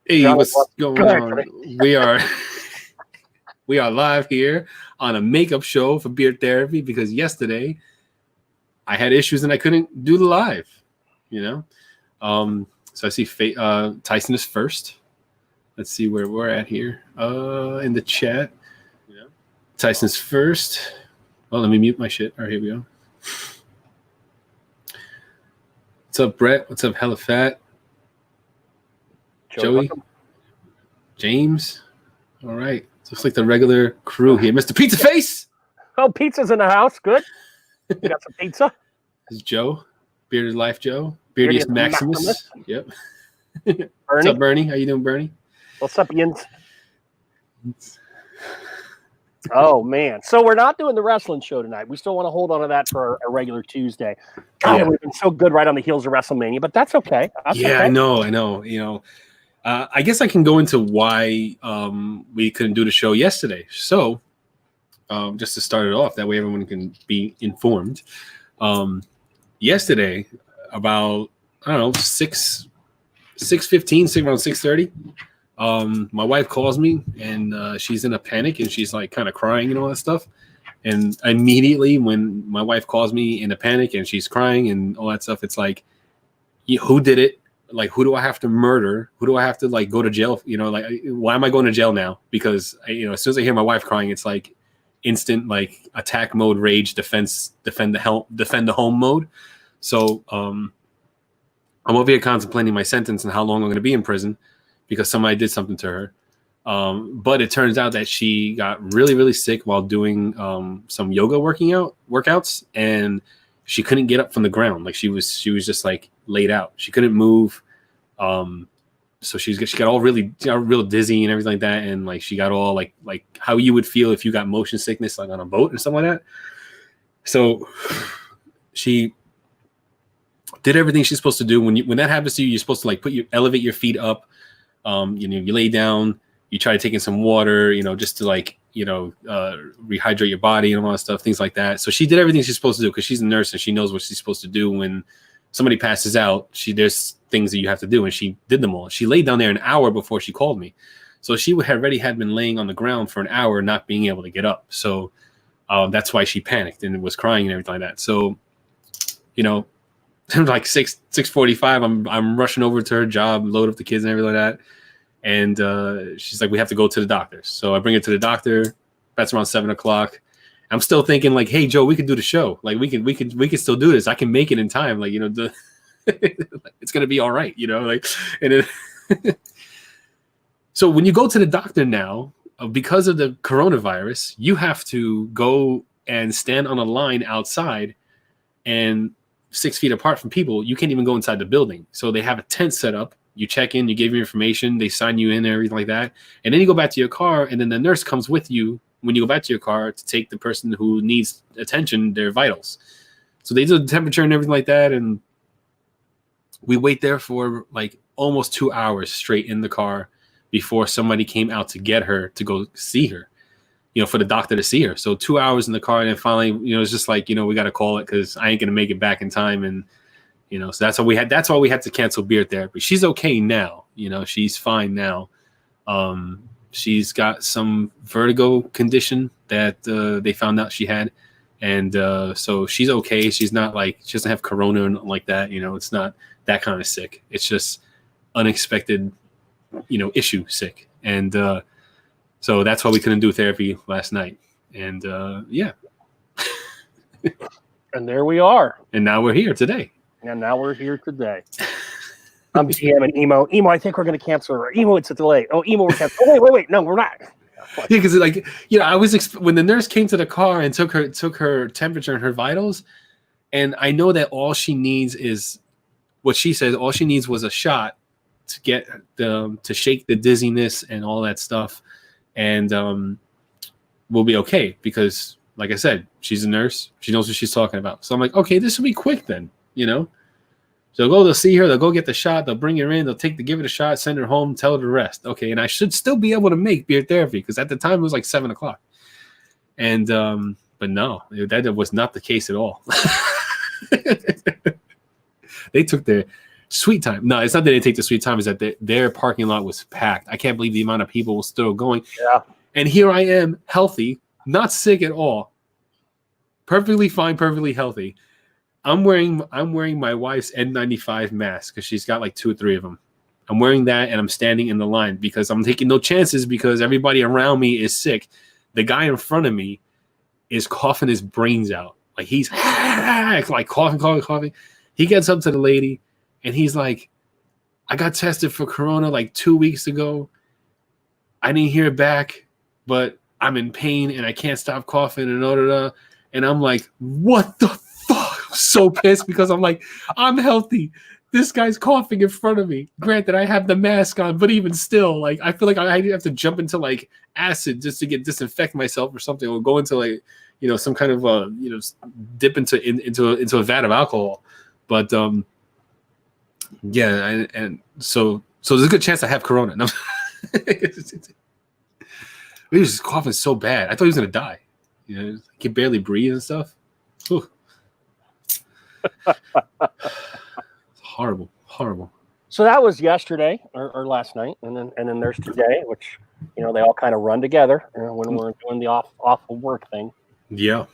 Hey, John, what's go going ahead, on? Trey. We are live here on a makeup show for Beard Therapy because yesterday I had issues and I couldn't do the live. You know, so I see Tyson is first. Let's see where we're at here. In the chat, Tyson's first. Well, let me mute my shit. All right, here we go. What's up, Brett? What's up, Hella Fat? Joey? James? All right. Looks like the regular crew here. Mr. Pizza Face! Oh, pizza's in the house. Good. You got some pizza? This is Joe. Bearded Life Joe. Beardiest Maximus. Yep. What's up, Bernie? How you doing, Bernie? What's up, Jens? Oh, man. So we're not doing the wrestling show tonight. We still want to hold on to that for a regular Tuesday. God, we've been so good right on the heels of WrestleMania, but that's okay. Okay. I know. You know, I guess I can go into why we couldn't do the show yesterday. So, just to start it off, that way everyone can be informed. Yesterday, about, I don't know, 6:15, around 6:30, my wife calls me and she's in a panic and she's like kind of crying and all that stuff. And immediately when my wife calls me in a panic and she's crying and all that stuff, it's like, who did it? Like, who do I have to murder? Who do I have to like go to jail? You know, like, why am I going to jail now? Because as soon as I hear my wife crying, it's like instant like attack mode, rage, defend the home mode. So I'm over here contemplating my sentence and how long I'm going to be in prison because somebody did something to her. But it turns out that she got really, really sick while doing some yoga workouts, and she couldn't get up from the ground. Like she was just like laid out. She couldn't move. So she got all real dizzy and everything like that, and like she got all like how you would feel if you got motion sickness like on a boat or something like that. So she did everything she's supposed to do. When that happens to you, you're supposed to like elevate your feet up. You lay down, you try to take in some water, just to like, rehydrate your body and all that stuff, things like that. So she did everything she's supposed to do because she's a nurse and she knows what she's supposed to do. When somebody passes out, there's things that you have to do, and she did them all. She laid down there an hour before she called me. So she had been laying on the ground for an hour, not being able to get up. So that's why she panicked and was crying and everything like that. So, like 6:45, I'm rushing over to her job, load up the kids and everything like that. And she's like, we have to go to the doctor. So I bring her to the doctor. That's around 7:00. I'm still thinking like, hey, Joe, we could do the show. Like we can still do this. I can make it in time. Like, it's going to be all right, So when you go to the doctor now, because of the coronavirus, you have to go and stand on a line outside and 6 feet apart from people. You can't even go inside the building. So they have a tent set up. You check in, you give your information, they sign you in and everything like that. And then you go back to your car, and then the nurse comes with you when you go back to your car to take the person who needs attention, their vitals. So they do the temperature and everything like that. And we wait there for like almost 2 hours straight in the car before somebody came out to get her to go see her, for the doctor to see her. So 2 hours in the car, and then finally, it's just like, we got to call it because I ain't going to make it back in time. And, so that's why we had to cancel Beard Therapy. She's okay now. She's fine now. She's got some vertigo condition that they found out she had. And so she's okay. She's not like, she doesn't have corona and like that. It's not that kind of sick. It's just unexpected, issue sick. And so that's why we couldn't do therapy last night. And yeah. And there we are. And now we're here today. I'm DMing Emo. Emo, I think we're going to cancel her. Emo, it's a delay. Oh, Emo, we're canceling. Oh, wait. No, we're not. Yeah, because like, I was when the nurse came to the car and took her temperature and her vitals, and I know that all she needs is what she says. All she needs was a shot to get to shake the dizziness and all that stuff, and we'll be okay because, like I said, she's a nurse. She knows what she's talking about. So I'm like, okay, this will be quick then, So they'll see her, they'll go get the shot, they'll bring her in, they'll give it a shot, send her home, tell her the rest. Okay, and I should still be able to make Beard Therapy because at the time it was like 7:00. And but no, that was not the case at all. they took their sweet time. No, it's not that they take the sweet time. It's that their parking lot was packed. I can't believe the amount of people was still going. Yeah. And here I am, healthy, not sick at all, perfectly fine, perfectly healthy. I'm wearing my wife's N95 mask because she's got like 2 or 3 of them. I'm wearing that and I'm standing in the line because I'm taking no chances because everybody around me is sick. The guy in front of me is coughing his brains out. Like he's like coughing. He gets up to the lady and he's like, I got tested for corona like 2 weeks ago. I didn't hear back, but I'm in pain and I can't stop coughing and I'm like, what the fuck? I'm so pissed because I'm like, I'm healthy. This guy's coughing in front of me. Granted, I have the mask on, but even still, like, I feel like I have to jump into like acid just to disinfect myself or something, or go into like, some kind of dip into a vat of alcohol. But yeah, and so there's a good chance I have corona. No. He was just coughing so bad. I thought he was gonna die. He could barely breathe and stuff. Whew. Horrible. So that was yesterday or last night, and then there's today, which they all kind of run together when we're doing the awful work thing. Yeah.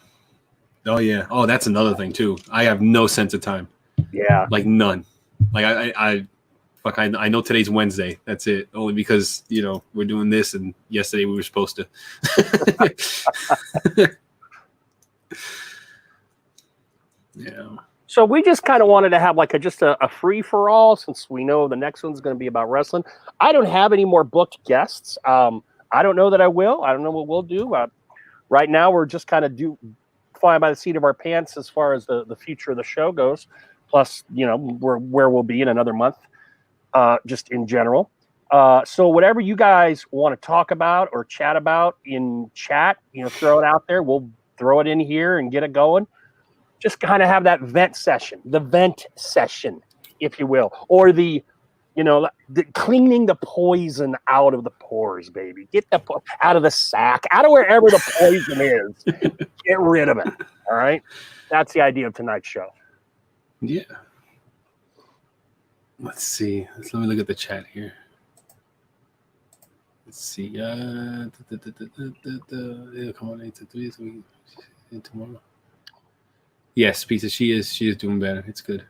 Oh yeah. Oh, that's another thing too. I have no sense of time. Yeah. Like none. Like I know today's Wednesday. That's it. Only because we're doing this, and yesterday we were supposed to. Yeah. So we just kind of wanted to have like just a free for all, since we know the next one's going to be about wrestling. I don't have any more booked guests. I don't know that I will. I don't know what we'll do. Right now, we're just kind of flying by the seat of our pants as far as the future of the show goes. Plus, where we'll be in another month, just in general. So whatever you guys want to talk about or chat about in chat, throw it out there. We'll throw it in here and get it going. Just kind of have that vent session, if you will, or the cleaning the poison out of the pores, baby. Get the out of the sack, out of wherever the poison is. Get rid of it. All right. That's the idea of tonight's show. Yeah. Let's see. Let me look at the chat here. Let's see. Come on, 8 to 3 so we can tomorrow. Yes, Pizza. She is doing better. It's good.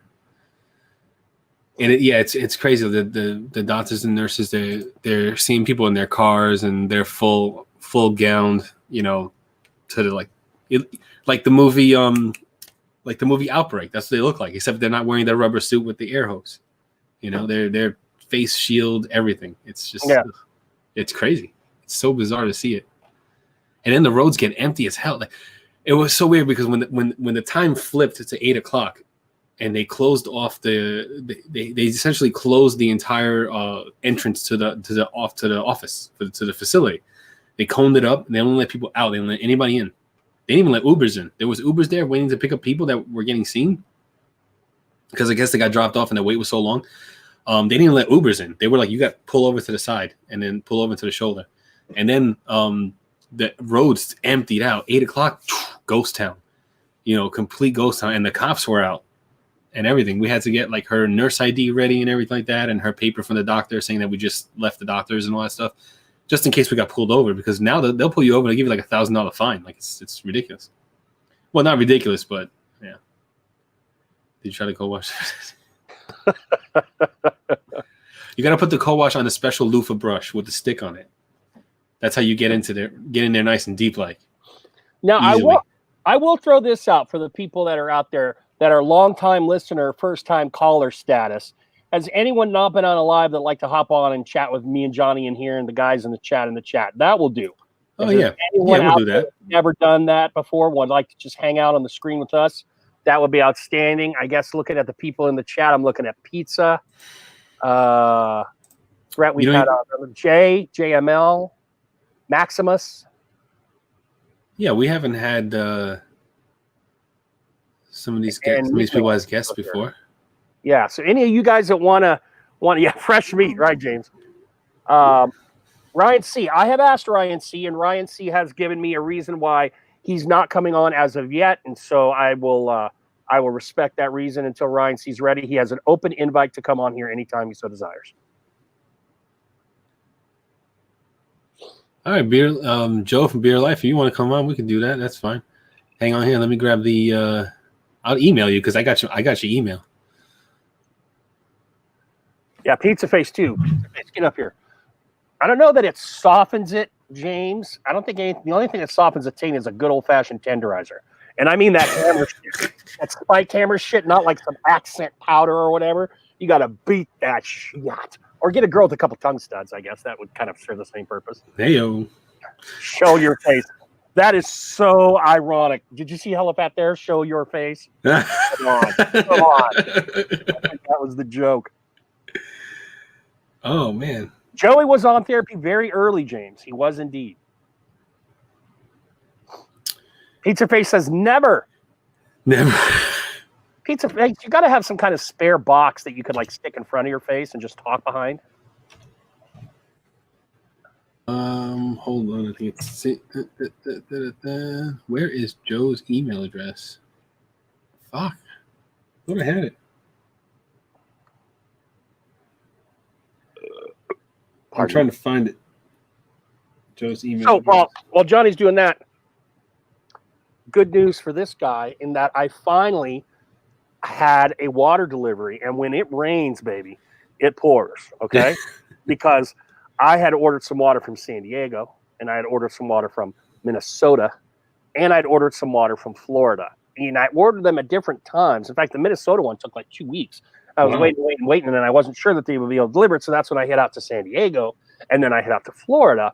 And it's crazy. The doctors and nurses, they're seeing people in their cars and they're full gowned, to the like the movie Outbreak. That's what they look like, except they're not wearing their rubber suit with the air hose. Their face shield, everything. It's just it's crazy. It's so bizarre to see it. And then the roads get empty as hell. It was so weird because when the time flipped to 8 o'clock, and they closed off they essentially closed the entire entrance to the office to the facility. They coned it up and they only let people out. They didn't let anybody in. They didn't even let Ubers in. There was Ubers there waiting to pick up people that were getting seen because I guess they got dropped off and the wait was so long. They didn't even let Ubers in. They were like, you got to pull over to the side and then pull over to the shoulder, and then the roads emptied out. 8 o'clock, ghost town, complete ghost town. And the cops were out and everything. We had to get like her nurse ID ready and everything like that, and her paper from the doctor saying that we just left the doctors and all that stuff, just in case we got pulled over, because now they'll pull you over and give you like $1,000 fine. Like it's ridiculous. Well, not ridiculous, but yeah. Did you try to co-wash? You got to put the co-wash on a special loofah brush with the stick on it. That's how you get in there nice and deep, like. Now I will throw this out for the people that are out there that are longtime listener, first time caller status. Has anyone not been on a live that like to hop on and chat with me and Johnny in here and the guys in the chat? That will do. Oh yeah, we'll do that. Never done that before, would like to just hang out on the screen with us, that would be outstanding. I guess looking at the people in the chat, I'm looking at Pizza. Brett, we've had JML, Maximus. Yeah, we haven't had some of these people as guests before. Yeah, so any of you guys that want to, fresh meat, right, James? Ryan C. I have asked Ryan C. and Ryan C. has given me a reason why he's not coming on as of yet, and so I will I will respect that reason until Ryan sees ready. He has an open invite to come on here anytime he so desires. All right, Beer, Joe from Beer Life. If you want to come on, we can do that. That's fine. Hang on here. Let me grab the. I'll email you because I got your email. Yeah, Pizza Face too. Let's get up here. I don't know that it softens it, James. I don't think the only thing that softens a taint is a good old fashioned tenderizer, and I mean that hammer shit, that spike hammer shit, not like some accent powder or whatever. You got to beat that shit, or get a girl with a couple tongue studs. I guess that would kind of serve the same purpose. Heyo. Show your face. That is so ironic. Did you see Heliphat there? Show your face. Come on. That was the joke. Oh man. Joey was on therapy very early, James. He was indeed. Pizza Face says never. Never. Pizza Face, you got to have some kind of spare box that you could like stick in front of your face and just talk behind. Hold on. I think it's where is Joe's email address? Fuck. I thought I had it. I'm trying to find it. Joe's email. So while Johnny's doing that, good news for this guy in that I finally had a water delivery, and when it rains, baby, it pours. Okay, because I had ordered some water from San Diego, and I had ordered some water from Minnesota, and I'd ordered some water from Florida. And I ordered them at different times. In fact, the Minnesota one took like 2 weeks. I was waiting, and I wasn't sure that they would be able to deliver it. So that's when I head out to San Diego, and then I head out to Florida.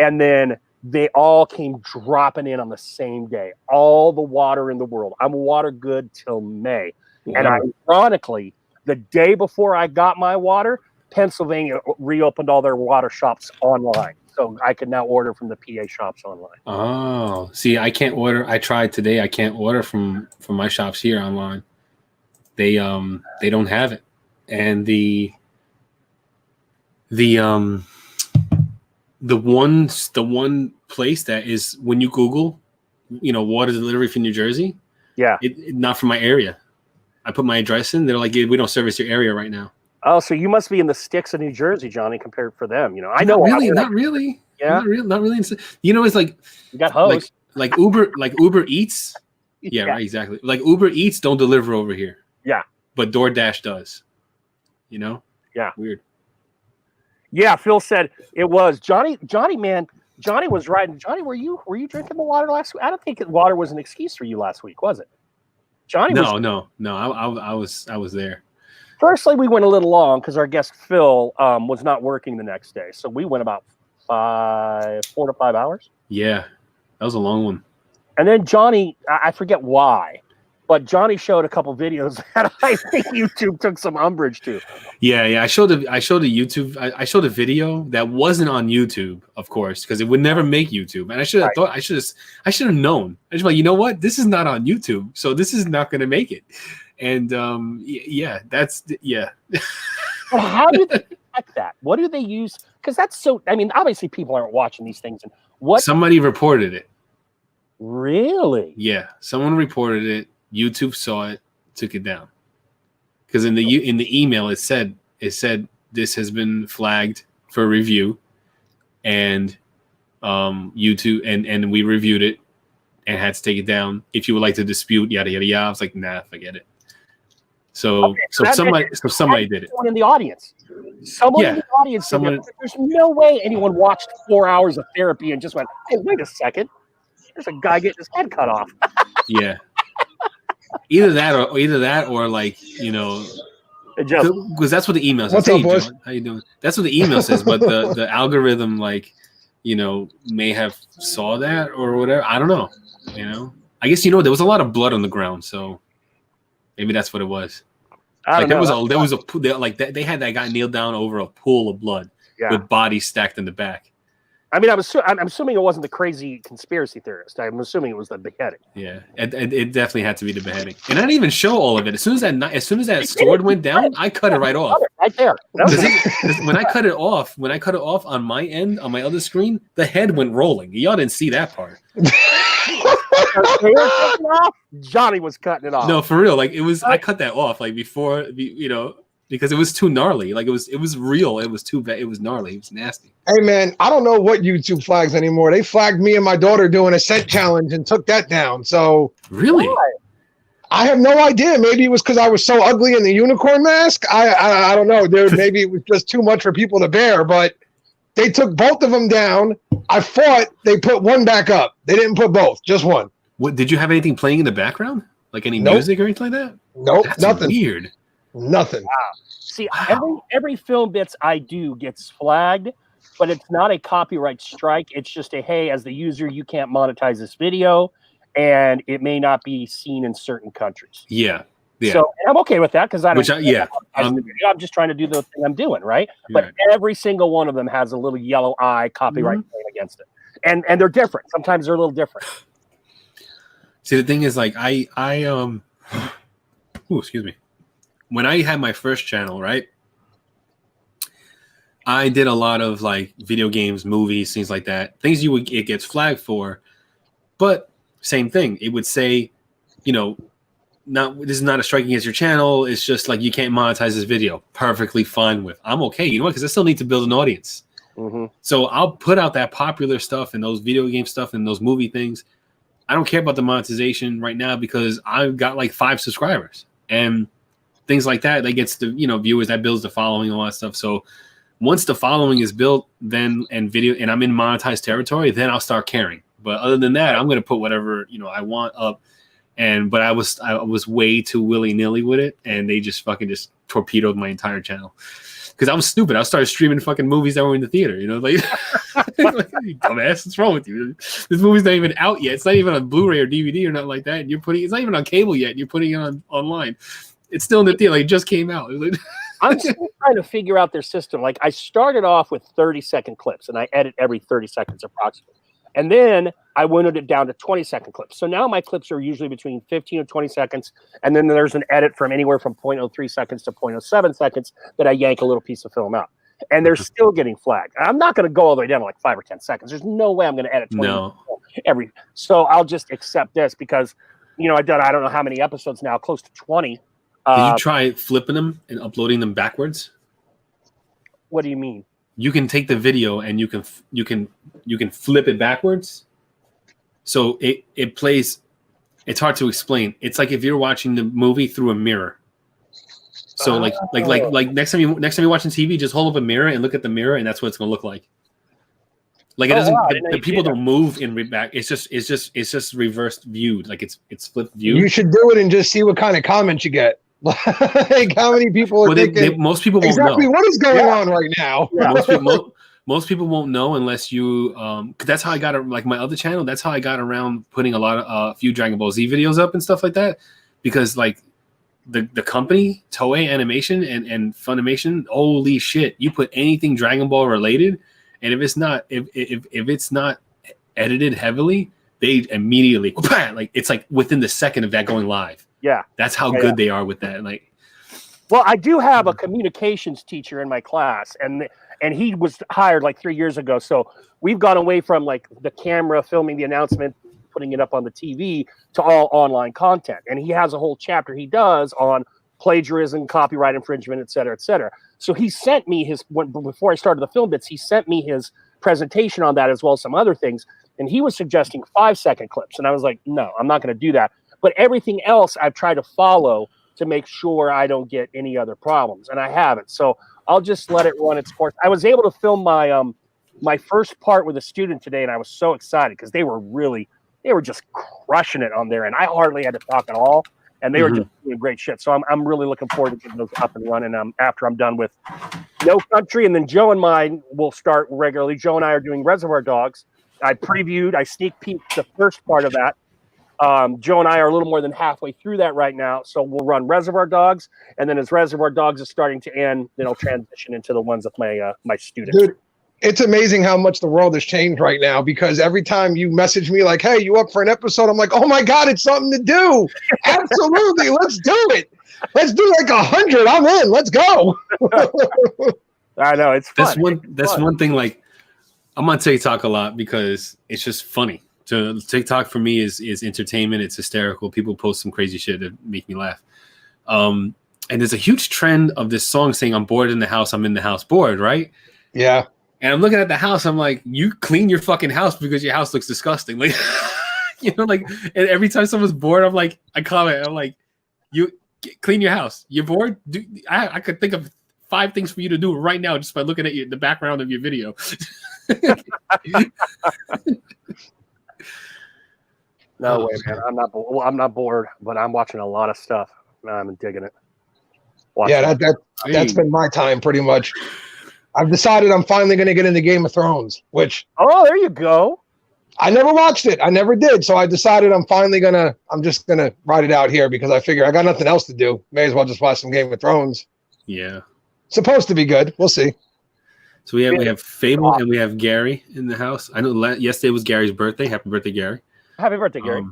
And then they all came dropping in on the same day. All the water in the world. I'm water good till May. Wow. And ironically, the day before I got my water, Pennsylvania reopened all their water shops online. So I can now order from the PA shops online. Oh, see, I can't order. I tried today. I can't order from my shops here online. They don't have it. And the one place that is when you Google, water delivery from New Jersey. Yeah. It not from my area. I put my address in. They're like, we don't service your area right now. Oh, so you must be in the sticks of New Jersey, Johnny, compared for them. I know. Not really. Yeah. Not really. It's like you got hosts. Like Uber Eats. Yeah, right, exactly. Like Uber Eats don't deliver over here. Yeah. But DoorDash does. Yeah. Weird. Yeah, Phil said it was. Johnny, man. Johnny was right. Johnny, were you drinking the water last week? I don't think water was an excuse for you last week, was it? Johnny No. I was there. Firstly, we went a little long because our guest Phil was not working the next day. So we went about 4 to 5 hours. Yeah, that was a long one. And then Johnny, I forget why, but Johnny showed a couple videos that I think YouTube took some umbrage to. Yeah. I showed a YouTube. I showed a video that wasn't on YouTube, of course, because it would never make YouTube. And I should have thought. I should have known. I was like, you know what? This is not on YouTube, so this is not going to make it. And yeah. Well, how do they detect that? What do they use? Because that's so. I mean, obviously, people aren't watching these things. And what? Somebody reported it. Really? Yeah, someone reported it. YouTube saw it, took it down. Because in the email it said this has been flagged for review, and YouTube and we reviewed it and had to take it down. If you would like to dispute, yada yada yada. I was like, nah, forget it. So somebody did it. Someone in the audience. Someone in the audience. There's no way anyone watched 4 hours of therapy and just went, hey, wait a second. There's a guy getting his head cut off. Yeah. Either that or like, because that's what the email says. What's up, boys? How you doing? That's what the email says, but the algorithm, like, may have saw that or whatever. I don't know. I guess there was a lot of blood on the ground, so maybe that's what it was. I don't know. There was they had that guy kneeled down over a pool of blood with bodies stacked in the back. I mean, I'm assuming it wasn't the crazy conspiracy theorist. I'm assuming it was the beheading. Yeah, it definitely had to be the beheading, and I didn't even show all of it. As soon as that sword went down, I cut it right off. Right there. When I cut it off on my end on my other screen, the head went rolling. Y'all didn't see that part. They were cutting off, Johnny was cutting it off. No, for real. Like it was. I cut that off like before. Because it was too gnarly. Like it was real. It was too bad. It was gnarly. It was nasty. Hey man, I don't know what YouTube flags anymore. They flagged me and my daughter doing a scent challenge and took that down. So Really? Why? I have no idea. Maybe it was because I was so ugly in the unicorn mask. I don't know, dude. Maybe it was just too much for people to bear. But they took both of them down. I fought. They put one back up. They didn't put both. Just one. What did you have anything playing in the background? Like any Nope. music or anything like that? Nope. That's Nothing. weird. Nothing. See, Wow. every film bits I do gets flagged, but it's not a copyright strike. It's just a, hey, as the user, you can't monetize this video, and it may not be seen in certain countries. Yeah. Yeah. So and I'm okay with that because I don't. I'm I'm just trying to do the thing I'm doing, right? But Right. every single one of them has a little yellow eye copyright claim against it, and they're different. Sometimes they're a little different. See, the thing is, like, ooh, excuse me. When I had my first channel, right, I did a lot of like video games, movies, things like that. Things it gets flagged for, but same thing. It would say, this is not a strike against your channel. It's just like you can't monetize this video. Perfectly fine with. I'm okay. You know what? Because I still need to build an audience. Mm-hmm. So I'll put out that popular stuff and those video game stuff and those movie things. I don't care about the monetization right now because I've got like 5 subscribers and things like that. That gets the viewers, that builds the following and all that stuff. So once the following is built, then and I'm in monetized territory, then I'll start caring. But other than that, I'm gonna put whatever I want up. But I was way too willy-nilly with it, and they just fucking just torpedoed my entire channel. Because I was stupid. I started streaming fucking movies that were in the theater, like, you dumbass, what's wrong with you? This movie's not even out yet. It's not even on Blu-ray or DVD or nothing like that. And it's not even on cable yet. And you're putting it online. It's still in the theater. Like, it just came out. I'm still trying to figure out their system. Like, I started off with 30-second clips, and I edit every 30 seconds approximately. And then I windowed it down to 20-second clips. So now my clips are usually between 15 and 20 seconds. And then there's an edit from anywhere from 0.03 seconds to 0.07 seconds that I yank a little piece of film out. And they're still getting flagged. I'm not going to go all the way down to like 5 or 10 seconds. There's no way I'm going to edit 20 every. So I'll just accept this because, I've done, I don't know how many episodes now, close to 20. Did you try flipping them and uploading them backwards? What do you mean? You can take the video and you can flip it backwards. So it plays. It's hard to explain. It's like if you're watching the movie through a mirror. So like next time you're watching TV, just hold up a mirror and look at the mirror, and that's what it's gonna look like. Like it doesn't. The people don't move in back. It's just reversed viewed. Like it's flipped viewed. You should do it and just see what kind of comments you get. Like how many people are thinking most people won't exactly know. what is going on right now. Yeah. Most people won't know unless you. Cause that's how I got like my other channel. That's how I got around putting a few Dragon Ball Z videos up and stuff like that. Because like the company Toei Animation and Funimation, holy shit! You put anything Dragon Ball related, and if it's not edited heavily, they immediately like it's like within the second of that going live. Yeah, that's how good they are with that. Like, well, I do have a communications teacher in my class, and he was hired like 3 years ago. So we've gone away from like the camera filming the announcement, putting it up on the TV, to all online content. And he has a whole chapter he does on plagiarism, copyright infringement, et cetera, et cetera. So he sent me before I started the film bits, he sent me his presentation on that as well as some other things. And he was suggesting 5-second clips. And I was like, no, I'm not going to do that. But everything else I've tried to follow to make sure I don't get any other problems. And I haven't. So I'll just let it run its course. I was able to film my my first part with a student today, and I was so excited because they were just crushing it on there. And I hardly had to talk at all. And they were just doing great shit. So I'm really looking forward to getting those up and running after I'm done with No Country. And then Joe and mine will start regularly. Joe and I are doing Reservoir Dogs. I sneak peeked the first part of that. Joe and I are a little more than halfway through that right now. So we'll run Reservoir Dogs. And then as Reservoir Dogs is starting to end, then I'll transition into the ones with my students. Dude, it's amazing how much the world has changed right now, because every time you message me like, hey, you up for an episode? I'm like, oh my God, it's something to do. Absolutely. Let's do it. Let's do like 100. I'm in. Let's go. I know, it's fun. That's one thing. Like, I'm on TikTok a lot because it's just funny So TikTok for me is entertainment. It's hysterical. People post some crazy shit that make me laugh. And there's a huge trend of this song saying, "I'm bored in the house. I'm in the house bored." Right? Yeah. And I'm looking at the house. I'm like, you clean your fucking house because your house looks disgusting. Like, like, and every time someone's bored, I'm like, I comment. I'm like, you clean your house. You're bored? I could think of 5 things for you to do right now just by looking at the background of your video. No way, man. I'm not bored, but I'm watching a lot of stuff. I'm digging it. Yeah, that's been my time pretty much. I've decided I'm finally going to get into Game of Thrones, which there you go. I never watched it. I never did. So I decided I'm just going to ride it out here because I figure I got nothing else to do. May as well just watch some Game of Thrones. Yeah. Supposed to be good. We'll see. So we have Fable and we have Gary in the house. I know yesterday was Gary's birthday. Happy birthday, Gary. Happy birthday, Gary.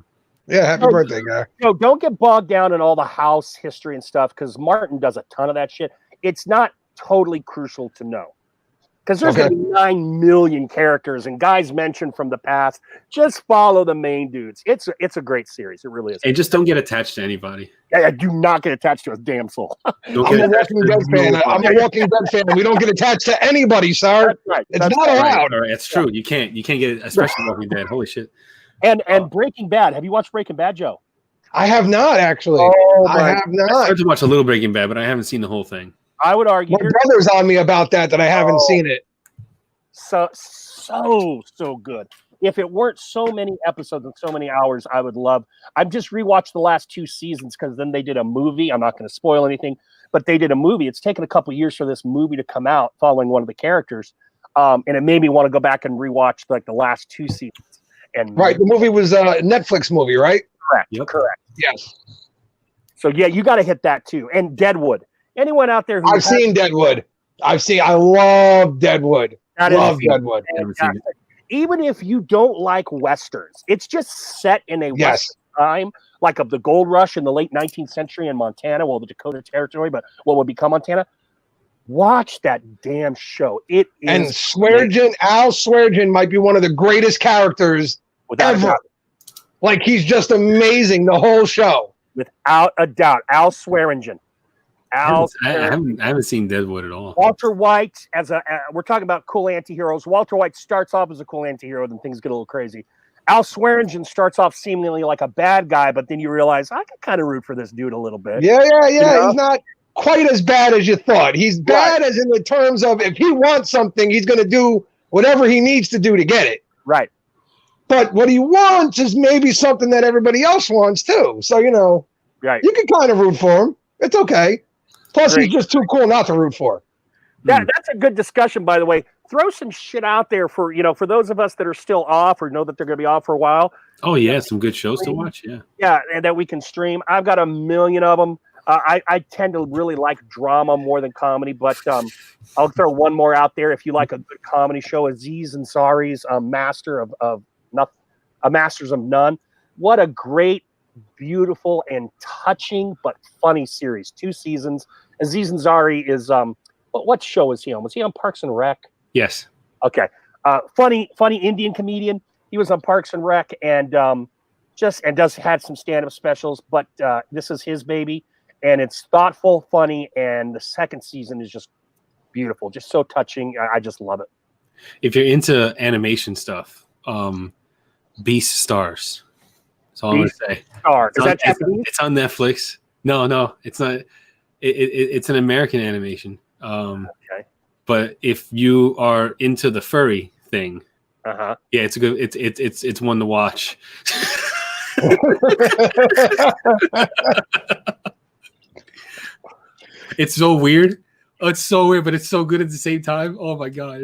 Yeah, happy birthday, Gary. No, don't get bogged down in all the house history and stuff because Martin does a ton of that shit. It's not totally crucial to know because there's going to be 9 million characters and guys mentioned from the past. Just follow the main dudes. It's a great series. It really is. And just don't get attached to anybody. Yeah, do not get attached to a damn soul. I'm a Walking Dead fan. I'm a Walking Dead fan. We don't get attached to anybody, sir. That's right. It's not allowed. All right, that's true. You can't get, especially Walking Dead. Holy shit. And Breaking Bad. Have you watched Breaking Bad, Joe? I have not actually. I have I not. started to watch a little Breaking Bad, but I haven't seen the whole thing. I would argue. My brother's on me about that I haven't seen it. So good. If it weren't so many episodes and so many hours, I would love. I've just rewatched the last 2 seasons because then they did a movie. I'm not going to spoil anything, but they did a movie. It's taken a couple years for this movie to come out following one of the characters, and it made me want to go back and rewatch like the last 2 seasons. And right, the movie was a Netflix movie, right? Correct. Yep. Correct. Yes. So yeah, you got to hit that too. And Deadwood. Anyone out there who I've seen Deadwood. I love Deadwood. Love Deadwood. Even if you don't like westerns, it's just set in a western time, like of the gold rush in the late 19th century in Montana, well, the Dakota Territory, but what would become Montana. Watch that damn show. It is. And Swearingen, Al Swearingen might be one of the greatest characters ever. Like, he's just amazing the whole show. Without a doubt. Al Swearingen. I haven't seen Deadwood at all. Walter White, we're talking about cool anti-heroes. Walter White starts off as a cool anti-hero, then things get a little crazy. Al Swearingen starts off seemingly like a bad guy, but then you realize I can kind of root for this dude a little bit. Yeah. You know? He's not quite as bad as you thought. He's bad as in the terms of if he wants something, he's going to do whatever he needs to do to get it. Right. But what he wants is maybe something that everybody else wants too. So, right. You can kind of root for him. It's okay. Plus, he's just too cool not to root for. That's a good discussion, by the way. Throw some shit out there for those of us that are still off or know that they're going to be off for a while. Oh, yeah, some good shows to watch, yeah. Yeah, and that we can stream. I've got a million of them. I tend to really like drama more than comedy, but I'll throw one more out there. If you like a good comedy show, Aziz Ansari's Masters of None. What a great, beautiful, and touching but funny series. 2 seasons. Aziz Ansari is what show is he on? Was he on Parks and Rec? Yes. Okay. Funny Indian comedian. He was on Parks and Rec and had some stand-up specials, but this is his baby, and it's thoughtful, funny, and the second season is just beautiful, just so touching. I just love it. If you're into animation stuff, Beast Stars. That's all I'm gonna say. It's on Netflix. No, it's not. It's an American animation. Okay. But if you are into the furry thing, yeah, it's a good. It's one to watch. It's so weird. Oh, it's so weird, but it's so good at the same time. Oh my god.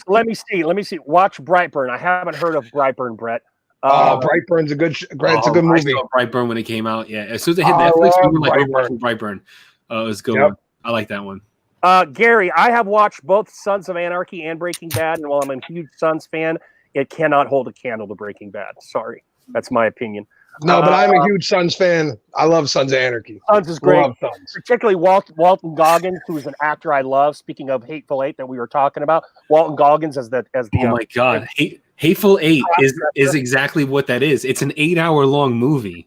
Let me see. Watch Brightburn. I haven't heard of Brightburn, Brett. Brightburn's a good movie. I saw Brightburn when it came out. Yeah, as soon as it hit Netflix, we were like watching Brightburn. It was good. Yep. I like that one. Gary, I have watched both Sons of Anarchy and Breaking Bad, and while I'm a huge Sons fan, it cannot hold a candle to Breaking Bad. Sorry, that's my opinion. No, but I'm a huge Sons fan. I love Sons of Anarchy. Sons is great. Particularly Walton Goggins, who is an actor I love. Speaking of Hateful Eight that we were talking about, Walton Goggins as the oh my god, Hateful Eight is exactly what that is. It's an 8-hour long movie.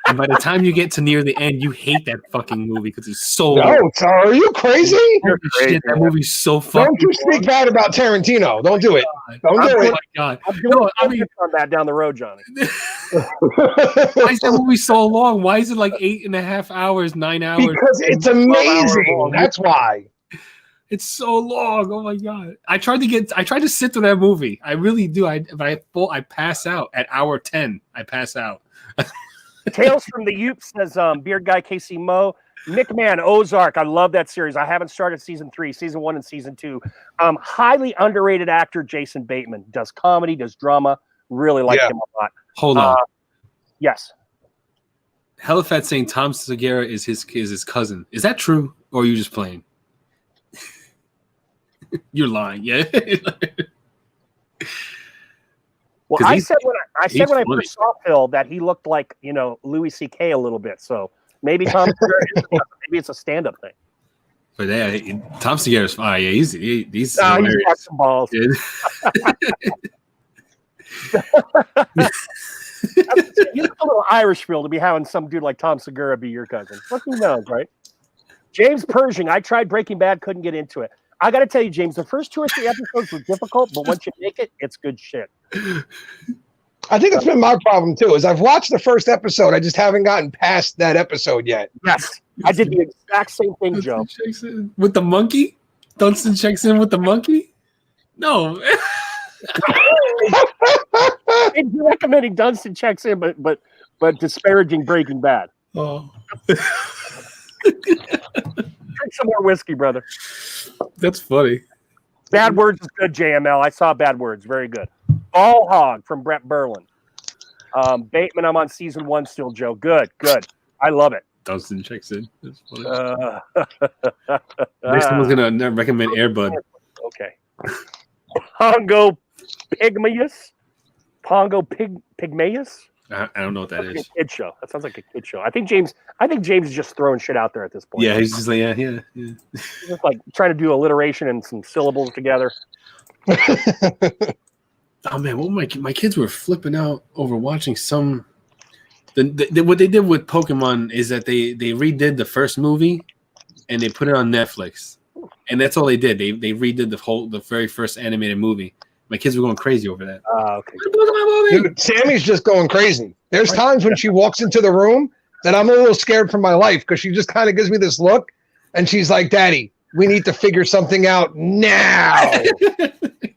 And by the time you get to near the end, you hate that fucking movie because it's so long. No, are you crazy? Holy shit, that movie's so fucking Don't you speak bad about Tarantino. Don't do it. Don't do Oh it. my god. I'm doing on that down the road, Johnny. Why is that movie so long? Why is it like 8.5 hours, 9 hours? Because it's 12 hours amazing. long? That's why. It's so long. Oh my god! I tried to sit through that movie. I really do. I pass out at hour 10. I pass out. Tales from the Youp says Beard Guy KC Mo. McMahon, Ozark. I love that series. I haven't started season 3, season 1 and season 2. Highly underrated actor Jason Bateman. Does comedy, does drama. Really like him a lot. Hold on. Yes. Helifat saying Tom Segura is his cousin. Is that true, or are you just playing? You're lying. Yeah. Well, I said when I funny. first saw Phil that he looked like, Louis C.K. a little bit. So maybe Tom Segura maybe it's a stand-up thing. But yeah, Tom Segura's fine. Yeah, he's he's got some balls. Yeah. You look a little Irish, Phil, to be having some dude like Tom Segura be your cousin. But who knows, right? James Pershing, I tried Breaking Bad, couldn't get into it. I got to tell you, James, the first 2 or 3 episodes were difficult, but once you make it, it's good shit. I think that's been my problem too. Is I've watched the first episode, I just haven't gotten past that episode yet. Yes, I did the exact same thing, Joe. With the monkey, Dunstan checks in with the monkey. No, I'm recommending Dunstan checks in, but disparaging Breaking Bad. Oh. Drink some more whiskey, brother. That's funny. Bad Words is good, JML. I saw Bad Words. Very good. Ball Hog from Brett Berlin. Bateman, I'm on season 1 still, Joe. Good. I love it. Dunstan checks in. That's funny. Next someone's going to recommend Airbud. Okay. Pongo Pygmaeus? Pygmaeus? I don't know what that is. A kid show. That sounds like a kid show. I think James is just throwing shit out there at this point. Yeah, he's just like, yeah. He's just like trying to do alliteration and some syllables together. Oh man, well, my kids were flipping out over watching some. What they did with Pokemon is that they redid the first movie, and they put it on Netflix, and that's all they did. They redid the very first animated movie. My kids were going crazy over that. Okay. Dude, Sammy's just going crazy. There's times when she walks into the room that I'm a little scared for my life because she just kind of gives me this look, and she's like, "Daddy, we need to figure something out now."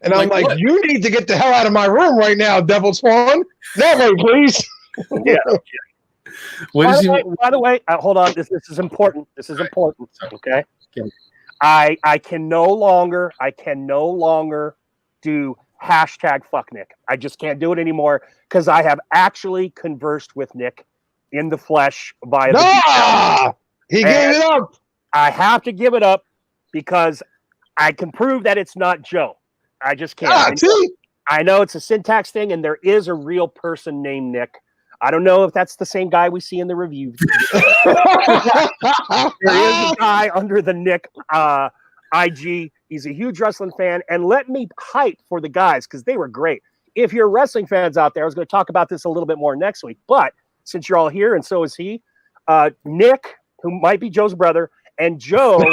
And I'm like, "You need to get the hell out of my room right now, Devil Spawn. That way, please." Yeah. By the way, hold on. This is important. This is important. Okay. I can no longer do hashtag fuck Nick. I just can't do it anymore because I have actually conversed with Nick in the flesh via he gave it up. I have to give it up because I can prove that it's not Joe. I just can't. I know it's a syntax thing, and there is a real person named Nick. I don't know if that's the same guy we see in the review. There is a guy under the Nick IG. He's a huge wrestling fan, and let me hype for the guys because they were great. If you're wrestling fans out there, I was going to talk about this a little bit more next week, but since you're all here and so is he, Nick, who might be Joe's brother, and Joe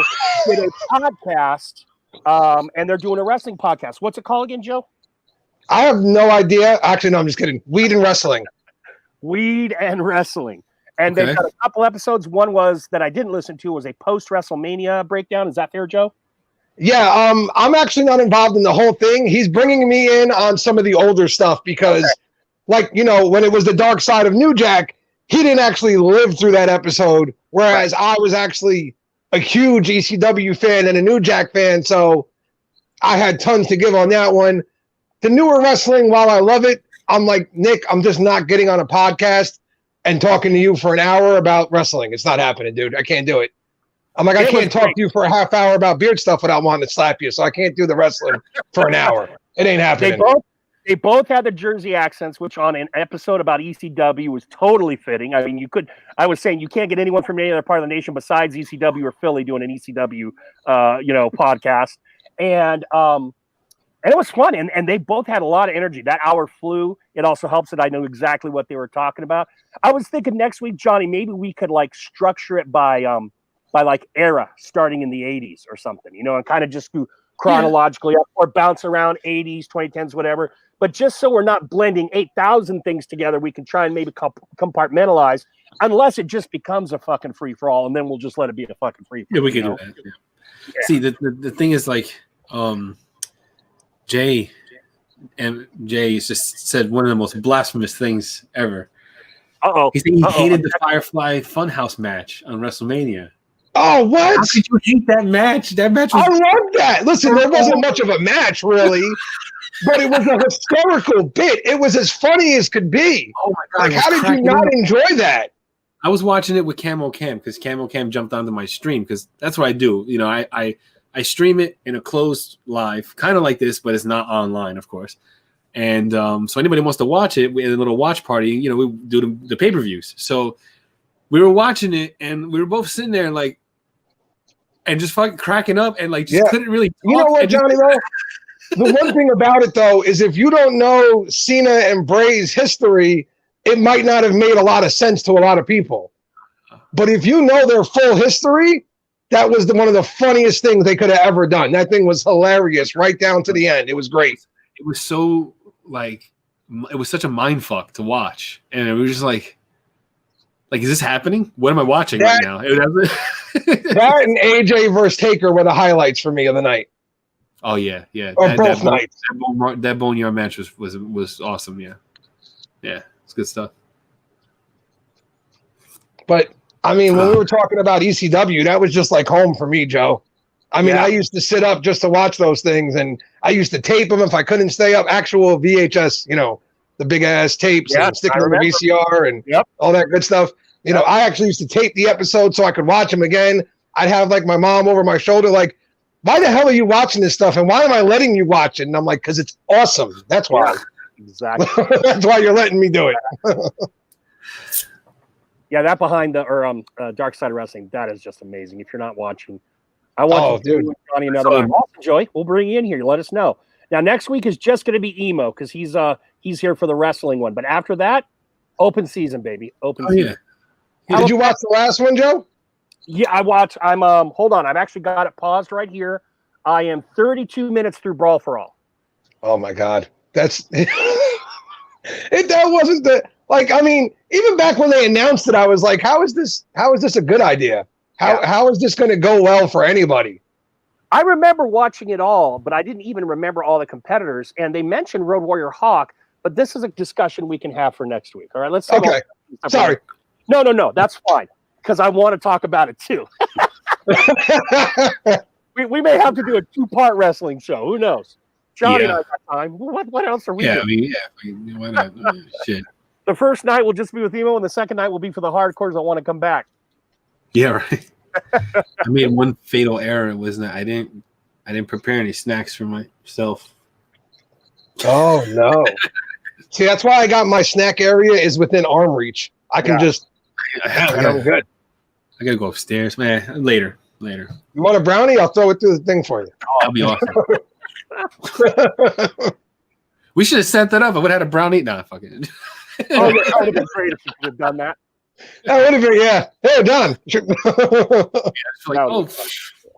did a podcast, and they're doing a wrestling podcast. What's it called again, Joe? I have no idea. Actually, no, I'm just kidding. Weed and Wrestling. Weed and Wrestling. And they've got a couple episodes. One was that I didn't listen to was a post-WrestleMania breakdown. Is that fair, Joe? Yeah, I'm actually not involved in the whole thing. He's bringing me in on some of the older stuff because, when it was the dark side of New Jack, he didn't actually live through that episode, whereas I was actually a huge ECW fan and a New Jack fan, so I had tons to give on that one. The newer wrestling, while I love it, I'm like, Nick, I'm just not getting on a podcast and talking to you for an hour about wrestling. It's not happening, dude. I can't do it. I'm like, I can't talk to you for a half hour about beard stuff without wanting to slap you, so I can't do the wrestling for an hour. It ain't happening. They both had the Jersey accents, which on an episode about ECW was totally fitting. I mean, I was saying you can't get anyone from any other part of the nation besides ECW or Philly doing an ECW, podcast. And And it was fun, and they both had a lot of energy. That hour flew. It also helps that I know exactly what they were talking about. I was thinking next week, Johnny, maybe we could like structure it by like era starting in the 80s or something, and kind of just do chronologically up or bounce around 80s, 2010s, whatever. But just so we're not blending 8,000 things together, we can try and maybe compartmentalize, unless it just becomes a fucking free for all, and then we'll just let it be a fucking free for all. Yeah, we can do that. Yeah. See, the thing is like, Jay just said one of the most blasphemous things ever. He hated the Firefly Funhouse match on WrestleMania. Oh, what? How could you hate that match? That match was. I love that. Listen, there wasn't much of a match, really, but it was a hysterical bit. It was as funny as could be. Oh my God! Like, how did you not enjoy that? I was watching it with Camo Cam because Camo Cam jumped onto my stream because that's what I do. I stream it in a closed live, kind of like this, but it's not online, of course. And so anybody wants to watch it, we had a little watch party. We do the pay-per-views. So we were watching it, and we were both sitting there like, and just fucking cracking up, and like just couldn't really talk. You know what, Johnny? The one thing about it though is if you don't know Cena and Bray's history, it might not have made a lot of sense to a lot of people. But if you know their full history, that was one of the funniest things they could have ever done. That thing was hilarious right down to the end. It was great. It was so like, it was such a mind fuck to watch, and it was just like, is this happening? What am I watching right now? That and AJ versus Taker were the highlights for me of the night. Oh yeah. Or both nights. That Boneyard match was awesome. Yeah, it's good stuff. But I mean, when we were talking about ECW, that was just like home for me, Joe. I mean, I used to sit up just to watch those things, and I used to tape them if I couldn't stay up. Actual VHS, the big ass tapes and sticking them in the VCR and all that good stuff. I actually used to tape the episode so I could watch them again. I'd have like my mom over my shoulder, like, why the hell are you watching this stuff? And why am I letting you watch it? And I'm like, because it's awesome. That's why. Yeah, exactly. That's why you're letting me do it. Yeah, that behind the Dark Side of Wrestling, that is just amazing. If you're not watching, I want to do Johnny another one. Also, Joey, we'll bring you in here. Let us know. Now, next week is just going to be Emo because he's here for the wrestling one. But after that, open season, baby. Open season. Yeah. Did you watch the last one, Joe? Yeah, I watched. Hold on. I've actually got it paused right here. I am 32 minutes through Brawl for All. Oh my God, that wasn't the like. I mean, even back when they announced it, I was like, how is this a good idea? How is this going to go well for anybody? I remember watching it all, but I didn't even remember all the competitors. And they mentioned Road Warrior Hawk, but this is a discussion we can have for next week. All right, let's. Okay. Sorry. No, that's fine because I want to talk about it too. we may have to do a 2-part wrestling show. Who knows? Johnny and I got time. What else are we doing? Why not? Shit. The first night will just be with Emo, and the second night will be for the hardcores that want to come back. Yeah, right. I made one fatal error. It was that I didn't prepare any snacks for myself. Oh no! See, that's why I got my snack area is within arm reach. I can just. I'm good. I gotta go upstairs, man. Later. You want a brownie? I'll throw it through the thing for you. Oh, that'll be awesome. We should have set that up. I would have had a brownie. Nah, fuck it. Oh, that would have been great if you could have done that. That would have been, Hey, done.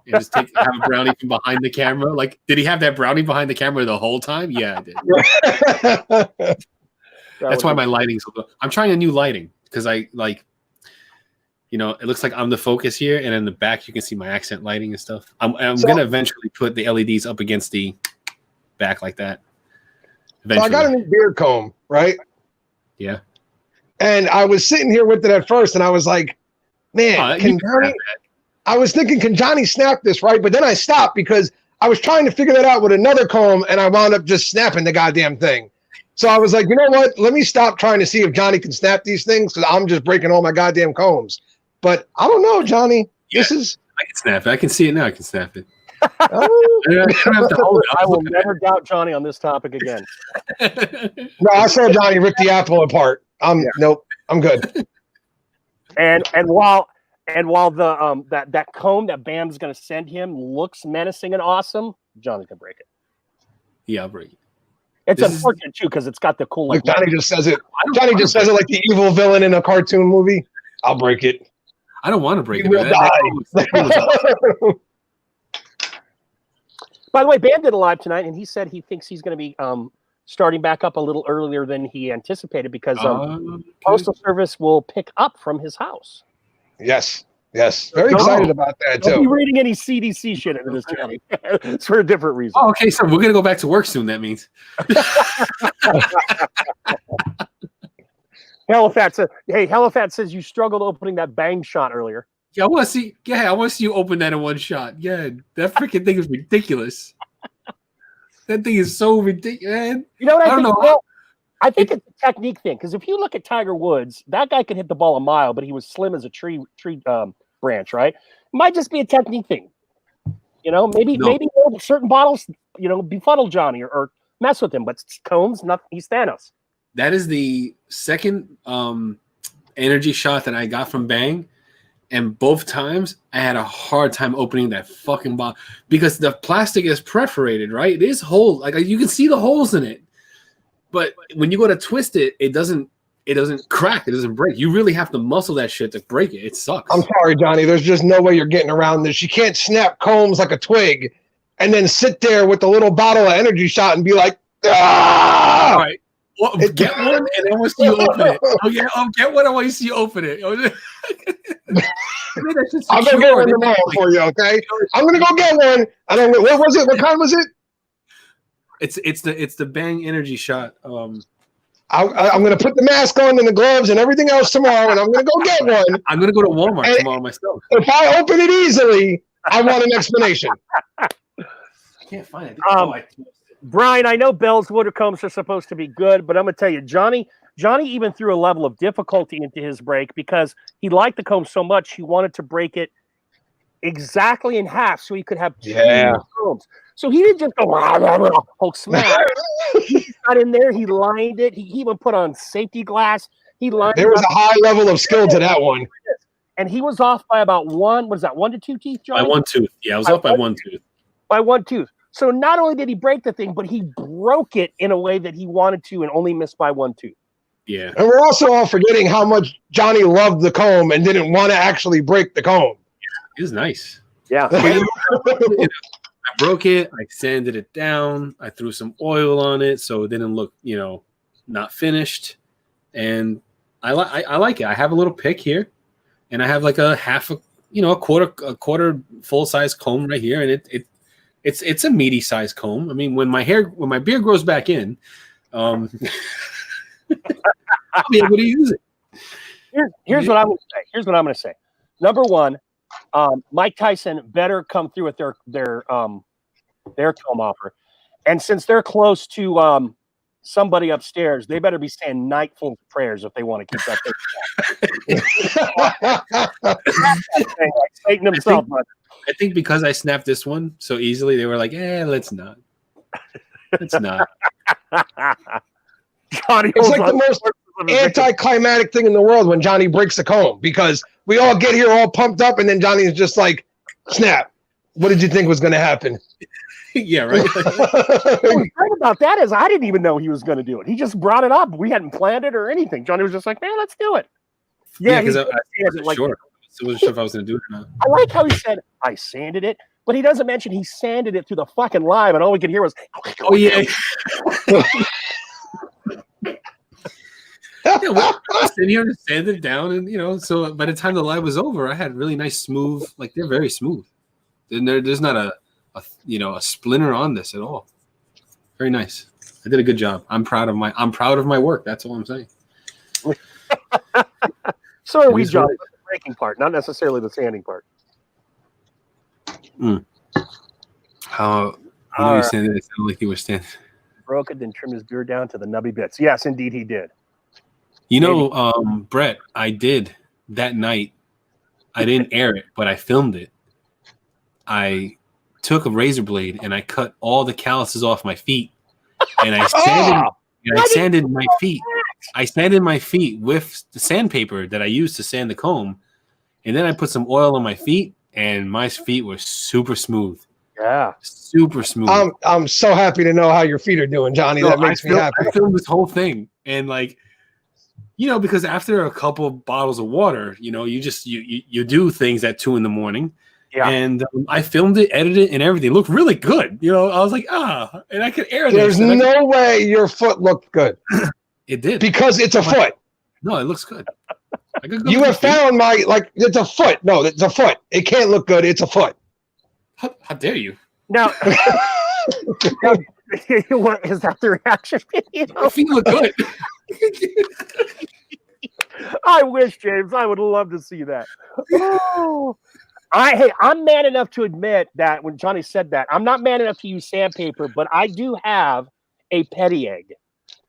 Just have a brownie from behind the camera. Like, did he have that brownie behind the camera the whole time? Yeah, I did. That's why my lighting's. I'm trying a new lighting because I like. It looks like I'm the focus here, and in the back you can see my accent lighting and stuff. I'm gonna eventually put the LEDs up against the back like that. So I got a new beard comb, right? Yeah. And I was sitting here with it at first, and I was like, man, I was thinking, can Johnny snap this, right? But then I stopped because I was trying to figure that out with another comb, and I wound up just snapping the goddamn thing. So I was like, you know what? Let me stop trying to see if Johnny can snap these things because I'm just breaking all my goddamn combs. But I don't know, Johnny. Yeah, I can snap it. I can see it now. I can snap it. I will never doubt Johnny on this topic again. No, I saw Johnny rip the apple apart. Nope, I'm good. And while the that comb that Bam's going to send him looks menacing and awesome, Johnny can break it. Yeah, I'll break it. It's This is- unfortunate too because it's got the cool like. Look, Johnny just says it. I don't Johnny wanna just says it like the evil villain in a cartoon movie. I'll break it. I don't want to break You it. will man. That comb was- By the way, Bandit alive tonight, and he said he thinks he's going to be starting back up a little earlier than he anticipated because good. Postal Service will pick up from his house. Yes. Yes. Very No. excited about that Don't be too. reading any CDC shit into this channel. It's for a different reason. Oh, okay, so we're gonna go back to work soon. That means. Helifat says you struggled opening that bang shot earlier. Yeah, I want to see. Yeah, I want to see you open that in one shot. Yeah, that freaking thing is ridiculous. That thing is so ridiculous. You know what I, I don't think? know. Well, I think it's a technique thing because if you look at Tiger Woods, that guy could hit the ball a mile, but he was slim as a tree branch, right? It might just be a technique thing. You know, maybe certain bottles, befuddle Johnny or mess with him, but Combs, nothing. He's Thanos. That is the second energy shot that I got from Bang. And both times I had a hard time opening that fucking bottle because the plastic is perforated, right? It is holes. Like you can see the holes in it. But when you go to twist it, it doesn't crack. It doesn't break. You really have to muscle that shit to break it. It sucks. I'm sorry, Johnny. There's just no way you're getting around this. You can't snap Combs like a twig and then sit there with the little bottle of energy shot and be like, ah! All right. Well, get one and I want to see you open it. Okay, get one. I want to see you open it. I'm gonna get one tomorrow for you, okay? I'm gonna go get one. What was it? What kind was it? It's the Bang energy shot. I'm gonna put the mask on and the gloves and everything else tomorrow, and I'm gonna go get one. I'm gonna go to Walmart tomorrow myself. If I open it easily, I want an explanation. I can't find it. Brian, I know Bell's water combs are supposed to be good, but I'm going to tell you, Johnny even threw a level of difficulty into his break because he liked the comb so much he wanted to break it exactly in half so he could have two combs. So he didn't just go Hulk smash. He got in there, he lined it, he even put on safety glass. There was a high level of skill to that one. And he was off by about 1 to 2 teeth, Johnny? By 1 tooth. Yeah, I was off by 1 tooth. By 1 tooth. So not only did he break the thing, but he broke it in a way that he wanted to and only missed by 1 tooth. Yeah. And we're also all forgetting how much Johnny loved the comb and didn't want to actually break the comb. It was nice. Yeah. I broke it. I sanded it down. I threw some oil on it so it didn't look, not finished. And I like it. I have a little pick here, and I have like a quarter full size comb right here, and it's a meaty size comb. I mean, when my beard grows back in, I'll be able to use it. Here's what I'm going to say. Here's what I'm going to say. Number one, Mike Tyson better come through with their comb offer, and since they're close to somebody upstairs, they better be saying nightful prayers if they want to keep that thing. Like Satan himself. I think because I snapped this one so easily, they were like, let's not. Let's not. Johnny, it's like the most anticlimactic thing in the world when Johnny breaks the comb because we all get here all pumped up and then Johnny is just like, snap. What did you think was going to happen? Yeah, right. What's great about that is I didn't even know he was going to do it. He just brought it up. We hadn't planned it or anything. Johnny was just like, man, let's do it. Yeah, because I wasn't sure. I wasn't sure if I was going to do it or not. I like how he said, I sanded it, but he doesn't mention he sanded it through the fucking live, and all we could hear was, oh, yeah. I was sitting here and sanded it down, and, so by the time the live was over, I had really nice, smooth, like they're very smooth. There's not a splinter on this at all. Very nice. I did a good job. I'm proud of my work. That's all I'm saying. So are we, John. The breaking part, not necessarily the sanding part. How you sanded it? Sounded like he was standing. Broke it, then trimmed his beard down to the nubby bits. Yes, indeed, he did. Brett, I did that night. I didn't air it, but I filmed it. I took a razor blade and I cut all the calluses off my feet, and I sanded my feet. I sanded my feet with the sandpaper that I used to sand the comb, and then I put some oil on my feet, and my feet were super smooth. Yeah. Super smooth. I'm so happy to know how your feet are doing, Johnny. That makes me happy. I filmed this whole thing, and like, because after a couple bottles of water, you just you do things at 2 a.m. Yeah. And I filmed it, edited it, and everything. It looked really good. I was like, and I could air this. There's no way your foot looked good. It did. Because it's a foot. No, it looks good. You have found it's a foot. No, it's a foot. It can't look good. It's a foot. How dare you? Now, what is that the reaction? My feet look good. I wish, James. I would love to see that. Oh. I'm man enough to admit that when Johnny said that, I'm not man enough to use sandpaper, but I do have a petty egg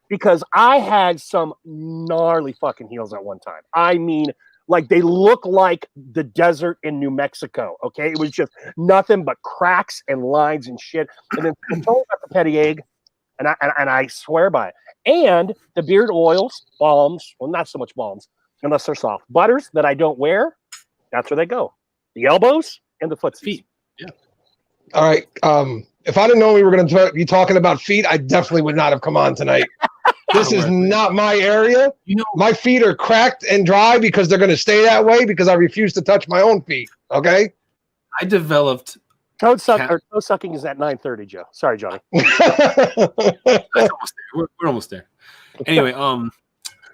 because I had some gnarly fucking heels at one time. I mean, like they look like the desert in New Mexico. Okay, it was just nothing but cracks and lines and shit. And then I told about the petty egg, and I swear by it. And the beard oils, balms, well, not so much balms, unless they're soft. Butters that I don't wear, that's where they go. The elbows and the feet. Yeah. All right. If I didn't know we were going to be talking about feet, I definitely would not have come on tonight. This is not my area. My feet are cracked and dry because they're going to stay that way because I refuse to touch my own feet. Okay. I developed toe sucking is at 9:30, Joe. Sorry, Johnny. We're almost there. Anyway,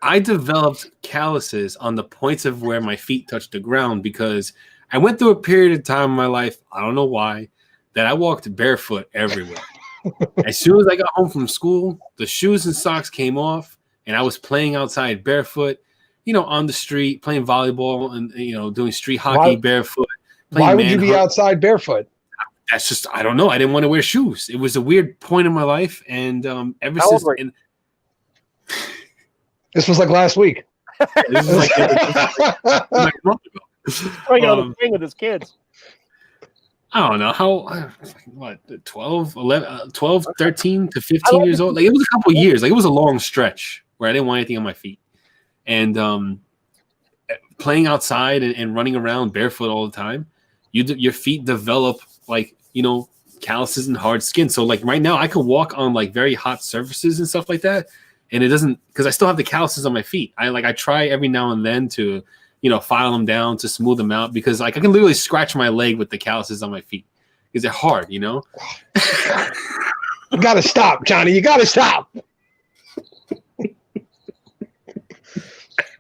I developed calluses on the points of where my feet touched the ground because I went through a period of time in my life, I don't know why, that I walked barefoot everywhere. As soon as I got home from school, the shoes and socks came off, and I was playing outside barefoot, on the street, playing volleyball and, doing street hockey barefoot. Why would you be outside barefoot? That's just, I don't know. I didn't want to wear shoes. It was a weird point in my life, and ever since... This was like last week. This was like a month ago. The thing with his kids. I don't know how, 12, 13 to 15 years old. Like it was a couple years. Like it was a long stretch where I didn't want anything on my feet. And playing outside and running around barefoot all the time, your feet develop calluses and hard skin. So like right now I can walk on like very hot surfaces and stuff like that. And it doesn't, because I still have the calluses on my feet. I try every now and then to, file them down to smooth them out because like I can literally scratch my leg with the calluses on my feet because they're hard, You gotta stop, Johnny. You gotta stop.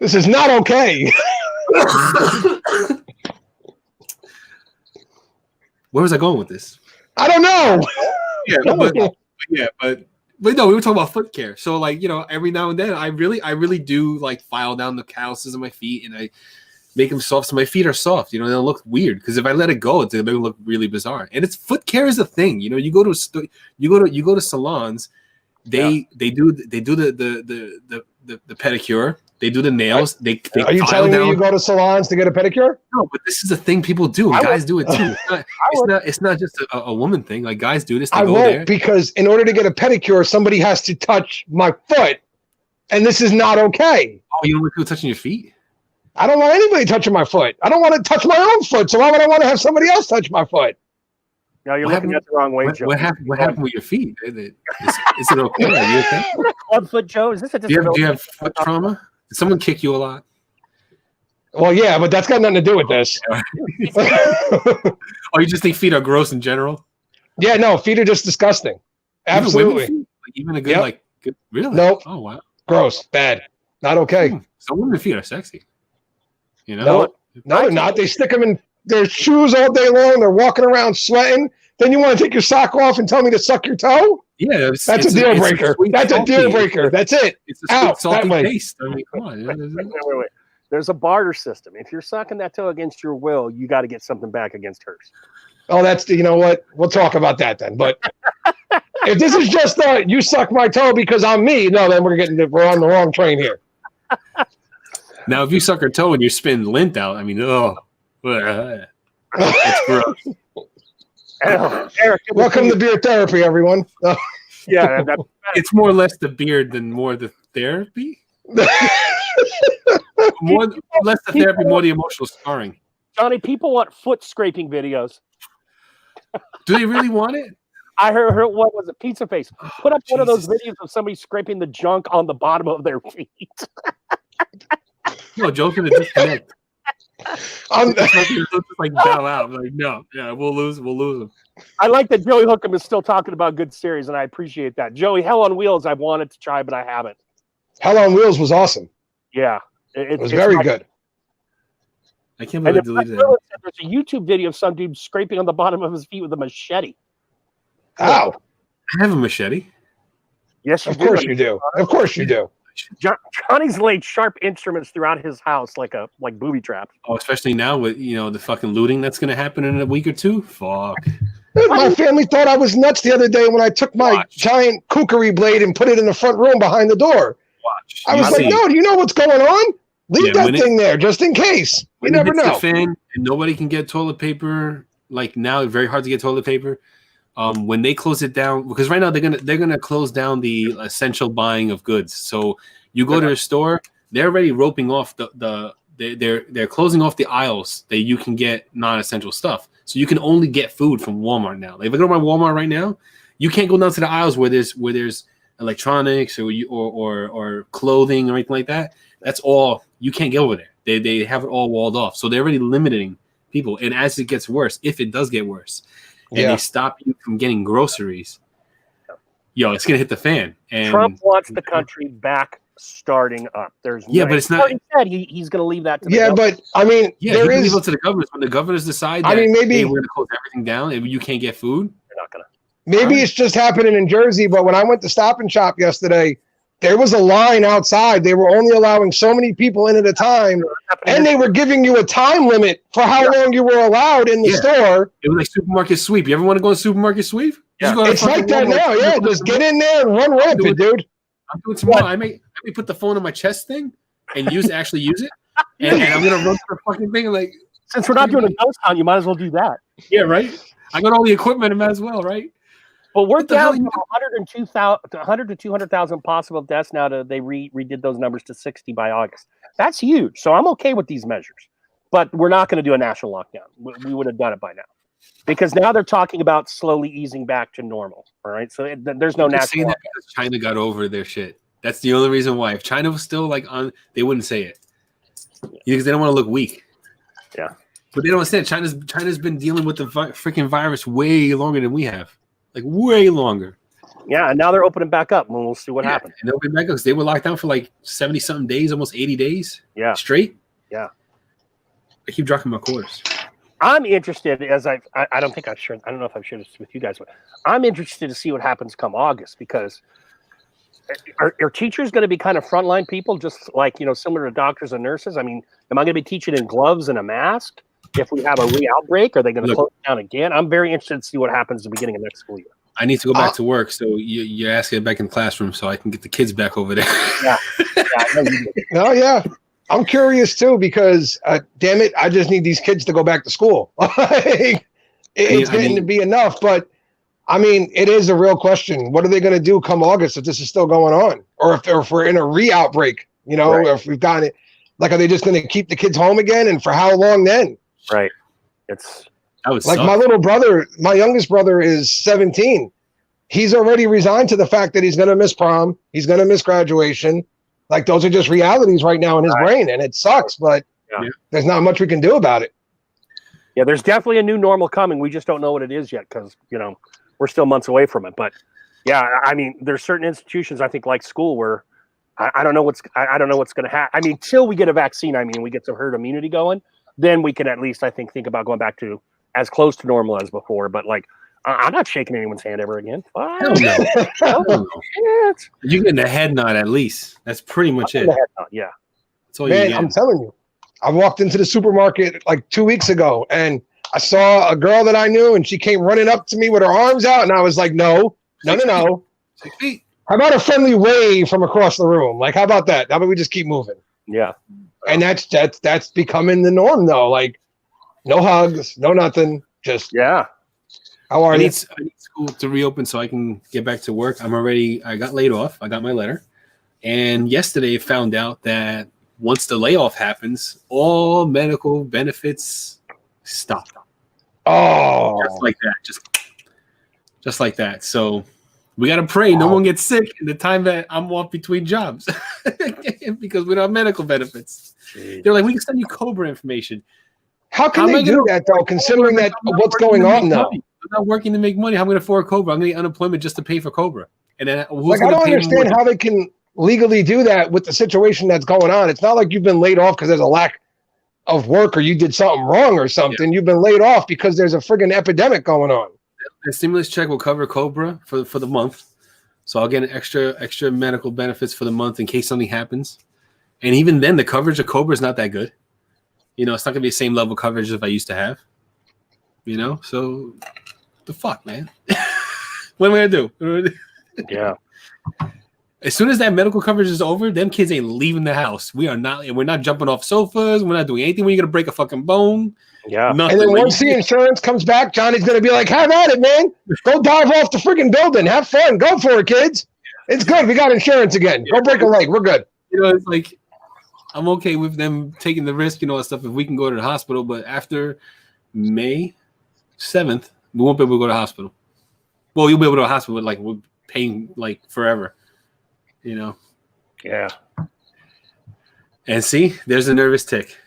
This is not okay. Where was I going with this? I don't know. But no, we were talking about foot care. So like, every now and then I really do like file down the calluses on my feet and I make them soft. So my feet are soft, they'll look weird because if I let it go, it's going to look really bizarre. And it's foot care is a thing. You go to salons, they do the pedicure, they do the nails. They Are you telling me you go to salons to get a pedicure? No, but this is a thing people do. Guys do it too. It's not just a woman thing. Like guys do this. They go there. Because in order to get a pedicure, somebody has to touch my foot, and this is not okay. Oh, you don't want people touching your feet? I don't want anybody touching my foot. I don't want to touch my own foot, so why would I want to have somebody else touch my foot? No, you're looking at the wrong way, Joe. What happened with your feet? Is it okay? Are you okay? Clubfoot, Joe? Is this a do you have foot trauma? Did someone kick you a lot? Well, yeah, but that's got nothing to do with this. Oh, you just think feet are gross in general? Yeah, no, feet are just disgusting. Absolutely. Even a good, good, really? Nope. Oh, wow. Gross. Bad. Not okay. Some women's feet are sexy. No, they're not. They stick them in their shoes all day long. They're walking around sweating. Then you want to take your sock off and tell me to suck your toe? Yeah, that's a deal breaker. That's a deal breaker. That's it. It's a sweet, salty taste. I mean, come on. Wait. There's a barter system. If you're sucking that toe against your will, you got to get something back against hers. Oh, you know what? We'll talk about that then. But if this is just you suck my toe because I'm me, no, then we're on the wrong train here. Now, if you suck her toe and you're spitting lint out, I mean, it's gross. Eric, welcome to beer therapy, everyone. Yeah, it's more or less the beard than more the therapy. Less the therapy, more the emotional scarring. Johnny, people want foot scraping videos. Do they really want it? I heard what was it? Pizza Face. Put up one of those Jesus. videos of somebody scraping the junk on the bottom of their feet. No, Joe's gonna disconnect. I'm, He'll just like bow out. I'm like, no, yeah, we'll lose them. I like that Joey Hookham is still talking about good series, and I appreciate that. Joey, Hell on Wheels, I've wanted to try, but I haven't. Hell on Wheels was awesome. Yeah. It was very good. I can't And believe I deleted that. there's a YouTube video of some dude scraping on the bottom of his feet with a machete. Ow. I have a machete. Yes, you Of do. course you do. Of course you do. Johnny's laid sharp instruments throughout his house like booby traps. Oh, especially now with the fucking looting that's gonna happen in a week or two. Fuck. Dude, my family thought I was nuts the other day when I took my Watch. giant kookery blade and put it in the front room behind the door. Watch. I You was see. like, no, do you know what's going on? Leave Yeah, that when it- thing there just in case. You When it never hits know. the fan and nobody can get toilet paper. Like now, it's very hard to get toilet paper. When they close it down, because right now they're gonna close down the essential buying of goods. So you go to a store, they're already roping off they're closing off the aisles that you can get non-essential stuff. So you can only get food from Walmart now. Like if I go to my Walmart right now, you can't go down to the aisles where there's electronics or clothing or anything like that. That's all you can't get over there. They have it all walled off. So they're already limiting people. And as it gets worse, if it does get worse, and Yeah. they stop you from getting groceries, it's gonna hit the fan. And Trump wants the country back starting up. There's but it's not. He already said he's going to leave that to the Yeah, government. but I mean, Yeah, there you can leave is it to the governors. When the governors decide that, I mean, maybe- hey, we're gonna close everything down and you can't get food. They're not going to. maybe it's just happening in Jersey, but when I went to Stop and Shop yesterday, there was a line outside. They were only allowing so many people in at a time, and they were giving you a time limit for how long you were allowed in the Yeah. store. It was like supermarket sweep. You ever want to go to supermarket sweep? Yeah. Just go to It's fucking like that Walmart. now. Yeah, just get in there and run rampant, dude. I'm doing tomorrow. I may put the phone on my chest thing and actually use it, and I'm gonna run to the fucking thing like, Since we're not doing a ghost hunt, you might as well do that. yeah, right. I got all the equipment, I might as well, right? But we're What the hell down you- from 100 to 200,000 possible deaths now. They redid those numbers to 60 by August. That's huge. So I'm okay with these measures, but we're not going to do a national lockdown. We would have done it by now, because now they're talking about slowly easing back to normal. All right, so there's no They're saying national. that because China got over their shit. That's the only reason why. If China was still like on, they wouldn't say it because they don't want to lock weak. Yeah. But they don't understand. China's been dealing with the freaking virus way longer than we have, like way longer. Yeah, and now they're opening back up, and we'll see what Yeah, happens. And they'll be back because they were locked down for like 70 something days, almost 80 days Yeah, straight. Yeah. I keep dropping my quarters. I'm interested, as I don't think I've shared. I don't know if I've shared this with you guys, but I'm interested to see what happens come August, because are teachers going to be kind of frontline people, just like, similar to doctors and nurses? I mean, am I going to be teaching in gloves and a mask if we have a re-outbreak? Are they going to close down again? I'm very interested to see what happens at the beginning of next school year. I need to go back to work, so you're asking back in the classroom so I can get the kids back over there. Yeah, I know you do. No, yeah. I'm curious too, because damn it, I just need these kids to go back to school. It's getting to be enough, but I mean, it is a real question. What are they going to do come August if this is still going on, or if we're in a re-outbreak? Right. If we've got it, like, are they just going to keep the kids home again, and for how long then? Right. It's That was Like, my little brother, my youngest brother is 17. He's already resigned to the fact that he's going to miss prom. He's going to miss graduation. Like, those are just realities right now in his brain, and it sucks, but there's not much we can do about it. Yeah, there's definitely a new normal coming. We just don't know what it is yet, because we're still months away from it. But yeah, I mean, there's certain institutions, I think, like school, where I don't know what's going to happen. I mean, till we get a vaccine, we get some herd immunity going, then we can at least, I think about going back to as close to normal as before. But like, I'm not shaking anyone's hand ever again. Hell no. Hell no. You're getting a head nod at least. That's pretty much it. Yeah. That's all Man, you I'm get. telling you, I walked into the supermarket like 2 weeks ago, and I saw a girl that I knew, and she came running up to me with her arms out, and I was like, no. 6 feet. How about a friendly wave from across the room? Like, how about that? How about we just keep moving? Yeah. And that's becoming the norm, though. Like, no hugs, no nothing. Just, Yeah. how are I you? need school to reopen so I can get back to work. I got laid off. I got my letter. And yesterday I found out that once the layoff happens, all medical benefits stop. Oh, just like that, just like that. So we gotta pray no one gets sick in the time that I'm off between jobs because we don't have medical benefits. They're like, we can send you Cobra information. How can they do that though? Considering that what's going on now. I'm not working to make money. How am I going to afford Cobra? I'm going to get unemployment just to pay for Cobra. And then like, I don't understand how they can legally do that with the situation that's going on. It's not like you've been laid off because there's a lack of work or you did something wrong or something. You've been laid off because there's a friggin' epidemic going on. The stimulus check will cover Cobra for the month. So I'll get an extra medical benefits for the month in case something happens. And even then, the coverage of Cobra is not that good. You know, it's not going to be the same level of coverage as I used to have. You know, so the fuck, man. What am I going to do? Yeah. As soon as that medical coverage is over, them kids ain't leaving the house. We're not jumping off sofas. We're not doing anything. We're going to break a fucking bone. Yeah. Nothing. And then once the insurance comes back, Johnny's going to be like, have at it, man. Go dive off the friggin' building. Have fun. Go for it, kids. It's good. We got insurance again. Go break a leg. We're good. You know, it's like, I'm okay with them taking the risk and all that stuff if we can go to the hospital. But after May 7th, we won't be able to go to the hospital. Well, you'll be able to go to the hospital, but like we're paying like forever. You know? Yeah. And see, there's a nervous tick.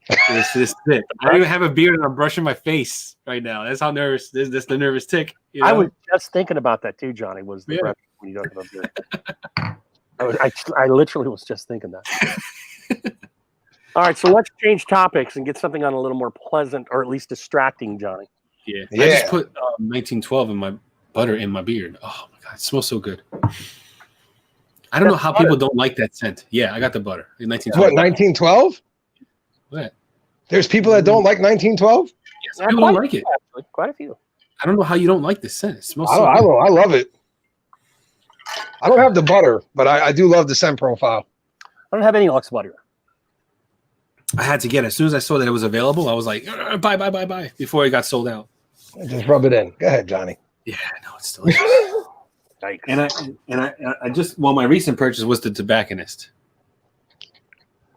This tick. I don't even have a beard and I'm brushing my face right now. That's how nervous. This the nervous tick. You know? I was just thinking about that too, Johnny. Was the breath when you talked about beard. I literally was just thinking that. All right, so let's change topics and get something on a little more pleasant or at least distracting, Johnny. Yeah. I just put 1912 in my butter in my beard. Oh my god, it smells so good. I don't know how people don't like that scent. Yeah, I got the butter in 1912. What, 1912? What? There's people that don't like 1912? Yes, people don't like it. Actually, quite a few. I don't know how you don't like this scent. It smells so I good. love it. I don't have the butter, but I do love the scent profile. I don't have any Lux butter. I had to get it. As soon as I saw that it was available, I was like, buy, before it got sold out. Just rub it in. Go ahead, Johnny. Yeah, no, it's delicious. And I just, well, my recent purchase was the Tobacconist.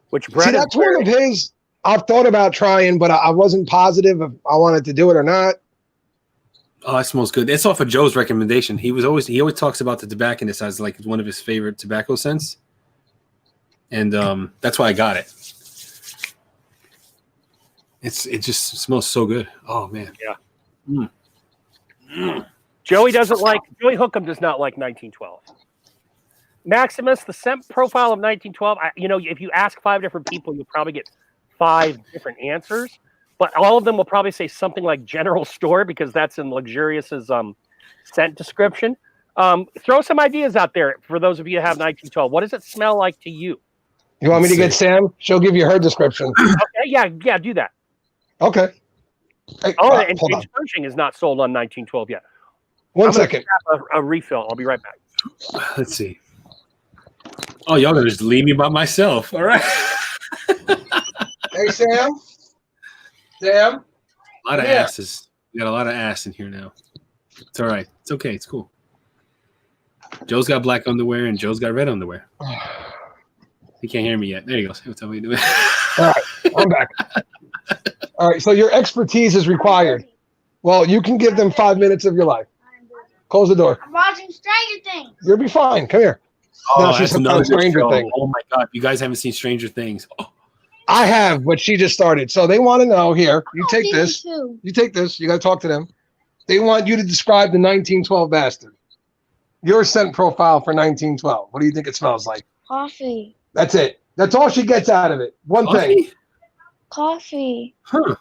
Which See, that's one of his I've thought about trying, but I wasn't positive if I wanted to do it or not. Oh, it smells good. It's off of Joe's recommendation. He always talks about the Tobacconist as like one of his favorite tobacco scents. And that's why I got it. It just smells so good. Oh man. Yeah. Joey Hookham does not like 1912. Maximus, the scent profile of 1912, if you ask 5 different people, you'll probably get 5 different answers, but all of them will probably say something like general store because that's in Luxurious's scent description. Throw some ideas out there for those of you who have 1912. What does it smell like to you? You want me to get Sam? She'll give you her description. Okay, yeah, do that. Okay. Hey, and James Pershing is not sold on 1912 yet. One second. A refill. I'll be right back. Let's see. Oh, y'all gonna just leave me by myself. All right. Hey, Sam. Sam. A lot of asses. We got a lot of ass in here now. It's all right. It's okay. It's cool. Joe's got black underwear and Joe's got red underwear. He can't hear me yet. There you go. Tell me to do it. All right. I'm back. All right. So your expertise is required. Well, you can give them 5 minutes of your life. Close the door. I'm watching Stranger Things. You'll be fine. Come here. Oh, No, that's she's another on Stranger show. Things. Oh my god, you guys haven't seen Stranger Things. Oh. I have, but she just started. So they want to know here. You take this. Two. You take this. You got to talk to them. They want you to describe the 1912 bastard. Your scent profile for 1912. What do you think it smells like? Coffee. That's it. That's all she gets out of it. One thing. Coffee. Huh.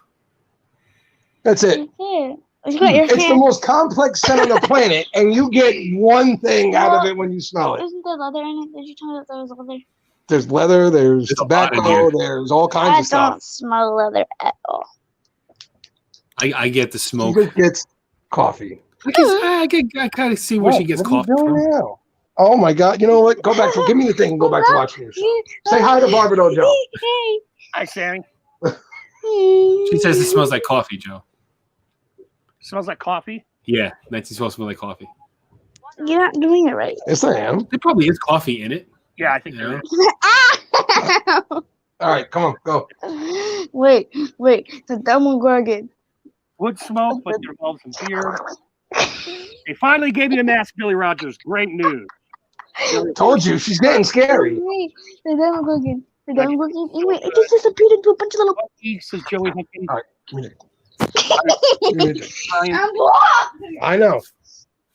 That's it. That's it. You got your It's the hand. most complex scent on the planet, and you get one thing out of it when you smell it. Isn't there leather in it? Did you tell me that there was leather? There's leather, there's There's a lot in tobacco, here. there's all kinds I of stuff. don't smell leather at all. I get the She smoke. just gets coffee. I kind of see where she gets what coffee are you doing from. now? Oh my God! You know what? Go back to give me the thing and go back to watching your show. Say hi to Barbara Joe. Hi, Sammy. She says it smells like coffee, Joe. Smells like coffee. Yeah, 1912 smells like coffee. You're not doing it right. Yes, I am. There probably is coffee in it. Yeah, I think You there know? is. All right, come on, go. Wait. The dumb one go again. wood smoke, but it involves some beer. They finally gave me the mask, Billy Rogers. Great news. Told you, she's getting scary. Wait, the demo cooking. The demo cooking. Wait, it just disappeared into a bunch of little. He says Joey Hunting. All right. Ryan, I know.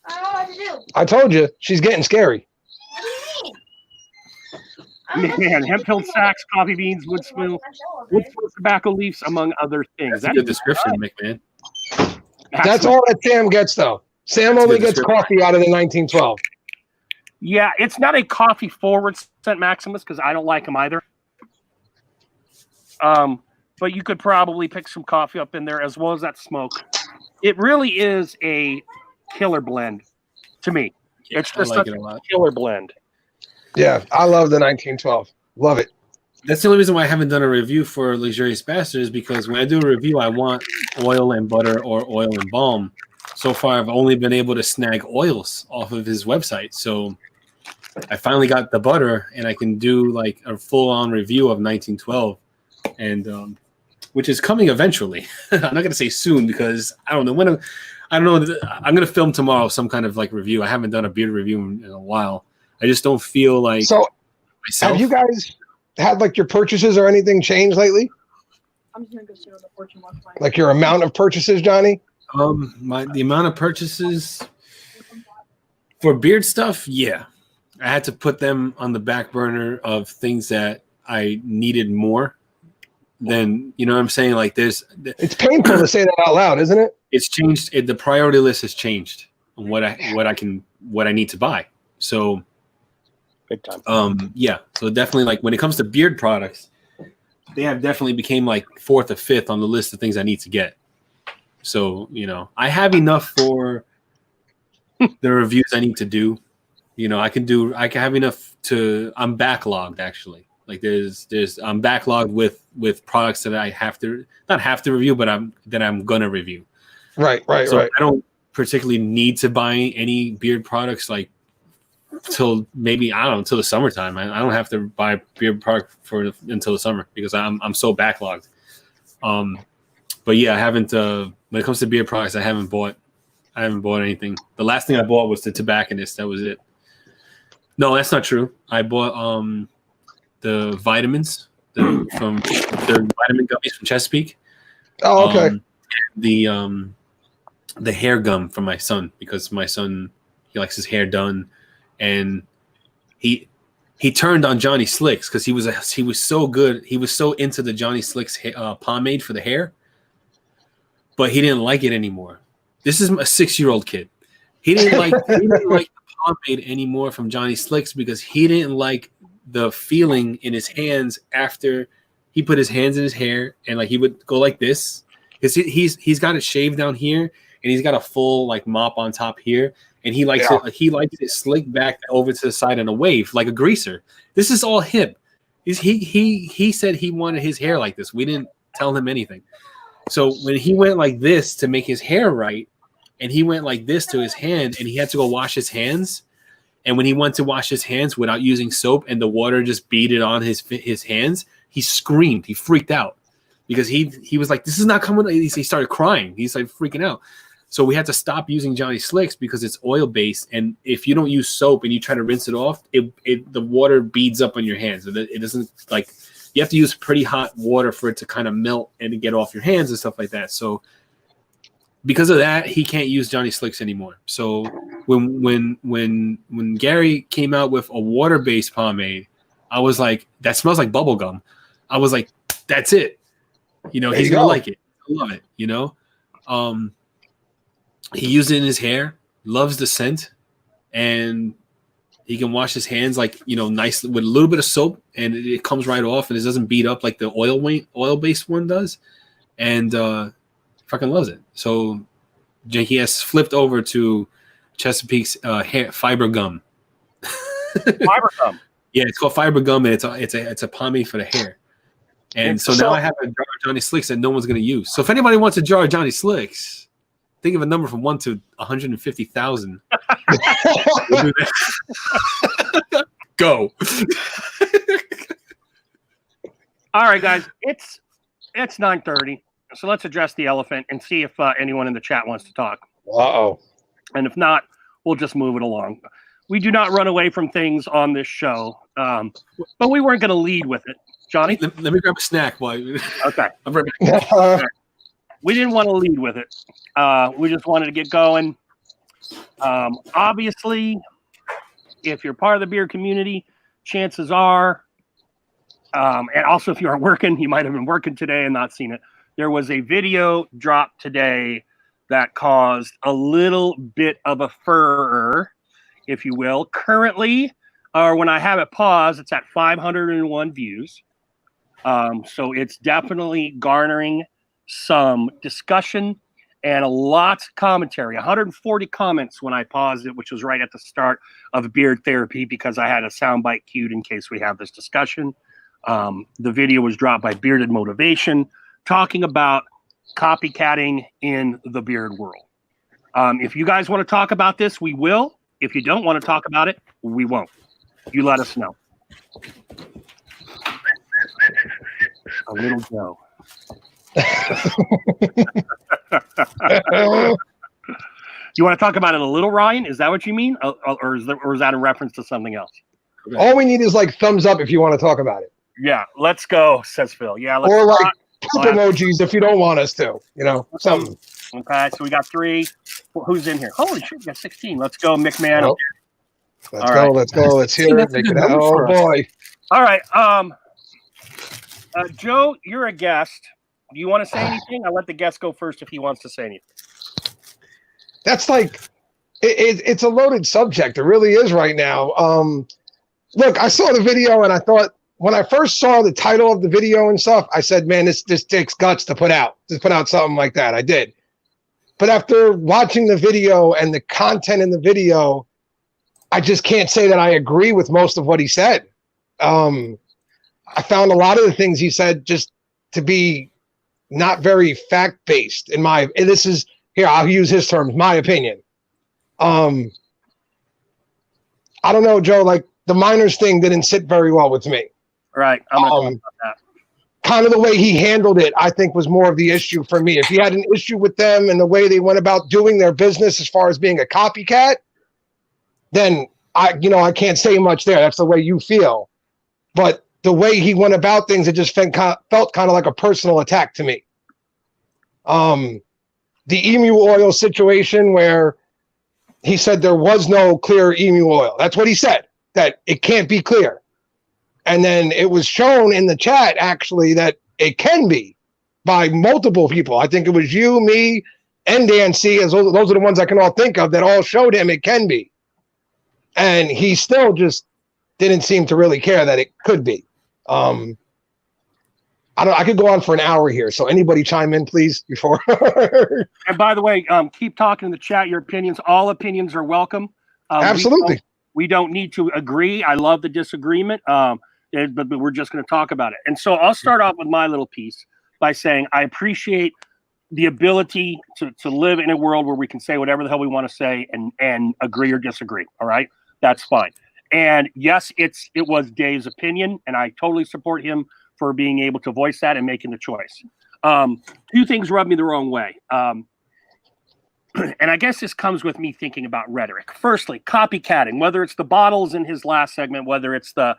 I don't know what to do. I told you, she's getting scary. Man, hemp-filled sacks, coffee beans, wood smoke, tobacco leaves, among other things. That's a good description, McMahon. That's all that Sam gets, though. Sam only good gets description. coffee out of the 1912. Yeah, it's not a coffee forward scent Maximus because I don't like them either. But you could probably pick some coffee up in there as well as that smoke. It really is a killer blend to me. Yeah, It's I just like such it a a lot. killer blend. Yeah, I love the 1912. Love it. That's the only reason why I haven't done a review for Luxurious Bastards, because when I do a review, I want oil and butter or oil and balm. So far, I've only been able to snag oils off of his website. So I finally got the butter, and I can do like a full-on review of 1912, and which is coming eventually. I'm not gonna say soon because I don't know when. I don't know. I'm gonna film tomorrow some kind of like review. I haven't done a beer review in a while. I just don't feel like So, myself. have you guys had like your purchases or anything change lately? I'm just gonna go sit on the porch and watch my. Like your amount of purchases, Johnny? The amount of purchases for beard stuff, yeah, I had to put them on the back burner of things that I needed more than, you know what I'm saying? Like It's painful to say that out loud, isn't it? it's changed. The priority list has changed on what I need to buy. So Big time. yeah, so definitely like when it comes to beard products, they have definitely became like fourth or fifth on the list of things I need to get. So, you know, I have enough for the reviews I need to do. You know, I can have enough to, I'm backlogged actually. Like I'm backlogged with products that I not have to review, but I'm gonna review. Right. So I don't particularly need to buy any beard products like till maybe, I don't know, until the summertime. I don't have to buy a beard product until the summer because I'm so backlogged. But yeah, I haven't when it comes to beard products, I haven't bought anything. The last thing I bought was the tobacconist. That was it. No, that's not true. I bought the vitamins from the vitamin gummies from Chesapeake. Oh, okay. The hair gum for my son, because my son, he likes his hair done, and he turned on Johnny Slicks because he was so good. He was so into the Johnny Slicks pomade for the hair, but he didn't like it anymore. This is a 6-year-old kid. He didn't like the pomade anymore from Johnny Slicks because he didn't like the feeling in his hands after he put his hands in his hair, and like he would go like this because he's got it shaved down here and he's got a full like mop on top here, and he likes it slicked back over to the side in a wave like a greaser. This is all hip. He said he wanted his hair like this. We didn't tell him anything. So when he went like this to make his hair right, and he went like this to his hand, and he had to go wash his hands. And when he went to wash his hands without using soap, and the water just beaded on his hands, he screamed. He freaked out because he was like, "This is not coming." He started crying. He's like freaking out. So we had to stop using Johnny Slicks because it's oil based, and if you don't use soap and you try to rinse it off, the water beads up on your hands. It doesn't like. You have to use pretty hot water for it to kind of melt and to get off your hands and stuff like that. So because of that, he can't use Johnny Slicks anymore. So when Gary came out with a water-based pomade, I was like, that smells like bubble gum. I was like, that's it. You know, he's gonna like it. I love it. You know, he used it in his hair, loves the scent, and he can wash his hands like, you know, nice with a little bit of soap, and it comes right off, and it doesn't beat up like the oil-based one does, and fucking loves it. So he has flipped over to Chesapeake's hair fiber gum. Fiber gum. Yeah, it's called fiber gum, and it's a pomade for the hair. And so now I have a jar of Johnny Slicks that no one's going to use. So if anybody wants a jar of Johnny Slicks, think of a number from 1 to 150,000. We'll do that. Go. All right, guys. It's 9:30. So let's address the elephant and see if anyone in the chat wants to talk. Uh-oh. And if not, we'll just move it along. We do not run away from things on this show, but we weren't going to lead with it. Johnny? Let me grab a snack while Okay. I'm right back. We didn't want to lead with it. We just wanted to get going. Obviously, if you're part of the beer community, chances are, and also if you are working, you might have been working today and not seen it. There was a video dropped today that caused a little bit of a furor, if you will. Currently, or when I have it paused, it's at 501 views. So it's definitely garnering some discussion and a lot of commentary. 140 comments when I paused it, which was right at the start of Beard Therapy because I had a soundbite queued in case we have this discussion. The video was dropped by Bearded Motivation talking about copycatting in the beard world. If you guys want to talk about this, we will. If you don't want to talk about it, we won't. You let us know. A little Joe. You want to talk about it a little, Ryan? Is that what you mean? Or is that a reference to something else? All we need is like thumbs up if you want to talk about it. Yeah, let's go, says Phil. Yeah, let's Or like poop emojis if you don't want us to, something. Okay, so we got 3. Who's in here? Holy shit, we got 16. Let's go, McMahon. Well, let's go. Let's hear it. Make it out. Oh, boy. All right. Joe, you're a guest. Do you want to say anything? I'll let the guest go first if he wants to say anything. That's like, it's a loaded subject. It really is right now. Look, I saw the video and I thought, when I first saw the title of the video and stuff, I said, man, this takes guts to put out something like that. I did. But after watching the video and the content in the video, I just can't say that I agree with most of what he said. I found a lot of the things he said just to be not very fact-based and this is, here, I'll use his terms, my opinion. I don't know, Joe, like the minors thing didn't sit very well with me. Right. I'm going to talk about that. Kind of the way he handled it, I think, was more of the issue for me. If he had an issue with them and the way they went about doing their business as far as being a copycat, then I can't say much there. That's the way you feel. But the way he went about things, it just felt kind of like a personal attack to me. The emu oil situation where he said there was no clear emu oil. That's what he said, that it can't be clear. And then it was shown in the chat, actually, that it can be by multiple people. I think it was you, me, and Dan C. As those are the ones I can all think of that all showed him it can be. And he still just didn't seem to really care that it could be. I could go on for an hour here. So anybody chime in, please, before. And by the way, keep talking in the chat. Your opinions, all opinions are welcome. Absolutely. We don't need to agree. I love the disagreement. But we're just going to talk about it. And so I'll start off with my little piece by saying I appreciate the ability to live in a world where we can say whatever the hell we want to say and agree or disagree. All right. That's fine. And yes, it was Dave's opinion, and I totally support him for being able to voice that and making the choice. 2 things rub me the wrong way. And I guess this comes with me thinking about rhetoric. Firstly, copycatting, whether it's the bottles in his last segment, whether it's the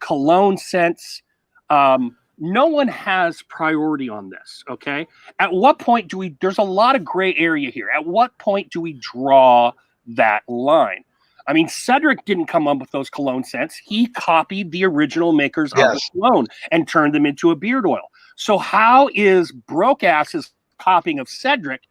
cologne scents, no one has priority on this, okay? At what point there's a lot of gray area here. At what point do we draw that line? I mean, Cedric didn't come up with those cologne scents. He copied the original makers of the cologne and turned them into a beard oil. So how is Broke Ass's copying of Cedric?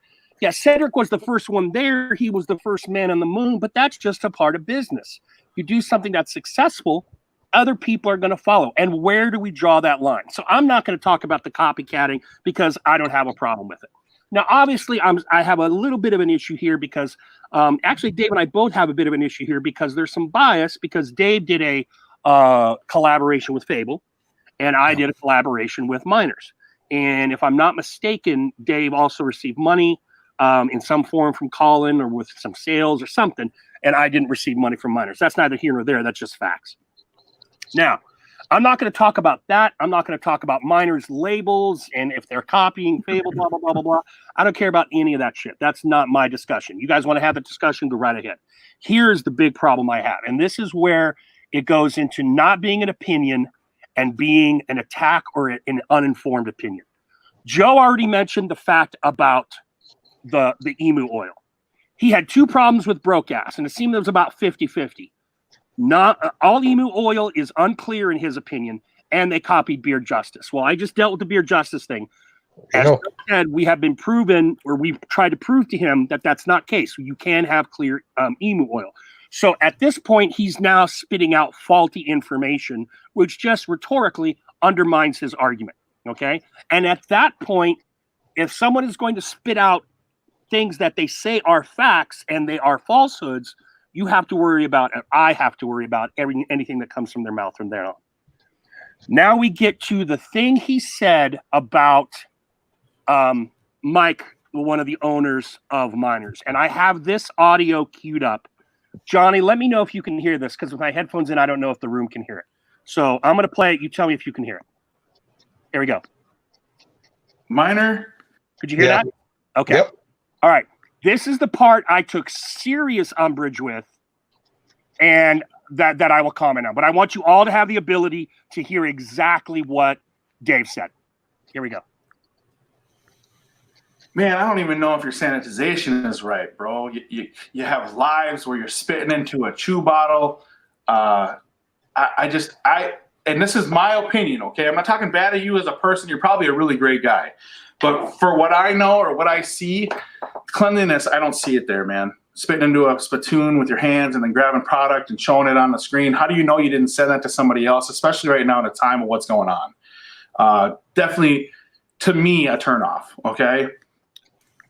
Yeah, Cedric was the first one there. He was the first man on the moon, but that's just a part of business. You do something that's successful, other people are going to follow. And where do we draw that line? So I'm not going to talk about the copycatting because I don't have a problem with it. Now, obviously, I have a little bit of an issue here because actually, Dave and I both have a bit of an issue here because there's some bias because Dave did a collaboration with Fable and I did a collaboration with Miners. And if I'm not mistaken, Dave also received money in some form from Colin or with some sales or something. And I didn't receive money from Miners. That's neither here nor there. That's just facts. Now, I'm not going to talk about that. I'm not going to talk about minors' labels and if they're copying Fable, blah, blah, blah, blah, blah. I don't care about any of that shit. That's not my discussion. You guys want to have the discussion, go right ahead. Here's the big problem I have. And this is where it goes into not being an opinion and being an attack or an uninformed opinion. Joe already mentioned the fact about the emu oil. He had two problems with broke ass, and it seemed it was about 50-50. Not all emu oil is unclear in his opinion, and they copied Beard Justice. Well, I just dealt with the Beard Justice thing. As I said, we have been proven, or we've tried to prove to him that that's not the case. You can have clear emu oil. So at this point, he's now spitting out faulty information, which just rhetorically undermines his argument. Okay, and at that point, if someone is going to spit out things that they say are facts and they are falsehoods, you have to worry about, and I have to worry about anything that comes from their mouth from there on. Now we get to the thing he said about Mike, one of the owners of Miners. And I have this audio queued up. Johnny, let me know if you can hear this, because with my headphones in, I don't know if the room can hear it. So I'm going to play it. You tell me if you can hear it. Here we go. Miner? Could you hear that? Okay. Yep. All right. This is the part I took serious umbrage with, and that I will comment on. But I want you all to have the ability to hear exactly what Dave said. Here we go. Man, I don't even know if your sanitization is right, bro. You have lives where you're spitting into a chew bottle. And this is my opinion, okay? I'm not talking bad of you as a person. You're probably a really great guy. But for what I know or what I see, cleanliness, I don't see it there, man. Spitting into a spittoon with your hands and then grabbing product and showing it on the screen. How do you know you didn't send that to somebody else, especially right now at a time of what's going on? Definitely, to me, a turnoff, okay?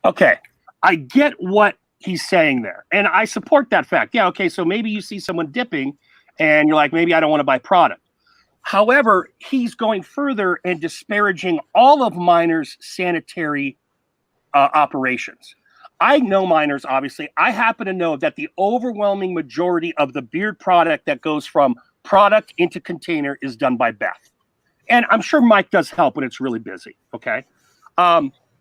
Okay. I get what he's saying there, and I support that fact. Yeah, okay, so maybe you see someone dipping, and you're like, maybe I don't want to buy product. However, he's going further and disparaging all of Miners' sanitary operations. I know Miners, obviously. I happen to know that the overwhelming majority of the beard product that goes from product into container is done by Beth. And I'm sure Mike does help when it's really busy, okay?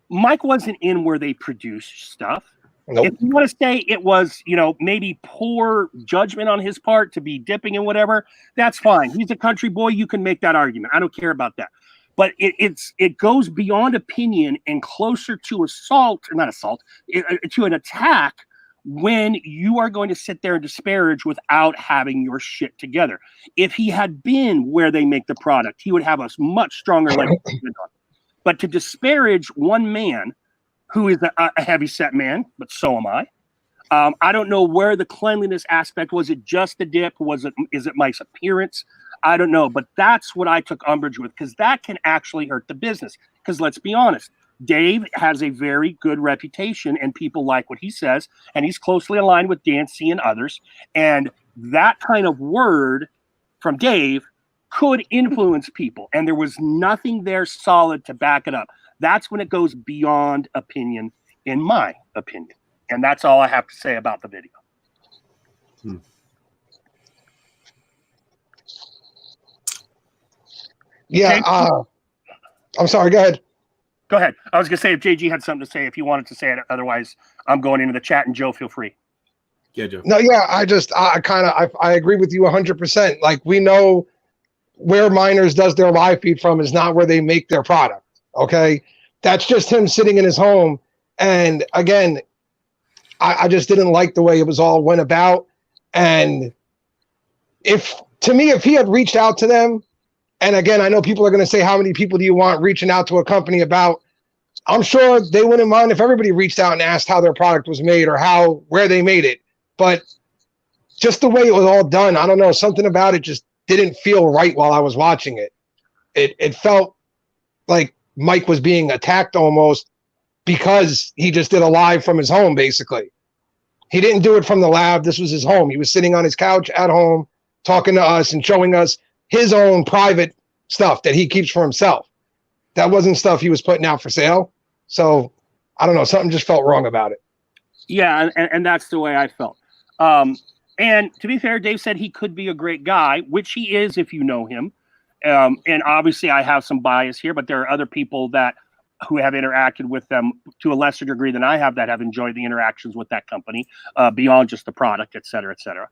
Mike wasn't in where they produce stuff. Nope. If you want to say it was, maybe poor judgment on his part to be dipping and whatever, that's fine. He's a country boy. You can make that argument. I don't care about that. But it goes beyond opinion and closer to to an attack when you are going to sit there and disparage without having your shit together. If he had been where they make the product, he would have a much stronger leg. But to disparage one man who is a heavy-set man, but so am I. I don't know where the cleanliness aspect was. It just the dip? Is it Mike's appearance? I don't know, but that's what I took umbrage with, because that can actually hurt the business. Because let's be honest, Dave has a very good reputation, and people like what he says, and he's closely aligned with Dan C and others. And that kind of word from Dave could influence people, and there was nothing there solid to back it up. That's when it goes beyond opinion, in my opinion. And that's all I have to say about the video. Yeah. I'm sorry. Go ahead. Go ahead. I was going to say if JG had something to say, if you wanted to say it. Otherwise, I'm going into the chat, and Joe, feel free. Yeah, Joe. No, yeah. I agree with you 100%. Like, we know where Miners does their live feed from is not where they make their product. Okay. That's just him sitting in his home. And again, I just didn't like the way it was all went about. And if he had reached out to them, and again, I know people are going to say, how many people do you want reaching out to a company about? I'm sure they wouldn't mind if everybody reached out and asked how their product was made or where they made it. But just the way it was all done, I don't know, something about it just didn't feel right while I was watching it. It felt like Mike was being attacked almost because he just did a live from his home, basically. He didn't do it from the lab. This was his home. He was sitting on his couch at home talking to us and showing us his own private stuff that he keeps for himself. That wasn't stuff he was putting out for sale. So I don't know. Something just felt wrong about it. Yeah, and that's the way I felt. And to be fair, Dave said he could be a great guy, which he is if you know him. And obviously I have some bias here, but there are other people who have interacted with them to a lesser degree than I have that have enjoyed the interactions with that company beyond just the product, et cetera, et cetera.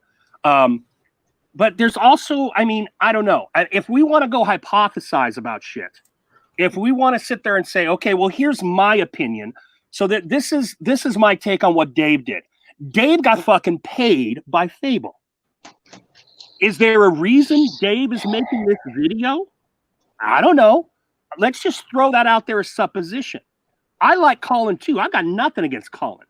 But there's also, I mean, I don't know. If we want to go hypothesize about shit, if we want to sit there and say, okay, well, here's my opinion, so that this is my take on what Dave did. Dave got fucking paid by Fable. Is there a reason Dave is making this video? I don't know. Let's just throw that out there as supposition. I like Colin too. I got nothing against Colin.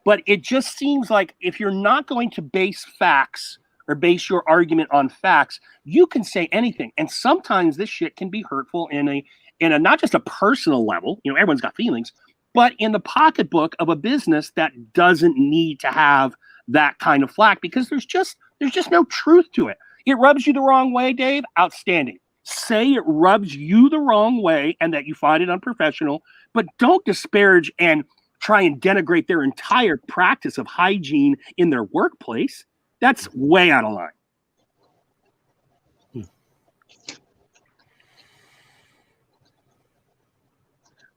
But it just seems like if you're not going to base facts or base your argument on facts, you can say anything. And sometimes this shit can be hurtful in a not just a personal level, you know, everyone's got feelings, but in the pocketbook of a business that doesn't need to have that kind of flack, because there's just no truth to it. It rubs you the wrong way, Dave. Outstanding. Say it rubs you the wrong way and that you find it unprofessional, but don't disparage and try and denigrate their entire practice of hygiene in their workplace. That's way out of line.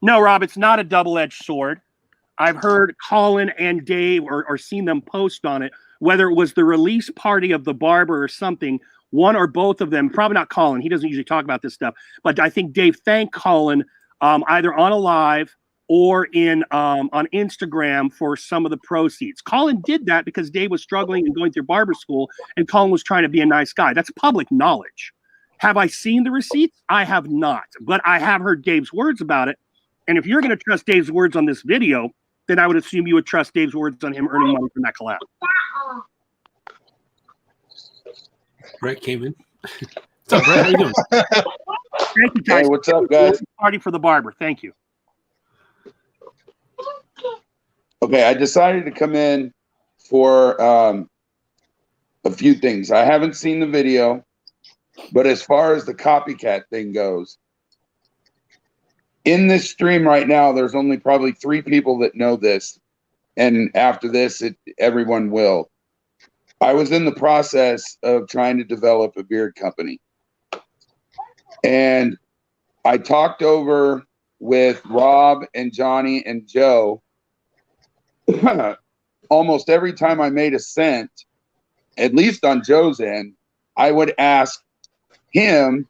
No, Rob, it's not a double-edged sword. I've heard Colin and Dave or seen them post on it, whether it was the release party of the barber or something, one or both of them, probably not Colin. He doesn't usually talk about this stuff, but I think Dave thanked Colin either on a live or on Instagram for some of the proceeds. Colin did that because Dave was struggling and going through barber school, and Colin was trying to be a nice guy. That's public knowledge. Have I seen the receipts? I have not, but I have heard Dave's words about it. And if you're going to trust Dave's words on this video, then I would assume you would trust Dave's words on him earning money from that collab. Brett came in. What's up, Brett? How you doing? Thank you, guys. Hey, what's up, guys? Party for the barber. Thank you. Okay, I decided to come in for a few things. I haven't seen the video, but as far as the copycat thing goes, in this stream right now, there's only probably 3 people that know this, and after this, everyone will. I was in the process of trying to develop a beard company, and I talked over with Rob and Johnny and Joe. Almost every time I made a cent, at least on Joe's end, I would ask him,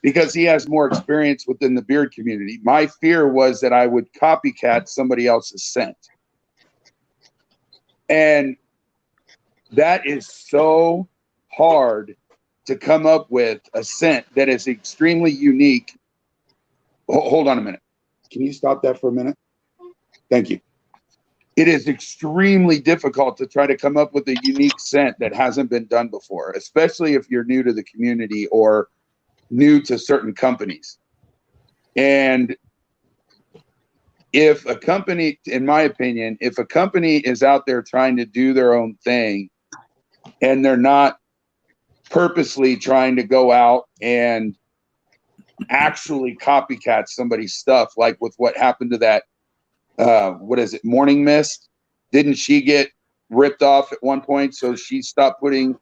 because he has more experience within the beard community. My fear was that I would copycat somebody else's scent. And that is so hard to come up with a scent that is extremely unique. Hold on a minute. Can you stop that for a minute? Thank you. It is extremely difficult to try to come up with a unique scent that hasn't been done before, especially if you're new to the community or new to certain companies. And if a company, in my opinion, if a company is out there trying to do their own thing and they're not purposely trying to go out and actually copycat somebody's stuff, like with what happened to that, what is it, Morning Mist? Didn't she get ripped off at one point? So she stopped putting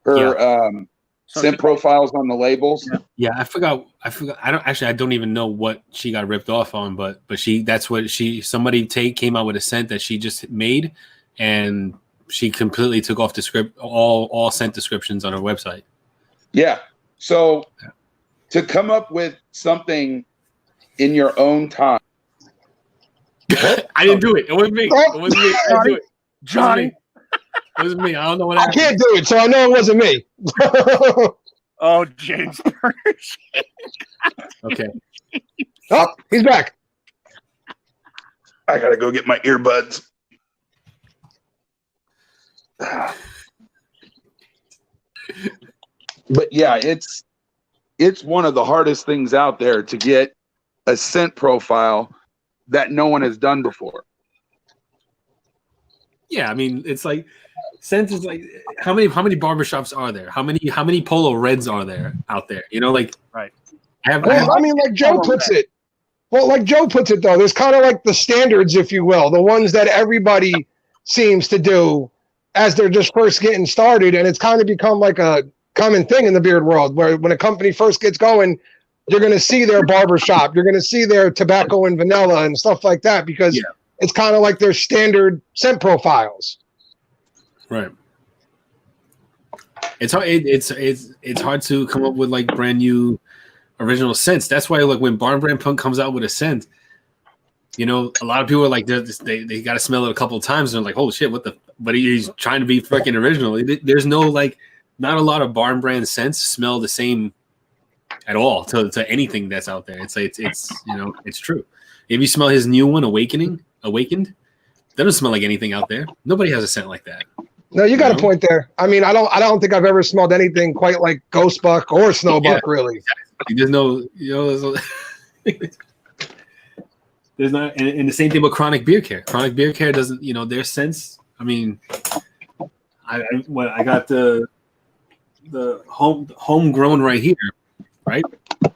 her scent profiles on the labels. Yeah, I forgot. I don't even know what she got ripped off on, but somebody came out with a scent that she just made, and she completely took off all scent descriptions on her website. Yeah. So to come up with something in your own time. I didn't do it. It wasn't me. It wasn't me. I didn't do it. Johnny. It wasn't me. I don't know what I happened. can't do it, so I know it wasn't me. Oh, James Persh. Okay. Oh, he's back. I gotta go get my earbuds. But yeah, it's one of the hardest things out there to get a scent profile that no one has done before. Yeah, I mean, it's like scent is like how many barbershops are there? How many Polo Reds are there out there? You know, like right. I mean, like Joe puts it. Well, like Joe puts it, though, there's kind of like the standards, if you will, the ones that everybody seems to do as they're just first getting started, and it's kind of become like a common thing in the beard world, where when a company first gets going, you're going to see their barber shop, you're going to see their tobacco and vanilla and stuff like that, because it's kind of like their standard scent profiles. Right. It's hard. It's hard to come up with like brand new original scents. That's why like when Barn Brand Punk comes out with a scent, you know, a lot of people are like they got to smell it a couple of times and they're like, oh shit, what the? But he's trying to be freaking original. There's no like, not a lot of Barn Brand scents smell the same at all to anything that's out there. It's you know, it's true. If you smell his new one, Awakened, that doesn't smell like anything out there. Nobody has a scent like that. No, you got a point there. I mean, I don't think I've ever smelled anything quite like Ghost Buck or Snowbuck, really. There's no, you know, there's not, and the same thing with Chronic Beer Care. Chronic Beer Care doesn't, you know, their scents. I mean, I got the homegrown right here, right?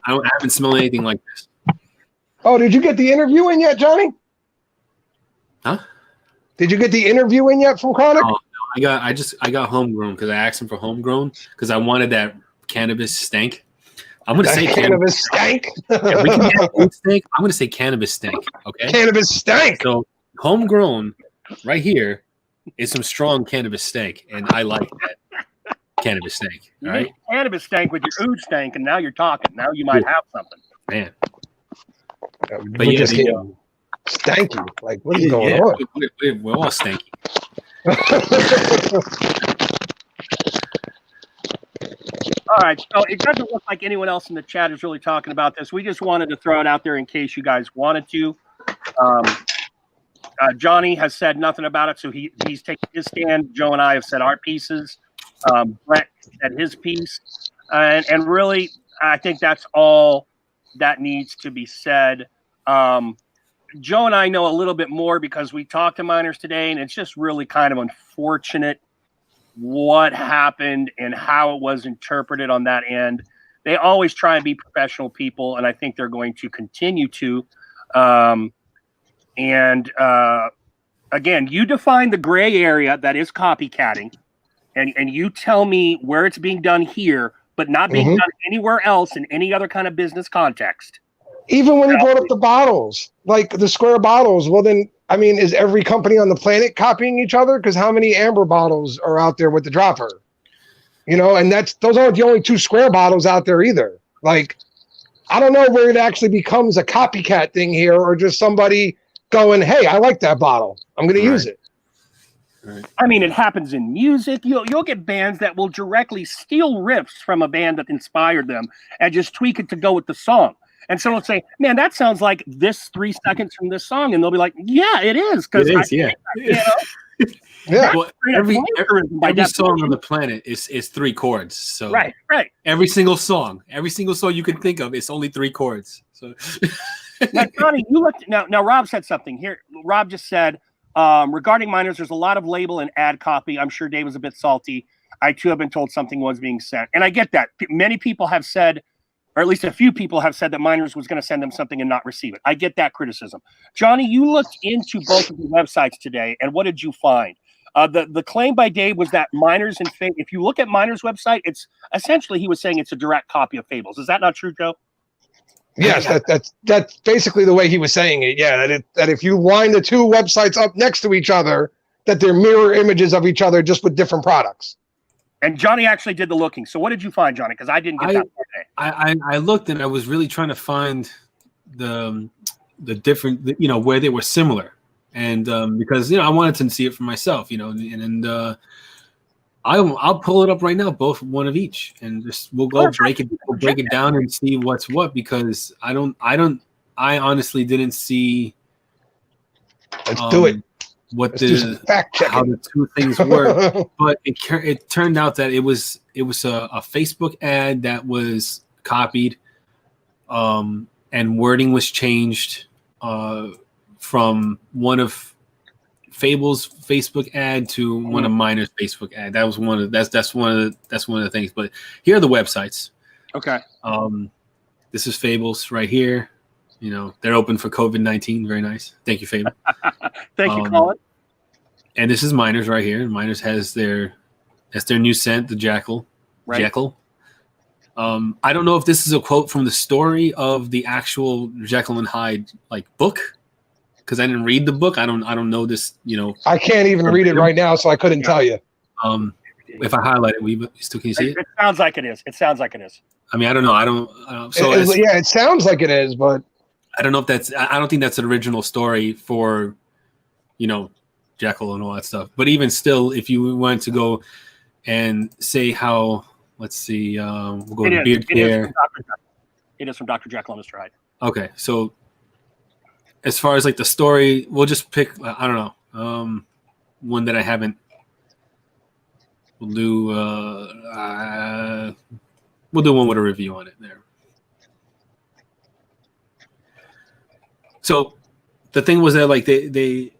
I haven't smelled anything like this. Oh, did you get the interview in yet, Johnny? Huh? Did you get the interview in yet from Chronic? Oh, no, I got homegrown because I asked him for homegrown because I wanted that cannabis stank. I'm gonna say cannabis stank. Yeah, we can get food stank. I'm gonna say cannabis stank. Okay. Cannabis stank. So homegrown, right here, is some strong cannabis stank, and I like that cannabis stank. All right. Cannabis stank with your oud stank, and now you're talking. Now you might have something. Man. But yeah, just stanky. Like, what is going on? We're all stanky. All right, so it doesn't look like anyone else in the chat is really talking about this. We just wanted to throw it out there in case you guys wanted to. Johnny has said nothing about it, so he's taking his stand. Joe and I have said our pieces. Brett said his piece. And really, I think that's all that needs to be said. Joe and I know a little bit more because we talked to miners today, and it's just really kind of unfortunate what happened and how it was interpreted on that end. They always try and be professional people, and I think they're going to continue to. Again, you define the gray area that is copycatting, and you tell me where it's being done here, but not being done anywhere else in any other kind of business context. Even when you brought up the bottles, like the square bottles, well then, I mean, is every company on the planet copying each other? Because how many amber bottles are out there with the dropper? You know, and those aren't the only two square bottles out there either. Like, I don't know where it actually becomes a copycat thing here, or just somebody going, hey, I like that bottle, I'm going to use it. Right. I mean, it happens in music. You'll get bands that will directly steal riffs from a band that inspired them and just tweak it to go with the song. And someone will say, man, that sounds like this 3 seconds from this song. And they'll be like, yeah, it is. It is, yeah. You know? Yeah. Well, every song on the planet is 3 chords. So right. every single song you can think of, it's only 3 chords. So now, Johnny, you looked now. Rob said something here. Rob just said, regarding minors, there's a lot of label and ad copy. I'm sure Dave was a bit salty. I too have been told something was being sent, and I get that. Many people have said, or at least a few people have said, that minors was going to send them something and not receive it. I get that criticism. Johnny, you looked into both of the websites today, and what did you find? The claim by Dave was that minors and if you look at minors' website, it's essentially, he was saying it's a direct copy of Fables. Is that not true, Joe? Yes, that's basically the way he was saying it. Yeah, that if you line the two websites up next to each other, that they're mirror images of each other, just with different products. And Johnny actually did the looking. So what did you find, Johnny? Because I didn't get that today. I looked, and I was really trying to find the different, you know, where they were similar, and because, you know, I wanted to see it for myself, you know, and I'll pull it up right now, both one of each, and just we'll break it down and see what's what, because I honestly didn't see. Let's do it. What Let's how the two things work, but it turned out that it was a Facebook ad that was copied, and wording was changed from one of Fable's Facebook ad to one of Miner's Facebook ad. That was that's one of the things. But here are the websites. Okay. This is Fables right here. You know, they're open for COVID-19. Very nice. Thank you, Fable. Thank you, Colin. And this is Miners right here. Miners has their new scent, the Jackal. Right. Jekyll. I don't know if this is a quote from the story of the actual Jekyll and Hyde like book, because I didn't read the book. I don't know this. I can't even read it right now, so I couldn't tell you. If I highlight it, can you see it? It sounds like it is. It sounds like it is. I mean, I don't know. I don't. So It sounds like it is, but I don't know if that's. I don't think that's an original story for, Jekyll and all that stuff. But even still, if you wanted to go and say how, let's see, we'll go to beard care. It is from Dr. Jekyll and Mr. Hyde. Okay, so as far as like the story, we'll just pick. I don't know, one that I haven't. We'll do. We'll do one with a review on it there. So the thing was that like they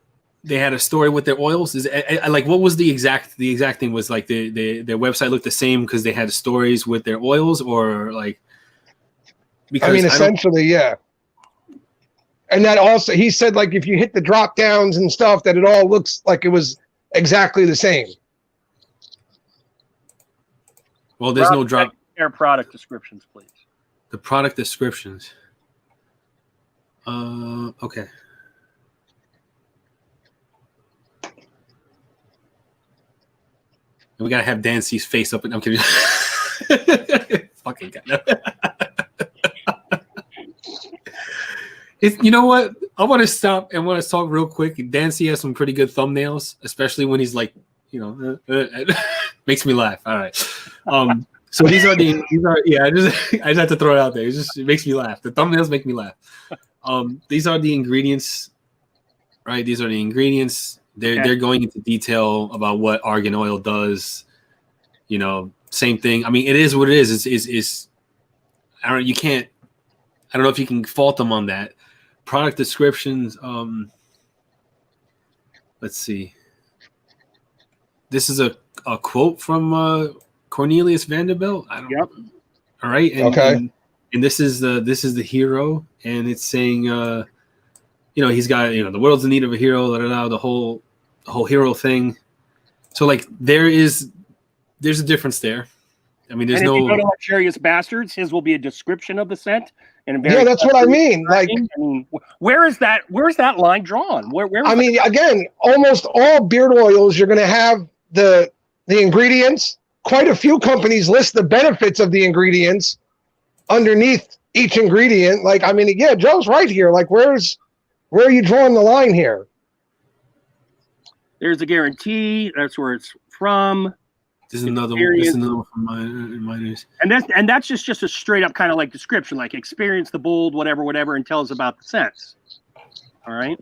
had a story with their oils. Is like what was the exact thing was like their website looked the same because they had stories with their oils, or like because I mean essentially yeah. And that also he said like if you hit the drop downs and stuff that it all looks like it was exactly the same. Well, there's no drop. Air product descriptions, please. The product descriptions. Okay. And we gotta have Dancy's face up. I'm kidding. Fucking guy. You know what? I want to stop and want to talk real quick. Dancy has some pretty good thumbnails, especially when he's like, makes me laugh. All right. So these are yeah. I just have to throw it out there. It makes me laugh. The thumbnails make me laugh. These are the ingredients, right? These are the ingredients. They're going into detail about what argan oil does. Same thing. I mean, it is what it is. Is I don't know. You can't. I don't know if you can fault them on that. Product descriptions. Let's see. This is a quote from Cornelius Vanderbilt. Yep. All right. And, okay. And this is the hero, and it's saying, he's got the world's in need of a hero. The whole hero thing. So like there's a difference there. I mean, there's and if no. you go to Luxurious Bastards, his will be a description of the scent. And yeah, that's what I mean. Like, I mean, where's that line drawn? Where I mean, again, almost all beard oils, you're going to have the ingredients. Quite a few companies list the benefits of the ingredients underneath each ingredient. Like, I mean, yeah, Joe's right here. Like, where are you drawing the line here? There's a guarantee. That's where it's from. This is another one. This is another one from Miners. And that's just a straight up kind of like description, like experience the bold, whatever, and tell us about the scents. All right.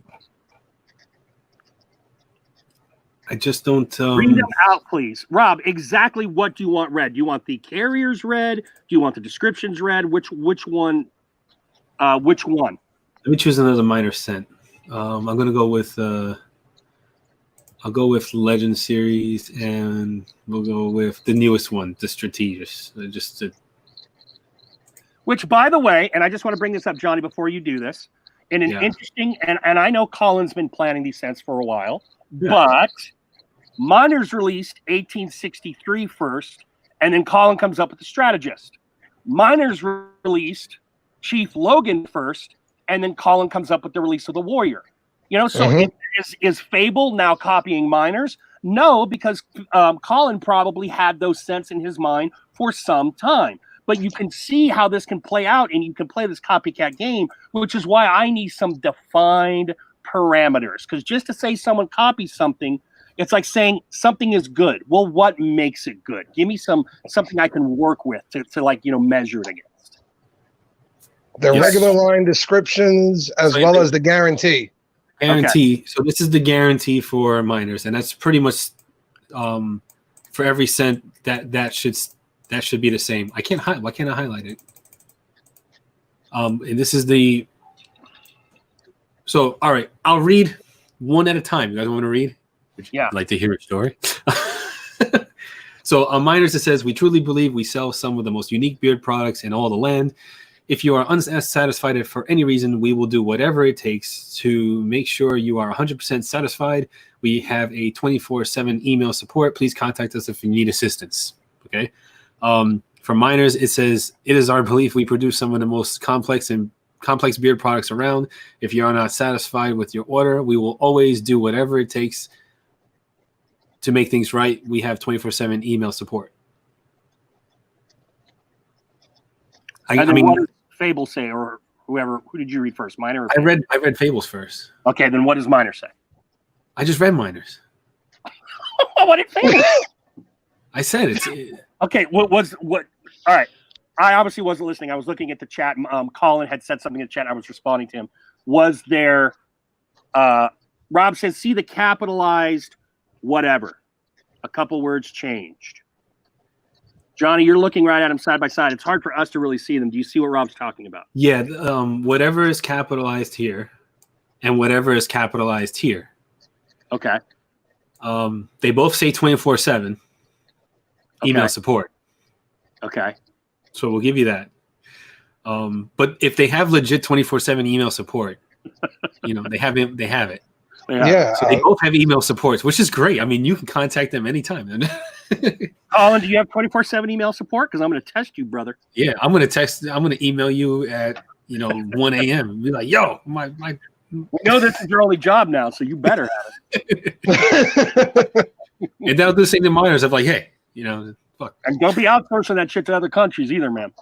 I just don't Read them out, please. Rob, exactly what do you want read? Do you want the carriers read? Do you want the descriptions read? Which one? Which one? Let me choose another minor scent. I'm gonna go with I'll go with Legend series, and we'll go with the newest one, the Strategist. Which, by the way, and I just want to bring this up, Johnny, before you do this, in an interesting, and I know Colin's been planning these scents for a while, but Miners released 1863 first, and then Colin comes up with the Strategist. Miners released Chief Logan first, and then Colin comes up with the release of the Warrior. Is Fable now copying Miners? No, because Colin probably had those scents in his mind for some time. But you can see how this can play out, and you can play this copycat game, which is why I need some defined parameters. Because just to say someone copies something, it's like saying something is good. Well, what makes it good? Give me something I can work with to measure it against. The regular line descriptions as well as the guarantee. Guarantee. Okay. So this is the guarantee for Miners, and that's pretty much for every scent that should be the same. I can't why can't I highlight it? And this is the. So all right, I'll read one at a time. You guys want to read? Yeah. I'd like to hear a story. So on Miners, it says, we truly believe we sell some of the most unique beard products in all the land. If you are unsatisfied for any reason, we will do whatever it takes to make sure you are 100% satisfied. We have a 24/7 email support. Please contact us if you need assistance. Okay. For miners, it says, it is our belief we produce some of the most complex beard products around. If you are not satisfied with your order, we will always do whatever it takes to make things right. We have 24/7 email support. I mean, what does Fable say, or whoever? Who did you read first, Miner? Or I read Fables first. Okay, then what does Miner say? I just read Miners. What did Fable? I said it's Okay, what? All right, I obviously wasn't listening. I was looking at the chat. Colin had said something in the chat. I was responding to him. Was there? Rob says, "See the capitalized whatever." A couple words changed. Johnny, you're looking right at them side by side. It's hard for us to really see them. Do you see what Rob's talking about? Yeah. Whatever is capitalized here, and whatever is capitalized here. Okay. They both say 24/7 email support. Okay. So we'll give you that. But if they have legit 24/7 email support, they have it. Yeah. So they both have email supports, which is great. I mean, you can contact them anytime. Colin, do you have 24/7 email support? Because I'm going to test you, brother. Yeah, I'm going to email you at 1 a.m. Be like, yo, my. We know this is your only job now, so you better have it. And they'll do the same to miners of like, hey, fuck. And don't be outsourcing that shit to other countries either, man.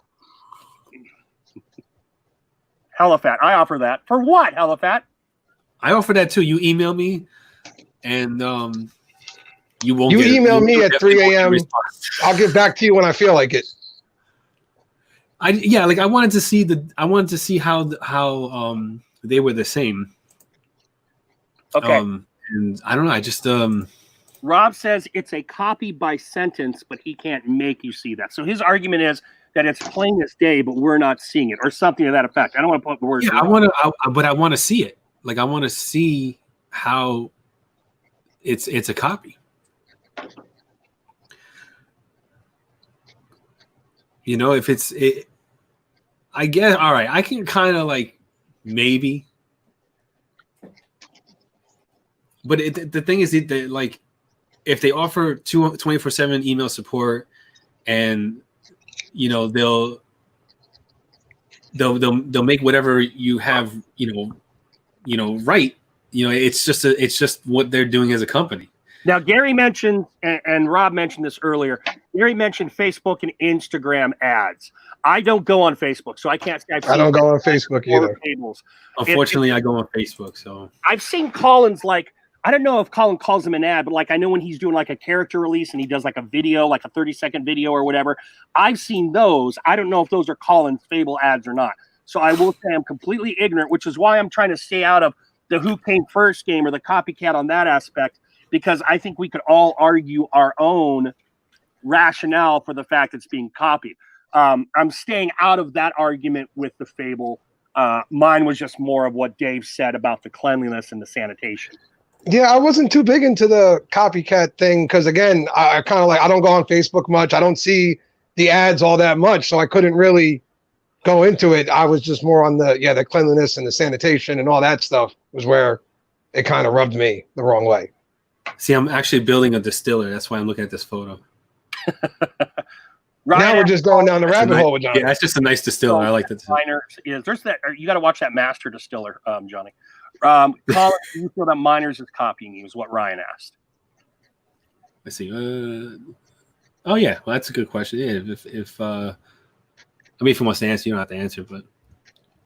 Helifat, I offer that. For what, Helifat? I offer that too. You email me, and you won't. You email me at 3 a.m. a.m. I'll get back to you when I feel like it. I wanted to see how they were the same. Okay. And I don't know. I just Rob says it's a copy by sentence, but he can't make you see that. So his argument is that it's plain as day, but we're not seeing it, or something to that effect. I don't want to put the words. Yeah, but I want to see it. Like I want to see how it's a copy. If it's it, I guess. All right, I can kind of like maybe, but the thing is that like if they offer 24/7 email support, and they'll make whatever you have right. It's just what they're doing as a company. Now, Gary mentioned, and Rob mentioned this earlier, Gary mentioned Facebook and Instagram ads. I don't go on Facebook, so I can't say I don't go on Facebook either. Tables. Unfortunately, I go on Facebook, so I've seen Colin's, like, I don't know if Colin calls him an ad, but like I know when he's doing like a character release and he does like a video, like a 30-second video or whatever, I've seen those. I don't know if those are Colin's Fable ads or not. So I will say I'm completely ignorant, which is why I'm trying to stay out of the who came first game or the copycat on that aspect, because I think we could all argue our own rationale for the fact it's being copied. I'm staying out of that argument with the Fable. Mine was just more of what Dave said about the cleanliness and the sanitation. Yeah, I wasn't too big into the copycat thing because, again, I kind of I don't go on Facebook much. I don't see the ads all that much, so I couldn't really go into it. I was just more on the cleanliness and the sanitation and all that stuff was where it kind of rubbed me the wrong way. See, I'm actually building a distiller. That's why I'm looking at this photo. Now we're just going down the rabbit hole with Johnny. Yeah, that's just a nice distiller. I like that. Minor is there's that. You got to watch that Master Distiller, Johnny. Colin, do you feel that Miners is copying you? Is what Ryan asked. Let's see. Oh yeah, well, that's a good question. Yeah, if he wants to answer, you don't have to answer, but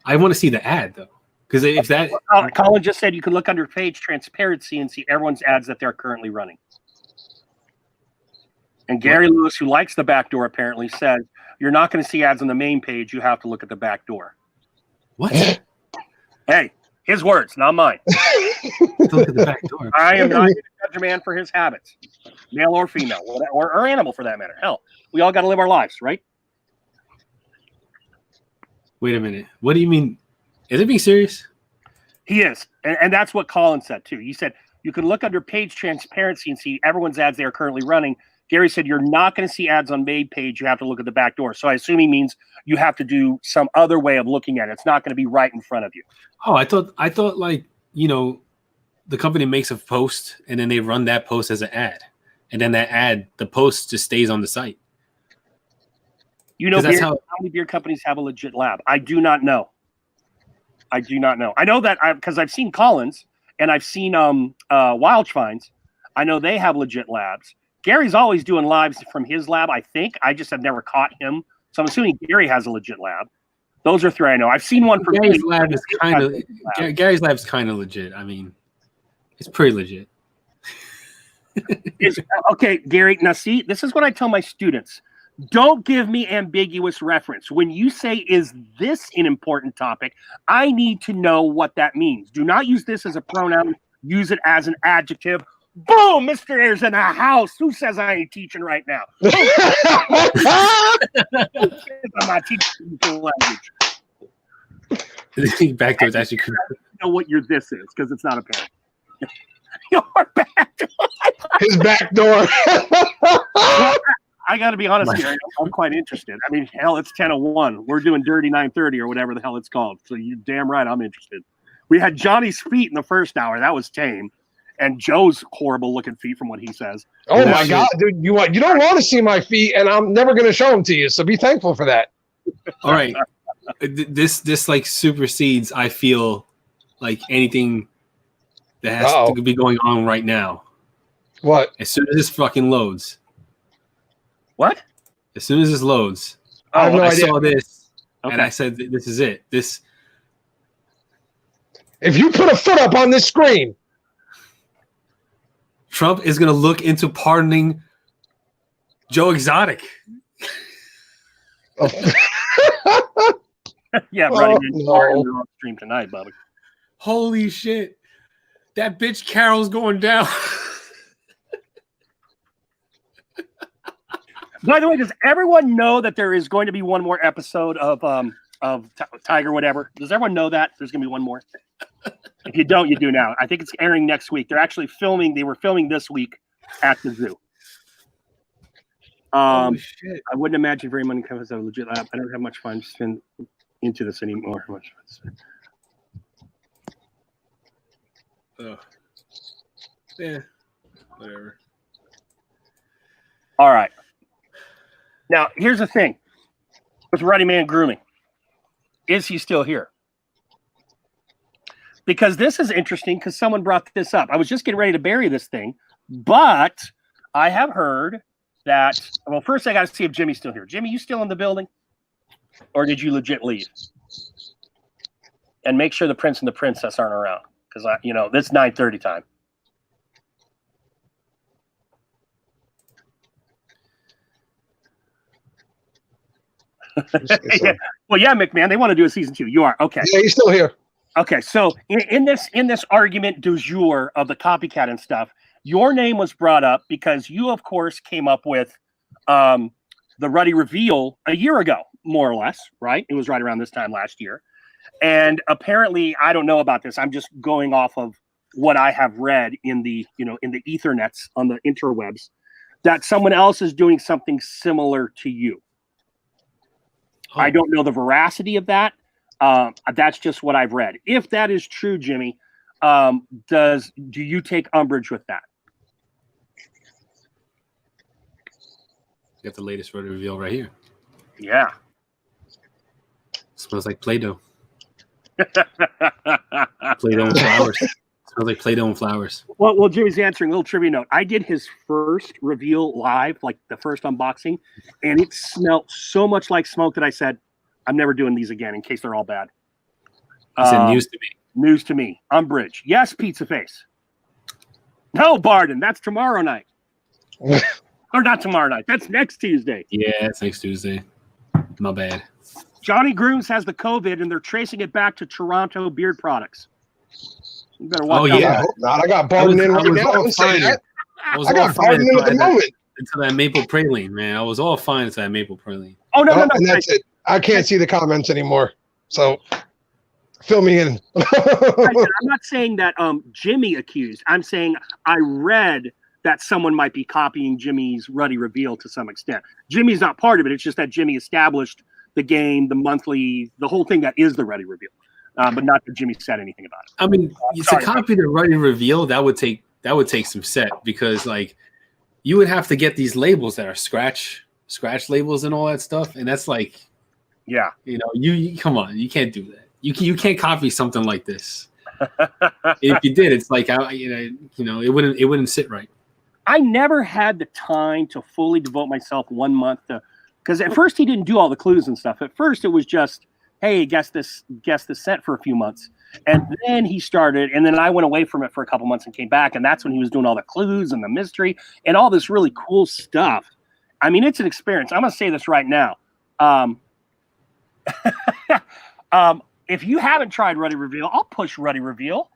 I want to see the ad though, because if that Colin just said you can look under page transparency and see everyone's ads that they're currently running. And Gary Lewis, who likes the back door, apparently says you're not going to see ads on the main page. You have to look at the back door. What? Hey, his words, not mine. Look at the back door. I am not going to judge a man for his habits, male or female, or animal for that matter. Hell, we all got to live our lives, right? Wait a minute. What do you mean? Is it being serious? He is. And that's what Colin said, too. He said you can look under page transparency and see everyone's ads they are currently running. Gary said you're not going to see ads on main page. You have to look at the back door. So I assume he means you have to do some other way of looking at it. It's not going to be right in front of you. Oh, I thought like, the company makes a post and then they run that post as an ad. And then that ad, the post just stays on the site. You know, 'Cause that's beer, how- how many beer companies have a legit lab? I do not know. I do not know. I know that because I've seen Collins and I've seen Wildschweins. I know they have legit labs. Gary's always doing lives from his lab, I think. I just have never caught him. So I'm assuming Gary has a legit lab. Those are three I know. I've seen one from Gary's lab is kind of Gary's lab's kind of legit. I mean, it's pretty legit. Okay, Gary. Now, see, this is what I tell my students. Don't give me ambiguous reference. When you say, is this an important topic, I need to know what that means. Do not use this as a pronoun. Use it as an adjective. Boom, Mr. Ayers in the house. Who says I ain't teaching right now? I'm not teaching language. Backdoor's actually You know what your this is because it's not apparent. Your back door. His back door. I got to be honest, Gary. I'm quite interested. I mean, hell, it's 10:01. We're doing Dirty 9:30 or whatever the hell it's called. So you damn right, I'm interested. We had Johnny's feet in the first hour. That was tame. And Joe's horrible looking feet from what he says. Oh my God, dude! You don't want to see my feet, and I'm never going to show them to you. So be thankful for that. All right. This like supersedes, I feel, like anything that has to be going on right now. What? As soon as this fucking loads. What? As soon as this loads. I have no idea. saw this Okay. and I said, this is it. This If you put a foot up on this screen, Trump is going to look into pardoning Joe Exotic. Yeah, buddy. no. We're on stream tonight, Bubba. Holy shit. That bitch Carol's going down. By the way, does everyone know that there is going to be one more episode of Tiger whatever? Does everyone know that there's going to be one more? If you don't, you do now. I think it's airing next week. They're actually filming. They were filming this week at the zoo. Holy shit. I wouldn't imagine very many companies have a legit lab. I don't have much fun spend into this anymore. Ugh. Yeah. Whatever. All right. Now, here's the thing with Ruddy Man Grooming. Is he still here? Because this is interesting because someone brought this up. I was just getting ready to bury this thing, but I have heard that, well, first I got to see if Jimmy's still here. Jimmy, you still in the building? Or did you legit leave? And make sure the prince and the princess aren't around because, this is 9:30 time. Yeah. Well, yeah, McMahon, they want to do a season 2. You are. Okay. Yeah, he's still here. Okay, so in this argument du jour of the copycat and stuff, your name was brought up because you, of course, came up with the Ruddy reveal a year ago, more or less, right? It was right around this time last year. And apparently, I don't know about this. I'm just going off of what I have read in the ethernets on the interwebs, that someone else is doing something similar to you. Oh. I don't know the veracity of that. That's just what I've read. If that is true, Jimmy, do you take umbrage with that? Got the latest Ruddy reveal right here. Yeah. Smells like Play-Doh. Play-Doh and flowers. Smells like Play-Doh and flowers. Well, Jimmy's answering. A little trivia note. I did his first reveal live, like the first unboxing, and it smelled so much like smoke that I said, I'm never doing these again in case they're all bad. It's news to me. News to me. Umbrage. Yes, Pizza Face. No, Barden. That's tomorrow night. Or not tomorrow night. That's next Tuesday. Yeah, it's next Tuesday. My bad. Johnny Grooms has the COVID, and they're tracing it back to Toronto Beard Products. You better watch out. I hope not. I got Barden in right now. Don't say that. I got Barden in at the moment. Until that maple praline, man. I was all fine until that maple praline. Oh, no. And that's it. I can't see the comments anymore. So fill me in. I'm not saying that Jimmy accused. I'm saying I read that someone might be copying Jimmy's Ruddy reveal to some extent. Jimmy's not part of it. It's just that Jimmy established the game, the monthly, the whole thing that is the Ruddy reveal. But not that Jimmy said anything about it. I mean, to copy the Ruddy reveal, that would take some set because like you would have to get these labels that are scratch scratch labels and all that stuff, and that's like, Yeah. you know, you come on, you can't do that. You can't copy something like this. If you did, it's like you know, it wouldn't sit right. I never had the time to fully devote myself 1 month to, because at first he didn't do all the clues and stuff. At first it was just, hey, guess this set for a few months. And then he started, and then I went away from it for a couple months and came back, and that's when he was doing all the clues and the mystery and all this really cool stuff. I mean, it's an experience. I'm gonna say this right now. If you haven't tried Ruddy Reveal, I'll push Ruddy Reveal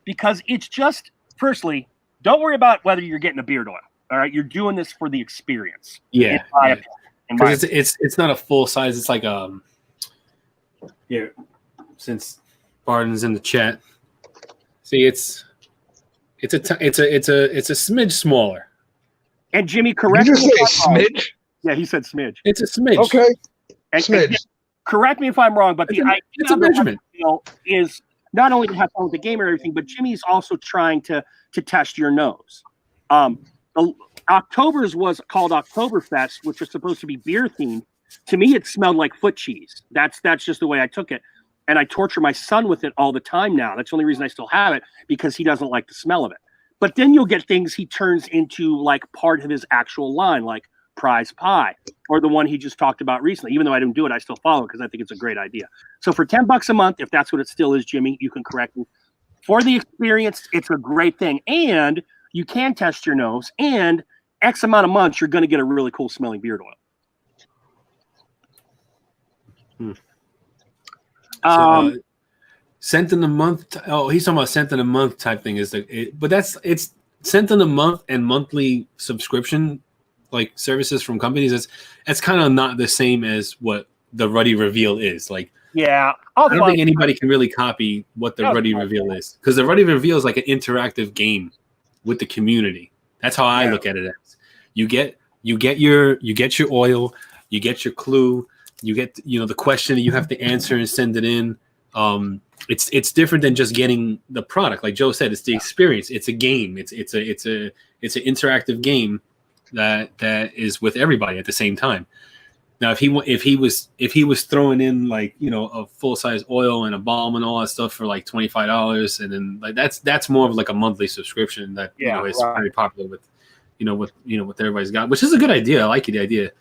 because it's just, firstly, don't worry about whether you're getting a beard oil. All right, you're doing this for the experience. Yeah, in my opinion. because it's not a full size. It's like here, since Barden's in the chat. See, it's a smidge smaller. And Jimmy, Did correct you me just if say I'm wrong. smidge? Yeah, he said smidge. It's a smidge. Okay, And smidge. correct me if I'm wrong, but It's the a- idea it's a of the measurement. Ruddy Reveal is not only to have fun with the game and everything, but Jimmy's also trying to test your nose. October's was called Oktoberfest, which was supposed to be beer themed. To me, it smelled like foot cheese. That's just the way I took it. And I torture my son with it all the time now. That's the only reason I still have it, because he doesn't like the smell of it. But then you'll get things he turns into like part of his actual line, like Prize Pie, or the one he just talked about recently. Even though I didn't do it, I still follow it because I think it's a great idea. So for $10 a month, if that's what it still is, Jimmy, you can correct me. For the experience, it's a great thing. And you can test your nose, and X amount of months, you're going to get a really cool smelling beard oil. Cent in a month. Oh, he's talking about cent in a month type thing. But it's cent in a month and monthly subscription like services from companies. That's kind of not the same as what the Ruddy Reveal is. Like, Yeah. I don't think anybody can really copy what the Ruddy Reveal is, because the Ruddy Reveal is like an interactive game with the community. That's how I look at it as. You get your oil, you get your clue, you get the question that you have to answer and send it in. It's different than just getting the product. Like Joe said, it's the experience. It's a game. It's an interactive game that is with everybody at the same time. Now, if he was throwing in like a full size oil and a balm and all that stuff for like $25, and then like that's more of like a monthly subscription that is very popular with what everybody's got, which is a good idea. I like the idea.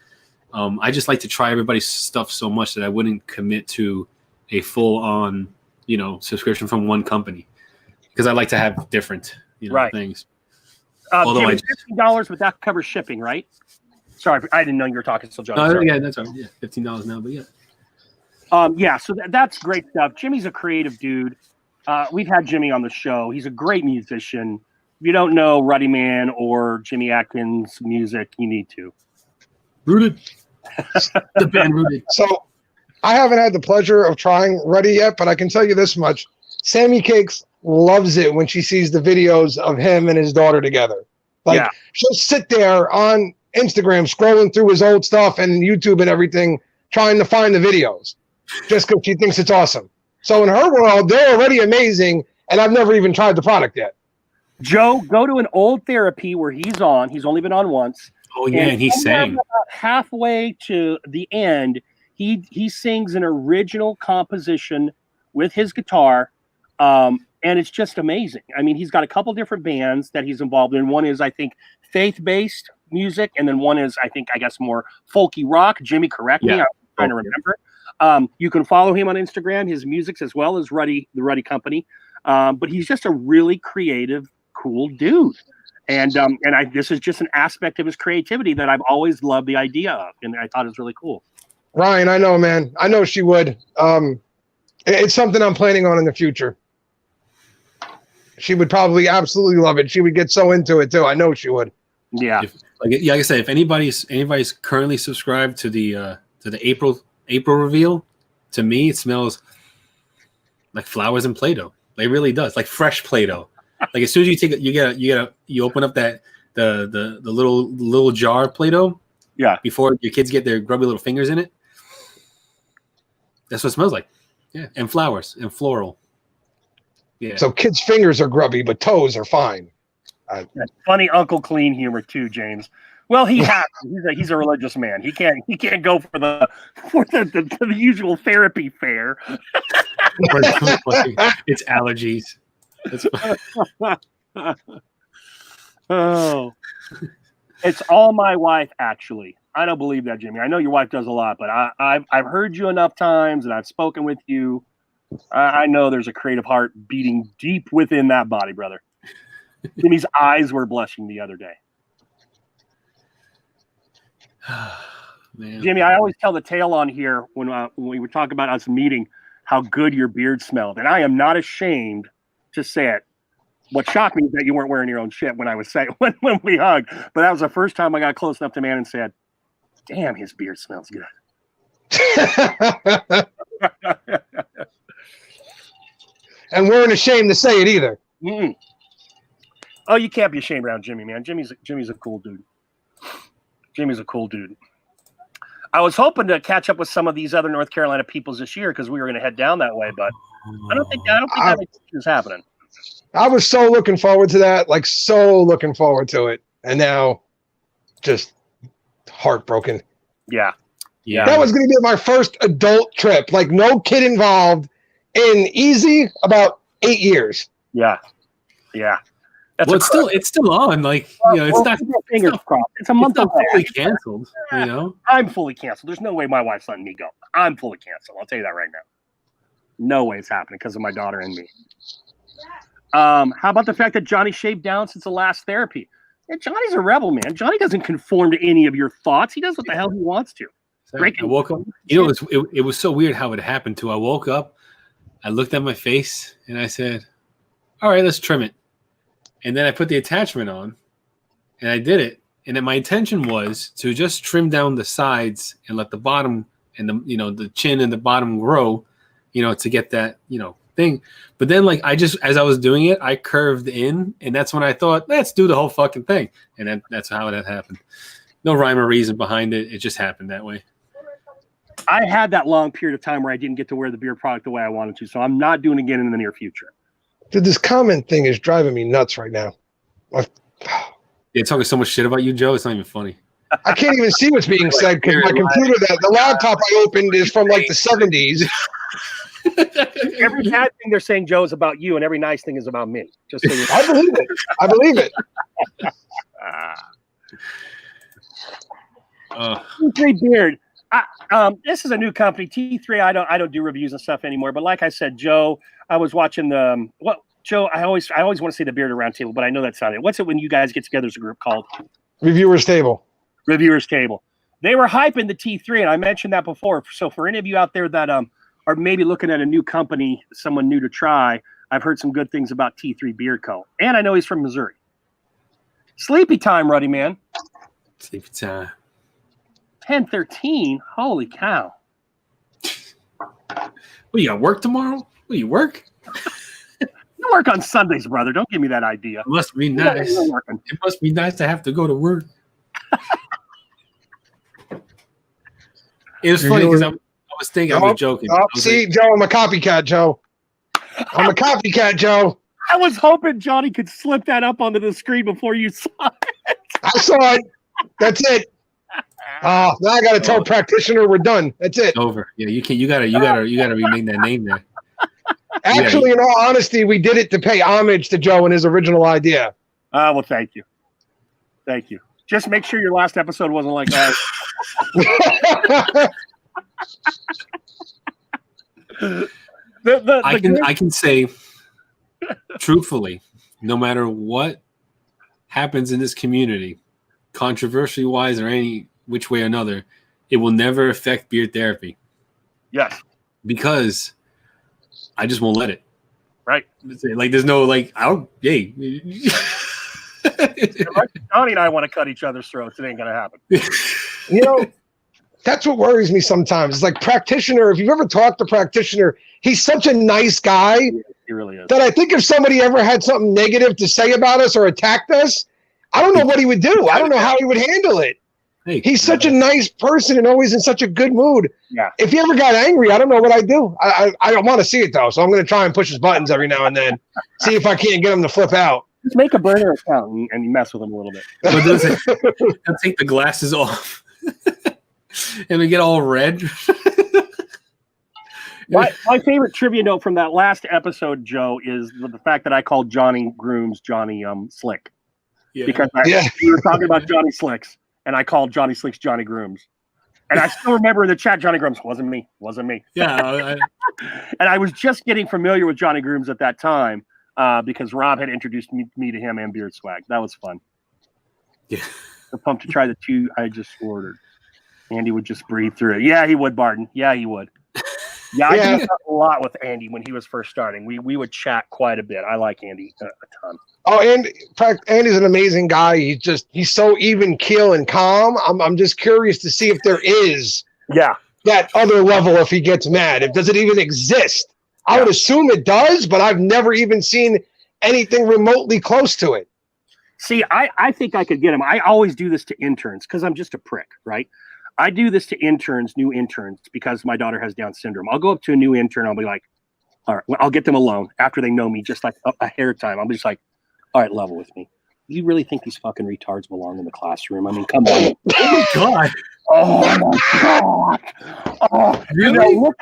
I just like to try everybody's stuff so much that I wouldn't commit to a full on subscription from one company, because I like to have different things. Although Jimmy, $15, but that covers shipping, right? Sorry, I didn't know you were talking still, John. No, yeah, that's all right. Yeah, $15 now, but yeah. So that's great stuff. Jimmy's a creative dude. We've had Jimmy on the show. He's a great musician. If you don't know Ruddy Man or Jimmy Atkins music, you need to. Rooted. The band Rooted. So I haven't had the pleasure of trying Ruddy yet, but I can tell you this much. Sammy Cakes loves it when she sees the videos of him and his daughter together. Like, she'll sit there on Instagram scrolling through his old stuff and YouTube and everything, trying to find the videos just because she thinks it's awesome. So in her world, they're already amazing, and I've never even tried the product yet. Joe, go to an old therapy where he's on. He's only been on once. Oh, yeah, and he sang. About halfway to the end, he sings an original composition with his guitar, and it's just amazing. I mean, he's got a couple different bands that he's involved in. One is, I think, faith-based music, and then one is, I guess, more folky rock. Jimmy, correct me. I'm trying to remember. You can follow him on Instagram, his music's as well as the Ruddy Company. But he's just a really creative, cool dude. And this is just an aspect of his creativity that I've always loved the idea of, and I thought it was really cool. Ryan, I know, man. I know she would. It's something I'm planning on in the future. She would probably absolutely love it. She would get so into it too. I know she would. Yeah. Like I said, if anybody's currently subscribed to the April reveal, to me it smells like flowers and Play-Doh. It really does, like fresh Play-Doh. Like as soon as you take it, you open up that the little jar of Play-Doh. Yeah. Before your kids get their grubby little fingers in it. That's what it smells like. Yeah, and flowers and floral. Yeah. So kids' fingers are grubby, but toes are fine. Funny Uncle Clean humor too, James. Well, he has. He's a religious man. He can't go for the usual therapy fare. It's allergies. Oh, it's all my wife. Actually, I don't believe that, Jimmy. I know your wife does a lot, but I've heard you enough times, and I've spoken with you. I know there's a creative heart beating deep within that body, brother. Jimmy's eyes were blushing the other day. Man. Jimmy, I always tell the tale on here when we were talking about us meeting how good your beard smelled, and I am not ashamed to say it. What shocked me is that you weren't wearing your own shit when I was saying when we hugged, but that was the first time I got close enough to man and said, "Damn, his beard smells good." And weren't ashamed to say it either. Mm-mm. Oh, you can't be ashamed around Jimmy, man. Jimmy's a cool dude. Jimmy's a cool dude. I was hoping to catch up with some of these other North Carolina peoples this year because we were going to head down that way, but I don't think that is happening. I was so looking forward to that, like so looking forward to it, and now just heartbroken. Yeah. That was going to be my first adult trip, like no kid involved, in easy about 8 years. Yeah. Well, it's still on. Like, it's not. Fingers crossed. It's a month away. Fully canceled. You know, I'm fully canceled. There's no way my wife's letting me go. I'm fully canceled. I'll tell you that right now. No way it's happening because of my daughter and me. How about the fact that Johnny shaved down since the last therapy? Yeah, Johnny's a rebel, man. Johnny doesn't conform to any of your thoughts. He does what the hell he wants to. I woke up. It was so weird how it happened too. I woke up, I looked at my face, and I said, "All right, let's trim it." And then I put the attachment on, and I did it. And then my intention was to just trim down the sides and let the bottom and the chin and the bottom grow, to get that thing. But then as I was doing it, I curved in, and that's when I thought, let's do the whole fucking thing. And then that's how that happened. No rhyme or reason behind it. It just happened that way. I had that long period of time where I didn't get to wear the beard product the way I wanted to, so I'm not doing it again in the near future. Dude, this comment thing is driving me nuts right now. They're talking so much shit about you, Joe. It's not even funny. I can't even see what's being said because my computer, the laptop I opened is from like the 70s. Every bad thing they're saying, Joe, is about you, and every nice thing is about me. Just so I believe it. T3 Beard. This is a new company, T3. I don't do reviews and stuff anymore. But like I said, Joe, I was watching Joe, I always want to say the Beard Around Table, but I know that's not it. What's it when you guys get together as a group called? Reviewers Table. Reviewers Table. They were hyping the T3, and I mentioned that before. So for any of you out there that are maybe looking at a new company, someone new to try, I've heard some good things about T3 Beard Co. And I know he's from Missouri. Sleepy time, Ruddy man. Sleepy time. 10:13. Holy cow! Well, you got work tomorrow? Will you work? You work on Sundays, brother. Don't give me that idea. It must be nice. It must be nice to have to go to work. It was funny because I was thinking, I was joking. See, Joe, I'm a copycat, Joe. I'm a copycat, Joe. I was hoping Johnny could slip that up onto the screen before you saw it. I saw it. That's it. Now I got to tell practitioner we're done. That's it. Over. Yeah, you gotta rename that name there. Actually, in all honesty, we did it to pay homage to Joe and his original idea. Well, thank you. Thank you. Just make sure your last episode wasn't like that. I can say truthfully, no matter what happens in this community, controversially wise or any which way or another, it will never affect beard therapy. Yes. Because I just won't let it. Right. Like there's no like Johnny and I want to cut each other's throats. It ain't gonna happen. That's what worries me sometimes. It's like practitioner. If you've ever talked to practitioner, he's such a nice guy. He really is. That I think if somebody ever had something negative to say about us or attacked us, I don't know what he would do. I don't know how he would handle it. Hey, he's such a nice person and always in such a good mood. Yeah. If he ever got angry, I don't know what I'd do. I don't want to see it though, so I'm going to try and push his buttons every now and then, see if I can't get him to flip out. Just make a burner account and you mess with them a little bit. But they'll take the glasses off, and they get all red. My favorite trivia note from that last episode, Joe, is the fact that I called Johnny Grooms Johnny Slick. Yeah. Because we were talking about Johnny Slicks, and I called Johnny Slicks Johnny Grooms. And I still remember in the chat, Johnny Grooms wasn't me. Yeah. And I was just getting familiar with Johnny Grooms at that time because Rob had introduced me to him and Beard Swag. That was fun. Yeah. I'm pumped to try the 2 I just ordered. Andy would just breathe through it. Yeah, he would, Barton. Yeah, he would. Yeah, I did a lot with Andy when he was first starting. We would chat quite a bit. I like Andy a ton. Oh, and Andy's an amazing guy. He's so even keel and calm. I'm just curious to see if there is that other level if he gets mad. Does it even exist? I would assume it does, but I've never even seen anything remotely close to it. See, I think I could get him. I always do this to interns because I'm just a prick, right? I do this to new interns, because my daughter has Down syndrome. I'll go up to a new intern. I'll be like, all right, I'll get them alone after they know me, just like a hair time. I'll be just like, all right, level with me. You really think these fucking retards belong in the classroom? I mean, come on. Oh my God. Oh my God. Oh, really?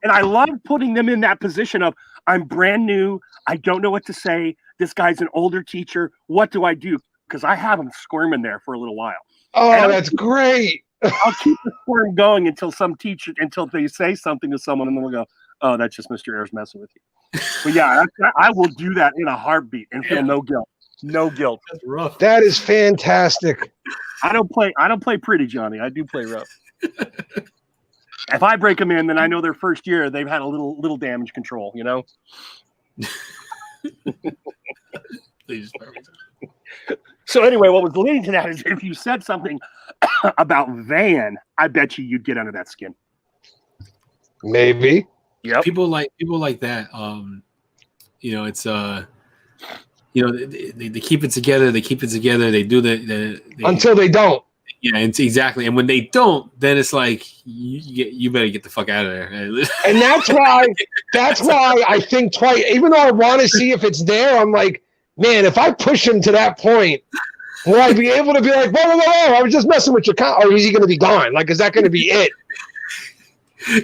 And I love putting them in that position of, I'm brand new. I don't know what to say. This guy's an older teacher. What do I do? Because I have them squirming there for a little while. Oh, that's great. I'll keep the squirm going until they say something to someone, and then we'll go, oh, that's just Mr. Ayers messing with you. But yeah, I will do that in a heartbeat and feel no guilt. No guilt. That's rough. That is fantastic. I don't play pretty, Johnny. I do play rough. If I break them in, then I know their first year they've had a little damage control, you know? So anyway, what was leading to that is if you said something about Van, I bet you'd get under that skin. Maybe. Yeah. People like that. It's they keep it together. They keep it together. They do until they don't. Yeah, it's exactly. And when they don't, then it's like you better get the fuck out of there. And that's why I think twice. Even though I want to see if it's there, I'm like, man, if I push him to that point, will I be able to be like, whoa, I was just messing with your or is he going to be gone? Like, is that going to be it?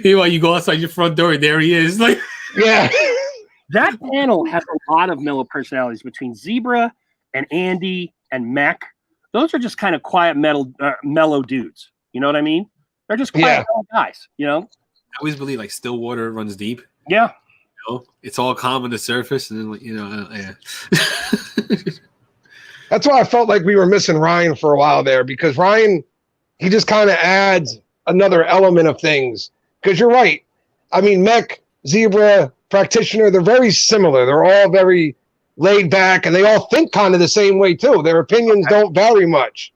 Meanwhile, you go outside your front door, and there he is. Like, yeah. That panel has a lot of mellow personalities between Zebra and Andy and Mech. Those are just kind of quiet, mellow dudes. You know what I mean? They're just quiet guys. You know. I always believe like still water runs deep. Yeah. It's all calm on the surface, and then yeah. That's why I felt like we were missing Ryan for a while there, because Ryan, he just kind of adds another element of things. Because you're right. I mean, Mech, Zebra, Practitioner, they're very similar. They're all very laid back, and they all think kind of the same way too. Their opinions don't vary much.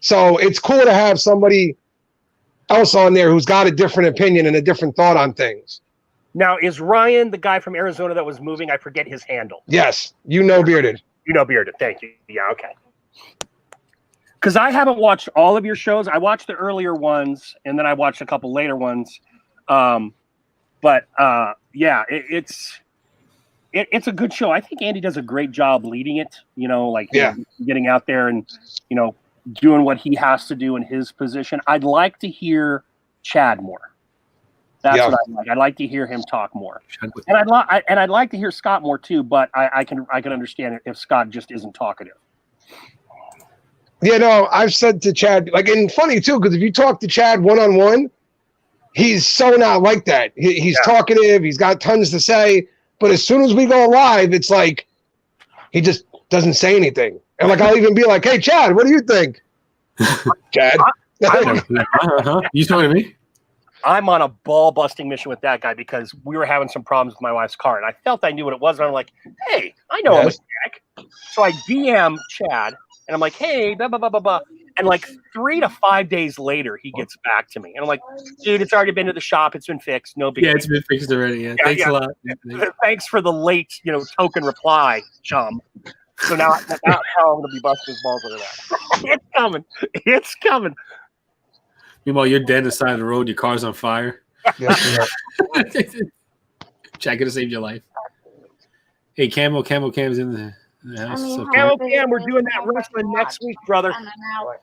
So it's cool to have somebody else on there who's got a different opinion and a different thought on things. Now, is Ryan the guy from Arizona that was moving? I forget his handle. Yes, Bearded. Bearded. Thank you. Yeah, okay. Because I haven't watched all of your shows. I watched the earlier ones, and then I watched a couple later ones. Yeah, it's a good show. I think Andy does a great job leading it. Getting out there and doing what he has to do in his position. I'd like to hear Chad more. That's what I like. I'd like to hear him talk more, and I'd like to hear Scott more too. But I can understand it if Scott just isn't talkative. Yeah, no, I've said to Chad, and funny too, because if you talk to Chad one-on-one, he's so not like that. He's talkative. He's got tons to say. But as soon as we go live, it's like he just doesn't say anything. And I'll even be like, "Hey, Chad, what do you think?" Chad, you talking to me? I'm on a ball-busting mission with that guy because we were having some problems with my wife's car, and I felt I knew what it was. And I'm like, "Hey, I know him, Jack." So I DM Chad, and I'm like, "Hey, blah blah blah blah blah." And 3 to 5 days later, he gets back to me, and I'm like, "Dude, it's already been to the shop. It's been fixed. No big deal." Yeah, it's been fixed already. Yeah, thanks a lot. Thanks for the late, token reply, chum. So now I'm going to be busting his balls over that. It's coming. Meanwhile, you're dead on the side of the road. Your car's on fire. Jack could have saved your life. Hey, Cam's in Yeah, so how cool. big Cam, we're is doing it? that How much wrestling to next watch? week, brother. On an hour.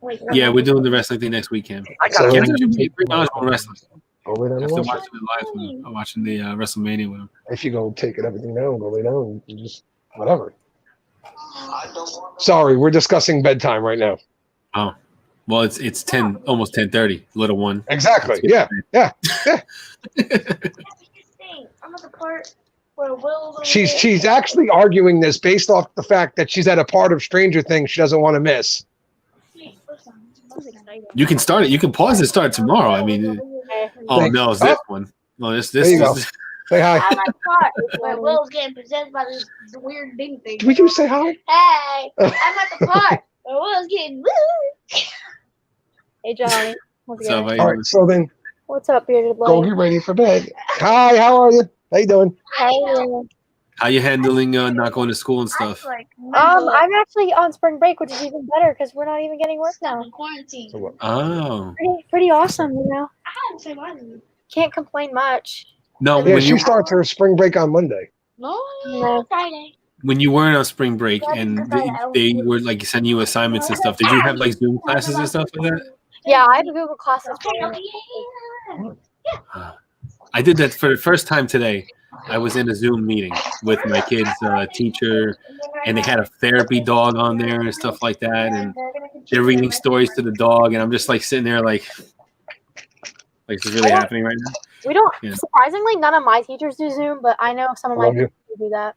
Wait, Yeah, we're doing the wrestling thing next weekend. I So- got Cam's you. gonna be pretty knowledgeable on wrestling. Go lay down and After watch it. watching it live with him, watching the WrestleMania with him. If you go take it everything down, go lay down, and just whatever. Sorry, we're discussing bedtime right now. Well, it's 10, almost 10:30. Little one. Exactly. Yeah. I'm at the part where Will's She's actually arguing this based off the fact that she's at a part of Stranger Things she doesn't want to miss. You can start it. You can pause and start tomorrow. I mean, oh Thanks. no, it's this one. No, this There you go. this. Say hi. I'm at the part where Will's getting possessed by this weird big thing. Would you say hi? Hey, I'm at the part where Will's getting woo. Hey, Johnny. How's What's it up, going? how All you right, so then What's up, bearded go lady? get ready for bed. Hi, how are you? How you doing? Hey. How you handling not going to school and stuff? I'm actually on spring break, which is even better because we're not even getting work now. in quarantine. So what? Oh Pretty awesome, you know. I haven't said mine. Can't complain much. no, Yeah, when she you starts her spring break on Monday. No, No. Friday. when you weren't on spring break and they were like sending you assignments and stuff, did you have like Zoom classes and stuff like that? Yeah, I have Google Classes. I did that for the first time today. I was in a Zoom meeting with my kid's teacher, and they had a therapy dog on there and stuff like that, and they're reading stories to the dog, and I'm just like sitting there like this is really happening right now. We don't. Yeah. Surprisingly, none of my teachers do Zoom, but I know some of my Love you. teachers do that.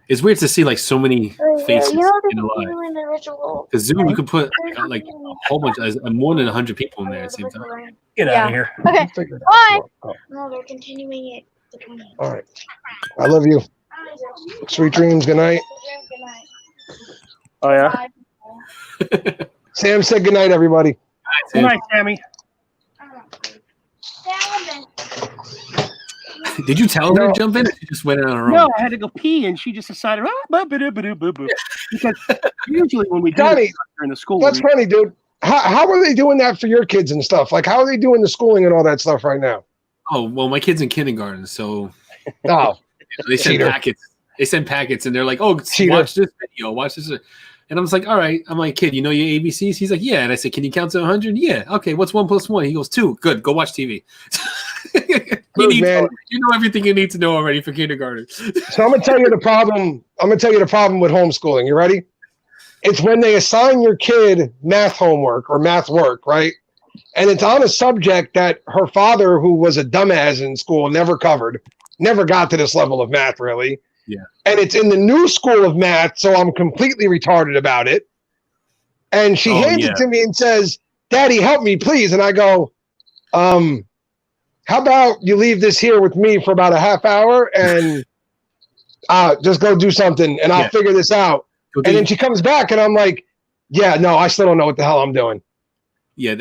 It's weird to see like so many faces You know in a live. doing the ritual. Because Zoom, you could put like a whole bunch, more than 100 people in there at the same time. Get out Yeah. of here. Okay. Figure it Bye. out. Oh, No, they're continuing it. The 20th. all right. I love you. Sweet dreams. Good night. Oh, yeah? Sam said good night, everybody. Good night, Sammy. Did you tell her No. to jump in, or she just went in on her own? No, I had to go pee, and she just decided, because usually when we do Johnny, this during the school, That's funny, dude. How are they doing that for your kids and stuff? Like, how are they doing the schooling and all that stuff right now? Oh well, my kid's in kindergarten, so Oh, they send Cheater. packets. They send packets, and they're like, "Oh, Cheater. watch this video, watch this." And I was like, "All right." I'm like, "Kid, you know your ABCs?" He's like, "Yeah." And I said, "Can you count to 100?" "Yeah." "Okay, what's 1 + 1?" He goes, 2. "Good. Go watch TV." Good, man. You know everything you need to know already for kindergarten. so I'm gonna tell you the problem. I'm gonna tell you the problem with homeschooling. You ready? It's when they assign your kid math homework or math work, right? And it's on a subject that her father, who was a dumbass in school, never covered, never got to this level of math, really. Yeah. And it's in the new school of math, so I'm completely retarded about it. And she Oh, hands yeah. it to me and says, "Daddy, help me, please." And I go, how about you leave this here with me for about a half hour and just go do something and I'll Yeah. figure this out. And then she comes back and I'm like, yeah, no, I still don't know what the hell I'm doing. Yeah,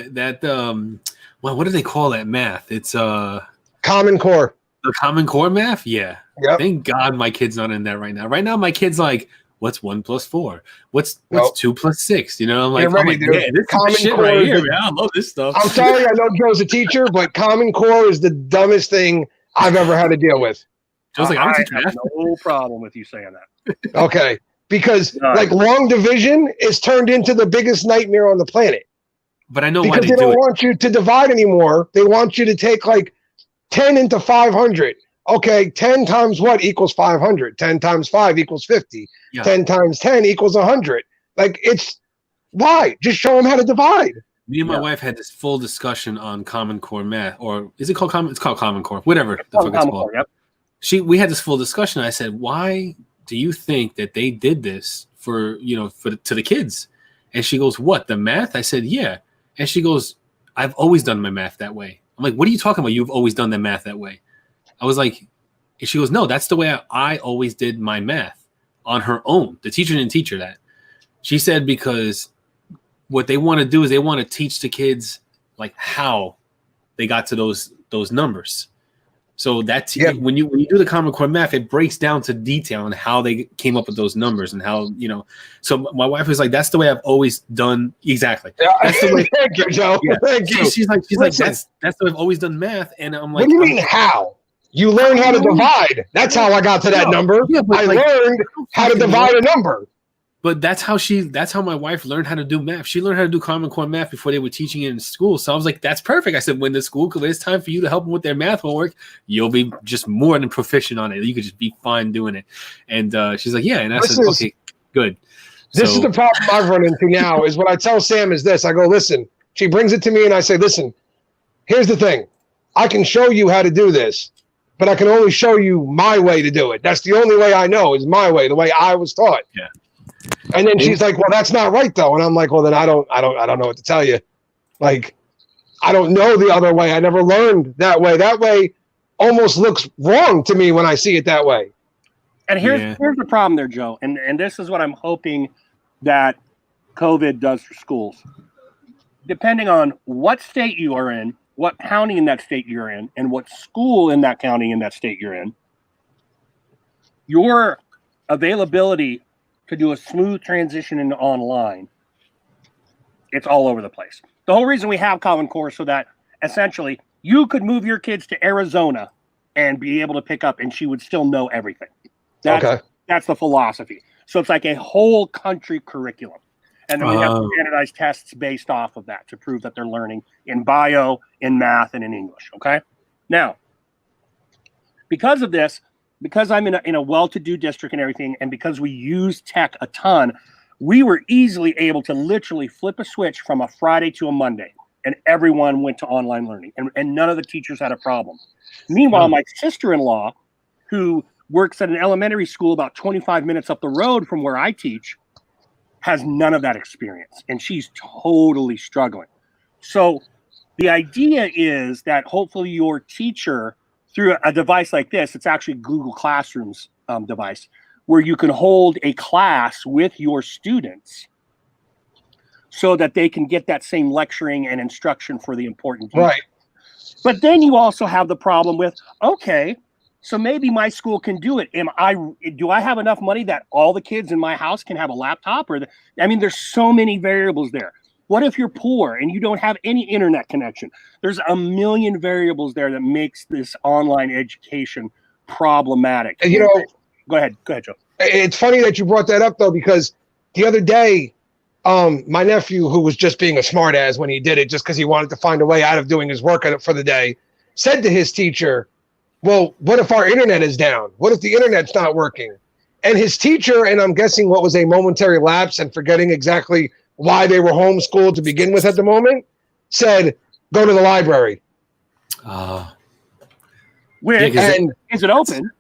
well, what do they call that math? It's Common Core. the Common Core math. Yeah. Yep. Thank God my kid's not in that right now. Right now, my kid's like, "What's 1 + 4? What's Nope. 2 + 6?" You know, I'm like, You're ready, dude. yeah, this Common is the shit Core right is here, the- man. I love this stuff. I'm sorry, I know Joe's a teacher, but Common Core is the dumbest thing I've ever had to deal with. Joe's like, I'm a teacher. I have no problem with you saying that. Okay. Because All right. like long division is turned into the biggest nightmare on the planet. But I know why Because they they do don't it. want you to divide anymore. They want you to take like 10 into 500. Okay, 10 times what equals 500? 10 times 5 equals 50. Yeah. 10 times 10 equals 100. Like, it's why? Just show them how to divide. Me and my Yeah. wife had this full discussion on Common Core math, or is it called Common? It's called Common Core, whatever the fuck it's Common called. Core, yep. We had this full discussion. I said, "Why do you think that they did this to the kids?" And she goes, "What, the math?" I said, "Yeah." And she goes, "I've always done my math that way." I'm like, "What are you talking about? You've always done the math that way?" I was like, and she goes, "No, that's the way I always did my math on her own. The teacher didn't teach her that." She said, because what they want to do is they want to teach the kids like how they got to those numbers. So that's Yeah. when you do the Common Core math, it breaks down to detail on how they came up with those numbers and how, so my wife was like, "That's the way I've always done." Exactly. That's the way. Thank you, Joe. Yeah. Thank you. She's like, Listen. that's the way I've always done math. And I'm like, What do you mean how? You learn how to divide. That's how I got to that number. Yeah, but I like, learned how to divide a number. But that's how my wife learned how to do math. She learned how to do Common Core math before they were teaching it in school. So I was like, that's perfect. I said, when it's time for you to help them with their math homework, you'll be just more than proficient on it. You could just be fine doing it. And she's like, yeah. And I said, okay, good. This is the problem I've run into now is what I tell Sam is this. I go, listen, she brings it to me and I say, listen, here's the thing. I can show you how to do this, but I can only show you my way to do it. That's the only way I know is my way, the way I was taught. Yeah. And then she's like, well, that's not right though. And I'm like, well, then I don't know what to tell you. Like, I don't know the other way. I never learned that way. That way almost looks wrong to me when I see it that way. And here's the problem there, Joe. And this is what I'm hoping that COVID does for schools. Depending on what state you are in, what county in that state you're in, and what school in that county in that state you're in, your availability to do a smooth transition into online, it's all over the place. The whole reason we have Common Core is so that essentially you could move your kids to Arizona and be able to pick up, and she would still know everything. That's the philosophy. So it's like a whole country curriculum. And then we have standardized tests based off of that to prove that they're learning in bio, in math, and in English. Okay. Now, because of this, because I'm in a well-to-do district and everything, and because we use tech a ton, we were easily able to literally flip a switch from a Friday to a Monday, and everyone went to online learning, and none of the teachers had a problem. Meanwhile, my sister-in-law, who works at an elementary school about 25 minutes up the road from where I teach, has none of that experience, and she's totally struggling. So the idea is that hopefully your teacher, through a device like this, it's actually Google Classroom's device, where you can hold a class with your students so that they can get that same lecturing and instruction for the important details. Right. But then you also have the problem with, okay, so maybe my school can do it. Do I have enough money that all the kids in my house can have a laptop? There's so many variables there. What if you're poor and you don't have any internet connection? There's a million variables there that makes this online education problematic. And, go ahead, Joe. It's funny that you brought that up though, because the other day, my nephew, who was just being a smartass when he did it, just because he wanted to find a way out of doing his work for the day, said to his teacher, well, what if our internet is down? What if the internet's not working? And his teacher, and I'm guessing what was a momentary lapse and forgetting exactly why they were homeschooled to begin with at the moment, said, go to the library. Is it open?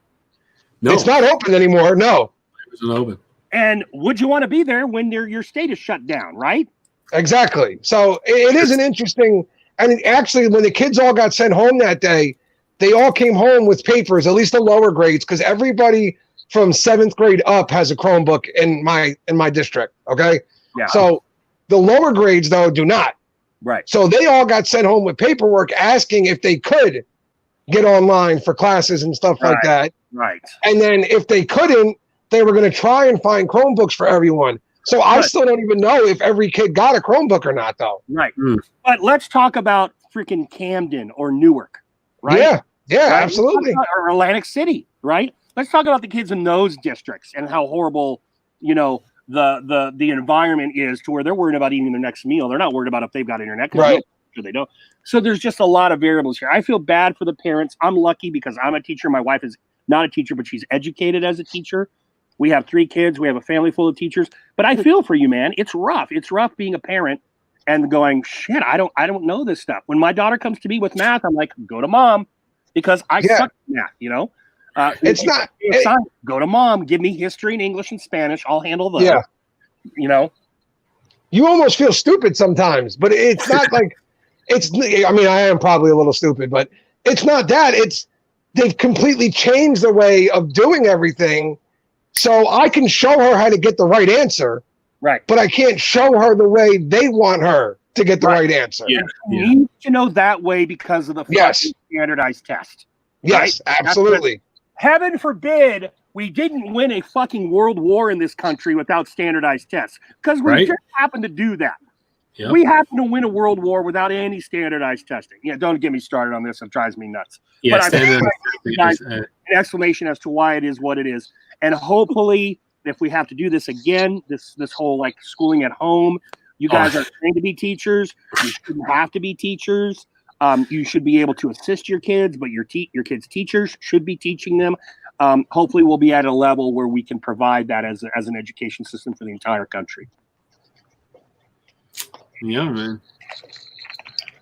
No. It's not open anymore, no. It wasn't open. And would you want to be there when your state is shut down, right? Exactly. So it is an interesting, and actually when the kids all got sent home that day, they all came home with papers, at least the lower grades, because everybody from 7th grade up has a Chromebook in my district. Okay. Yeah. So the lower grades though do not. Right. So they all got sent home with paperwork asking if they could get online for classes and stuff like that. Right. And then if they couldn't, they were going to try and find Chromebooks for everyone. So I still don't even know if every kid got a Chromebook or not though. Right. But let's talk about freaking Camden or Newark. Right? Yeah, right? absolutely. Or Atlantic City, right? Let's talk about the kids in those districts and how horrible, the environment is, to where they're worried about eating their next meal. They're not worried about if they've got internet. Right. They don't. So there's just a lot of variables here. I feel bad for the parents. I'm lucky because I'm a teacher. My wife is not a teacher, but she's educated as a teacher. We have 3 kids. We have a family full of teachers. But I feel for you, man. It's rough. It's rough being a parent and going, shit, I don't know this stuff. When my daughter comes to me with math, I'm like, go to mom, because I suck at math, It's not science, go to mom, give me history and English and Spanish. I'll handle those. Yeah. You almost feel stupid sometimes, but it's not like I am probably a little stupid, but it's not that. They've completely changed the way of doing everything. So I can show her how to get the right answer. Right. But I can't show her the way they want her to get the right answer. Yeah. You need to know that way because of the standardized test. Yes, right? absolutely. Heaven forbid we didn't win a fucking world war in this country without standardized tests, because we just happened to do that. Yep. We happen to win a world war without any standardized testing. Yeah, don't get me started on this. It drives me nuts. Yeah, But standard. an explanation as to why it is what it is. And hopefully, if we have to do this again, this whole like schooling at home, you guys are trained to be teachers. You shouldn't have to be teachers. You should be able to assist your kids, but your kids' teachers should be teaching them. Hopefully, we'll be at a level where we can provide that as an education system for the entire country. Yeah, man.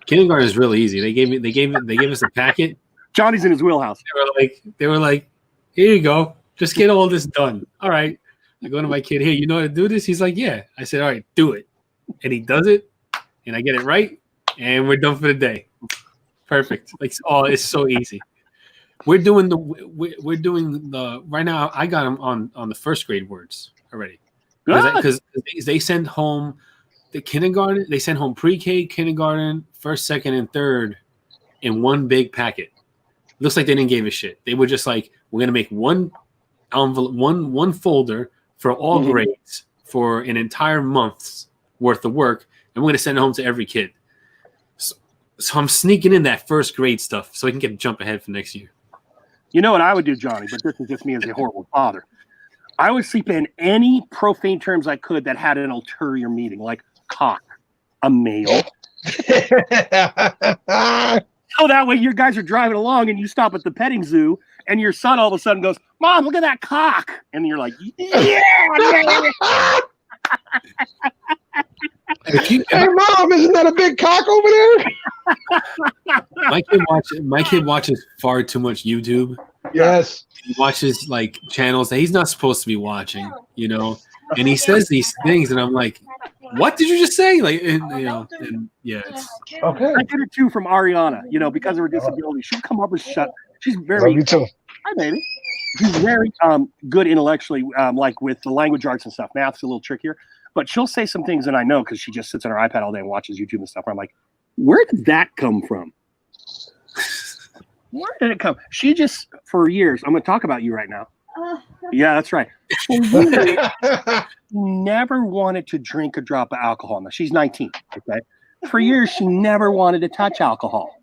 Kindergarten is really easy. They gave us a packet. Johnny's in his wheelhouse. They were like, here you go. Just get all this done. All right. I go to my kid, hey, you know how to do this? He's like, yeah. I said, all right, do it. And he does it, and I get it right, and we're done for the day. Perfect. Like, oh, it's so easy. We're doing the right now. I got them on the first grade words already because they send home the kindergarten. They send home pre-K, kindergarten, first, second, and third in one big packet. Looks like they didn't give a shit. They were just like, we're gonna make one envelope, one folder for all grades for an entire month's worth of work, and we're gonna send it home to every kid. So I'm sneaking in that first grade stuff so I can get a jump ahead for next year. You know what I would do, Johnny, but this is just me as a horrible father. I would sleep in any profane terms I could that had an ulterior meaning, like cock, a male. So that way your guys are driving along and you stop at the petting zoo and your son all of a sudden goes, Mom, look at that cock. And you're like, yeah, man. Hey, Mom, isn't that a big cock over there? My kid watches far too much YouTube. Yes. He watches like channels that he's not supposed to be watching, you know, and he says these things and I'm like, what did you just say? Like, and yeah, it's Okay. I get it too from Ariana, because of her disability. She'll come up with she's very, Love you too. hi baby. She's very good intellectually, like with the language arts and stuff. Math's a little trickier, but she'll say some things that I know because she just sits on her iPad all day and watches YouTube and stuff. Where I'm like, where did that come from? Where did it come? She just, for years, I'm going to talk about you right now. Yeah, that's right. For years, never wanted to drink a drop of alcohol. Now, she's 19, okay? For years, she never wanted to touch alcohol.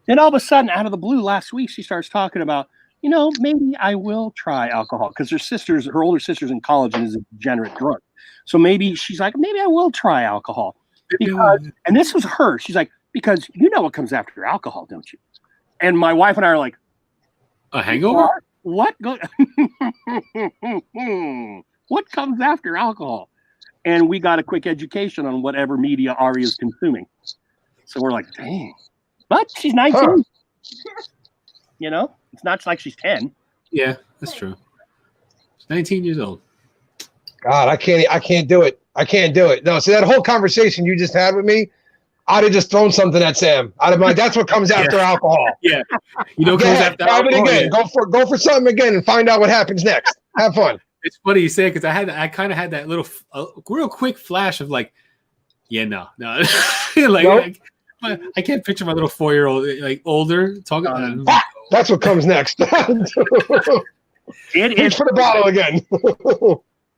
Then all of a sudden, out of the blue, last week, she starts talking about, maybe I will try alcohol because her older sister's in college and is a degenerate drunk. So maybe she's like, maybe I will try alcohol. Because, and this was her. She's like, because you know what comes after alcohol, don't you? And my wife and I are like, a hangover? What comes after alcohol? And we got a quick education on whatever media Ari is consuming. So we're like, dang. But she's 19. It's not like she's 10. Yeah, that's true. She's 19 years old. God, I can't do it. I can't do it. No, see that whole conversation you just had with me, I'd have just thrown something at Sam. That's what comes after alcohol. Yeah. Comes after have alcohol. it again. Go for something again and find out what happens next. Have fun. It's funny you say it because I kind of had that little real quick flash of like, yeah, no. Like, Nope. I can't picture my little 4-year-old like older talking. That's what comes next. It Reach is for the bottle again.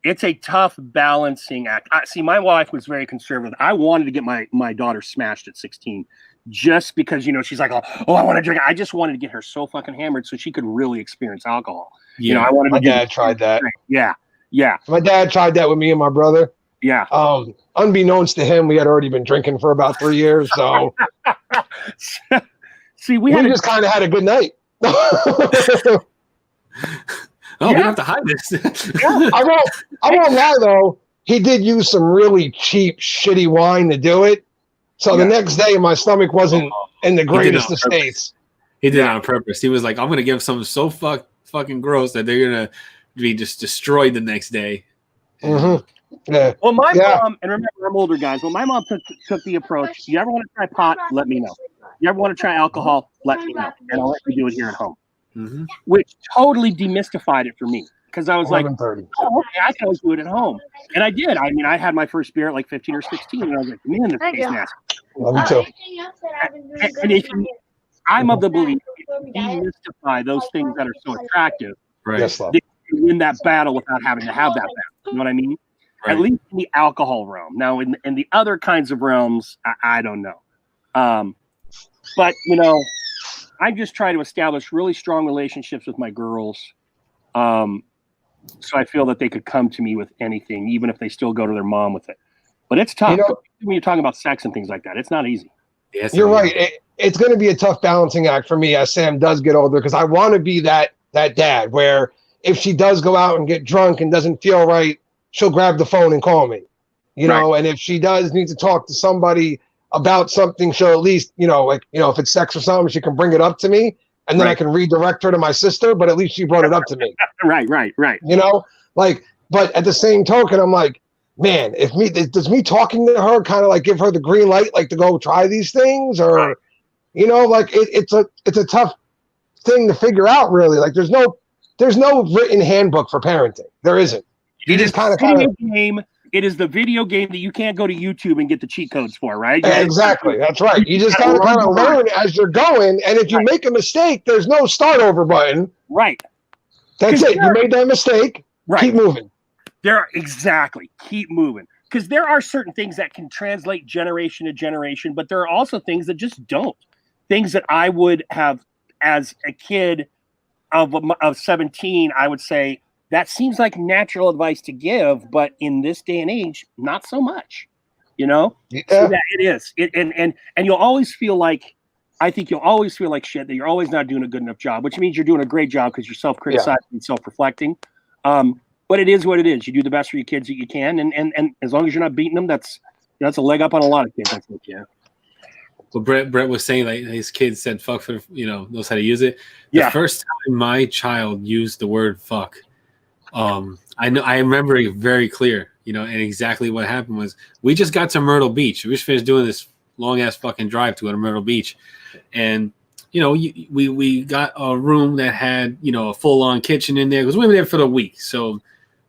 It's a tough balancing act. See, my wife was very conservative. I wanted to get my daughter smashed at 16 just because, she's like, oh, I want to drink. I just wanted to get her so fucking hammered so she could really experience alcohol. Yeah. I wanted My to dad tried that. Yeah. My dad tried that with me and my brother. Yeah. Unbeknownst to him, we had already been drinking for about 3 years. So See, we just kind of had a good night. Oh, we don't have to hide this. I won't lie though. He did use some really cheap, shitty wine to do it. So the next day, my stomach wasn't in the greatest of states. He did it on purpose. He was like, I'm going to give something so fucking gross that they're going to be just destroyed the next day. Mm-hmm. Yeah. Well, my mom, and remember, I'm older, guys. When my mom took the approach, you ever want to try pot? Let me know. You ever want to try alcohol? Let me know. And I'll let you do it here at home. Mm-hmm. Which totally demystified it for me. Because I was like, 11:30. oh, okay, I can always do it at home. And I did. I mean, I had my first beer at like 15 or 16. And I was like, man, this tastes nasty. Love you too. And if I'm of the belief, if you demystify those things that are so attractive, Right. Yes, love. that you win that battle without having to have that battle. You know what I mean? At least in the alcohol realm. Now, in the other kinds of realms, I don't know. But, you know, I just try to establish really strong relationships with my girls. So I feel that they could come to me with anything, even if they still go to their mom with it. But it's tough. You know, when you're talking about sex and things like that. It's not easy. Yes, you're right. It's going to be a tough balancing act for me as Sam does get older, because I want to be that dad where if she does go out and get drunk and doesn't feel right, she'll grab the phone and call me, you know, and if she does need to talk to somebody about something, she'll at least, you know, like, you know, if it's sex or something, she can bring it up to me and then I can redirect her to my sister, but at least she brought it up to me. Right. You know, like, but at the same token, I'm like, man, does me talking to her kind of like give her the green light, like to go try these things, or, you know, like it's a tough thing to figure out, really. Like there's no written handbook for parenting. There isn't. You just kind of game. It is the video game that you can't go to YouTube and get the cheat codes for, right? Exactly. That's right. You just kind of learn as you're going, and if you make a mistake, there's no start over button. Right. That's it. You made that mistake. Right. Keep moving. Keep moving. Because there are certain things that can translate generation to generation, but there are also things that just don't. Things that I would have, as a kid of 17, I would say, that seems like natural advice to give, but in this day and age, not so much, you know? Yeah. So that it is. And you'll always feel like, I think you'll always feel like shit, that you're always not doing a good enough job, which means you're doing a great job because you're self-criticizing and self-reflecting. But it is what it is. You do the best for your kids that you can. And as long as you're not beating them, that's a leg up on a lot of kids, I think, yeah. Well, Brett was saying like his kid said fuck for, you know, knows how to use it. The first time my child used the word fuck, I remember it very clear, you know, and exactly what happened was we just got to Myrtle Beach. We just finished doing this long ass fucking drive to Myrtle Beach. And, you know, we got a room that had, you know, a full on kitchen in there because we were there for the week. So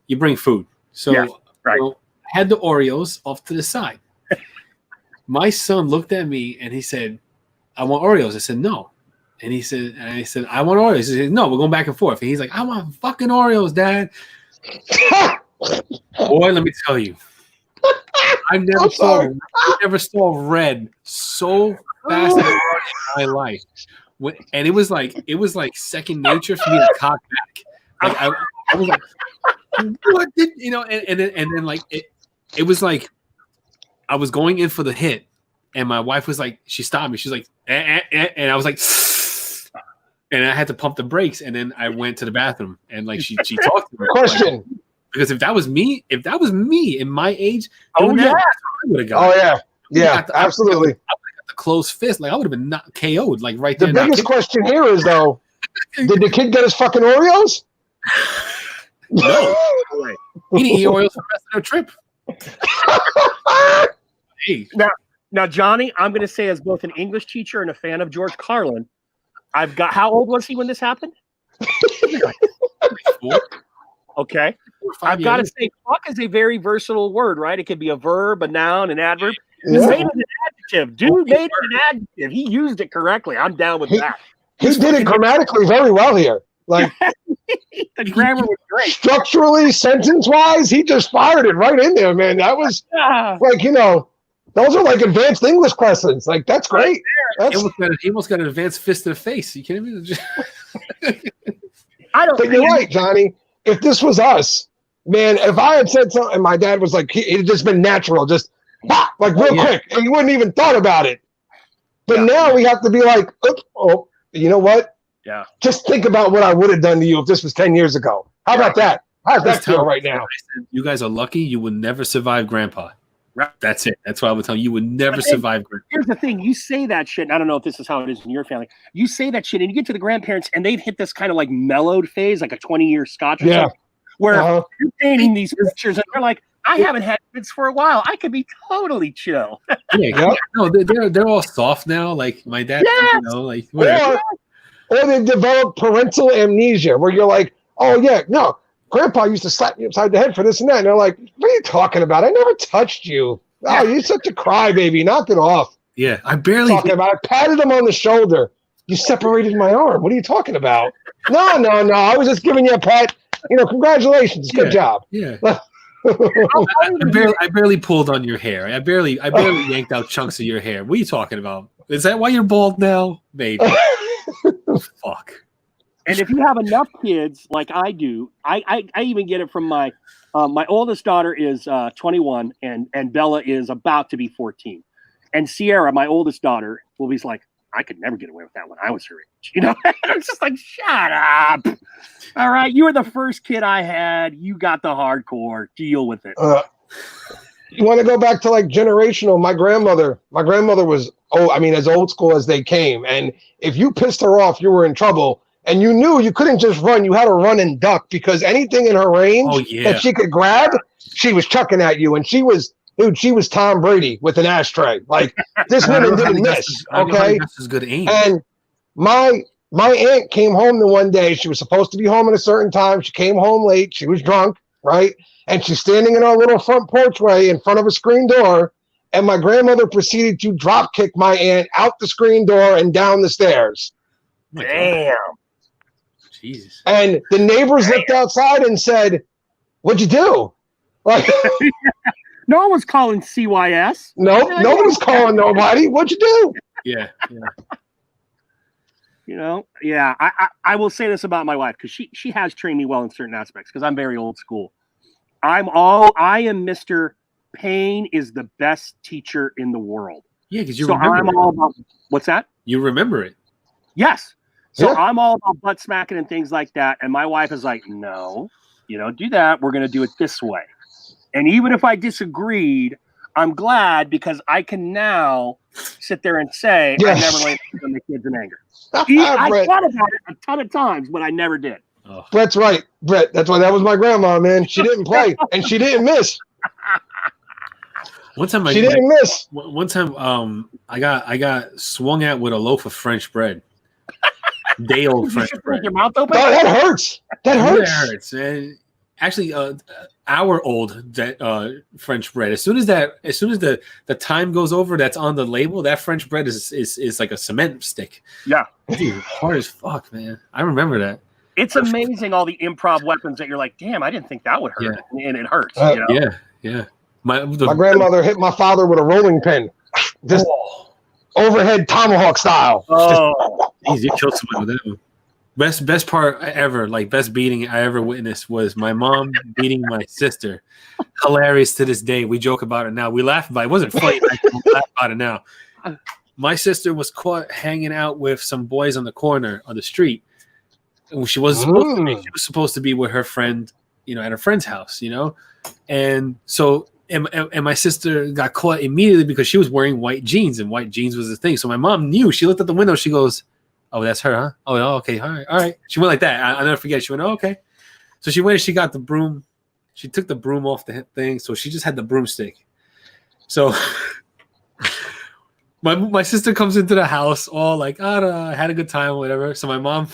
you bring food. So you know, I had the Oreos off to the side. My son looked at me and he said, I want Oreos. I said, no. And I said, I want Oreos. He said, no, we're going back and forth. And he's like, I want fucking Oreos, Dad. Boy, let me tell you, I never saw red so fast in my life. And it was like second nature for me to cock back. Like I was like, what did you know? And then like it was like I was going in for the hit, and my wife was like, she stopped me. She's like, and I was like. And I had to pump the brakes, and then I went to the bathroom, and like she talked to me. Question: because if that was me in my age, I would have got. Oh yeah, absolutely. I would have got the closed fist, like I would have been not KO'd, like right there. The biggest question here is though, did the kid get his fucking Oreos? No, he didn't eat Oreos for the rest of the trip. Hey. Now, Johnny, I'm going to say as both an English teacher and a fan of George Carlin. How old was he when this happened? Okay. I've got to say, fuck is a very versatile word, right? It could be a verb, a noun, an adverb. He made it an adjective. Dude made it an adjective. He used it correctly. I'm down with that. He did it grammatically very well here. Like the grammar was great. Structurally, sentence-wise, he just fired it right in there, man. That was like, you know, those are like advanced English lessons. Like, that's great. He almost got an advanced fist to the face. You kidding me? But you're right, Johnny. If this was us, man, if I had said something, my dad was like, it had just been natural, just like real quick, and you wouldn't even thought about it. But now we have to be like, oh, you know what? Yeah. Just think about what I would have done to you if this was 10 years ago. How about that? How does that feel right now? You guys are lucky. You would never survive Grandpa. Right. That's it. That's what I would tell you. You would never survive. Here's the thing. You say that shit, and I don't know if this is how it is in your family. You say that shit, and you get to the grandparents, and they've hit this kind of like mellowed phase, like a 20-year scotch or something, where you're painting these pictures, and they're like, I haven't had kids for a while. I could be totally chill. No, they're all soft now. Like my dad, you know, like whatever. Or they develop parental amnesia, where you're like, oh, yeah, no. Grandpa used to slap me upside the head for this and that. And they're like, what are you talking about? I never touched you. Oh, you're such a crybaby. Knock it off. Yeah, I barely. Talking about I patted him on the shoulder. You separated my arm. What are you talking about? No. I was just giving you a pat. You know, congratulations. Good job. Yeah. I barely pulled on your hair. I barely yanked out chunks of your hair. What are you talking about? Is that why you're bald now? Maybe. Fuck. And if you have enough kids like I do, I even get it from my oldest daughter is 21 and Bella is about to be 14. And Sierra, my oldest daughter, will be like, I could never get away with that when I was her age. You know, and I'm just like, shut up. All right, you were the first kid I had. You got the hardcore. Deal with it. You want to go back to like generational? My grandmother was, as old school as they came. And if you pissed her off, you were in trouble. And you knew you couldn't just run. You had to run and duck because anything in her range that she could grab, she was chucking at you. And she was Tom Brady with an ashtray. Like this woman didn't miss. Okay. This is good aim. And my aunt came home the one day. She was supposed to be home at a certain time. She came home late. She was drunk, right? And she's standing in our little front porchway in front of a screen door. And my grandmother proceeded to drop kick my aunt out the screen door and down the stairs. Damn. Jesus. And the neighbors looked outside and said, "What'd you do?" Like, no one was calling CYS. Nope, nobody's calling nobody. What'd you do? Yeah. You know, yeah. I will say this about my wife because she has trained me well in certain aspects because I'm very old school. I am Mr. Pain is the best teacher in the world. Yeah, because you so remember I'm it. all about what's that? You remember it. Yes. So Yeah. I'm all about butt smacking and things like that. And my wife is like, no, you don't do that. We're going to do it this way. And even if I disagreed, I'm glad because I can now sit there and say, Yes. I never laid on the kids in anger. I Brett, thought about it a ton of times, but I never did. Oh. Brett's right. Brett, that's why that was my grandma, man. She didn't play and she didn't miss. One time She didn't miss. One time, I got swung at with a loaf of French bread. Day old French Break bread. your mouth open? Oh, that hurts. That hurts. That hurts, man. Actually, hour old that French bread. As soon as the time goes over, that's on the label. That French bread is like a cement stick. Yeah. Dude, hard as fuck, man. I remember that. It's amazing all the improv weapons that you're like, damn, I didn't think that would hurt. And it hurts. You know? Yeah. My grandmother hit my father with a rolling pin. Just overhead tomahawk style. Oh. Jeez, you killed someone with that one. Best part ever, like best beating I ever witnessed was my mom beating my sister. Hilarious to this day. We joke about it now. We laugh about it. It wasn't funny. We laugh about it now. My sister was caught hanging out with some boys on the corner of the street. And she was supposed to be. She was supposed to be with her friend, at her friend's house, And so and my sister got caught immediately because she was wearing white jeans, and white jeans was the thing. So my mom knew. She looked at the window. She goes, "Oh, that's her, huh? Oh, okay. All right. She went like that. I'll never forget. She went, "Oh, okay." So she went. She got the broom. She took the broom off the thing. So she just had the broomstick. So my sister comes into the house all like, I had a good time, or whatever. So my mom.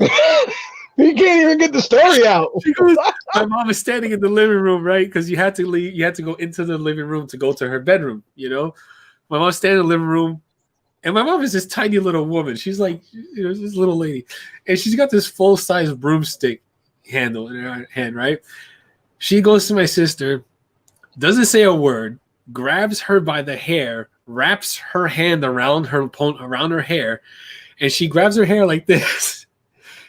You can't even get the story out. My mom is standing in the living room, right? Because you had to leave. You had to go into the living room to go to her bedroom. My mom's standing in the living room. And my mom is this tiny little woman. She's like, this little lady. And she's got this full-size broomstick handle in her hand, right? She goes to my sister, doesn't say a word, grabs her by the hair, wraps her hand around her hair, and she grabs her hair like this.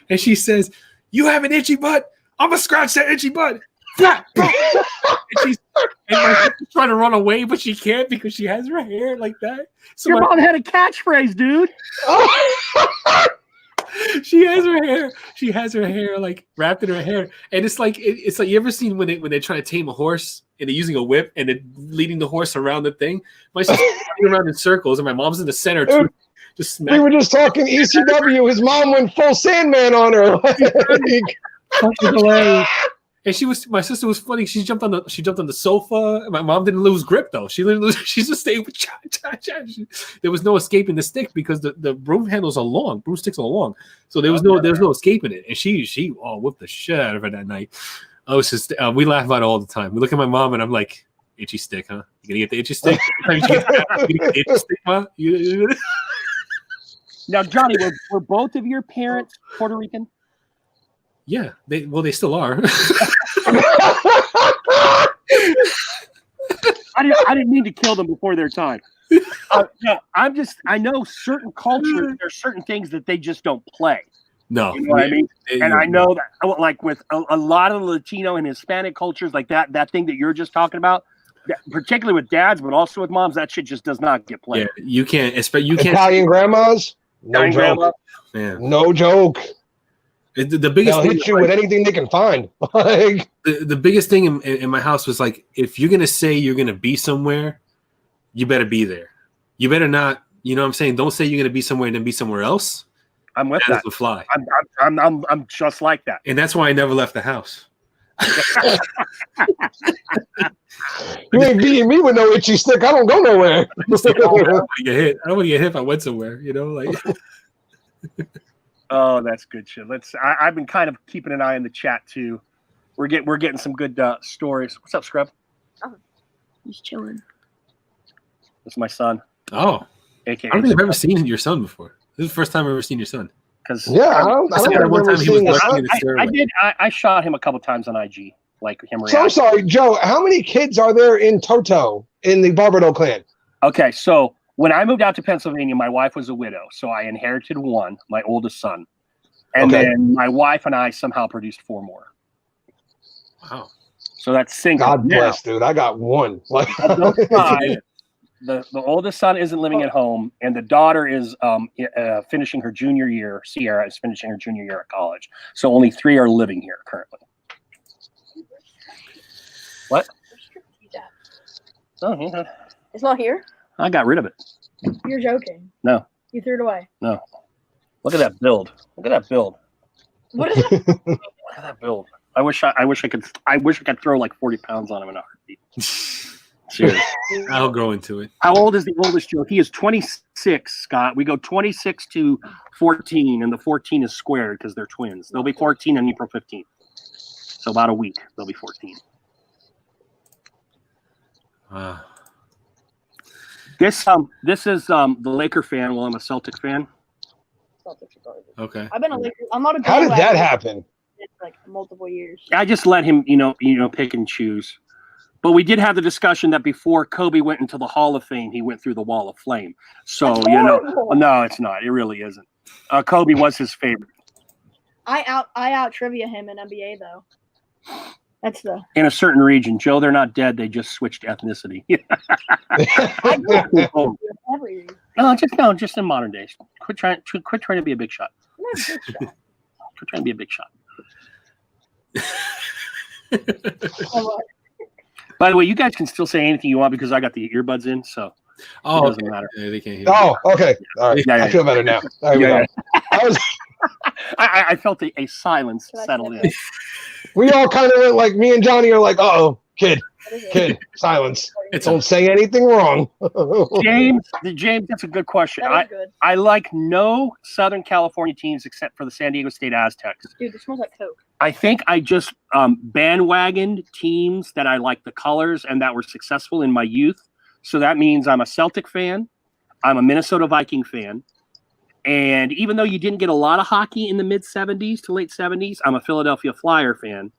And she says, "You have an itchy butt? I'm going to scratch that itchy butt." And my sister's trying to run away, but she can't because she has her hair like that. So your mom had a catchphrase, dude. She has her hair. She has her hair like wrapped in her hair, and it's like you ever seen when they're trying to tame a horse and they're using a whip and they're leading the horse around the thing. My sister's running around in circles, and my mom's in the center too. We were just talking ECW. His mom went full Sandman on her. And my sister was funny. She jumped on the sofa. My mom didn't lose grip though. She just stayed with There was no escaping the stick because the broom handles are long. Broomsticks are long. So there was no escaping it. And she whipped the shit out of her that night. I was just we laugh about it all the time. We look at my mom and I'm like, "Itchy stick, huh? You gonna get the itchy stick? You get the itchy stick, huh?" Now, Johnny, were both of your parents Puerto Rican? Yeah, they still are. I didn't mean to kill them before their time. No, I know certain cultures, there's certain things that they just don't play. No, You know what I mean? And I know that, like with a lot of the Latino and Hispanic cultures, like that thing that you're just talking about, particularly with dads, but also with moms, that shit just does not get played. Yeah, you can't. You can't. Italian grandmas, no Italian joke. grandma. Yeah. No joke. The biggest They'll thing, hit you with anything they can find. Like, the biggest thing in my house was like, if you're gonna say you're gonna be somewhere, you better be there. You better not. You know what I'm saying? Don't say you're gonna be somewhere and then be somewhere else. I'm with That that. doesn't fly. I'm just like that. And that's why I never left the house. you ain't beating me with no itchy stick. I don't go nowhere. I don't want to get hit. I don't want to get hit if I went somewhere. You know, like. Oh, that's good shit. I've been kind of keeping an eye on the chat too. We're getting some good stories. What's up, Scrub? He's chilling. This is my son. Oh, AKA I don't think I've ever seen your son before. This is the first time I've ever seen your son. Because Yeah, I don't one remember time he was seeing his walking son. in the stairway. I shot him a couple times on IG, like him So I'm reacting. sorry, Joe. How many kids are there in Toto in the Barbados clan? Okay, so when I moved out to Pennsylvania, my wife was a widow, so I inherited one, my oldest son, and Okay. then my wife and I somehow produced 4 more. Wow. So that's single. God Now, bless, dude. I got one. Like, of those 5, the oldest son isn't living at home, and the daughter is finishing her junior year. Sierra is finishing her junior year at college. So only 3 are living here currently. What? Oh, yeah. It's not here. I got rid of it. You're joking. No. You threw it away. No. Look at that build. Look at that build. What is it? Look at that build. I wish I could throw like 40 pounds on him in a heartbeat. Seriously. I'll grow into it. How old is the oldest, Joe? He is 26, Scott. We go 26 to 14, and the 14 is squared because they're twins. They'll be 14 on April 15th. So about a week, they'll be 14. This is the Laker fan. Well, I'm a Celtic fan. Okay. I've been a Laker. I'm not a. how did that bandwagon happen? in, like multiple years. I just let him, pick and choose. But we did have the discussion that before Kobe went into the Hall of Fame, he went through the Wall of Flame. So, That's horrible. no, it's not. It really isn't. Kobe was his favorite. I out trivia him in NBA though. That's the. In a certain region, Joe, they're not dead. They just switched ethnicity. Oh, Every. just in modern days. Quit trying to be a big shot. Quit trying to be a big shot. By the way, you guys can still say anything you want because I got the earbuds in, so it Oh, doesn't okay. matter. Yeah, they can't hear. Oh, okay. All right. Yeah. I feel better now. There we Yeah, go. I was, I felt a silence settle in. we all kind of went like, me and Johnny are like, uh-oh, kid, silence. It's Don't say anything wrong. James, that's a good question. That was good. I like no Southern California teams except for the San Diego State Aztecs. Dude, it smells like Coke. I think I just bandwagoned teams that I like the colors and that were successful in my youth. So that means I'm a Celtic fan. I'm a Minnesota Viking fan. And even though you didn't get a lot of hockey in the mid-'70s to late 70s, I'm a Philadelphia Flyer fan.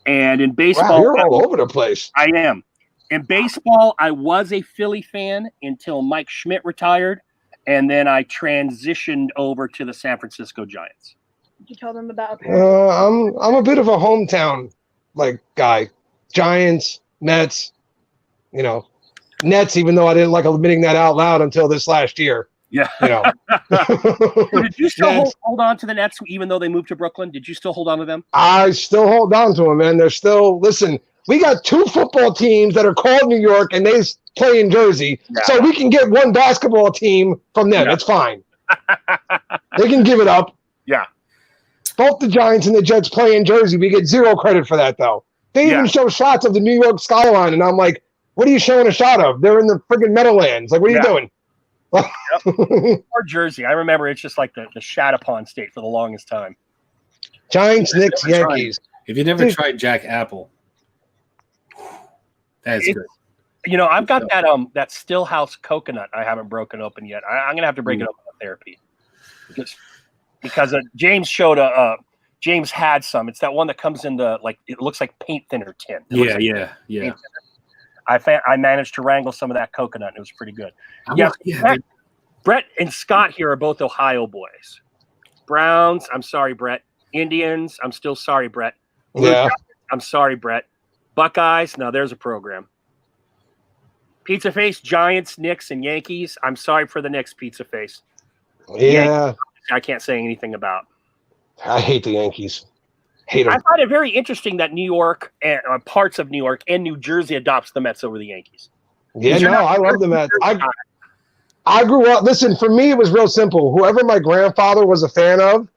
And in baseball, Wow, you're all over the place. I am. In baseball, I was a Philly fan until Mike Schmidt retired. And then I transitioned over to the San Francisco Giants. Did you tell them about a I'm a bit of a hometown like guy. Giants, Nets, Nets, even though I didn't like admitting that out loud until this last year. Yeah. Did you still hold on to the Nets even though they moved to Brooklyn? Did you still hold on to them? I still hold on to them, man. They're still, listen, we got 2 football teams that are called New York and they play in Jersey. Yeah. So we can get 1 basketball team from them. Yeah. It's fine. They can give it up. Yeah. Both the Giants and the Jets play in Jersey. We get 0 credit for that, though. They even show shots of the New York skyline, and I'm like, what are you showing a shot of? They're in the friggin' Meadowlands. Like, what are you doing? Or Jersey. I remember it's just like the Chattapon state for the longest time. Giants, Knicks, Yankees. If you never tried Jack Apple, that's good. I've got that Stillhouse coconut I haven't broken open yet. I'm gonna have to break it open in therapy because James showed James had some. It's that one that comes in the it looks like paint thinner tin. Yeah. I managed to wrangle some of that coconut, and it was pretty good. Brett and Scott here are both Ohio boys. Browns, I'm sorry, Brett. Indians, I'm still sorry, Brett. Yeah. I'm sorry, Brett. Buckeyes, now there's a program. Pizza Face, Giants, Knicks, and Yankees. I'm sorry for the Knicks, Pizza Face. Yeah. Yankees, I can't say anything about. I hate the Yankees. Hate I them. find it very interesting that New York and parts of New York and New Jersey adopts the Mets over the Yankees. Yeah, no, I love the Mets. I grew up. Listen, for me, it was real simple. Whoever my grandfather was a fan of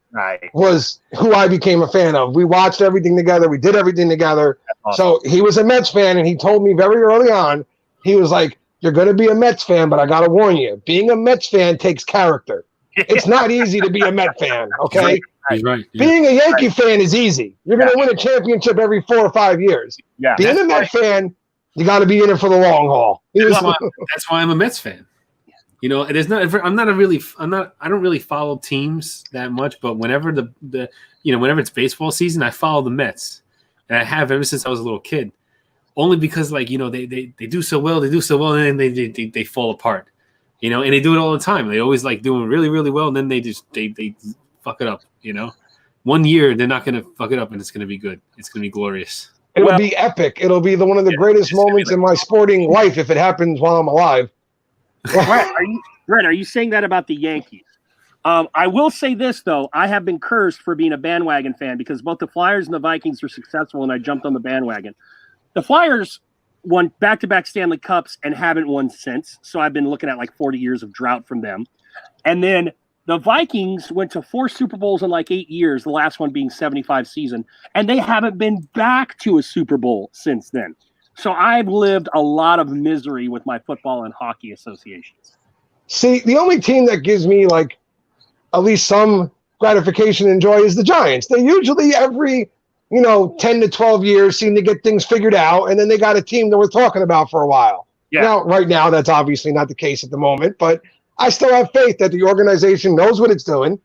was who I became a fan of. We watched everything together. We did everything together. Awesome. So he was a Mets fan, and he told me very early on, he was like, "You're going to be a Mets fan, but I got to warn you, being a Mets fan takes character. It's not easy to be a Met fan, okay? He's right. Yeah. Being a Yankee fan is easy. You're going to win a championship every 4 or 5 years. Yeah. Being a Met fan, you got to be in it for the long haul." That's why I'm a Mets fan. You know, it is not. I don't really follow teams that much, but whenever whenever it's baseball season, I follow the Mets, and I have ever since I was a little kid. Only because they do so well, and then they fall apart. You know, and they do it all the time. They always doing really, really well, and then they fuck it up. You know, one year they're not going to fuck it up, and it's going to be good. It's going to be glorious. It'll be epic. It'll be one of the greatest moments in my sporting life if it happens while I'm alive. Brett, are you saying that about the Yankees? I will say this, though. I have been cursed for being a bandwagon fan because both the Flyers and the Vikings were successful, and I jumped on the bandwagon. The Flyers won back-to-back Stanley Cups and haven't won since, so I've been looking at 40 years of drought from them. And then the Vikings went to 4 Super Bowls in 8 years, the last one being 75 season, and they haven't been back to a Super Bowl since then. So I've lived a lot of misery with my football and hockey associations. See, the only team that gives me at least some gratification and joy is the Giants. They usually every 10 to 12 years seem to get things figured out, and then they got a team that we're talking about for a while. Yeah. Now, right now, that's obviously not the case at the moment, but I still have faith that the organization knows what it's doing.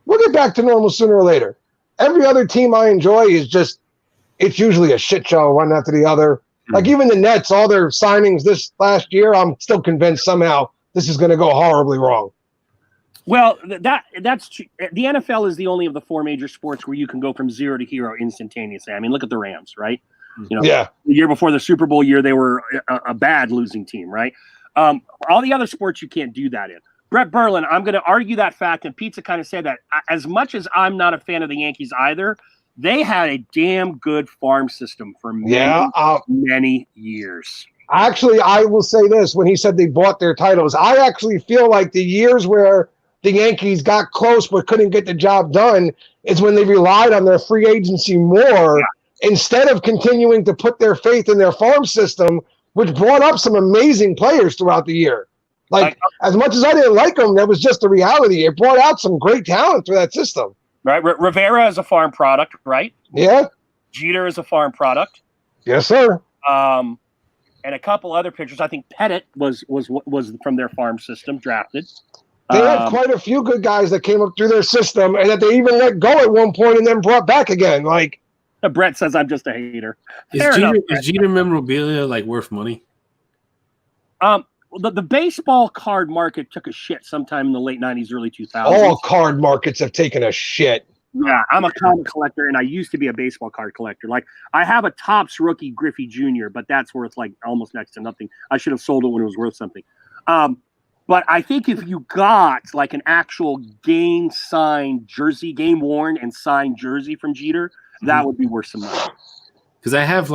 We'll get back to normal sooner or later. Every other team I enjoy it's usually a shit show one after the other. Even the Nets, all their signings this last year, I'm still convinced somehow this is going to go horribly wrong. Well, that's true. The NFL is the only of the 4 major sports where you can go from zero to hero instantaneously. I mean, look at the Rams, right? The year before the Super Bowl year, they were a bad losing team, right? All the other sports you can't do that in. Brett Berlin, I'm going to argue that fact, and Pizza kind of said that. As much as I'm not a fan of the Yankees either, they had a damn good farm system for many years. Actually, I will say this. When he said they bought their titles, I actually feel like the years where the Yankees got close but couldn't get the job done is when they relied on their free agency more instead of continuing to put their faith in their farm system, which brought up some amazing players throughout the year. As much as I didn't like them, that was just the reality. It brought out some great talent through that system. Right. Rivera is a farm product, right? Yeah. Jeter is a farm product. Yes, sir. And a couple other pitchers. I think Pettit was from their farm system, drafted. They had quite a few good guys that came up through their system and that they even let go at one point and then brought back again. Brett says I'm just a hater. Is Jeter memorabilia worth money? The baseball card market took a shit sometime in the late 90s, early 2000s. All card markets have taken a shit. Yeah, I'm a comic collector, and I used to be a baseball card collector. I have a Topps rookie Griffey Jr., but that's worth almost next to nothing. I should have sold it when it was worth something. But I think if you got an actual game signed jersey, game worn and signed jersey from Jeter, that would be worth some money. Because I have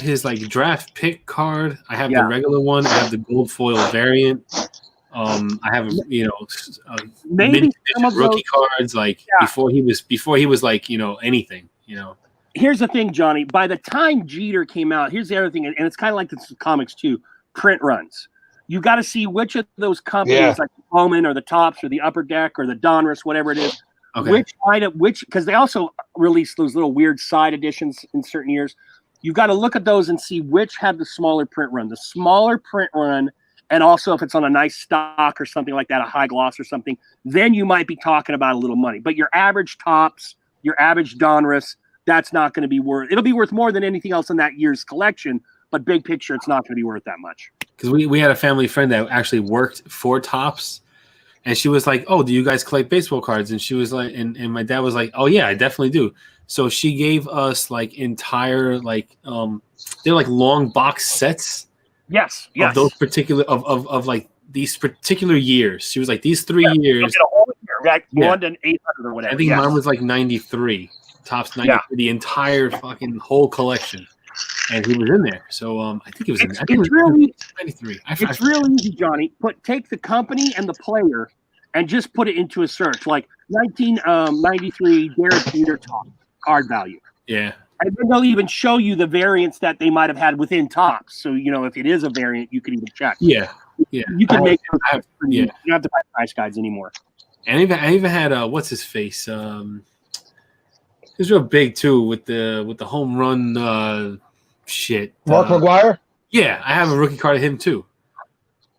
his draft pick card. I have the regular one. I have the gold foil variant. I have maybe some of rookie those, cards before he was anything. Here's the thing, Johnny. By the time Jeter came out, here's the other thing, and it's kind of like this comics too. Print runs. You got to see which of those companies, like the Bowman or the Topps or the Upper Deck or the Donruss, whatever it is, which because they also release those little weird side editions in certain years. You've got to look at those and see which had the smaller print run. The smaller print run and also if it's on a nice stock or something like that, a high gloss or something, then you might be talking about a little money. But your average Topps, your average Donruss, that's not going to be worth. It'll be worth more than anything else in that year's collection, but big picture, it's not going to be worth that much. Because we had a family friend that actually worked for Topps, and she was like, "Oh, do you guys collect baseball cards?" And she was like, and my dad was like, "Oh yeah, I definitely do." So she gave us like entire they're like long box sets. Yes. Of those particular of like these particular years. She was like, these 3 years. A whole year, right? 1 to 800 or whatever. I think mine was like 93. Topps 93, the entire fucking whole collection. And he was in there. So I think it was it's really 93. It's real easy, Johnny. Take the company and the player and just put it into a search, like 1993 Derek Jeter top card value. Yeah. And then they'll even show you the variants that they might have had within Topps. So, if it is a variant, you can even check. Yeah. Yeah. You can make you don't have to buy price guides anymore. And I even had what's his face? He's real big too with the home run shit. Mark McGwire? Yeah, I have a rookie card of him too.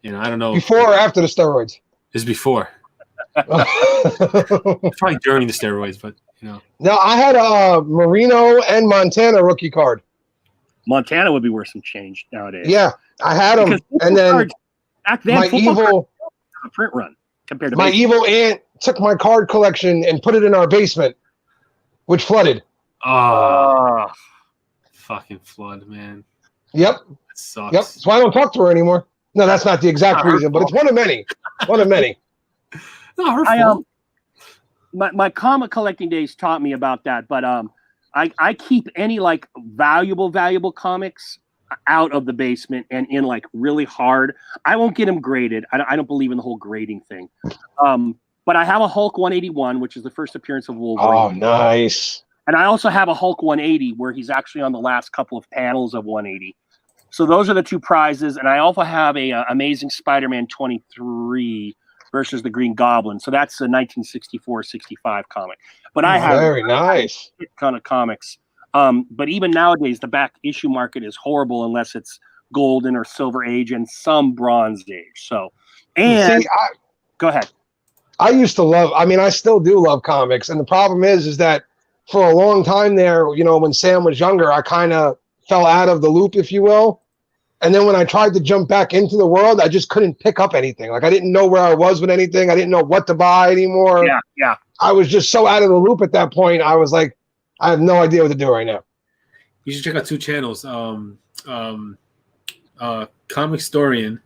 I don't know. Before or after the steroids? It's before. Probably during the steroids, but No, I had a Marino and Montana rookie card. Montana would be worth some change nowadays. Yeah, I had them, and then back then, my evil print run compared to my evil aunt took my card collection and put it in our basement, which flooded. Oh, fucking flood, man. Yep. That sucks. Yep. So I don't talk to her anymore. No, that's not the exact reason, but it's one of many. One of many. Not her fault. My comic collecting days taught me about that, but I keep any like valuable comics out of the basement and in like really hard. I won't get them graded. I don't believe in the whole grading thing. But I have a Hulk 181, which is the first appearance of Wolverine. Oh, nice. And I also have a Hulk 180 where he's actually on the last couple of panels of 180. So those are the two prizes. And I also have a Amazing Spider-Man 23 versus the Green Goblin. So that's a 1964-65 comic. But I have very nice ton of comics. But even nowadays, the back issue market is horrible unless it's golden or silver age and some bronze age. So, and go ahead. I used to love, I still do love comics. And the problem is that for a long time there, when Sam was younger, I kind of fell out of the loop, if you will. And then when I tried to jump back into the world, I just couldn't pick up anything. Like I didn't know where I was with anything. I didn't know what to buy anymore. Yeah. I was just so out of the loop at that point. I was like, I have no idea what to do right now. You should check out two channels. Comic Storian.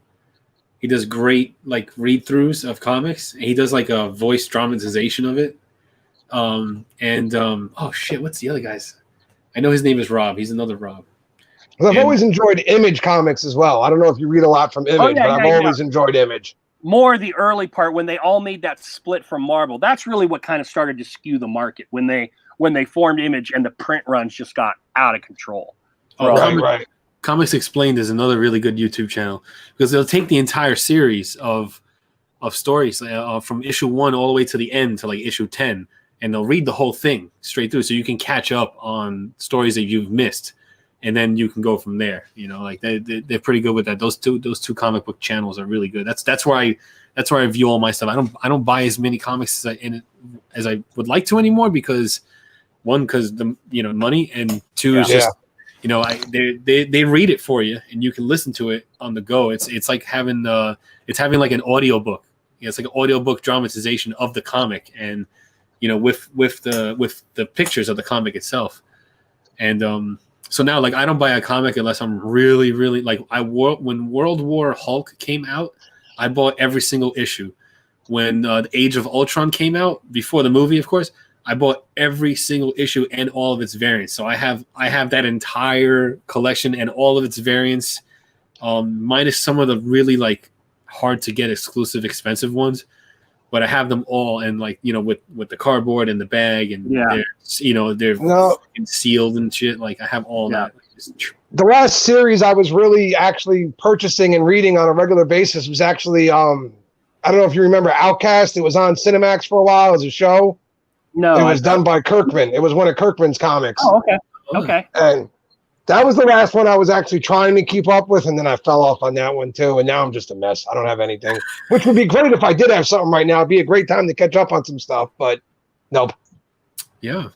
He does great like read-throughs of comics. He does like a voice dramatization of it. Oh shit, what's the other guy's? I know his name is Rob. He's another Rob. I've always enjoyed Image comics as well. I don't know if you read a lot from Image, but I've always enjoyed Image. More the early part when they all made that split from Marvel. That's really what kind of started to skew the market when they formed Image and the print runs just got out of control. Right. Comics Explained is another really good YouTube channel because they'll take the entire series of stories from issue 1 all the way to the end to like issue 10, and they'll read the whole thing straight through, so you can catch up on stories that you've missed, and then you can go from there. Like they're pretty good with that. Those two comic book channels are really good. That's where I view all my stuff. I don't buy as many comics as I would like to anymore because the money, and two is just. They read it for you, and you can listen to it on the go. It's like having like an audiobook. It's like an audiobook dramatization of the comic, and with the pictures of the comic itself. And so now, like, I don't buy a comic unless I'm really, really like when World War Hulk came out, I bought every single issue. When the Age of Ultron came out, before the movie, of course, I bought every single issue and all of its variants. So I have that entire collection and all of its variants, minus some of the really like hard to get exclusive expensive ones. But I have them all, and like with the cardboard and the bag, and they're sealed and shit. Like I have all that. The last series I was really actually purchasing and reading on a regular basis was actually I don't know if you remember Outcast. It was on Cinemax for a while as a show. No, it was done by Kirkman. It was one of Kirkman's comics. Oh, okay. And That was the last one I was actually trying to keep up with, and then I fell off on that one too. And now I'm just a mess. I don't have anything, which would be great if I did have something right now. It'd be a great time to catch up on some stuff, but nope. Yeah.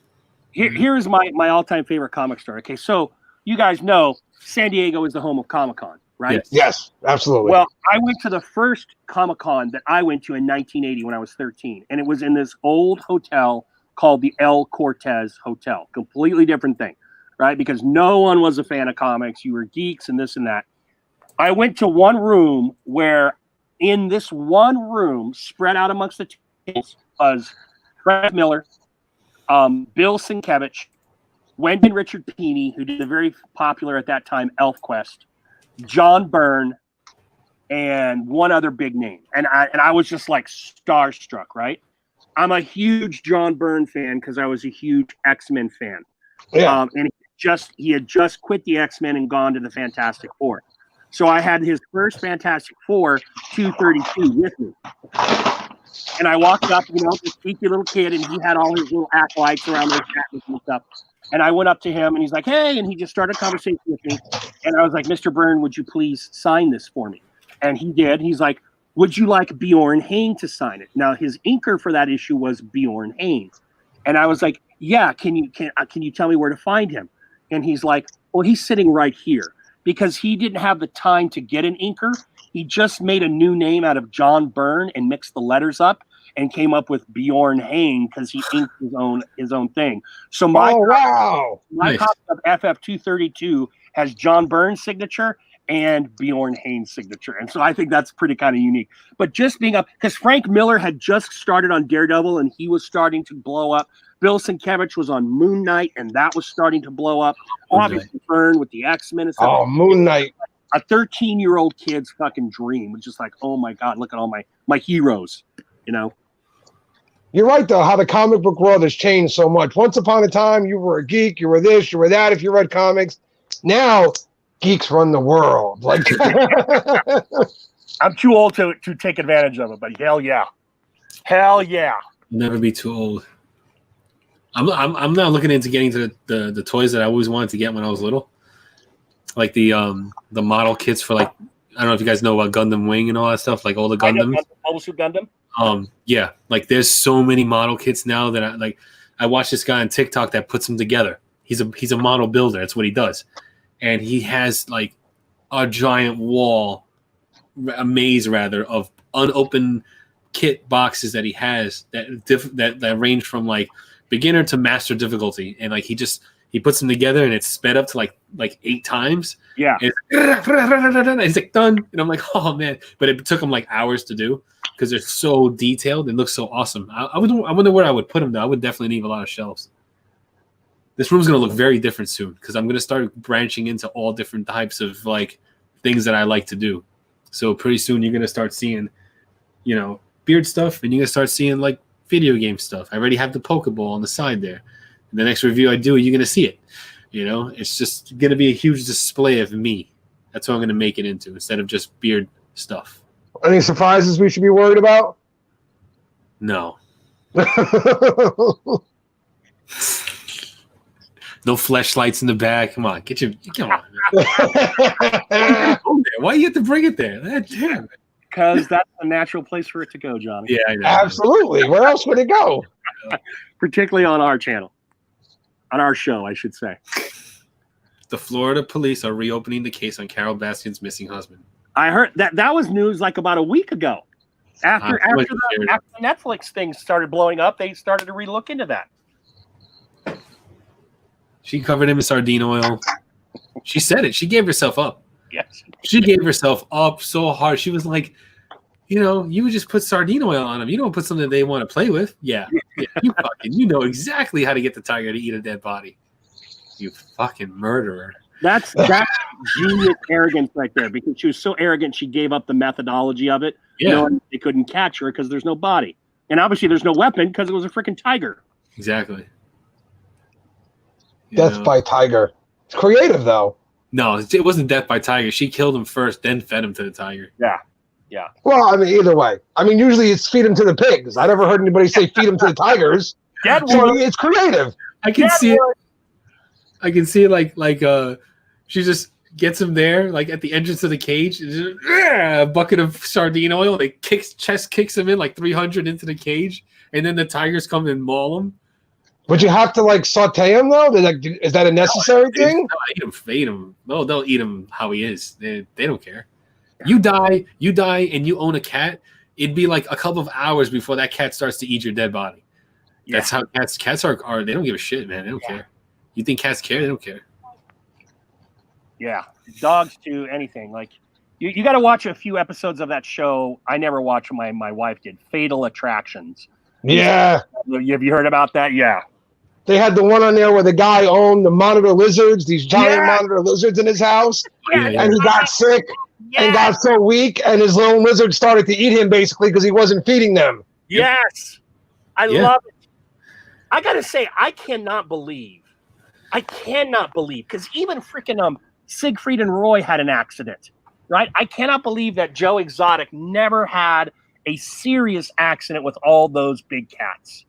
Here's my all-time favorite comic story. Okay, so you guys know San Diego is the home of Comic-Con, right? Yes, absolutely. Well, I went to the first Comic-Con that I went to in 1980 when I was 13, and it was in this old hotel called the El Cortez Hotel. Completely different thing, right? Because no one was a fan of comics. You were geeks and this and that. I went to one room where in this one room, spread out amongst the tables, was Frank Miller, Bill Sienkiewicz, Wendy and Richard Pini, who did the very popular at that time ElfQuest, John Byrne, and one other big name. And I was just like starstruck, right? I'm a huge John Byrne fan because I was a huge X-Men fan. Yeah. And he had just quit the X-Men and gone to the Fantastic Four. So I had his first Fantastic Four 232 with me. And I walked up, this geeky little kid, and he had all his little acolytes around there chatting and stuff. And I went up to him, and he's like, hey, and he just started a conversation with me. And I was like, Mr. Byrne, would you please sign this for me? And he did. He's like, would you like Bjorn Hain to sign it? Now, his inker for that issue was Bjorn Hain. And I was like, yeah, can you tell me where to find him? And he's like, well, he's sitting right here. Because he didn't have the time to get an inker. He just made a new name out of John Byrne and mixed the letters up and came up with Bjorn Hain because he inked his own thing. So my Nice. copy of FF232 has John Byrne's signature and Bjorn Hain's signature. And so I think that's pretty kind of unique. But just being up, because Frank Miller had just started on Daredevil and he was starting to blow up. Bill Sienkiewicz was on Moon Knight and that was starting to blow up. Obviously Byrne with the X-Men and stuff. Oh, Moon Knight. A 13-year-old kid's fucking dream. It's just like, oh my God, look at all my heroes, You're right, though, how the comic book world has changed so much. Once upon a time, you were a geek, you were this, you were that, if you read comics. Now, geeks run the world. Like, I'm too old to take advantage of it, but hell yeah. Hell yeah. Never be too old. I'm now looking into getting to the toys that I always wanted to get when I was little, like the model kits for, like, I don't know if you guys know about Gundam Wing and all that stuff, like all the Gundams. Mobile Suit Gundam. Yeah, like there's so many model kits now that I watched this guy on TikTok that puts them together. He's a model builder. That's what he does, and he has like a giant a maze rather of unopened kit boxes that he has that range from like beginner to master difficulty, and like he puts them together and it's sped up to like 8 times. Yeah, and it's like done, and I'm like, oh man! But it took him like hours to do because they're so detailed and look so awesome. I wonder where I would put them though. I would definitely need a lot of shelves. This room's gonna look very different soon because I'm gonna start branching into all different types of like things that I like to do. So pretty soon you're gonna start seeing, beard stuff, and you're gonna start seeing like video game stuff. I already have the Pokeball on the side there. And the next review I do, you're gonna see it. It's just gonna be a huge display of me. That's what I'm gonna make it into instead of just beard stuff. any surprises we should be worried about? No. No fleshlights in the back. Come on, come on. Why you have to bring it there? Damn it. Because that's a natural place for it to go, Johnny. Yeah, I know. Absolutely. Where else would it go? Particularly on our channel. On our show, I should say. The Florida police are reopening the case on Carol Baskin's missing husband. I heard that was news like about a week ago. After the Netflix thing started blowing up, they started to relook into that. She covered him in sardine oil. She said it. She gave herself up. Yes. She gave herself up so hard. She was like, you would just put sardine oil on them. You don't put something they want to play with. Yeah. You know exactly how to get the tiger to eat a dead body. You fucking murderer. That's genius arrogance right there, because she was so arrogant she gave up the methodology of it. Yeah. Knowing they couldn't catch her because there's no body. And obviously there's no weapon because it was a freaking tiger. Exactly. Death by tiger. It's creative, though. No, it wasn't death by tiger. She killed him first, then fed him to the tiger. Yeah. Well, I mean, either way. I mean, usually it's feed them to the pigs. I never heard anybody say feed them to the tigers. Deadwood. It's creative. I can see it. I can see it like She just gets him there, like at the entrance of the cage. Just, a bucket of sardine oil. They chest kicks him in like 300 into the cage, and then the tigers come and maul him. Would you have to like saute him though? Is that a necessary thing? No, eat him. No, they'll eat him how he is. They don't care. You die, and you own a cat. It'd be like a couple of hours before that cat starts to eat your dead body. That's how cats are. They don't give a shit, man. They don't care. You think cats care? They don't care. Yeah, dogs too. Anything like you got to watch a few episodes of that show. I never watched. My wife did. Fatal Attractions. Yeah. Have you heard about that? Yeah. They had the one on there where the guy owned the monitor lizards, these giant monitor lizards in his house, and he got sick and got so weak, and his little lizard started to eat him basically because he wasn't feeding them. Yes, I love it. I gotta say, I cannot believe, because even freaking Siegfried and Roy had an accident, right? I cannot believe that Joe Exotic never had a serious accident with all those big cats.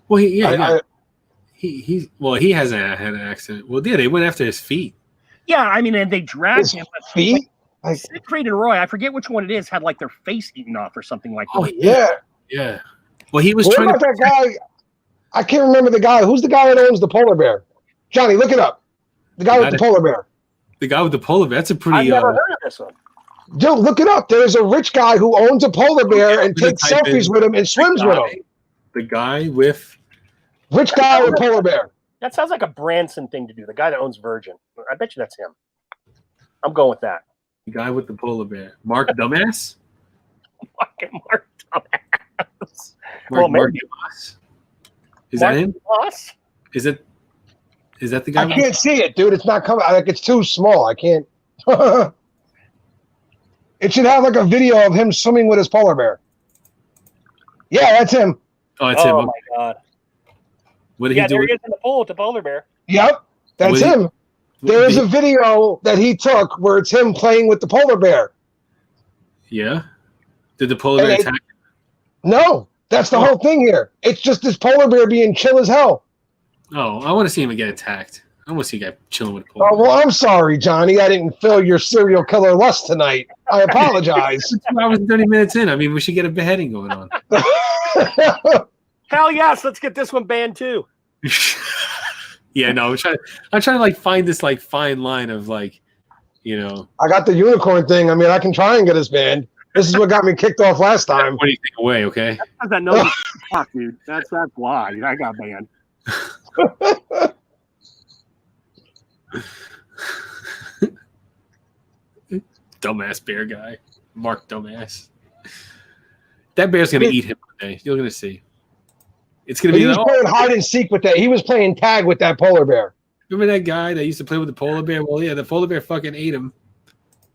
Well, he hasn't had an accident. Well, yeah, they went after his feet. Yeah, I mean, and they dragged him. Feet? Siegfried and Roy, I forget which one it is, had like their face eaten off or something like that. Oh yeah. Well, he was what trying about to. That guy? I can't remember the guy. Who's the guy that owns the polar bear? Johnny, look it up. The guy with the polar bear. The guy with the polar bear. That's a pretty. I've never heard of this one. Dude, look it up. There's a rich guy who owns a polar bear and takes selfies with him and swims with him. The guy with. Rich guy with polar bear. That sounds like a Branson thing to do. The guy that owns Virgin. I bet you that's him. I'm going with that. The guy with the polar bear. Mark Dumbass? Fucking Mark Dumbass. Mark Dumbass? Is that him? Dumbass? Is that the guy? I can't see it, dude. It's not coming. Like, it's too small. I can't. It should have like a video of him swimming with his polar bear. Yeah, that's him. Oh, that's him. Oh, my God. What did he do? There he is in the pool with the polar bear. Yep, that's him. There is a video that he took where it's him playing with the polar bear. Yeah? Did the polar bear attack him? No, that's the whole thing here. It's just this polar bear being chill as hell. Oh, I want to see him get attacked. I want to see a guy chilling with a polar bear. Oh, well, I'm sorry, Johnny. I didn't fill your serial killer lust tonight. I apologize. 2 hours and 30 minutes in. I mean, we should get a beheading going on. Hell yes, let's get this one banned too. Yeah, no, I'm trying to like find this like fine line of like, you know. I got the unicorn thing. I mean, I can try and get us banned. This is what got me kicked off last time. What do you think away, okay? That no fuck, dude. That's why I got banned. Dumbass bear guy. Mark Dumbass. That bear's gonna eat him one day. You're gonna see. It's gonna be. He was playing hide and seek with that. He was playing tag with that polar bear. Remember that guy that used to play with the polar bear? Well, yeah, the polar bear fucking ate him.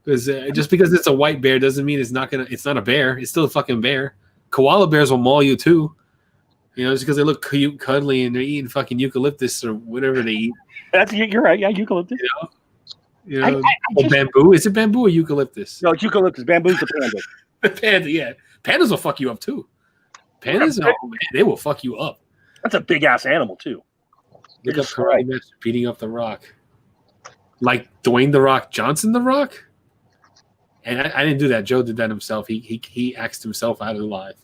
Because just because it's a white bear doesn't mean it's not a bear. It's still a fucking bear. Koala bears will maul you too. You know, just because they look cute, cuddly, and they're eating fucking eucalyptus or whatever they eat. You're right. Yeah, eucalyptus. You know, bamboo. Is it bamboo or eucalyptus? No, it's eucalyptus. Bamboo's the panda. The panda, yeah. Pandas will fuck you up too. Pandas, they will fuck you up. That's a big ass animal too. Look up Karate Master beating up The Rock. Like Dwayne The Rock Johnson The Rock? And I didn't do that. Joe did that himself. He axed himself out of live.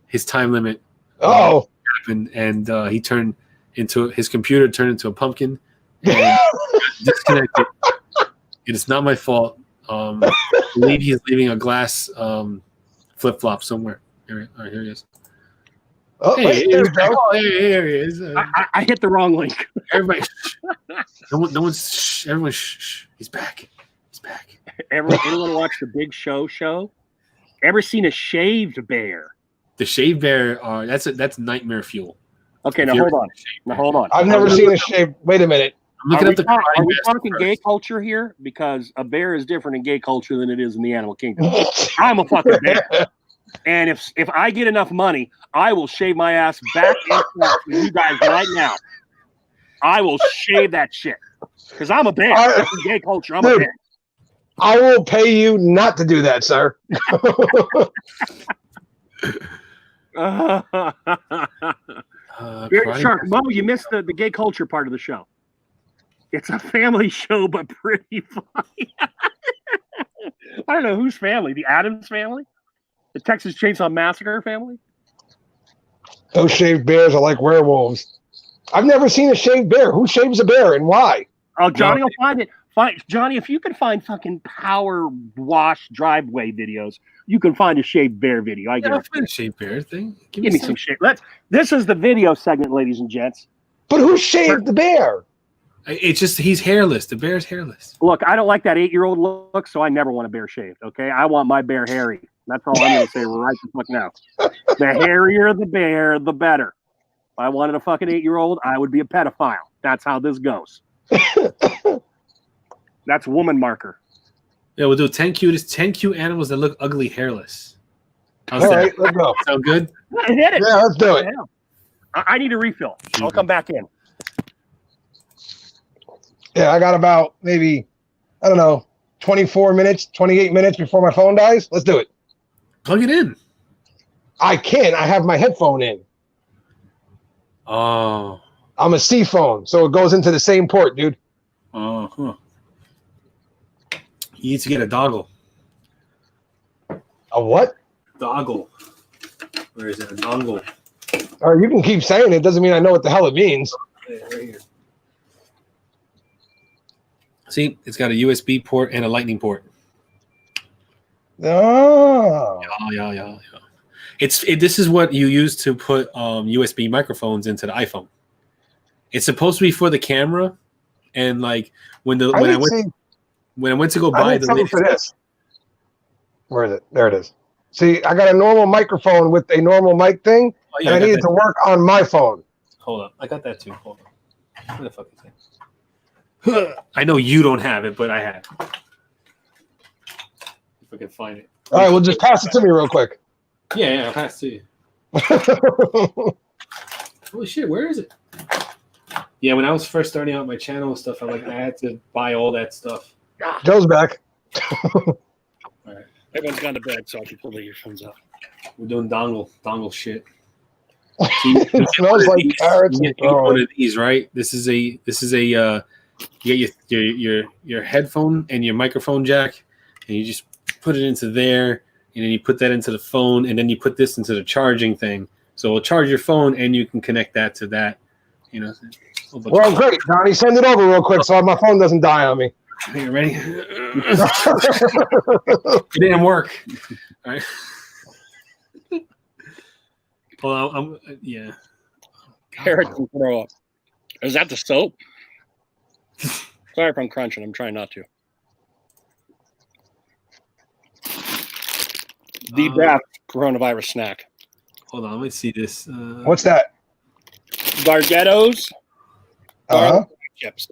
His time limit happened, and he turned into his computer turned into a pumpkin and disconnected. It is not my fault. I believe he's leaving a glass flip flop somewhere. Here he is. Oh, hey, there we go. Here he is. I hit the wrong link. Everybody, everyone, shh. He's back. He's back. Anyone watch the Big Show? Ever seen a shaved bear? The shaved bear that's nightmare fuel. Okay, now hold on. I've never seen a shave. Wait a minute. I'm looking at are we talking gay culture here? Because a bear is different in gay culture than it is in the animal kingdom. I'm a fucking bear. And if I get enough money, I will shave my ass back and forth for you guys right now. I will shave that shit. Because I'm a bear. That's in gay culture. I'm a bear. I will pay you not to do that, sir. Shark, Mo, you missed the gay culture part of the show. It's a family show, but pretty funny. I don't know whose family. The Addams family? The Texas Chainsaw Massacre family? Those shaved bears are like werewolves. I've never seen a shaved bear. Who shaves a bear and why? Oh, Johnny will find it. Johnny, if you can find fucking power wash driveway videos, you can find a shaved bear video. I Yeah, I'll guarantee. find a shaved bear thing. Give me some shit. This is the video segment, ladies and gents. But who shaved the bear? It's just he's hairless. The bear's hairless. Look, I don't like that 8-year-old look, so I never want a bear shaved. Okay, I want my bear hairy. That's all I'm gonna say right the fuck now. The hairier the bear, the better. If I wanted a fucking 8-year-old, I would be a pedophile. That's how this goes. That's woman marker. Yeah, we'll do 10 cute animals that look ugly hairless. How's All that? right, let's go. Sound good? I hit it. Yeah, let's do it. I need a refill. I'll come back in. Yeah, I got about maybe, I don't know, 24 minutes, 28 minutes before my phone dies. Let's do it. Plug it in. I can. I have my headphone in. Oh. I'm a C phone, so it goes into the same port, dude. Oh. Huh. You need to get a dongle. A what? Dongle. Where is it? A dongle. Or you can keep saying it. Doesn't mean I know what the hell it means. Right here. See, it's got a USB port and a lightning port. Oh. Yeah. This is what you use to put USB microphones into the iPhone. It's supposed to be for the camera, and like when I went to go buy the something for this. Where is it? There it is. See, I got a normal microphone with a normal mic thing, and I needed to work on my phone. Hold on, I got that too. Hold on. Where the fuck is it? I know you don't have it, but I have. If I can find it. All right, well, just pass it to me real quick. Yeah, I'll pass it to you. Holy shit, where is it? Yeah, when I was first starting out my channel and stuff, I had to buy all that stuff. Joe's back. All right, Everyone's gone to bed, so I can pull the earphones out. we're doing dongle shit. It smells like carrots. You get one of these, right? This is a you get your headphone and your microphone jack, and you just put it into there, and then you put that into the phone, and then you put this into the charging thing. So it'll charge your phone, and you can connect that to that. You know. Well, great, Johnny. Send it over real quick so my phone doesn't die on me. You ready? It didn't work. All right. Well, yeah. Carrots can throw up. Is that the soap? Sorry if I'm crunching. I'm trying not to. The best coronavirus snack. Hold on, let me see this. What's that? Gardettos Uh-huh. chips.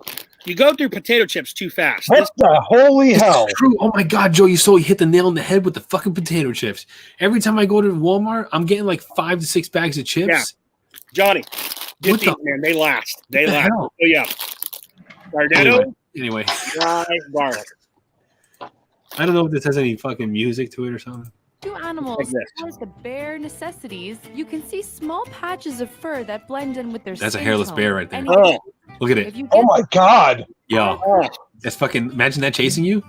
You go through potato chips too fast. What the holy hell? True. Oh my God, Joe, you hit the nail on the head with the fucking potato chips. Every time I go to Walmart, I'm getting like 5 to 6 bags of chips. Yeah. Johnny, get What these, the- man. They last. They the last. hell? Oh, yeah. Gardetto, Anyway, dry garlic. I don't know if this has any fucking music to it or something. Two animals Like this. with the bare necessities. You can see small patches of fur that blend in with their That's a skin hairless tone. bear right there. And Oh. Look at if it. you Oh get my God. Yo, Oh, that's fucking. Imagine that chasing you.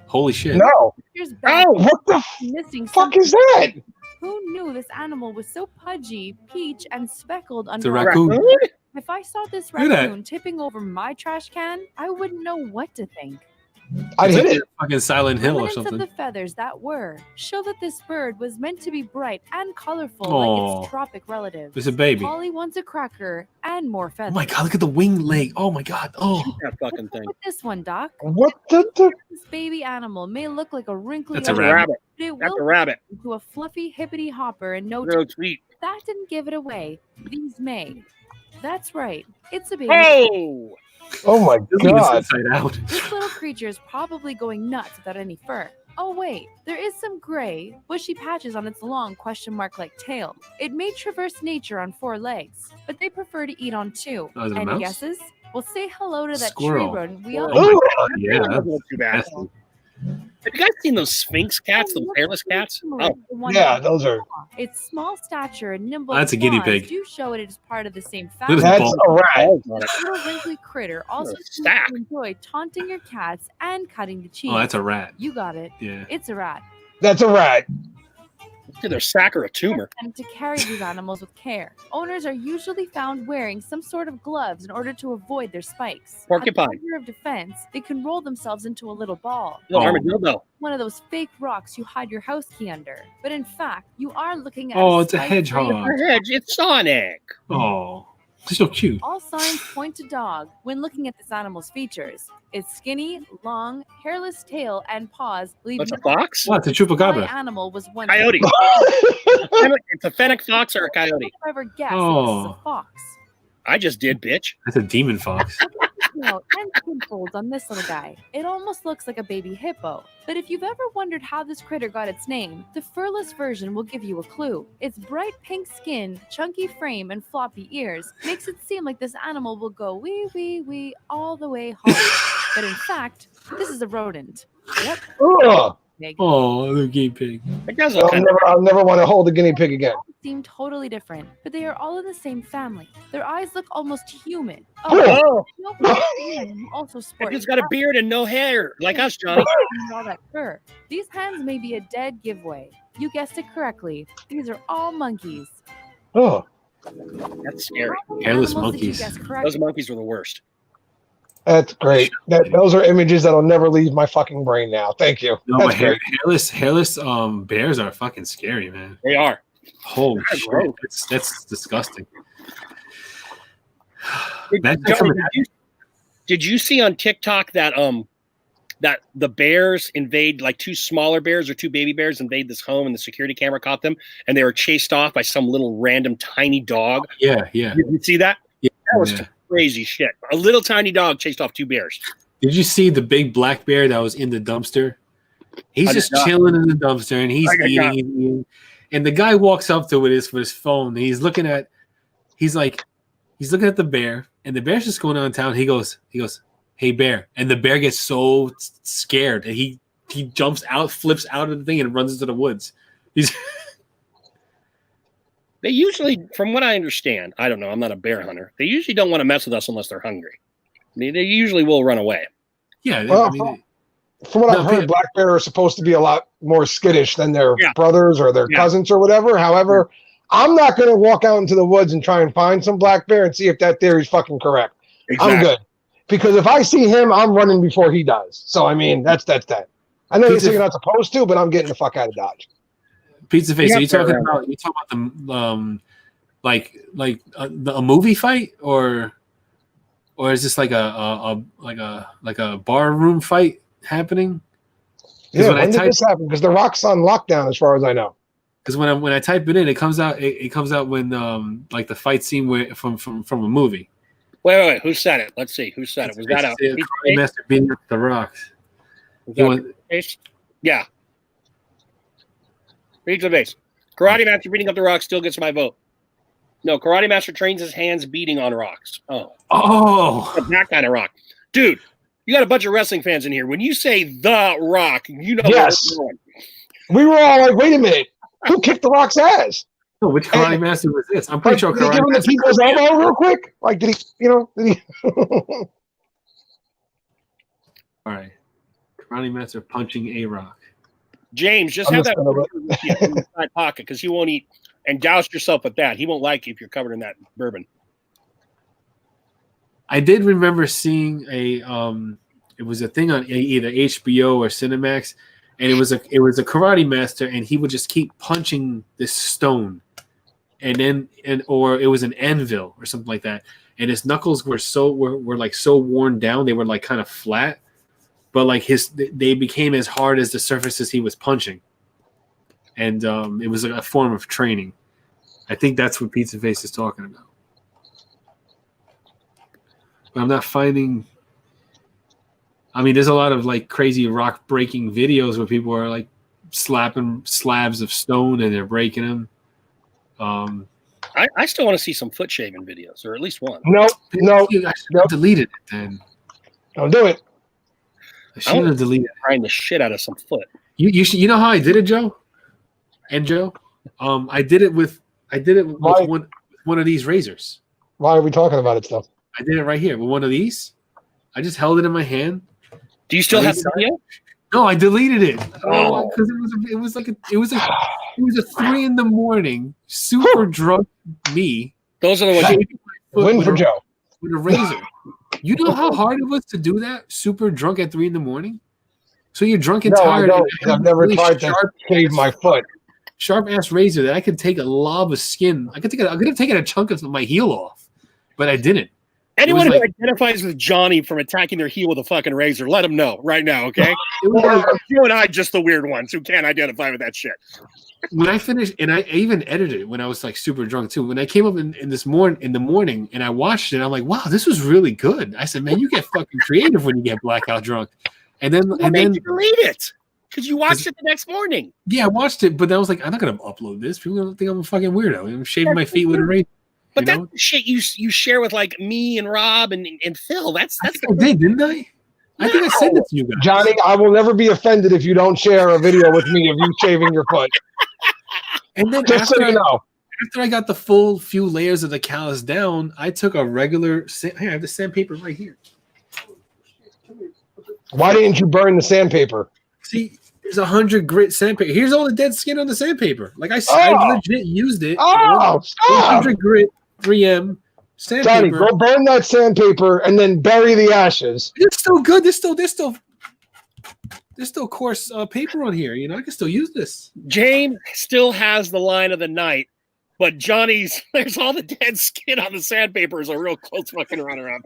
Holy shit. No. there's back oh, What the missing fuck something. is that? Who knew this animal was so pudgy, peach, and speckled It's a under? raccoon. raccoon? If I saw this Look at that. raccoon tipping over my trash can, I wouldn't know what to think. I'd It's hit like it. Fucking Silent Hill or Remnants something. of the feathers that were show that this bird was meant to be bright and colorful Aw. like its tropic relative. It's a baby. Polly wants a cracker and more Oh feathers. my God, look at the wing leg. Oh my God. Oh, That fucking thing. With this one, Doc. What the? This baby animal may look like a wrinkly That's a That's a old, rabbit. but it That's a will rabbit. turn into a fluffy hippity hopper in no time. Real sweet. That didn't give it away. These may. That's right. It's a baby. Oh, Oh my this thing is God. inside out. This little creature is probably going nuts without any fur. Oh wait, there is some gray, bushy patches on its long question mark-like tail. It may traverse nature on 4 legs, but they prefer to eat on 2. Oh, is it a Any mouse? guesses? Well, say hello to that Squirrel. tree rodent we all Oh my Ooh. God. Yeah, that's that's not too bad. nasty. Have you guys seen those Sphinx cats, those hairless cats? Oh, Yeah, those are. Its small stature and nimble That's a guinea claws pig. do show it is part of the same Look family. at That's ball. a rat. This little wrinkly critter also a seems stack. to enjoy taunting your cats and cutting the cheese. Oh, that's a rat. You got it. Yeah. It's a rat. That's a rat. it's either a sack or a tumor. And to carry these animals with care. Owners are usually found wearing some sort of gloves in order to avoid their spikes. Porcupine. As a measure of defense, they can roll themselves into a little ball. Little Oh. armadillo. One of those fake rocks you hide your house key under. But in fact, you are looking at Oh, it's a spike-free hedgehog. Her hedge, it's Sonic. Oh, it's so cute. All signs point to dog when looking at this animal's features. Its skinny, long, hairless tail and paws leave What's a no fox? Oh, it's a My chupacabra. animal was once Coyote. It's a fennec fox or a coyote. Ever guessed that this is Oh. a fox? I just did, bitch. That's a demon fox. Snout and skin folds on this little guy. It almost looks like a baby hippo. But if you've ever wondered how this critter got its name, the furless version will give you a clue. Its bright pink skin, chunky frame, and floppy ears makes it seem like this animal will go wee wee wee all the way home. But in fact, this is a rodent. Yep. Ugh. Pig. Oh, the guinea pig. It does look kind of. I'll never want to hold a guinea pig again. Seem totally different, but they are all in the same family. Their eyes look almost human. Oh, no, also it sport. just got a beard and no hair, like us, Johnny. All that fur. These hands may be a dead giveaway. You guessed it correctly. These are all monkeys. Oh, That's scary. Hairless Animals that you monkeys. guessed Those correctly. monkeys were the worst. that's great. Those are images that'll never leave my fucking brain now. Thank you. No, That's but great. hairless bears are fucking scary, man. They are. Holy They're shit, gross. that's disgusting. Did, did you see on TikTok that that the bears invade, like two smaller bears or two baby bears invade this home and the security camera caught them and they were chased off by some little random tiny dog? Yeah, yeah. Did you see that? Yeah, That was yeah. crazy shit. A little tiny dog chased off two bears. Did you see the big black bear that was in the dumpster? He's I did just not. chilling in the dumpster and he's I did not. eating. And the guy walks up to it with his phone. And he's looking at the bear, and the bear's just going on town. He goes, "Hey bear," and the bear gets so scared and he jumps out, flips out of the thing, and runs into the woods. They usually, from what I understand, I don't know, I'm not a bear hunter. They usually don't want to mess with us unless they're hungry. I mean, they usually will run away. Yeah, Well, I mean, From what No, I've heard, Peter- black bear are supposed to be a lot more skittish than their Yeah. brothers or their Yeah. cousins or whatever. However, I'm not going to walk out into the woods and try and find some black bear and see if that theory's fucking correct. I'm good. Because if I see him, I'm running before he does. So, I mean, that's that. I know Pizza- you're not supposed to, but I'm getting the fuck out of Dodge. Pizza face. Yeah, Are you talking fair about the a movie fight or is this like a bar room fight happening? Yeah, when I when did type- this happen? Because the Rock's on lockdown, as far as I know. Because when I type it in, it comes out. It comes out when like the fight scene from a movie. Wait. Who said it? Let's see. Who said it? Was that a It's Karate Master beating up the Rocks? was He that went- Base? Yeah. Read the base. Karate Master beating up the rocks still gets my vote. No, Karate Master trains his hands beating on rocks. Oh, That kind of rock. Dude, you got a bunch of wrestling fans in here. When you say the rock, you know Yes. where we're going. We were all like, wait a minute. Who kicked the Rock's ass? no, which Karate Master was this? I'm pretty Like, sure did he give Karate him the Master. people's elbow real quick? Like, did he? All right, Karate Master punching a rock. James, just I'm have just that gonna with you in your side pocket because he won't eat and douse yourself with that. He won't like you if you're covered in that bourbon. I did remember seeing it was a thing on either HBO or Cinemax, and it was a Karate Master, and he would just keep punching this stone, or it was an anvil or something like that, and his knuckles were so worn down, they were like kind of flat, but like they became as hard as the surfaces he was punching, and it was like a form of training. I think that's what Pizza Face is talking about. But I'm not finding. I mean, there's a lot of like crazy rock breaking videos where people are like slapping slabs of stone and they're breaking them. I still want to see some foot shaving videos, or at least one. No, I deleted it then. don't do it. I should have deleted. Trying the shit out of some foot. You know how I did it, Joe? And Joe, I did it with one of these razors. Why are we talking about it still? I did it right here with one of these. I just held it in my hand. Do you still have the video? No, I deleted it. Oh. Because it was a 3 a.m. super drunk me. Those are the ones. Win for Joe. With a razor. You know how hard it was to do that? Super drunk at 3 a.m. So you're drunk and No, I tired. don't. I've never tried to shave my foot. Sharp ass razor that I could take a lob of skin. I could have taken a chunk of my heel off, but I didn't. Anyone who identifies with Johnny from attacking their heel with a fucking razor, let them know right now, okay? You and I just the weird ones who can't identify with that shit. When I finished, and I even edited it when I was like super drunk too. When I came up in the morning and I watched it, I'm like, wow, this was really good. I said, man, you get fucking creative when you get blackout drunk. And then you delete it because you watched it the next morning. Yeah, I watched it, but then I was like, I'm not gonna upload this. People are gonna think I'm a fucking weirdo. I'm shaving my feet with a razor. But that's the shit you share with like me and Rob and Phil. That's I did, didn't I? I think I sent it to you guys. Johnny, I will never be offended if you don't share a video with me of you shaving your foot. And then just so you know, after I got the full few layers of the callus down, I took a regular. Here, I have the sandpaper right here. Why didn't you burn the sandpaper? See, there's 100 grit sandpaper. Here's all the dead skin on the sandpaper. Like I legit used it. Oh, stop. 100 grit 3M sandpaper. Johnny, go burn that sandpaper and then bury the ashes. It's still good. There's still coarse paper on here. You know, I can still use this. James still has the line of the night, but Johnny's there's all the dead skin on the sandpaper is a real close fucking runner-up.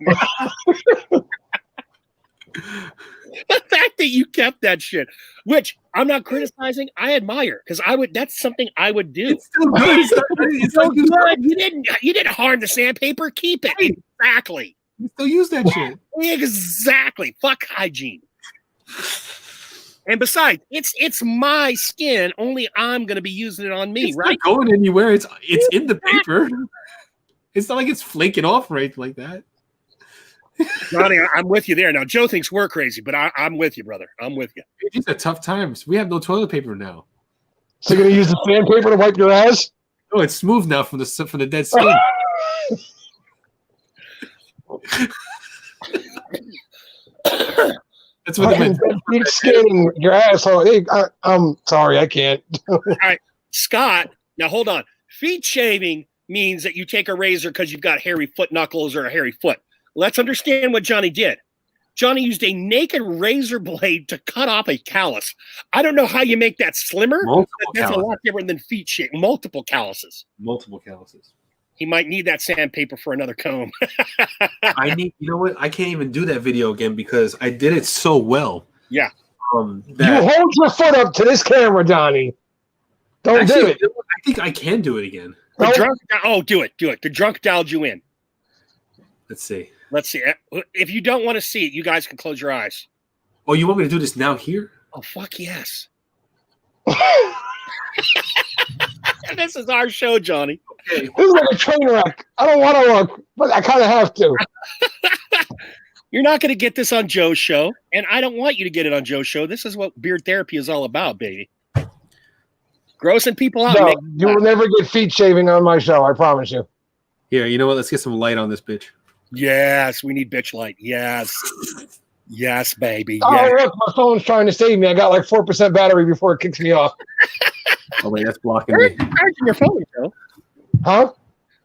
The fact that you kept that shit, which I'm not criticizing, I admire because that's something I would do. It's still good. It's so good. You didn't harm the sandpaper. Keep it. Exactly. You still use that shit. Exactly. Fuck hygiene. And besides, it's my skin. Only I'm gonna be using it on me, it's right? Not going anywhere. It's in the paper. It's not like it's flaking off right like that. Johnny, I'm with you there. Now, Joe thinks we're crazy, but I'm with you, brother. I'm with you. These are tough times. We have no toilet paper now. So you're gonna use the sandpaper to wipe your ass? Oh, it's smooth now from the dead skin. That's what I meant. Keep skinning your asshole. Hey, I'm sorry, I can't. All right, Scott. Now hold on. Feet shaving means that you take a razor because you've got hairy foot knuckles or a hairy foot. Let's understand what Johnny did. Johnny used a naked razor blade to cut off a callus. I don't know how you make that slimmer. That's a lot different than feet shaving. Multiple calluses. Multiple calluses. He might need that sandpaper for another comb. You know what? I can't even do that video again because I did it so well. Yeah. You hold your foot up to this camera, Johnny. Don't do it. I think I can do it again. Do it. Do it. The drunk dialed you in. Let's see. If you don't want to see it, you guys can close your eyes. Oh, you want me to do this now here? Oh, fuck yes. This is our show, Johnny. Okay. This is like a train wreck. I don't want to look, but I kind of have to. You're not going to get this on Joe's show, and I don't want you to get it on Joe's show. This is what beard therapy is all about, baby. Grossing people out. No, you will never get feet shaving on my show. I promise you. Here, you know what? Let's get some light on this bitch. Yes, we need bitch light. Yes. Yes, baby. Oh, yes. look, my phone's trying to save me. I got like 4% battery before it kicks me off. Oh, wait, that's blocking Why me. aren't you charging your phone, Joe? Huh?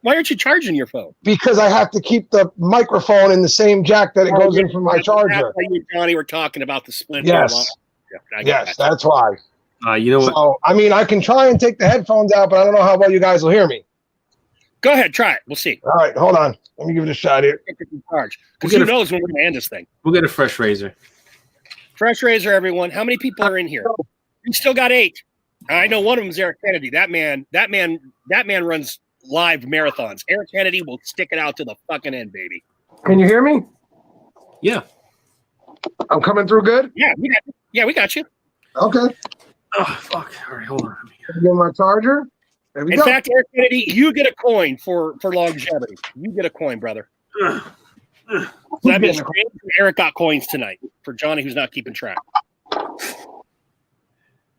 Why aren't you charging your phone? Because I have to keep the microphone in the same jack that it goes in from my charger. That's why you and Johnny were talking about the split. Yes. Yes, that's why. You know what? So, I mean, I can try and take the headphones out, but I don't know how well you guys will hear me. Go ahead, try it. We'll see. All right, hold on. Let me give it a shot here. Because who knows when we're going to end this thing. We'll get a fresh razor. Fresh razor, everyone. How many people are in here? We still got 8. I know one of them is Eric Kennedy. That man runs live marathons. Eric Kennedy will stick it out to the fucking end, baby. Can you hear me? Yeah. I'm coming through good? Yeah, we got you. Okay. Oh, fuck. All right, hold on. Get my charger. There we In go. fact, Eric Kennedy, you get a coin for longevity. You get a coin, brother. So that means Eric got coins tonight for Johnny, who's not keeping track.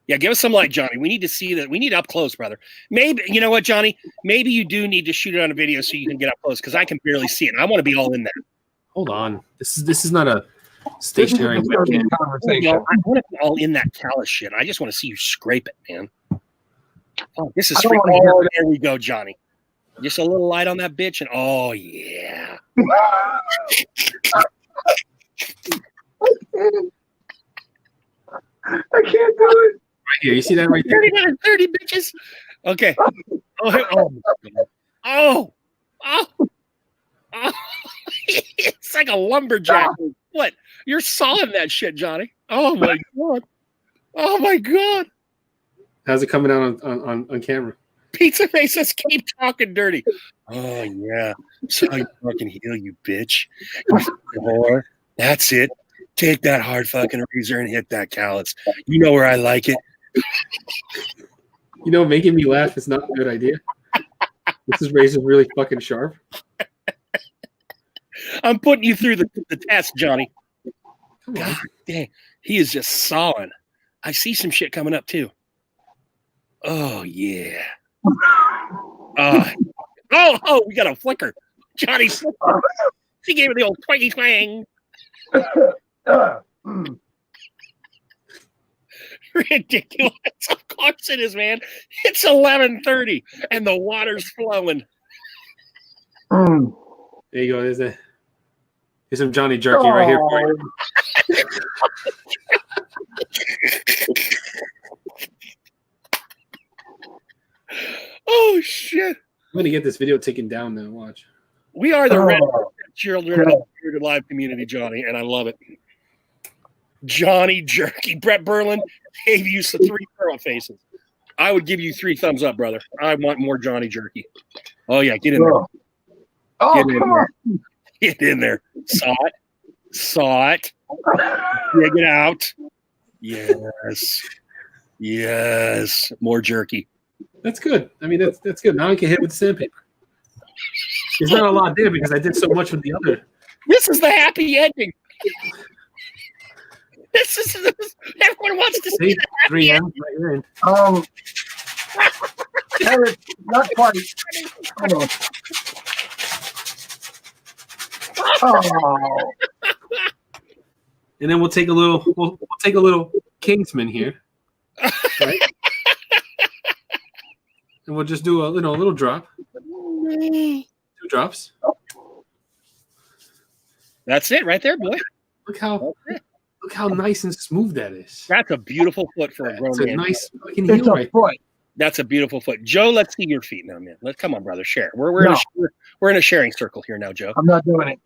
Yeah, give us some light, Johnny. We need to see that. We need up close, brother. Maybe, you know what, Johnny? Maybe you do need to shoot it on a video so you can get up close, because I can barely see it. I want to be all in there. Hold on. This is not a stationary webcam. I want to be all in that callus shit. I just want to see you scrape it, man. Oh, this is free. Oh, there we go, Johnny. Just a little light on that bitch, and oh yeah. I can't do it. Right here. You see that right there? 30 bitches. Okay. Oh. It's like a lumberjack. What? You're sawing that shit, Johnny. Oh my god. Oh my god. How's it coming out on camera? Pizza Face says, keep talking dirty. Oh yeah. So you fucking heal, you bitch. You whore. That's it. Take that hard fucking razor and hit that callus. You know where I like it. You know, making me laugh is not a good idea. This razor's really fucking sharp. I'm putting you through the test, Johnny. God dang. He is just sawing. I see some shit coming up too. Oh yeah. Oh, we got a flicker. Johnny, he gave me the old twangy twang. Ridiculous. Of course it is, man. It's 11:30 and the water's flowing. There you go. There's some Johnny jerky right here for you. Oh shit. I'm gonna get this video taken down now. Watch. We are the red children of the Bearded Live community, Johnny, and I love it. Johnny Jerky. Brett Berlin gave you some 3 pearl faces. I would give you 3 thumbs up, brother. I want more Johnny Jerky. Oh yeah, get in there. Oh, Get in come there. on. Get in there. Saw it. Dig it out. Yes. More jerky. That's good. I mean, that's good. Now I can hit it with sandpaper. There's not a lot there because I did so much with the other. This is the happy ending. This is everyone wants to see See, the 3M right here. Eric, not quite. Hold on. Oh, And then we'll take a little Kingsman here, right? And we'll just do a little drop, 2 drops. That's it right there, boy. Look how nice and smooth that is. That's a beautiful foot for a grown It's a man. nice fucking it's heel a right foot. That's a beautiful foot. Joe, let's see your feet now, man. Come on, brother. Share. We're in a sharing circle here now, Joe. I'm not doing it.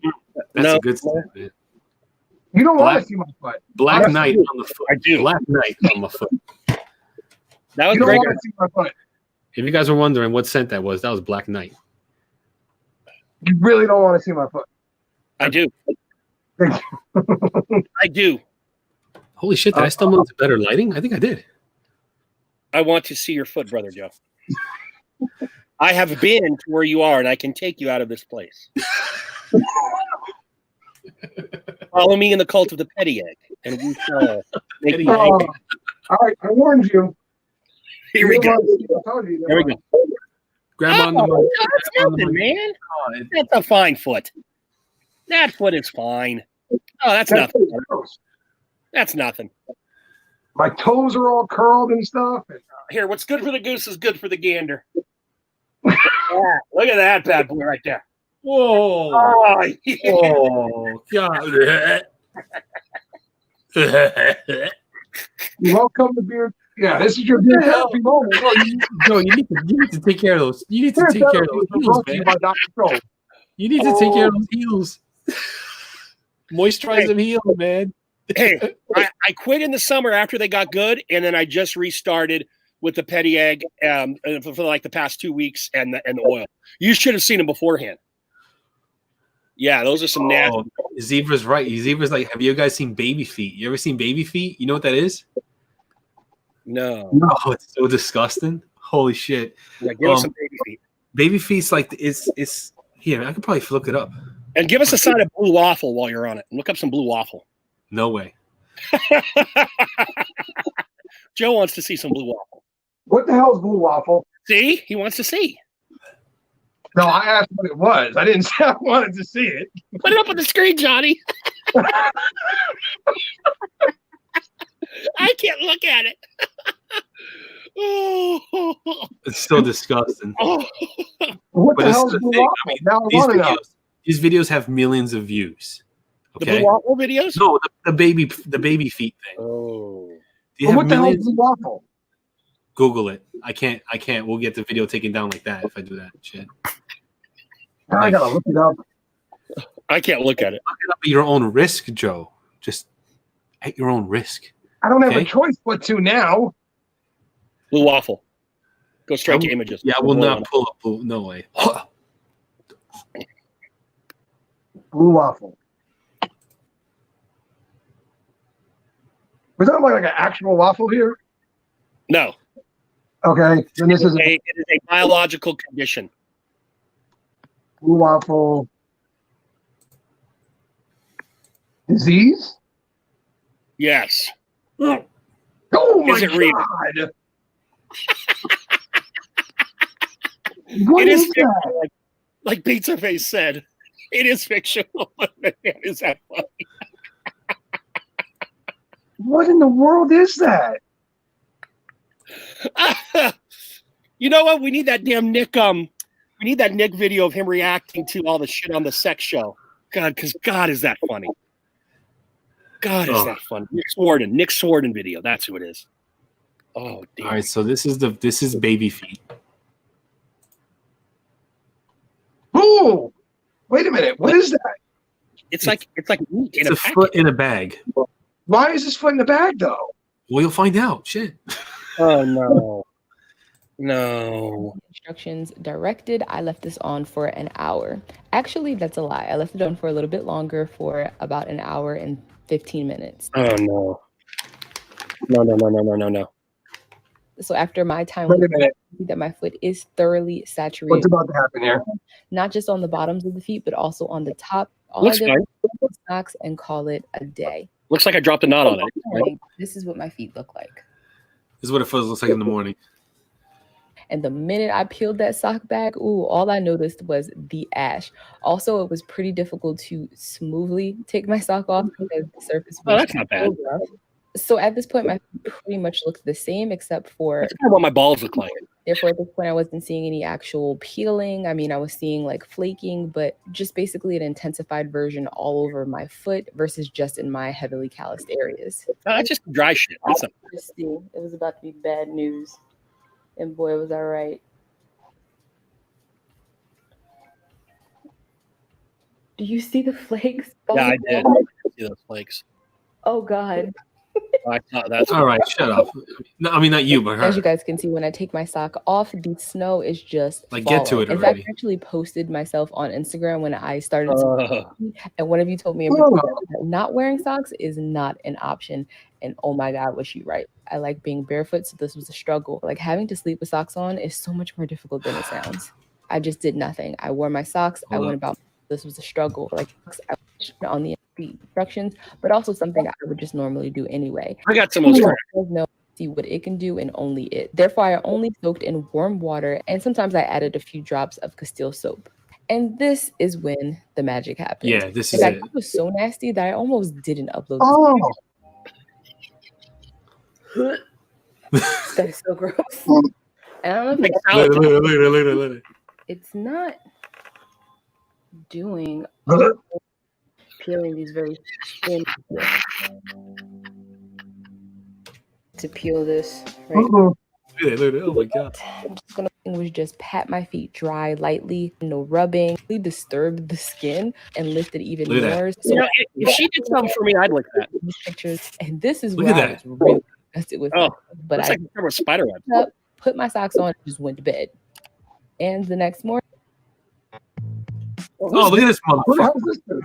That's No. a good step, man. You don't want Black- to see my foot. Black Yes, Knight I do. on the foot. I do. Black Knight on my foot. That was You don't great. want to see my foot. If you guys were wondering what scent that was Black Knight. You really don't want to see my foot. I do. I do. Holy shit, did I stumble into better lighting? I think I did. I want to see your foot, brother Joe. I have been to where you are, and I can take you out of this place. Follow me in the cult of the petty egg, and we shall make Petty you egg. angry. All right, I warned you. Here we You go. don't want to see- I told you. There we go. Grab on the Oh, that's grab on the nothing, mic. man. Oh, it- That's a fine foot. That foot is fine. Oh, that's That's nothing. pretty gross. That's nothing. My toes are all curled and stuff. And, Here, what's good for the goose is good for the gander. Yeah, look at that bad boy right there. Whoa. Oh, yeah. Oh, God. you welcome to beer. Yeah, this is your beer therapy moment. Oh, Joe, you need to take care of those. You need to take care of those heels, man. by Dr. Troll. You need to take care of those heels. Moisturize them heels, man. Hey, I quit in the summer after they got good, and then I just restarted with the petty egg for like the past 2 weeks and the oil. You should have seen them beforehand. Yeah, those are some nasty. Oh, Zebra's right. Zebra's like, have you guys seen baby feet? You ever seen baby feet? You know what that is? No. Oh, it's so disgusting. Holy shit. Yeah, give us some baby feet. Baby feet's like it's here. I could probably look it up. And give us a side of blue waffle while you're on it. Look up some blue waffle. No way. Joe wants to see some blue waffle. What the hell is blue waffle? See? He wants to see. No, I asked what it was. I didn't say I wanted to see it. Put it up on the screen, Johnny. I can't look at it. It's so disgusting. What But the it's hell is the blue thing, waffle? I mean, Now I want to know. these videos have millions of views. The Okay. blue waffle videos? No, the baby feet thing. Oh. Do you Well, have what the hell is millions? blue waffle? Google it. I can't. We'll get the video taken down like that if I do that shit. Now I gotta look it up. I can't look at it. Look it up at your own risk, Joe. Just at your own risk. I don't have a Okay. choice but to now. Blue waffle. Go straight to images. Yeah, I will not pull up. No way. Blue waffle. Was that like an actual waffle here? No. Okay, then this is a It is a biological condition. blue waffle disease. Yes. Oh my Is it real? god! What It is is fictional, that? like Pizza Face said. It is fictional. Is that funny? What in the world is that? You know what? We need that damn Nick. We need that Nick video of him reacting to all the shit on the sex show. God, because God is that funny. God is that funny. Nick Sworden video. That's who it is. Oh damn. All right, so this is baby feet. Oh, wait a minute. What is that? It's like meat in It's a a packet. foot in a bag. Why is this foot in the bag though? Well, you'll find out. Shit. Oh no. No. Instructions directed. I left this on for an hour. Actually, that's a lie. I left it on for a little bit longer, for about an hour and 15 minutes. Oh no. No. So after my time, Wait a minute. that my foot is thoroughly saturated. What's about to happen here? Not just on the bottoms of the feet, but also on the top. All Looks I did fine. was put socks and call it a day. Looks like I dropped a knot on it. Right? This is what my feet look like. This is what it looks like in the morning. And the minute I peeled that sock back, all I noticed was the ash. Also, it was pretty difficult to smoothly take my sock off because the surface was that's not bad. so rough. So at this point, my feet pretty much looked the same, except for That's kind of what my balls look like. Therefore, at this point, I wasn't seeing any actual peeling. I mean, I was seeing like flaking, but just basically an intensified version all over my foot versus just in my heavily calloused areas. That's just dry shit. That's not- Just see, it was about to be bad news. And boy, was I right. Do you see the flakes? Yeah, I did. I see those flakes. Oh, God. I thought that's All right, shut up. No, I mean, not you, but As you her. guys can see, when I take my sock off, the snow is just Like, get to falling. it In fact, already. I actually posted myself on Instagram when I started, Oh. and one of you told me in particular that not wearing socks is not an option. And oh my God, was she right? I like being barefoot, so this was a struggle. Like having to sleep with socks on is so much more difficult than it sounds. I just did nothing. I wore my socks. I went about. This was a struggle. Like I was on the instructions, but also something I would just normally do anyway. I got some of those. No, see what it can do and only it. Therefore, I only soaked in warm water, and sometimes I added a few drops of Castile soap. And this is when the magic happened. Yeah, this In is fact, it. it was so nasty that I almost didn't upload. Oh, That is so gross. And I don't know if Look. it's not doing peeling these very thin to peel this. Right? Look. Oh my God. I'm just gonna was just pat my feet dry lightly, no rubbing, really disturb the skin and lift it even Look at that. more. You know, if she did something for me, I'd lick that. These pictures, and this is Look where at I that. was really disgusted with. Oh, it. But looks I like there was spider web. up, put my socks on, and just went to bed. And the next morning, Oh, look at this what the motherfucker. hell is this thing?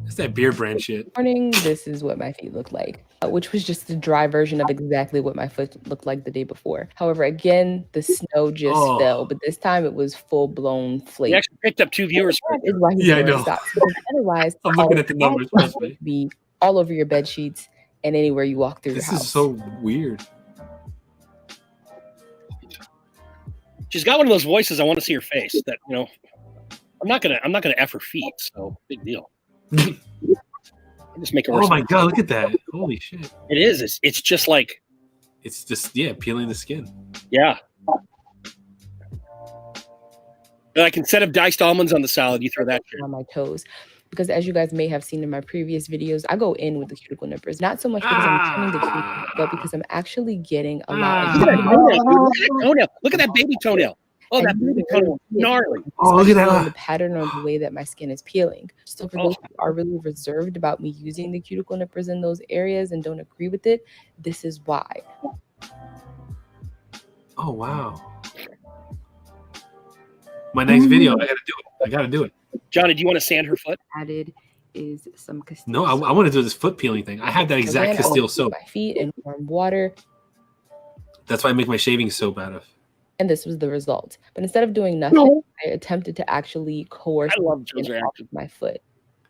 It's that beer brand shit. this is what my feet looked like, which was just a dry version of exactly what my foot looked like the day before. However, again, the snow just Oh. fell, but this time it was full blown flake. You actually picked up 2 viewers. That is why he's Yeah, I wearing know. socks. Because otherwise, I'm looking at the numbers. Trust me. be all over your bed sheets and anywhere you walk through This your house. is so weird. She's got one of those voices. I want to see her face. That I'm not gonna F her feet. So big deal. I just make it worse. Oh my god, look at that! Holy shit! It is. It's just like. It's just peeling the skin. Yeah. Like instead of diced almonds on the salad, you throw that shit on my toes. Because as you guys may have seen in my previous videos, I go in with the cuticle nippers. Not so much because I'm trimming the cuticle, but because I'm actually getting a lot of Look at that toenail. Look at that baby toenail. Oh, that baby toenail. Gnarly. Oh, look at that. The pattern or the way that my skin is peeling. So for those who are really reserved about me using the cuticle nippers in those areas and don't agree with it, this is why. Oh wow. My next video, I gotta do it. Johnny, do you want to sand her foot? Added is some Castile. No, I want to do this foot peeling thing. I had that exact Castile soap. My feet in warm water. That's why I make my shaving soap out of. And this was the result. But instead of doing nothing, I attempted to actually coerce my foot.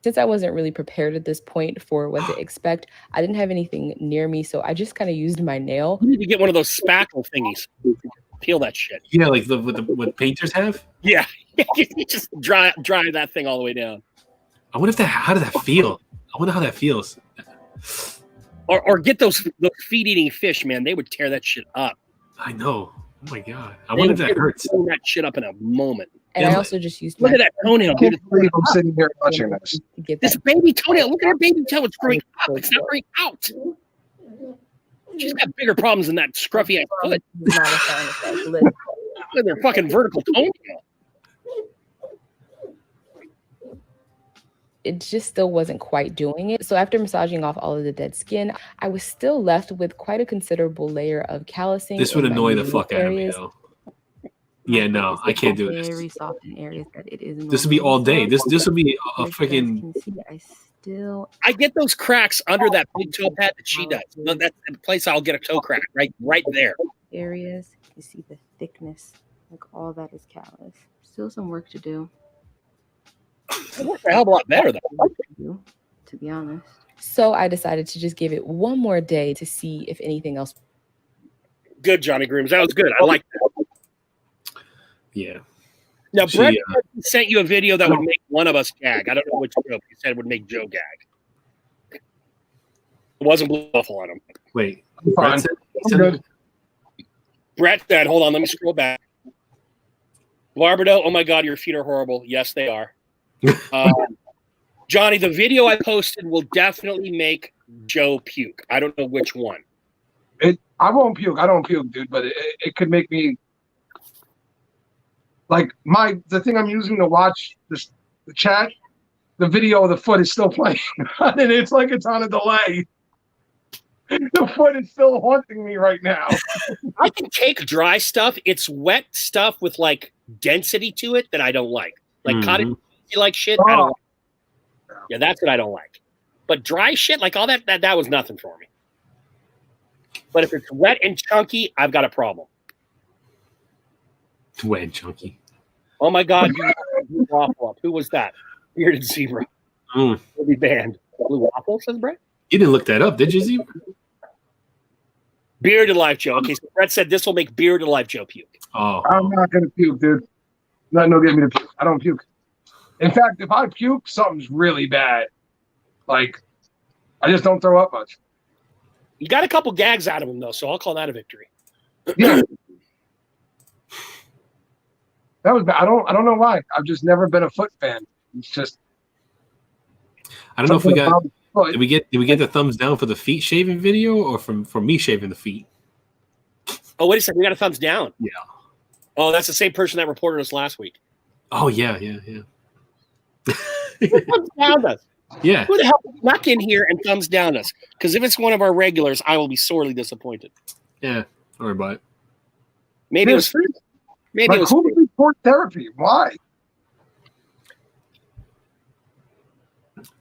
Since I wasn't really prepared at this point for what to expect, I didn't have anything near me, so I just kind of used my nail. You need to get one of those spackle thingies. Peel that shit. Yeah, like what painters have. Yeah, you just dry that thing all the way down. I wonder how does that feel? I wonder how that feels. Or get those feet eating fish, man. They would tear that shit up. I know. Oh my god. I wonder if that hurts. Pull that shit up in a moment. And I also just used. Look at that toenail, dude. I'm sitting here watching this. This baby toenail. Look at her baby toe. It's growing up. It's not growing out. She's got bigger problems than that scruffy ass foot. Look at their fucking vertical toenail. It just still wasn't quite doing it. So after massaging off all of the dead skin, I was still left with quite a considerable layer of callousing. This would annoy the fuck out of me, though. Yeah, no, I can't do this. Very soft in areas that it is. This would be all day. This would be a freaking. I get those cracks under that big toe pad that she does. That's the place I'll get a toe crack right there. Areas you see the thickness, like all that is callus. Still some work to do. It worked a hell of a lot better though. To be honest. So I decided to just give it one more day to see if anything else. Good, Johnny Grooms. That was good. I like that. Yeah. Now, Brett sent you a video that would make one of us gag. I don't know which joke. He said would make Joe gag. It wasn't Blue Buffalo on him. Wait. I'm good. Brett said, hold on, let me scroll back. Barbardo, oh my God, your feet are horrible. Yes, they are. Johnny, the video I posted will definitely make Joe puke. I don't know which one. I won't puke. I don't puke, dude, but it could make me. Like the thing I'm using to watch the chat, the video of the foot is still playing, and it's like it's on a delay. The foot is still haunting me right now. I can take dry stuff. It's wet stuff with like density to it that I don't like. Like cotton, like shit. I don't like. Yeah, that's what I don't like. But dry shit, like all that was nothing for me. But if it's wet and chunky, I've got a problem. Wet and chunky. Oh my God, Blue Waffle. Who was that? Bearded Zebra. Will be banned. Blue Waffle, says Brett. You didn't look that up, did you, Zebra? Bearded Life Joe. Okay, so Brett said this will make Bearded Life Joe puke. Oh. I'm not gonna puke, dude. No, get me to puke. I don't puke. In fact, if I puke, something's really bad. Like, I just don't throw up much. You got a couple gags out of him though, so I'll call that a victory. Yeah. That was bad. I don't know why. I've just never been a foot fan. It's just. I don't know if we got. Did we get the thumbs down for the feet shaving video or for me shaving the feet? Oh, wait a second. We got a thumbs down. Yeah. Oh, that's the same person that reported us last week. Oh yeah. Thumbs down us. Yeah. Who the hell snuck in here and thumbs down us? Because if it's one of our regulars, I will be sorely disappointed. Yeah. Don't worry about it. Maybe it was free. Maybe it was who would report therapy? Why?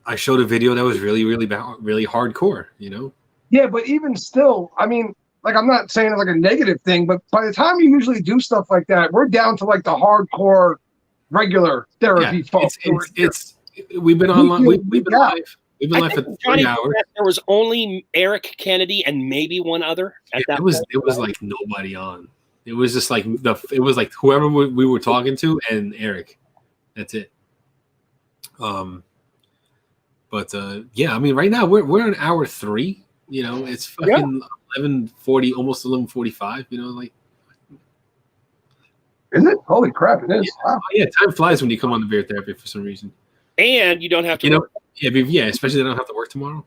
I showed a video that was really, really bad, really hardcore, you know? Yeah, but even still, I mean, like, I'm not saying it's like a negative thing, but by the time you usually do stuff like that, we're down to like the hardcore regular Yeah, therapy folks. it's we've been online. We've been Yeah. live. We've been I live for think 3 Johnny, hours. there was only Eric Kennedy and maybe one other at that It was point. like nobody on. It was just like it was like whoever we were talking to and Eric. That's it. But yeah, I mean, right now we're in hour 3. You know, it's fucking 11:40, almost 11:45. You know, like. Is it? Holy crap! It is. Wow. Yeah, time flies when you come on the beer therapy for some reason. And you don't have to. You know, work. yeah, especially I don't have to work tomorrow.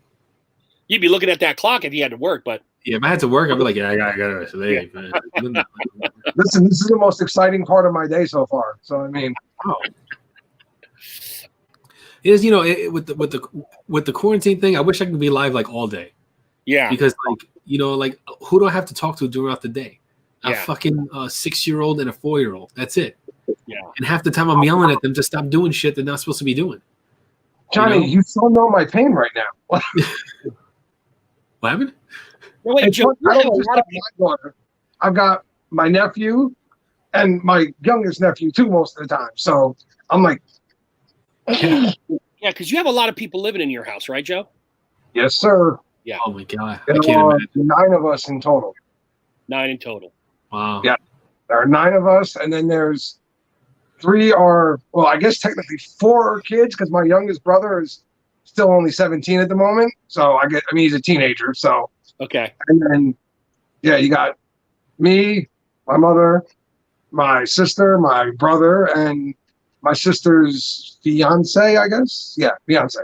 You'd be looking at that clock if you had to work, but Yeah, if I had to work, I'd be like, yeah, I got to leave. Listen, this is the most exciting part of my day so far. So I mean, Is you know with the quarantine thing, I wish I could be live like all day. Yeah, because like you know like who do I have to talk to throughout the day? A Yeah. fucking 6-year-old and a 4-year-old. That's it. Yeah. And half the time I'm yelling at them to stop doing shit they're not supposed to be doing. Johnny, you still know my pain right now. What happened? No, wait, It's Joe, I don't just have my daughter. I've got my nephew and my youngest nephew too most of the time. So I'm like, yeah, because you have a lot of people living in your house, right, Joe? yes, sir. Yeah. Oh my god, There I can't are imagine. 9 of us in total. 9 in total. Wow. Yeah. There are 9 of us, and then there's 3 are, well, I guess technically 4 are kids because my youngest brother is still only 17 at the moment. So I mean, he's a teenager. So, Okay. and then, yeah, you got me, my mother, my sister, my brother, and my sister's fiance, I guess. Yeah, fiance.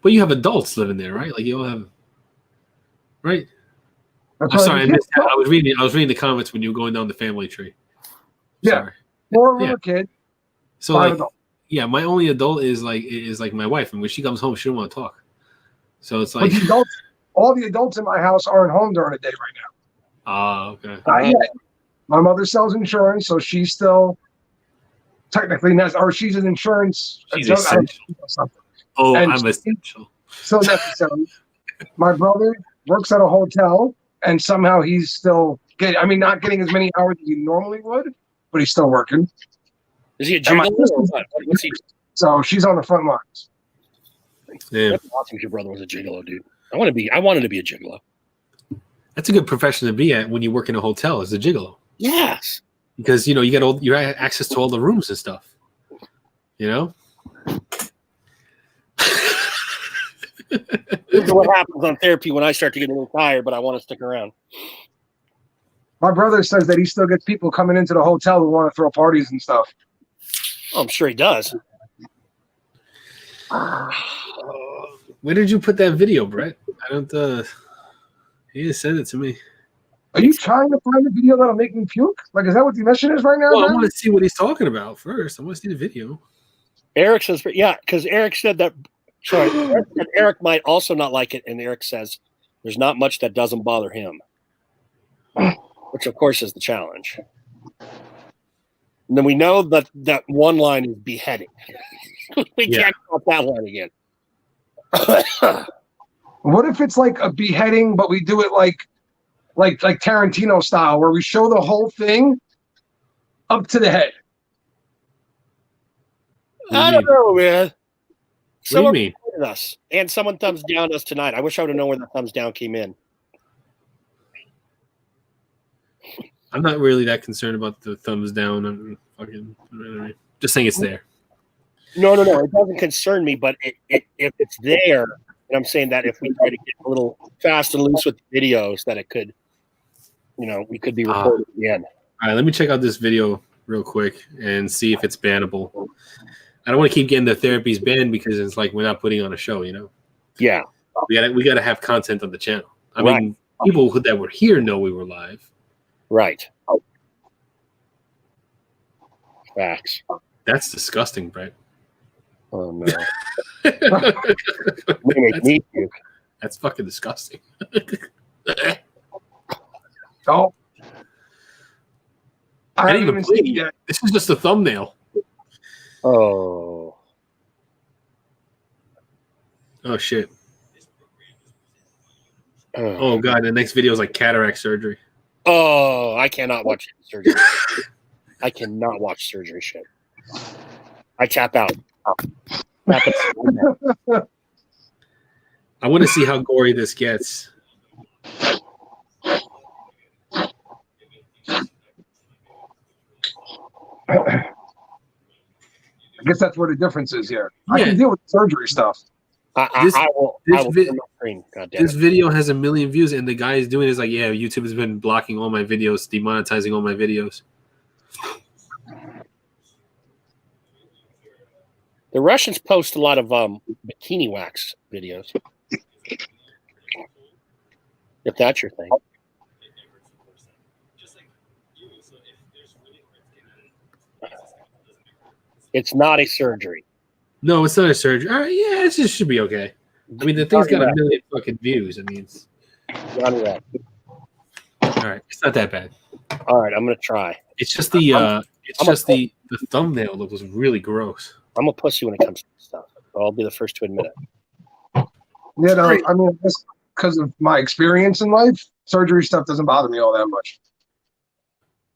But you have adults living there, right? Like you all have, right? That's I'm right. sorry, I missed that. I was reading the comments when you were going down the family tree. Yeah. Sorry. 4 of them Yeah. are kids. So 5 like, adults. yeah, my only adult is like my wife, and when she comes home, she don't want to talk. So it's But like, the adults, all the adults in my house aren't home during the day right now. okay. Not yet. My mother sells insurance, so she's still technically or she's an insurance. She's I don't know, essential. something. Oh, And I'm essential. So necessary. My brother works at a hotel, and somehow he's still not getting as many hours as he normally would, but he's still working. Is he a And my gigolo or sister's- what? What's he? So she's on the front lines. Yeah, That's awesome. If your brother was a gigolo, dude. I wanted to be a gigolo. that's a good profession to be at when you work in a hotel as a gigolo, Yes. because you know you have access to all the rooms and stuff. You know. This is what happens on therapy when I start to get a little tired, but I want to stick around. My brother says that he still gets people coming into the hotel who want to throw parties and stuff. Oh, I'm sure he does. Where did you put that video, Brett? I don't. He just sent it to me. Are you trying to find a video that'll make me puke? Like, is that what the mission is right now? Well, I John? want to see what he's talking about first. I want to see the video. Eric says, yeah, because Eric said that. Sorry, Eric said Eric might also not like it, and Eric says there's not much that doesn't bother him, which of course is the challenge. And then we know that one line is beheading. We can't drop that line again. What if it's like a beheading, but we do it like Tarantino style, where we show the whole thing up to the head? I don't know, man. What do you Someone mean? reported us, and someone thumbs down us tonight. I wish I would have known where the thumbs down came in. I'm not really that concerned about the thumbs down. I'm fucking just saying it's there. No. It doesn't concern me, but if it's there, and I'm saying that if we try to get a little fast and loose with the videos, that it could, we could be reported again. All right, let me check out this video real quick and see if it's bannable. I don't want to keep getting the therapies banned because it's like we're not putting on a show, you know? Yeah. We gotta have content on the channel. I Right. mean, people that were here know we were live. Right. Facts. That's disgusting, Brett. Oh no. Make me puke. That's fucking disgusting. Oh, I I haven't didn't even even play seen it it yet. yet. This is just a thumbnail. Oh. Oh shit. Oh god, the next video is like cataract surgery. Oh, I cannot watch surgery. I cannot watch surgery shit. I tap out. Tap it. I want to see how gory this gets. I guess that's where the difference is here. I Yeah. can deal with surgery stuff. This- I will vi- turn my screen. God damn This it. video has 1 million views, and the guy is doing it is like, yeah, YouTube has been blocking all my videos, demonetizing all my videos. The Russians post a lot of bikini wax videos. If that's your thing. It's not a surgery. No, it's not a surgery. All right, yeah, it just should be okay. I mean, the thing's got 1 million fucking views. I mean, it's Johnny Rap. all right. It's not that bad. All right, I'm gonna try. It's just the the thumbnail that was really gross. I'm a pussy when it comes to this stuff. I'll be the first to admit it. Yeah, no, I mean, just because of my experience in life, surgery stuff doesn't bother me all that much.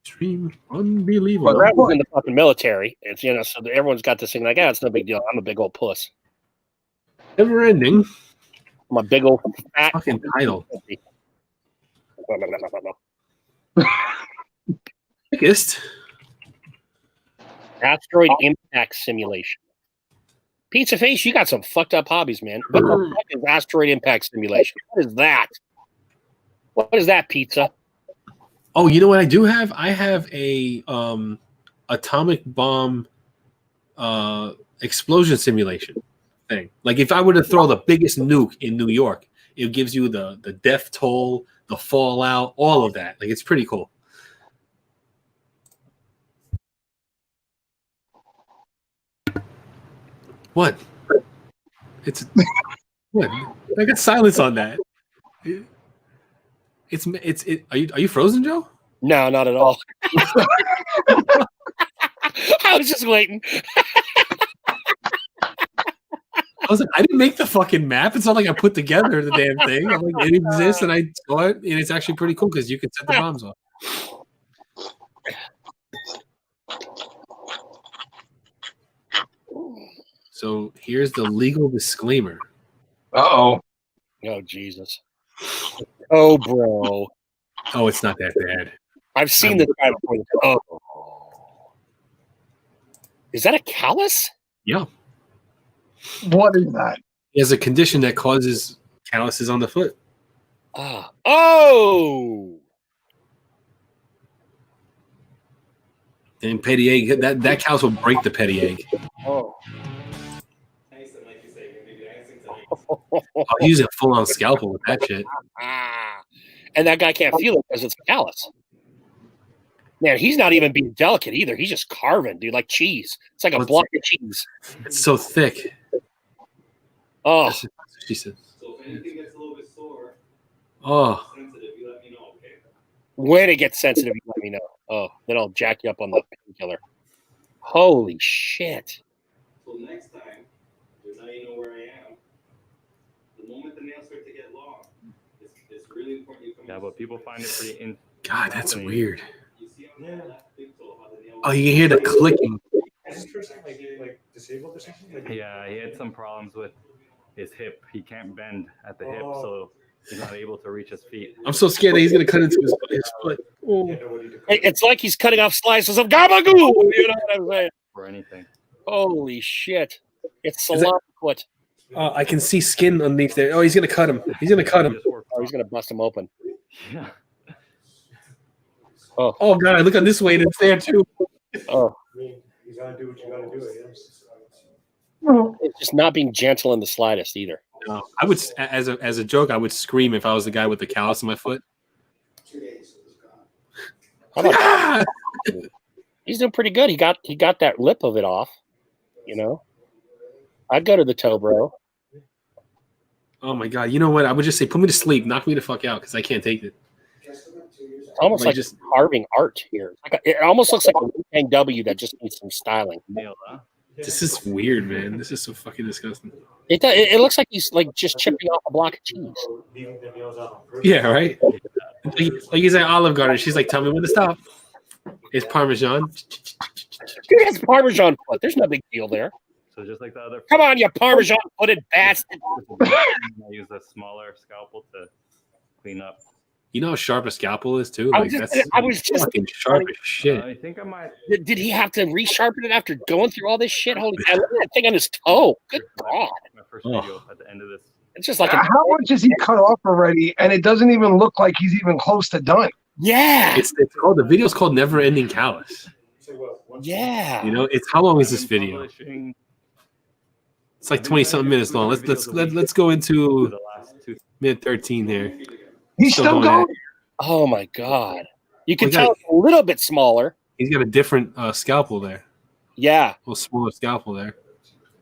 Extreme, unbelievable. Brad was in the fucking military. It's so everyone's got this thing like, it's no big deal. I'm a big old puss. Never ending. I'm a big old fat fucking title. Biggest asteroid impact simulation. Pizza Face, you got some fucked up hobbies, man. What the fuck is asteroid impact simulation? What is that? What is that, Pizza? Oh, you know what I do have? I have a atomic bomb explosion simulation thing. Like if I were to throw the biggest nuke in New York, it gives you the death toll, the fallout, all of that. Like it's pretty cool. What? It's what? I got silence on that. Are you frozen, Joe? No, not at all. I was just waiting. I was like, I didn't make the fucking map. It's not like I put together the damn thing. I'm like, it exists, and I saw it, and it's actually pretty cool because you can set the bombs off. So here's the legal disclaimer. Uh-oh. Oh, Jesus. Oh, bro. Oh, it's not that bad. I've seen this guy before. Oh. Is that a callus? Yeah. What is that? He has a condition that causes calluses on the foot. Ah. Oh. And petty egg, that callus will break the petty egg. Oh. I'll use a full-on scalpel with that shit. And that guy can't feel it because it's a callus. Man, he's not even being delicate either. He's just carving, dude, like cheese. It's like a block of cheese. It's so thick. Oh. She said. So if anything gets a little bit sore, Oh. sensitive, you let me know, okay? When it gets sensitive, you let me know. Oh, then I'll jack you up on the painkiller. Holy shit. So next time, because now you know where I am, the moment the nails start to get long, it's really important you come in. Yeah, but people find it pretty in. God, that's weird. You see on the left big toe how the nail Oh, you can hear the clicking. Is this person like disabled or something? Like, Yeah, he had some problems with his hip. He can't bend at the hip, so he's not able to reach his feet. I'm so scared that he's gonna cut into his foot. Oh. It's like he's cutting off slices of gabagoo. You know what I'm saying? Or anything. Holy shit. It's Is it- salami foot. I can see skin underneath there. Oh, he's gonna cut him. He's gonna cut him. Oh, he's going to bust him open. Yeah. Oh God, I look on this way and it's there too. Oh. I mean, you gotta do what you gotta do, I guess. It's just not being gentle in the slightest either. No, I would, as a joke, I would scream if I was the guy with the callus in my foot. How about he's doing pretty good. He got that lip of it off. You know, I'd go to the toe, bro. Oh my God, you know what? I would just say, put me to sleep, knock me the fuck out, because I can't take it. It's almost like just carving art here. It almost looks like a Wu-Tang W that just needs some styling. This is weird, man. This is so fucking disgusting. It looks like he's like just chipping off a block of cheese. Yeah, right. Like he's at Olive Garden. She's like, "Tell me when to stop." It's Parmesan. Dude has Parmesan foot. There's no big deal there. So just like the other. Come on, you Parmesan footed bastard. I use a smaller scalpel to clean up. You know how sharp a scalpel is too. I Like was just fucking sharp as shit. I think I might. Did he have to resharpen it after going through all this shit? Holy cow! Look at that thing on his toe. Good God! My first video at the end of this. It's just like a, How much is he cut off already? And it doesn't even look like he's even close to done. yeah, It's called, the video's called Never Ending Callus. yeah. You know, it's how long is this I've been video? publishing It's like 20 something minutes long. Let's go into the last 2. minute 13 here. He's still going. Oh my God! You can We tell got- it's a little bit smaller. He's got a different scalpel there. Yeah. A little smaller scalpel there.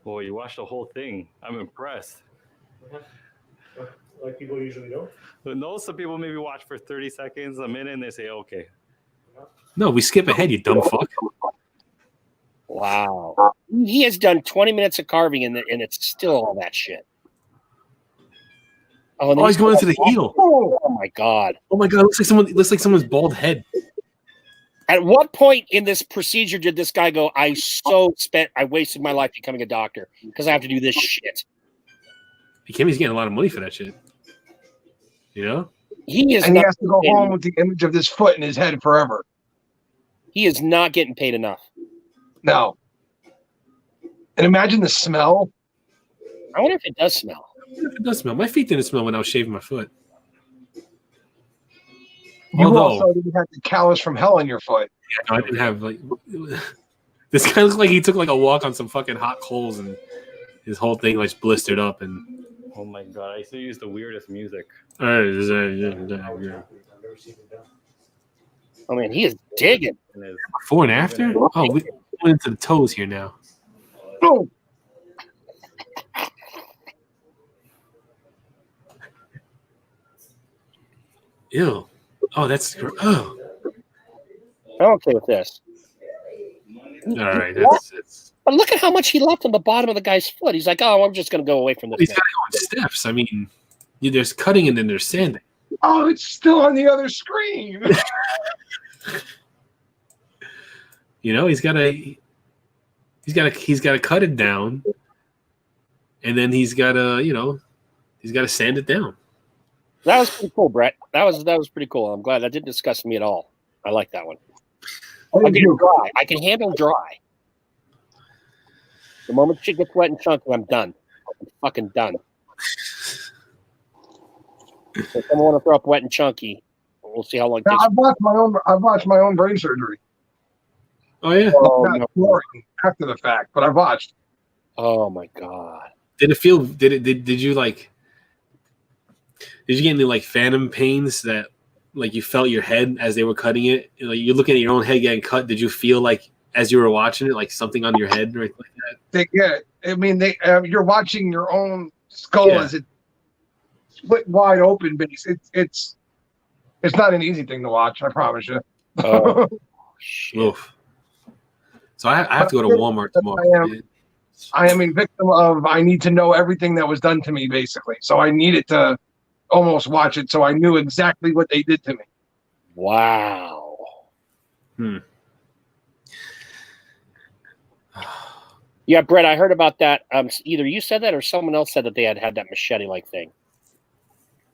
Boy, you watched the whole thing. I'm impressed. Like people usually don't. But no, some people maybe watch for 30 seconds, a minute, and they say, okay. No, we skip ahead, you dumb fuck. Wow. He has done 20 minutes of carving, and it's still all that shit. And Oh, he's going into the heel. Oh my God! Oh my God! It looks like someone's bald head. At what point in this procedure did this guy go, I wasted my life becoming a doctor because I have to do this shit? He's getting a lot of money for that shit. You know? He is And he not has to go getting- home with the image of this foot in his head forever. He is not getting paid enough. No. And imagine the smell. I wonder if it does smell. It does smell. My feet didn't smell when I was shaving my foot. You Although- also didn't have the callus from hell on your foot. Yeah, no, I didn't have like. This guy looked like he took like a walk on some fucking hot coals and his whole thing like blistered up and. Oh my God, I used to use the weirdest music. I mean, he is digging. Before and after? Oh, we went into the toes here now. Oh. Ew. Oh, that's. Oh. I'm okay with this. All right. That's. But look at how much he left on the bottom of the guy's foot. He's like, oh, I'm just going to go away from this. He's now." got to go in steps. I mean, there's cutting and then there's sanding. Oh, it's still on the other screen. You know, he's got to cut it down, and then he's got to sand it down. That was pretty cool, Brett. That was pretty cool. I'm glad that didn't disgust me at all. I like that one. I can dry. I can handle dry. The moment shit gets wet and chunky, I'm done. I'm fucking done. If someone want to throw up wet and chunky, we'll see how long it Now, takes. I've watched my own brain surgery. Oh yeah. Not boring after the fact, but I watched. Oh my God. Did it feel? Did you like? Did you get any like phantom pains that like you felt your head as they were cutting it? Like you're looking at your own head getting cut. Did you feel like as you were watching it, like something on your head or anything like that? You're watching your own skull Yeah. as it split wide open. But it's not an easy thing to watch. I promise you. Oof. So I have to go to Walmart tomorrow. I am a victim of. I need to know everything that was done to me, basically. So I needed to almost watch it, so I knew exactly what they did to me. Wow. Yeah, Brett, I heard about that. Either you said that or someone else said that they had that machete-like thing.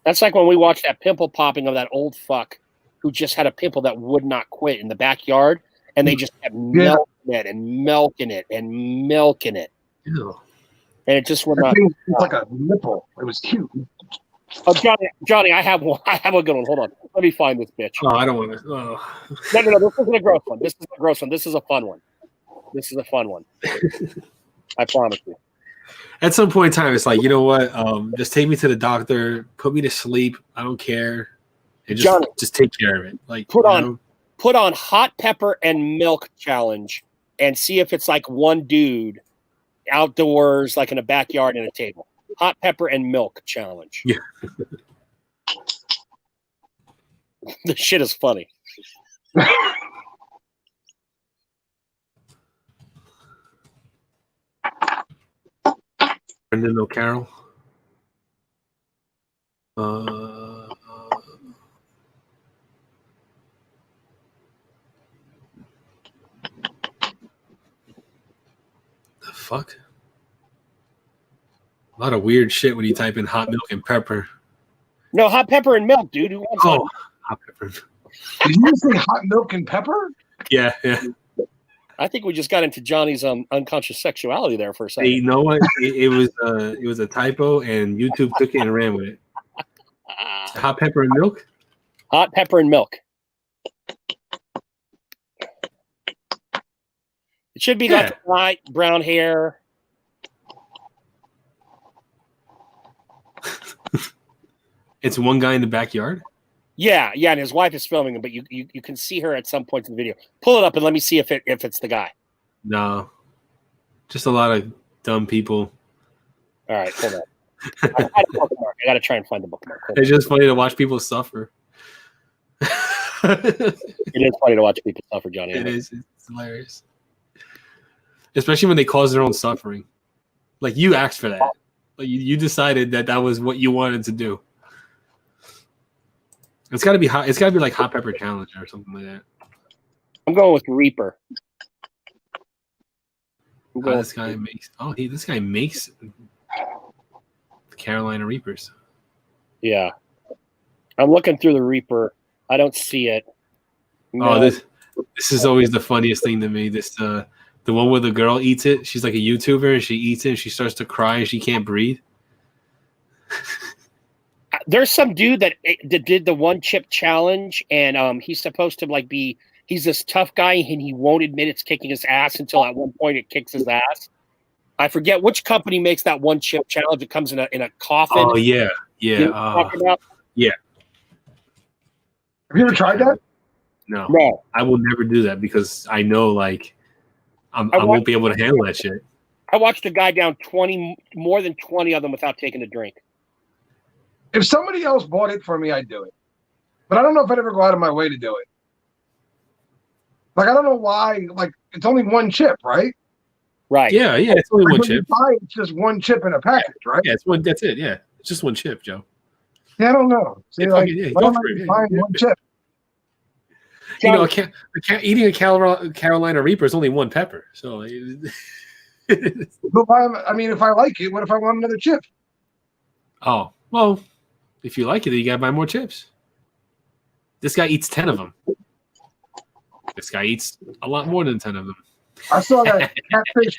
That's like when we watched that pimple popping of that old fuck who just had a pimple that would not quit in the backyard, and they just kept milking it and milking it and milking it. Ew. And it just would That not. thing was like a nipple. It was cute. Oh, Johnny, I have one. I have a good one. Hold on. Let me find this bitch. Oh, I don't want to. Oh. No. This isn't a gross one. This is a gross one. This is a fun one. This is a fun one. I promise you. At some point in time, it's like, you know what? Just take me to the doctor, put me to sleep. I don't care. And just take care of it. Like Put on hot pepper and milk challenge and see if it's like one dude outdoors, like in a backyard and a table. Hot pepper and milk challenge. Yeah. This shit is funny. Brendan O'Carroll. fuck? A lot of weird shit when you type in hot milk and pepper. No, hot pepper and milk, dude. Who wants Oh, hot pepper. Did you say hot milk and pepper? Yeah, yeah. I think we just got into Johnny's unconscious sexuality there for a second. Hey, you know what? It was a typo, and YouTube took it and ran with it. Hot pepper and milk. Hot pepper and milk. It should be like light brown hair. It's one guy in the backyard. Yeah, and his wife is filming him, but you can see her at some points in the video. Pull it up and let me see if it's the guy. No, just a lot of dumb people. All right, hold on. I got to try and find the bookmark. It's just funny to watch people suffer. It is funny to watch people suffer, Johnny. It is. It's hilarious, especially when they cause their own suffering. Like you asked for that. Like you decided that was what you wanted to do. It's got to be hot. It's got to be like hot pepper challenge or something like that. I'm going with Reaper. This guy makes. Oh, this guy makes the Carolina Reapers. Yeah, I'm looking through the Reaper. I don't see it. No. Oh, this is always the funniest thing to me. This the one where the girl eats it. She's like a YouTuber and she eats it and she starts to cry and she can't breathe. There's some dude that did the one chip challenge, and he's supposed to he's this tough guy, and he won't admit it's kicking his ass until at one point it kicks his ass. I forget which company makes that one chip challenge. It comes in a coffin. Oh yeah. You know what I'm talking about? Yeah. Have you ever tried that? No. I will never do that because I know I won't be able to handle that shit. I watched a guy down more than 20 of them without taking a drink. If somebody else bought it for me, I'd do it. But I don't know if I'd ever go out of my way to do it. Like, I don't know why. Like, it's only one chip, right? Right. Yeah, it's only one chip. It's just one chip in a package, right? Yeah, it's one. That's it. Yeah, it's just one chip, Joe. Yeah, I don't know. See, Yeah, like, yeah, why go am for I it. buying one chip? You know, eating a Carolina Reaper is only one pepper. So, But why I mean, if I like it, what if I want another chip? Oh, well, if you like it, then you gotta buy more chips. This guy eats 10 of them. This guy eats a lot more than 10 of them. I saw that catfish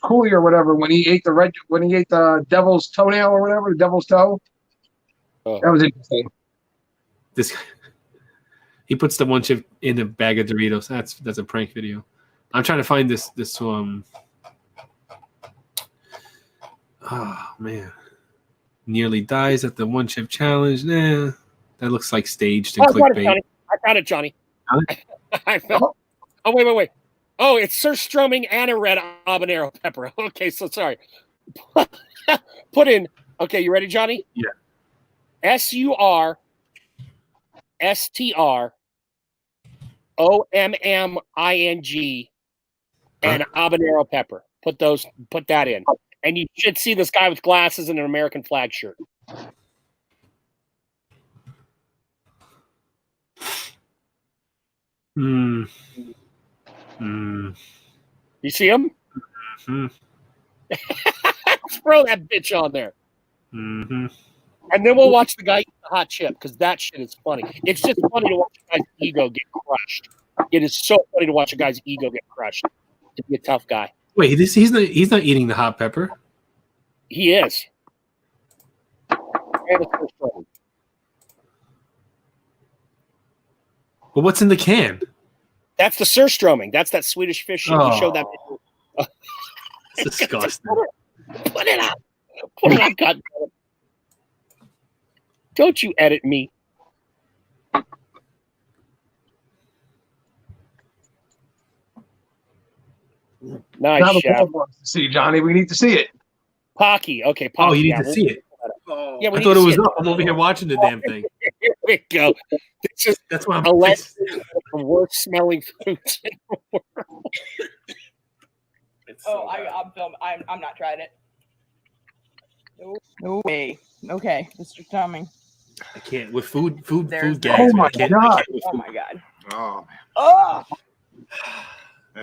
Cooley or whatever when he ate the devil's toenail or whatever, the devil's toe. Oh. That was interesting. This guy, he puts the one chip in a bag of Doritos. That's a prank video. I'm trying to find this oh man. Nearly dies at the one chip challenge. Nah. That looks like staged and clickbait. I found it, Johnny. I found it. Oh, wait. Oh, it's surströmming and a red habanero pepper. Okay, so sorry. Put in. Okay, you ready, Johnny? Yeah. SURSTROMMING and habanero pepper. Put that in. And you should see this guy with glasses and an American flag shirt. You see him? Mm-hmm. Throw that bitch on there. Mm-hmm. And then we'll watch the guy eat the hot chip because that shit is funny. It's just funny to watch a guy's ego get crushed. It is so funny to watch a guy's ego get crushed. To be a tough guy. Wait, he's not eating the hot pepper. He is. But what's in the can? That's the surströmming. That's that Swedish fish shit. You showed that. It's disgusting. Put it up. Put it up, God. Don't you edit me. Nice, Now the chef. world wants to see, Johnny. We need to see it. Pocky. Okay, Pocky. Oh, you need to see it. Yeah, I thought it was up. I'm over here watching the damn thing. Here we go. That's why I'm the worst smelling foods in the world. I'm filming. I'm not trying it. No way. Okay, Mr. Tomming. I can't with food There's gags. Oh my I can't God. with Oh food. my god. Oh, Oh.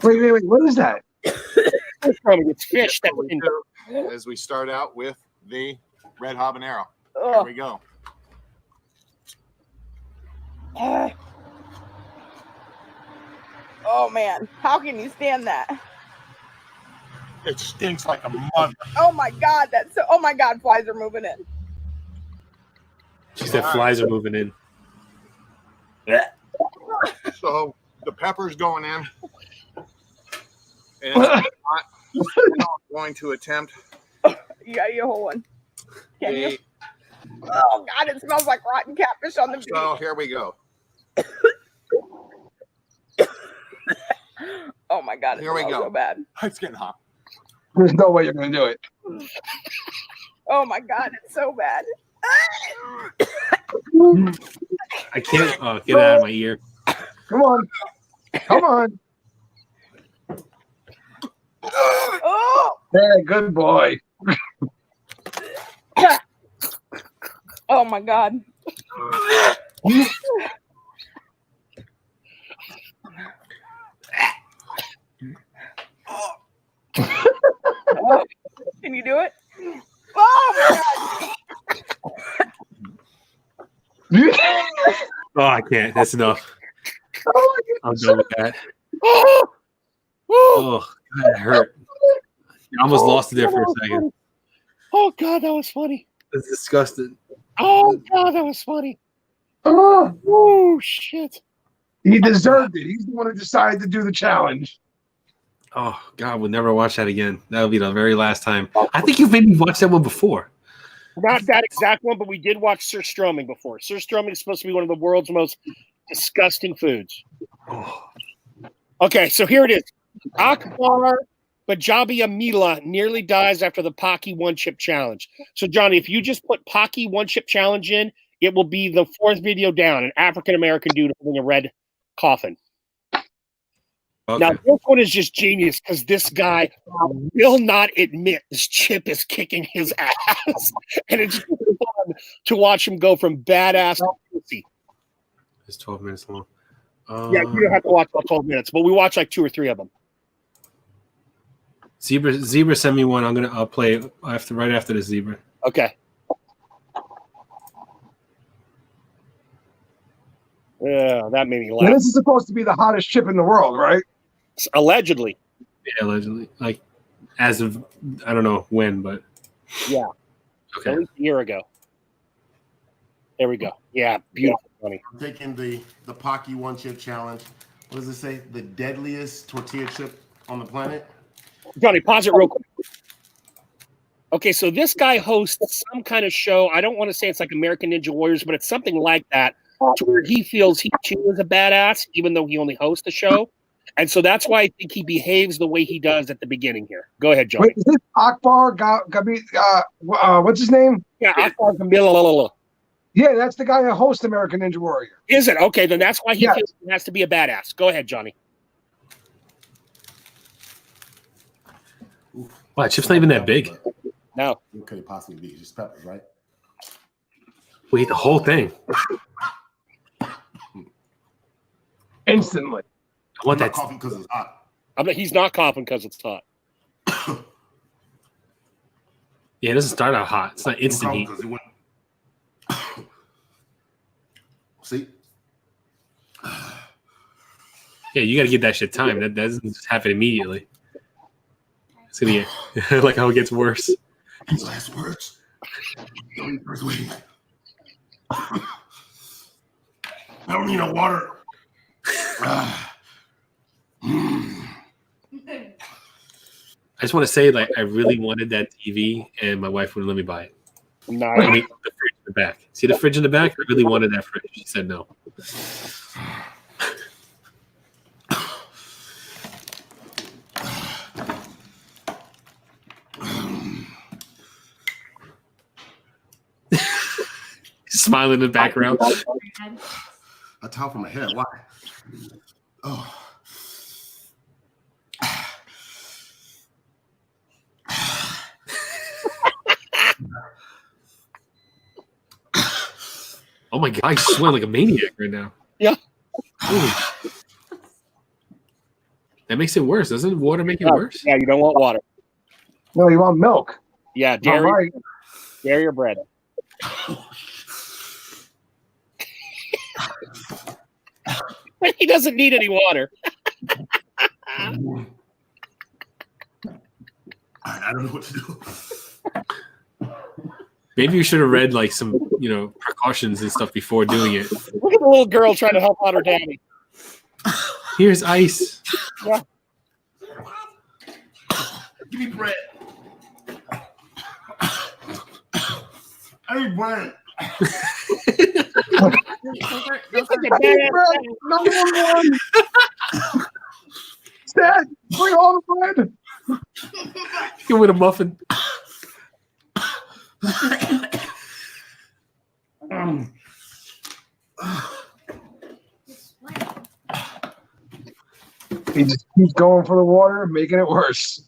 Wait. What is that? surströmming. It's fish that What we do is we start out with the red habanero. Here Ugh. we go. Oh man, how can you stand that? It stinks like a mother. Oh my god, that's so. Oh my god, flies are moving in. She said flies are moving in. So the pepper's going in. And I'm going to attempt. You got your whole one. Can you? Oh god, it smells like rotten catfish on the beach. So here we go. Oh my god, it Here we smells go. so bad. It's getting hot. There's no way you're gonna do it. Oh my god, it's so bad. I can't. Oh, get it out of my ear. Come on. Come on. Oh, Hey, good boy. oh my god. Oh, can you do it? Oh my god. Oh, I can't. That's enough. I'm done with that. Oh, Oh, God, it hurt. I almost lost it there for a second. oh god, that was funny. It's disgusting. Oh god, that was funny. Oh, Oh shit. he deserved it. He's the one who decided to do the challenge. Oh God, we'll never watch that again. That'll be the very last time. I think you've maybe watched that one before. Not that exact one, but we did watch surströmming before. Surströmming is supposed to be one of the world's most disgusting foods. Okay, so here it is. Akbar Bajabia Mila nearly dies after the Pocky one-chip challenge. So, Johnny, if you just put Pocky one-chip challenge in, it will be the fourth video down, an African-American dude holding a red coffin. Okay. Now, this one is just genius because this guy will not admit this chip is kicking his ass. And it's just fun to watch him go from badass to pussy. It's 12 minutes long. Yeah, you don't have to watch all 12 minutes, but we watch like 2 or 3 of them. Zebra sent me one. I'll play it right after the Zebra. Okay. Yeah, that made me Now, laugh. this is supposed to be the hottest chip in the world, right? Allegedly. Yeah, allegedly. Like, as of, I don't know when, but. Yeah. Okay. At least a year ago. There we go. Yeah, beautiful, funny. I'm taking the Pocky one chip challenge. What does it say? The deadliest tortilla chip on the planet? Johnny, pause it real quick. Okay, so this guy hosts some kind of show. I don't want to say it's like American Ninja Warriors, but it's something like that, to where he feels he too is a badass, even though he only hosts the show. And so that's why I think he behaves the way he does at the beginning here. Go ahead, Johnny. Wait, is this Akbar Gabi? What's his name? Yeah, Akbar Gamila. Yeah, that's the guy that hosts American Ninja Warrior. Is it? Okay, then that's why he Yes. feels he has to be a badass. Go ahead, Johnny. Wow, chip's not even that big. No. What could it possibly be? Just peppers, right? We eat the whole thing. Instantly. I want I'm not that. coughing because it's hot. He's not coughing because it's hot. Yeah, it doesn't start out hot. It's not instant heat. Because it went. See? Yeah, you got to give that shit time. That doesn't just happen immediately. It's gonna get like how it gets worse. Any last words? Don't eat first wait. I don't need no water. I just want to say, like, I really wanted that TV, and my wife wouldn't let me buy it. No. I mean, the fridge in the back. See the fridge in the back? I really wanted that fridge. She said no. Smiling in the background. A towel for my head. Why? Oh. Oh my God, you sweat like a maniac right now. Yeah. Ooh. That makes it worse, doesn't water make it worse? Yeah, you don't want water. No, you want milk. Yeah, dairy, right. dairy or bread. He doesn't need any water. I don't know what to do. Maybe you should have read like some, precautions and stuff before doing it. Look at the little girl trying to help out her daddy. Here's ice. Yeah. Give me bread. I need bread. Dad, bring all the bread. You with a muffin. He just keeps going for the water and making it worse.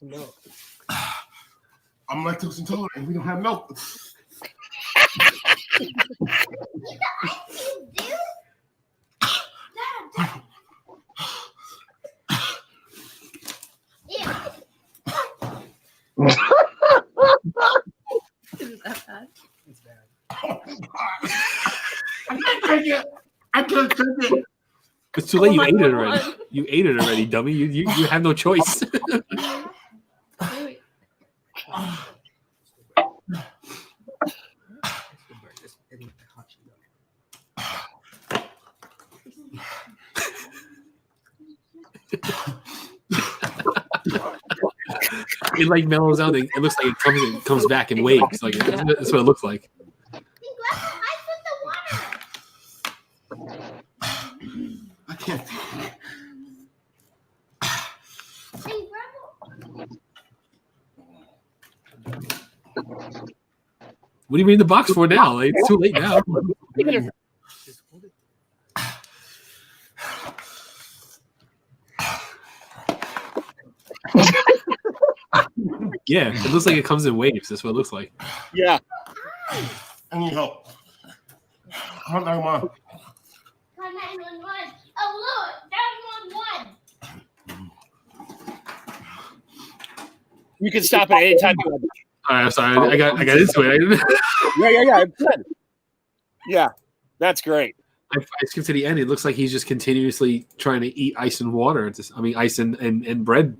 I'm lactose intolerant. We don't have milk. Isn't that bad? It's bad. I can't take it. I can't take it. It's too late. You ate it already. You ate it already, dummy. You have no choice. It like mellows out. It looks like it comes back in waves. Like that's what it looks like. I can't. What do you mean the box for now? Like, it's too late now. Yeah, it looks like it comes in waves. That's what it looks like. Yeah. I need help. Call 911. Call 911. Oh, look, 911. You can stop at any time you want. All right, I'm sorry. I got into it. Yeah. It's good. Yeah, that's great. I skipped to the end. It looks like he's just continuously trying to eat ice and water. Ice and bread.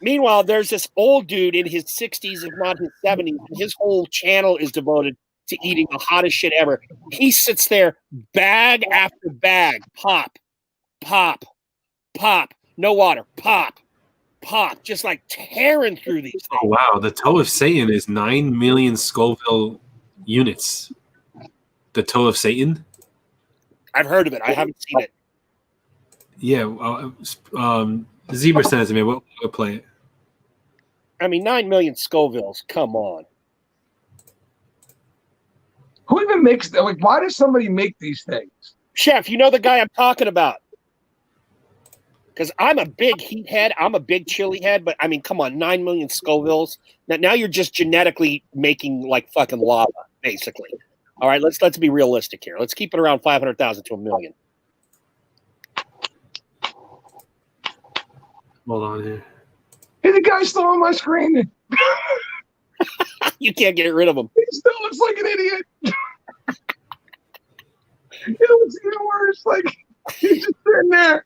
Meanwhile, there's this old dude in his 60s, if not his 70s. His whole channel is devoted to eating the hottest shit ever. He sits there, bag after bag, pop, pop, pop, no water, pop, pop, just like tearing through these things. Oh wow, the toe of Satan is 9 million Scoville units. The toe of Satan. I've heard of it. I haven't seen it. Yeah, Zebra sent it to me. We'll play it. I mean, 9 million Scovilles. Come on. Who even makes that? Like, why does somebody make these things? Chef, you know the guy I'm talking about. Because I'm a big heat head. I'm a big chili head. But, I mean, come on, 9 million Scovilles. Now you're just genetically making, like, fucking lava, basically. All right, let's be realistic here. Let's keep it around 500,000 to 1 million. Hold on here. Hey, the guy's still on my screen. You can't get rid of him. He still looks like an idiot. It looks even worse. Like, he's just sitting there.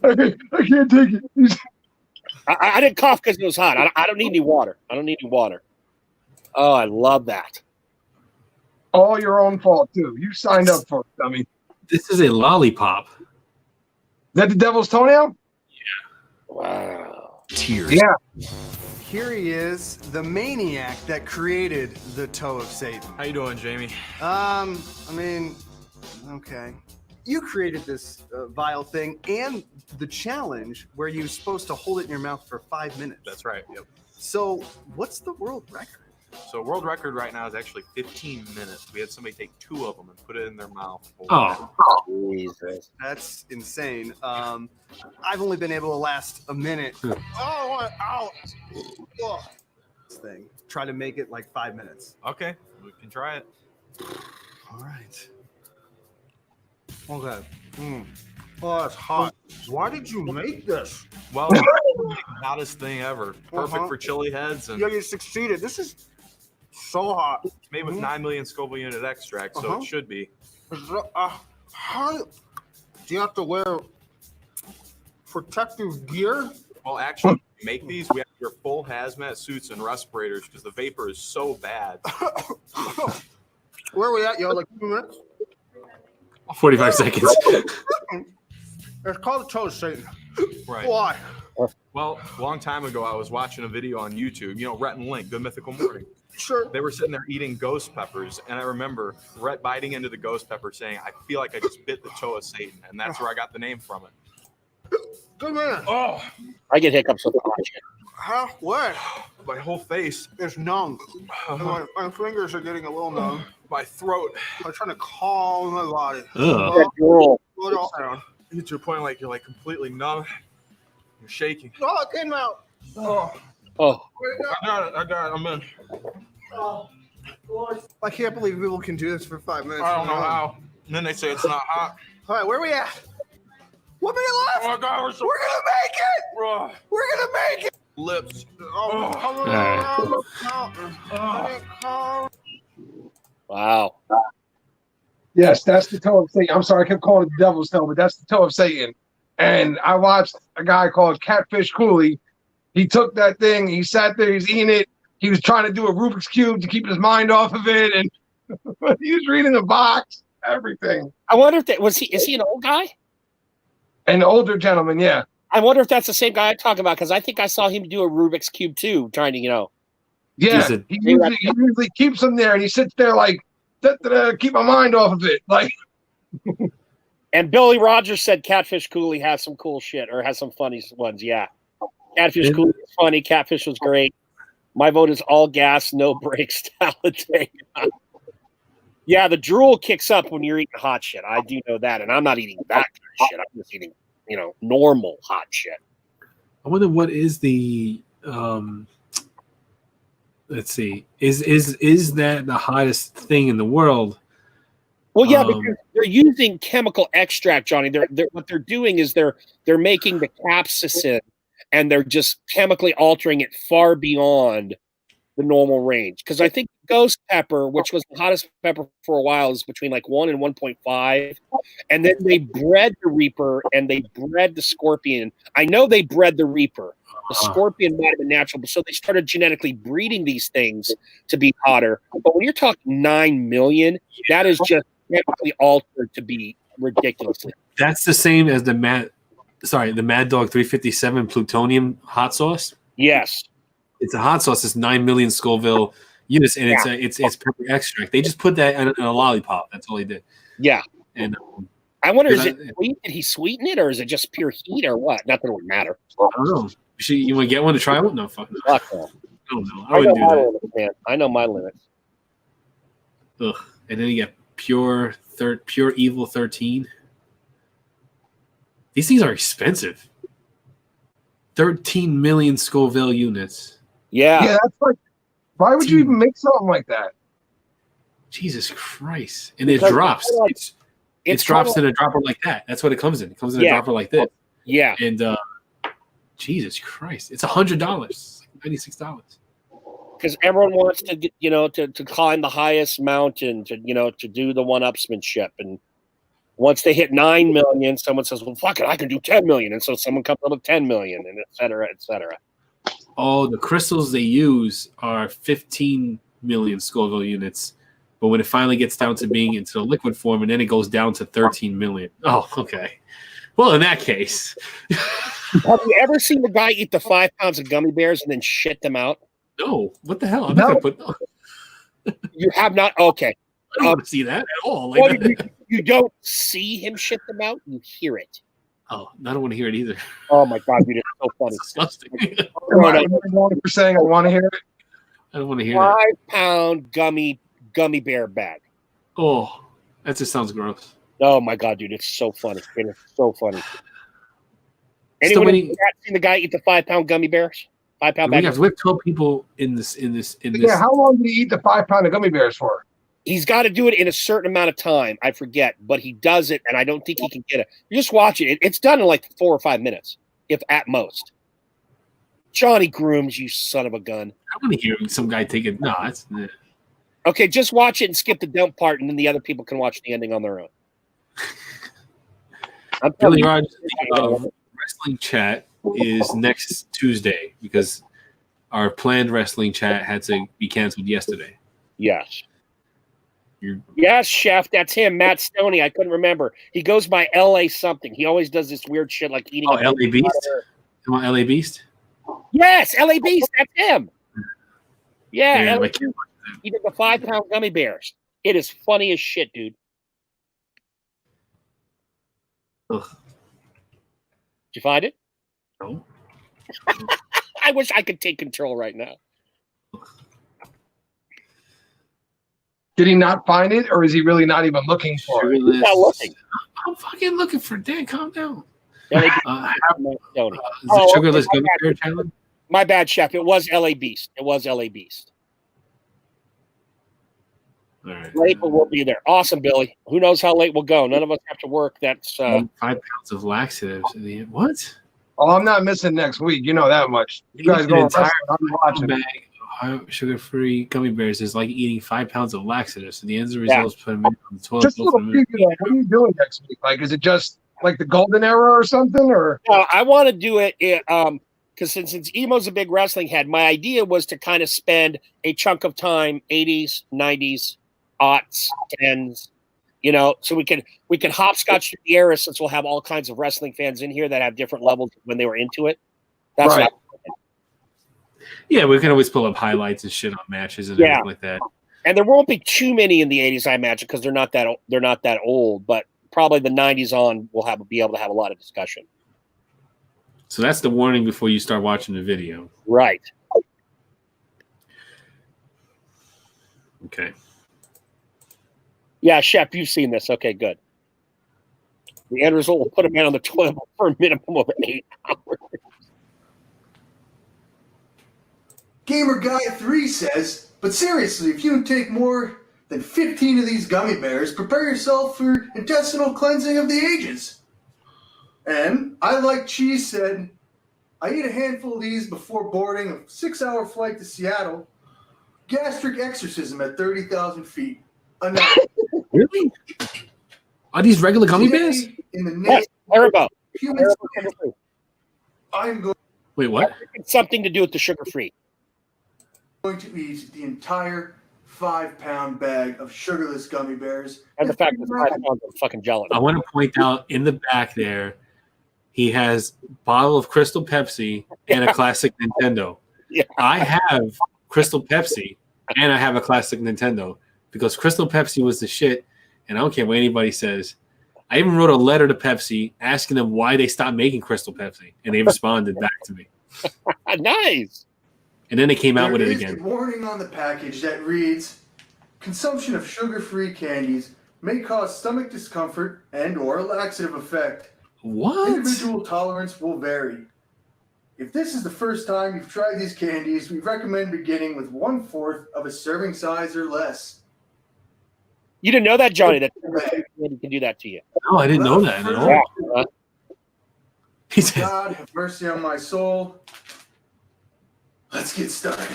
I can't take it. I didn't cough because it was hot. I don't need any water. Oh, I love that. All your own fault, too. You signed up for it, dummy. This is a lollipop. Is that the devil's toenail? Wow. Tears. Yeah. Here he is, the maniac that created the toe of Satan. How you doing, Jamie? I mean, okay. You created this vile thing and the challenge where you're supposed to hold it in your mouth for 5 minutes. That's right. Yep. So, what's the world record? So world record right now is actually 15 minutes. We had somebody take 2 of them and put it in their mouth. Jesus. That's insane. I've only been able to last a minute. Ow! This thing. Try to make it like 5 minutes. Okay, we can try it. All right. Okay. Oh, it's hot. Why did you make this? Well, it's the hottest thing ever. Perfect for chili heads. And Yeah, you succeeded. This is so hot. it's made with 9 million Scoville unit extract, so it should be. How do you have to wear protective gear? Well, actually, to make these, we have to wear full hazmat suits and respirators because the vapor is so bad. Where are we at, yo? Like 2 minutes? 45 seconds. It's called the toe of Satan. Right. Why? Well, a long time ago, I was watching a video on YouTube. You know, Rhett and Link, Good Mythical Morning. Sure. They were sitting there eating ghost peppers, and I remember Rhett biting into the ghost pepper saying, I feel like I just bit the toe of Satan, and that's where I got the name from it. Good man. Oh, I get hiccups with the hot shit. Huh? What? my whole face. It's numb. And my fingers are getting a little numb. My throat. I'm trying to calm my body. Ugh. Slow it all down. You get to a point like you're like completely numb. You're shaking. Oh, it came out. Oh. Oh. I got it. I'm in. Oh. I can't believe people can do this for 5 minutes. I don't know how. And then they say it's not hot. All right, where are we at? 1 minute left. Oh my God, we're gonna make it. Bro. We're gonna make it. Lips. Wow. Yes, that's the toe of Satan. I'm sorry, I kept calling it the devil's toe, but that's the toe of Satan. And I watched a guy called Catfish Cooley. He took that thing, he sat there, he's eating it. He was trying to do a Rubik's Cube to keep his mind off of it. And he was reading a box, everything. I wonder if that is he an old guy? An older gentleman, yeah. I wonder if that's the same guy I'm talking about, because I think I saw him do a Rubik's Cube too, trying to, Yeah, he usually keeps them there, and he sits there like, keep my mind off of it. Like, and Billy Rogers said Catfish Cooley has some cool shit, or has some funny ones. Yeah, Catfish Cooley is funny. Catfish was great. My vote is all gas, no brakes. Talladega. Yeah, the drool kicks up when you're eating hot shit. I do know that, and I'm not eating that kind of shit. I'm just eating, normal hot shit. I wonder what is the let's see. Is that the hottest thing in the world? Well, yeah, because they're using chemical extract, Johnny. They're what they're doing is they're making the capsaicin, and they're just chemically altering it far beyond the normal range. Because I think ghost pepper, which was the hottest pepper for a while, is between like 1 and 1.5. And then they bred the Reaper and they bred the Scorpion. I know they bred the Reaper. The Scorpion might have been natural, but so they started genetically breeding these things to be hotter. But when you're talking 9 million, that is just chemically altered to be ridiculous. That's the same as the Mad Dog 357 plutonium hot sauce. Yes, it's a hot sauce. It's 9 million Scoville units, and it's pepper extract. They just put that in a lollipop. That's all they did. Yeah, and I wonder, is it sweet? Did he sweeten it, or is it just pure heat, or what? Not that it would matter. I don't know. You want to get one to try one? No, fuck no. Fuck no. I don't know. I wouldn't do that. Limits, man. I know my limits. Ugh. And then you get pure evil 13. These things are expensive. 13 million Scoville units. Yeah. Yeah, that's like, why would you even make something like that? Jesus Christ. And it drops. It drops in a dropper like that. That's what it comes in. It comes in a dropper like this. Yeah. And Jesus Christ. It's $100. $96. Because everyone wants to get, to climb the highest mountain, to do the one-upsmanship. And once they hit 9 million, someone says, well, fuck it, I can do 10 million. And so someone comes up with 10 million, and et cetera, et cetera. Oh, the crystals they use are 15 million Scoville units. But when it finally gets down to being into the liquid form, and then it goes down to 13 million. Oh, okay. Well, in that case. Have you ever seen the guy eat the 5 pounds of gummy bears and then shit them out? No. What the hell? I'm not going to put. You have not? Okay. I don't want to see that at all. Well, you don't see him shit them out. You hear it. Oh, I don't want to hear it either. Oh my God, dude, it's so funny. It's disgusting. For saying I want to hear it. I don't want to hear 5 that. pound gummy bear bag. Oh, that just sounds gross. Oh my God, dude, it's so funny. It is so funny. Anyone seen the guy eat the 5 pound gummy bears? 5 pound bag. We have 12 people in this. Yeah, how long did he eat the 5 pound of gummy bears for? He's got to do it in a certain amount of time. I forget, but he does it, and I don't think he can get it. You just watch it. It's done in like 4 or 5 minutes, if at most. Johnny Grooms, you son of a gun. I want to hear some guy take it. No, that's Okay, just watch it and skip the dump part, and then the other people can watch the ending on their own. I'm telling Billy you, Rogers. Wrestling chat is next Tuesday because our planned wrestling chat had to be canceled yesterday. Yes. Yes, Chef, that's him, Matt Stoney. I couldn't remember. He goes by LA something. He always does this weird shit like eating. Oh, LA Beast? Come on, LA Beast? Yes, LA Beast, that's him. Yeah, I LA can't he did the 5-pound gummy bears. It is funny as shit, dude. Ugh. Did you find it? No. I wish I could take control right now. Did he not find it, or is he really not even looking for it? He's not looking. I'm fucking looking for Dan. Calm down. LA Is the Sugarless Gummy Bear challenge? My bad, Chef. It was LA Beast. It was LA Beast. All right. Late, but we'll be there. Awesome, Billy. Who knows how late we'll go? None of us have to work. That's 5 pounds of laxatives. What? Oh, I'm not missing next week. You know that much. You guys An go entire I'm watching. bag of sugar-free gummy bears is like eating 5 pounds of laxatives. So the end result is put them in on the toilet. Just a little preview. What are you doing next week? Like, is it just like the golden era or something? Or I want to do it because since Emo's a big wrestling head, my idea was to kind of spend a chunk of time, 80s, 90s, aughts, 10s, so we can hopscotch through the era since we'll have all kinds of wrestling fans in here that have different levels when they were into it. That's right. Yeah, we can always pull up highlights and shit on matches and everything like that. And there won't be too many in the 80s, I imagine, because they're not that old. But probably the 90s on, we'll be able to have a lot of discussion. So that's the warning before you start watching the video. Right. Okay. Yeah, Chef, you've seen this. Okay, good. The end result will put a man on the toilet for a minimum of 8 hours. Gamer Guy 3 says, but seriously, if you don't take more than 15 of these gummy bears, prepare yourself for intestinal cleansing of the ages. And I Like Cheese said, I ate a handful of these before boarding a 6-hour flight to Seattle. Gastric exorcism at 30,000 feet. Enough. Really? Are these regular gummy bears? In the Yes, Haribo. human skin, I'm going Wait, what? It's something to do with the sugar-free. to eat the entire 5-pound bag of sugarless gummy bears. And the fact that 5 pounds of fucking jello. I want to point out in the back there, he has a bottle of Crystal Pepsi and a classic Nintendo. Yeah. I have Crystal Pepsi and I have a classic Nintendo because Crystal Pepsi was the shit, and I don't care what anybody says. I even wrote a letter to Pepsi asking them why they stopped making Crystal Pepsi, and they responded back to me. Nice. And then they came out with it There is again. a warning on the package that reads, consumption of sugar-free candies may cause stomach discomfort and or a laxative effect. What? Individual tolerance will vary. If this is the first time you've tried these candies, we recommend beginning with 1/4 of a serving size or less. You didn't know that, Johnny, that you can do that to you. No, I didn't know that at all. Yeah. He says, God have mercy on my soul. Let's get started.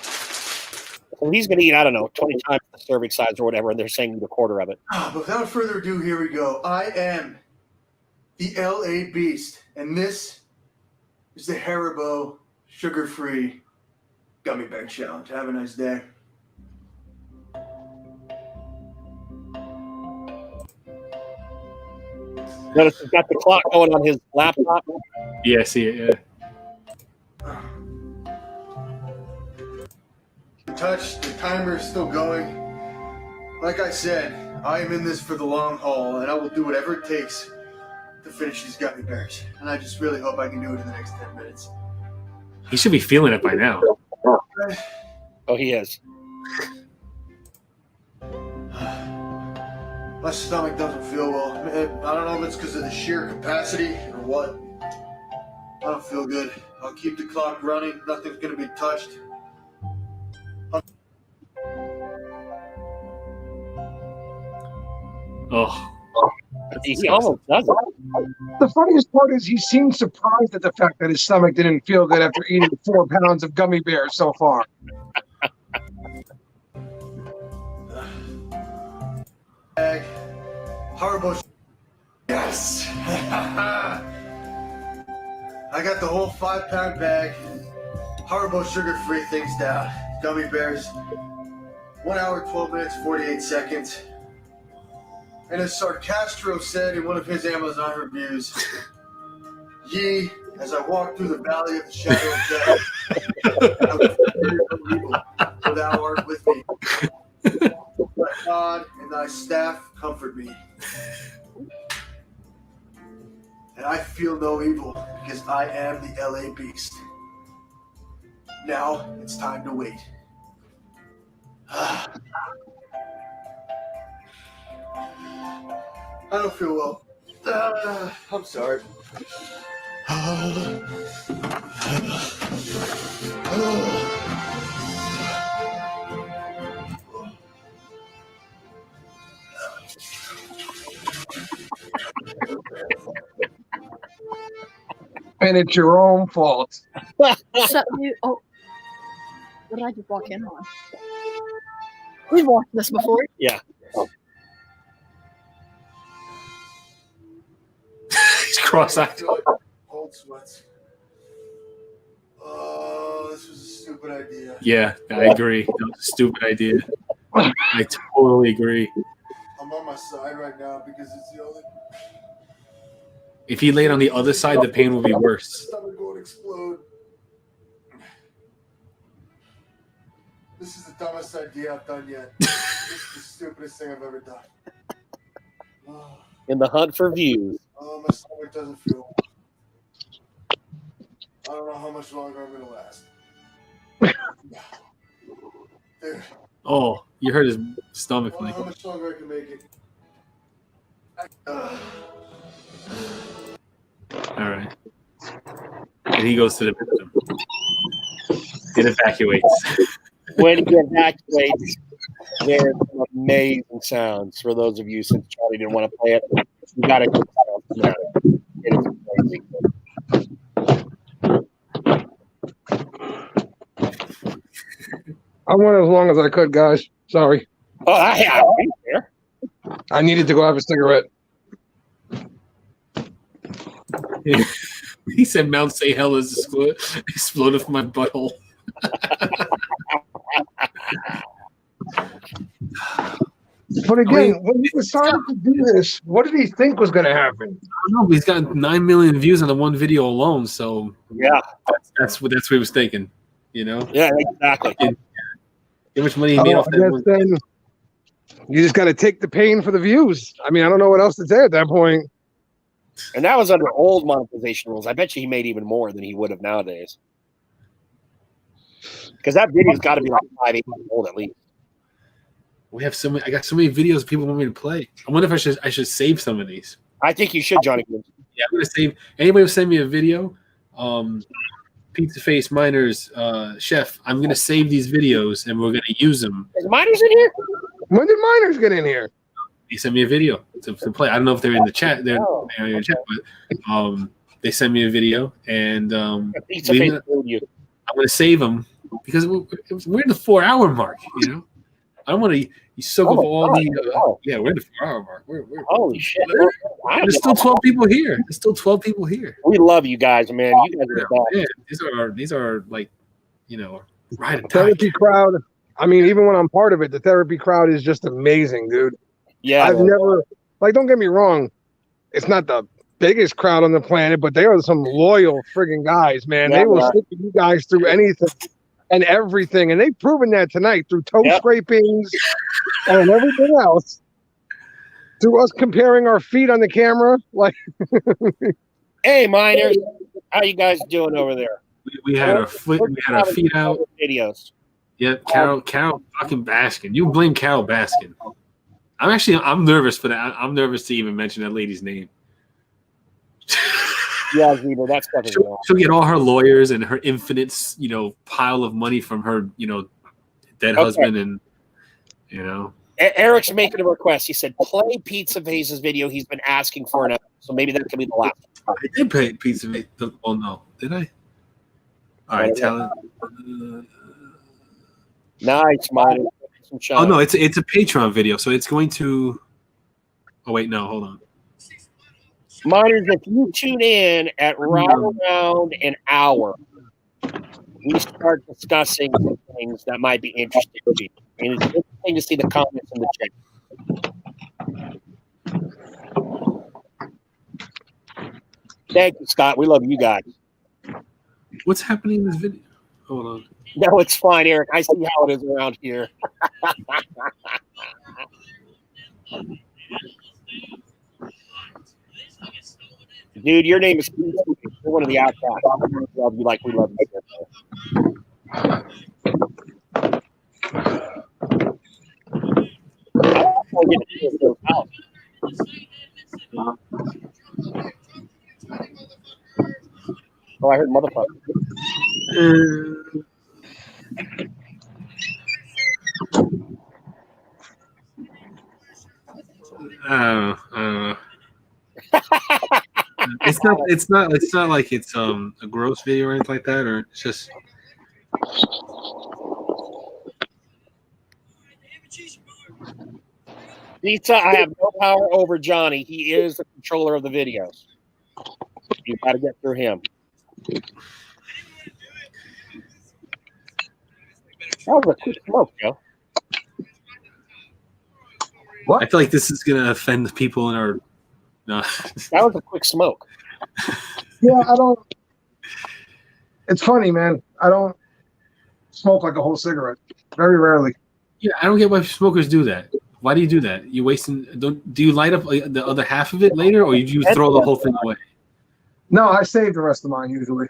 So he's going to eat, 20 times the serving size or whatever, and they're saying the quarter of it. But without further ado, here we go. I am the LA Beast, and this is the Haribo sugar-free gummy bear challenge. Have a nice day. Notice he's got the clock going on his laptop. yeah, I see it, yeah. Touch, the timer is still going. Like I said, I am in this for the long haul, and I will do whatever it takes to finish these gummy bears. And I just really hope I can do it in the next 10 minutes. He should be feeling it by now. Oh, he is. My stomach doesn't feel well. I don't know if it's because of the sheer capacity or what. I don't feel good. I'll keep the clock running. Nothing's going to be touched. Oh, He almost does it. The funniest part is he seemed surprised at the fact that his stomach didn't feel good after eating 4 pounds of gummy bears so far. Bag. Haribo. Yes. I got the whole 5-pound bag. Haribo sugar-free things down. Gummy bears. 1 hour, 12 minutes, 48 seconds. And as Sarcastro said in one of his Amazon reviews, ye, as I walk through the valley of the shadow of death, I will fear no evil, for thou art with me. Thy God and thy staff comfort me. And I feel no evil, because I am the LA Beast. Now it's time to wait. I don't feel well. I'm sorry. And it's your own fault. So, oh, what did I just walk in on? We've watched this before. Yeah. He's cross-eyed. Cold sweats. Oh, this was a stupid idea. Yeah, I agree. That was a stupid idea. I totally agree. I'm on my side right now because it's the only. If he laid on the other side, the pain would be worse. Stomach going to explode. This is the dumbest idea I've done yet. This is the stupidest thing I've ever done. In the hunt for views. Oh, my stomach doesn't feel. I don't know how much longer I'm going to last. Dude, Oh, you hurt his stomach, I don't know Mike. how much longer I can make it. All right. And he goes to the victim. It evacuates. When he evacuates, there's some amazing sounds. For those of you, since Charlie didn't want to play it, you got to go check it out. It is amazing. I went as long as I could, guys. Sorry. Oh, I there. I needed to go have a cigarette. He said Mount Say Hell is exploded from my butthole. But again, when he decided to do this, what did he think was going to happen? I don't know, but he's got 9 million views on the one video alone, so yeah, that's what he was thinking. You know? Yeah, exactly. How much money he made off I that guess one? then you just got to take the pain for the views. I mean, I don't know what else to say at that point. And that was under old monetization rules. I bet you he made even more than he would have nowadays. Because that video's got to be like 5-8 years old at least. We have so many. I got so many videos people want me to play. I wonder if I should save some of these. I think you should, Johnny. Yeah, I'm gonna save. Anybody who send me a video, Pizza Face Miners Chef. I'm gonna save these videos and we're gonna use them. Is Miners in here? When did Miners get in here? They sent me a video to play. I don't know if they're in the chat. They're in the chat, but they sent me a video and Pizza Face told you. I'm gonna save them because we're in the 4-hour mark. You know, I don't want to. You soak up all the. Yeah, we're in the 4-hour mark. We're holy shit! There's still 12 people here. There's still 12 people here. We love you guys, man. You guys are the best. Yeah, these are like, you know, ride and die. Therapy crowd. I mean, even when I'm part of it, the therapy crowd is just amazing, dude. Yeah, I've never don't get me wrong, it's not the biggest crowd on the planet, but they are some loyal friggin' guys, man. Yeah, they will man. stick with you guys through anything and everything, and they've proven that tonight through toe scrapings and everything else. Through us comparing our feet on the camera, like. Hey, Miners, how you guys doing over there? We had our feet out. Videos. Yep, Carol fucking Baskin. You blame Carol Baskin. I'm nervous for that. I'm nervous to even mention that lady's name. Yeah, Zebo, that's definitely wrong. She'll get all her lawyers and her infinite, pile of money from her, dead husband, and Eric's making a request. He said, "Play Pizza Face's video. He's been asking for an. So maybe that could be the last." I did play Pizza Face. Oh no, did I? All right, tell it. Nice, Miners. Oh no, it's a Patreon video, so it's going to. Oh wait, no, hold on. Miners, if you tune in at right around an hour, we start discussing some things that might be interesting to you. And it's interesting to see the comments in the chat. Thank you, Scott. We love you guys. What's happening in this video? Hold on. No, it's fine, Eric. I see how it is around here. Dude, your name is You're one of the outcasts. I love you like we love you. Oh, I heard motherfucker. I don't know. It's not like it's a gross video or anything like that, or it's just. Pizza, I have no power over Johnny. He is the controller of the videos. You got to get through him. That was a quick smoke, Joe. What? I feel like this is gonna offend the people in our. No. That was a quick smoke. Yeah, I don't. It's funny, man. I don't smoke like a whole cigarette. Very rarely. Yeah, I don't get why smokers do that. Why do you do that? You wasting? Do you light up the other half of it later, or you throw the whole thing away? No, I save the rest of mine usually.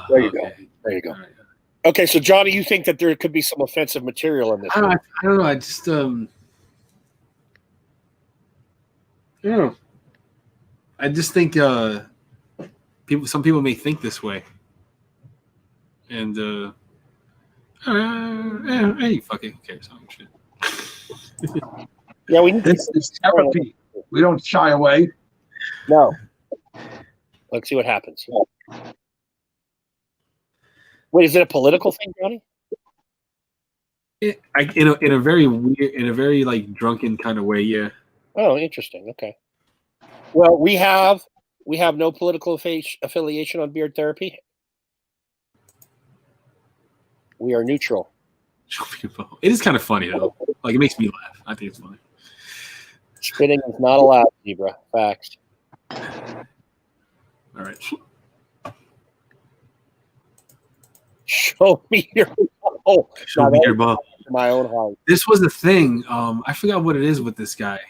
There you go. There you go. Okay, so Johnny, you think that there could be some offensive material in this? I don't know. I just yeah. I just think some people may think this way, and hey, fuck it, who cares? Shit. Yeah, we need it's therapy. We don't shy away. No. Let's see what happens. Wait, is it a political thing, Johnny? In a very weird, in a very like drunken kind of way, yeah. Oh, interesting. Okay. Well, we have no political affiliation on Beard Therapy. We are neutral. It is kind of funny though. Like it makes me laugh. I think it's funny. Spitting is not allowed, Zebra. Facts. All right. Show me your ball. Show me your ball. My own heart. This was a thing. I forgot what it is with this guy,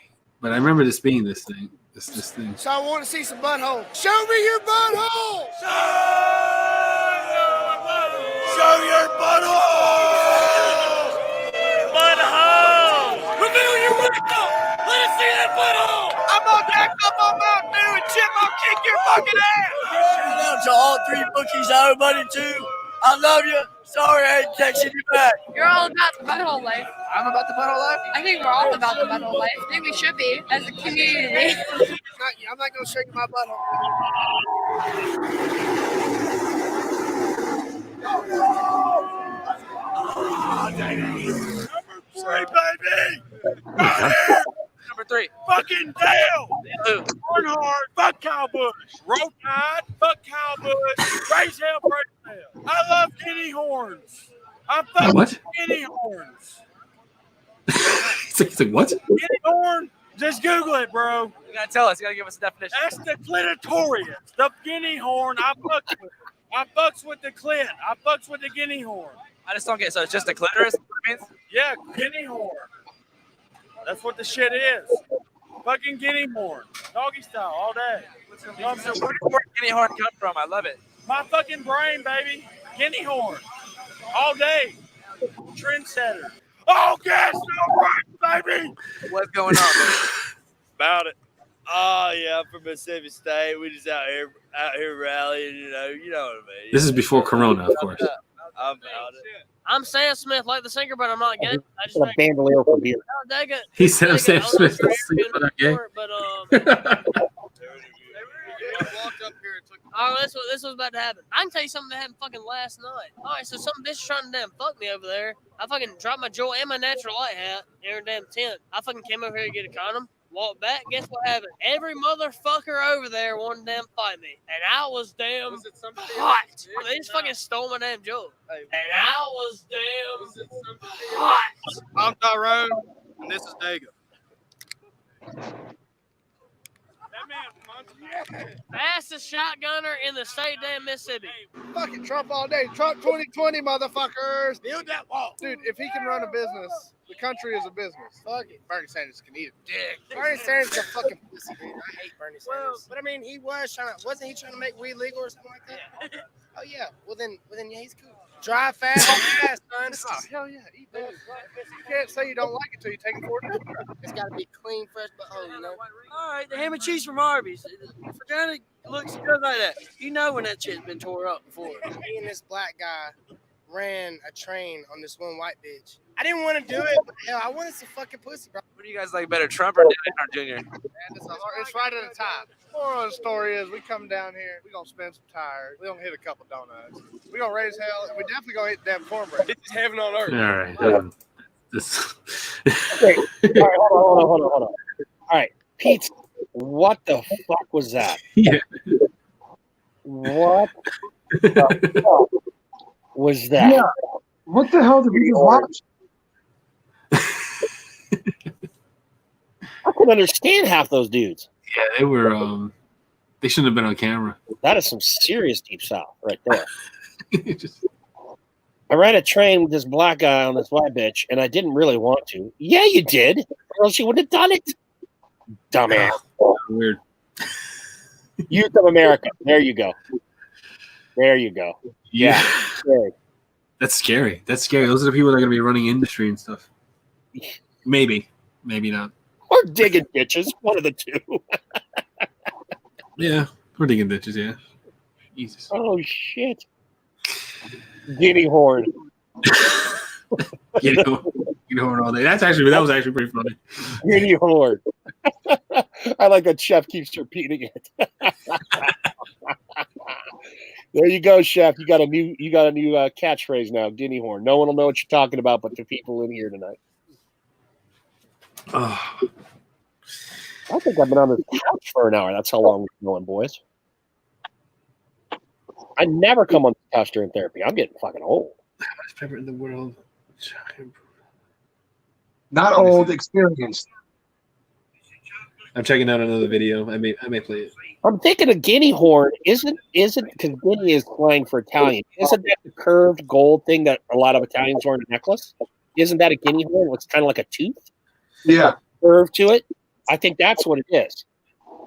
but I remember this being this thing. This thing. So I want to see some butthole. Show me your butthole. Show your butthole. Butthole. Reveal your butthole. Let us see that butthole. I'm gonna jack up on Mountain Dew and Chip. I'll kick your fucking ass. Shout out to all three bookies, everybody too. I love you. Sorry I ain't texting you back. You're all about the butthole life. I'm about the butthole life? I think we're all about the butthole life. I think we should be as a community. I'm not going to show you my butthole. Number 3, baby. Number 3. Fucking Dale. Barnhart. Fuck Kyle Busch. Road Tide. Fuck Kyle Busch. Raise hell, praise hell. I love guinea horns. I'm fucking What? guinea horns. It's like what? Guinea horn? Just Google it, bro. You gotta tell us. You gotta give us a definition. That's the clitorius. The guinea horn. I fucks with. I fucks with the clit. I fucks with the guinea horn. I just don't get it. So it's just a clitoris? Means? Yeah, guinea horn. That's what the shit is. Fucking guinea horn. Doggy style all day. You know what I'm saying? Where did guinea horn come from? I love it. My fucking brain, baby. Guinea horn. All day. Trendsetter. Oh, gas no right, baby. What's going on, man? About it. Oh yeah, I'm from Mississippi State. We just out here rallying. You know what I mean. This is before Corona, of course. I'm about it. I'm Sam Smith, like the singer, but I'm not gay. I just A bandolier for beer. He said I'm Sam Smith. But I'm gay. Oh, this was about to happen. I can tell you something that happened fucking last night. All right, so some bitch was trying to damn fuck me over there. I fucking dropped my jewel and my natural light hat in her damn tent. I fucking came over here to get a condom. Walked back. Guess what happened? Every motherfucker over there wanted to damn fight me, and I was damn hot. They just fucking stole my damn jewel, and I was damn hot. I'm Tyrone, and this is Dago. Fastest shotgunner in the state of damn Mississippi. Fucking Trump all day. Trump 2020, motherfuckers. Build that wall. Dude, if he can run a business, the country is a business. Fuck it. Bernie Sanders can eat a dick. Bernie Sanders is a fucking pussy, dude. I hate Bernie Sanders. Well, but I mean, wasn't he trying to make weed legal or something like that? Oh, yeah. Well, then, yeah, he's cool. Drive fast, fast, son. Oh, hell yeah. Eat that. You can't say you don't like it till you take it for it. It's got to be clean, fresh, but you know. All right, the ham and cheese from Arby's. Vagina looks good like that. You know when that shit's been tore up before. Me and this black guy ran a train on this one white bitch. I didn't want to do it, but hell, I wanted some fucking pussy, bro. What do you guys like better, Trump or Junior? It's right at a time. Moral of the story is we come down here, we gonna spend some tires, we gonna hit a couple donuts, we gonna raise hell, and we definitely gonna eat damn cornbread. It's heaven on earth. All right. This. Okay. All right, hold on. All right, Pete, what the fuck was that? Yeah. What the fuck was that? Yeah. What the hell did we just watch? I couldn't understand half those dudes. Yeah, they were. They shouldn't have been on camera. That is some serious deep south right there. I ran a train with this black guy on this white bitch, and I didn't really want to. Yeah, you did, or else you would have done it. Dumbass. Weird. Youth of America. There you go. There you go. Yeah. Scary. That's scary. That's scary. Those are the people that are going to be running industry and stuff. Maybe not. Or digging ditches. One of the two. Yeah, we're digging ditches. Yeah. Jesus. Oh shit. Guinea horn. Guinea horn all day. That was actually pretty funny. Guinea horn. I like that Chef keeps repeating it. There you go, Chef. You got a new catchphrase now, guinea horn. No one will know what you're talking about, but the people in here tonight. Oh. I think I've been on this couch for an hour. That's how long we've been going, boys. I never come on the couch during therapy. I'm getting fucking old. Best pepper in the world. Not old, experienced. I'm checking out another video. I may play it. I'm thinking a guinea horn isn't because guinea is slang for Italian. Isn't that the curved gold thing that a lot of Italians wear in a necklace? Isn't that a guinea horn? It's kind of like a tooth. Yeah, curve to it. I think that's what it is.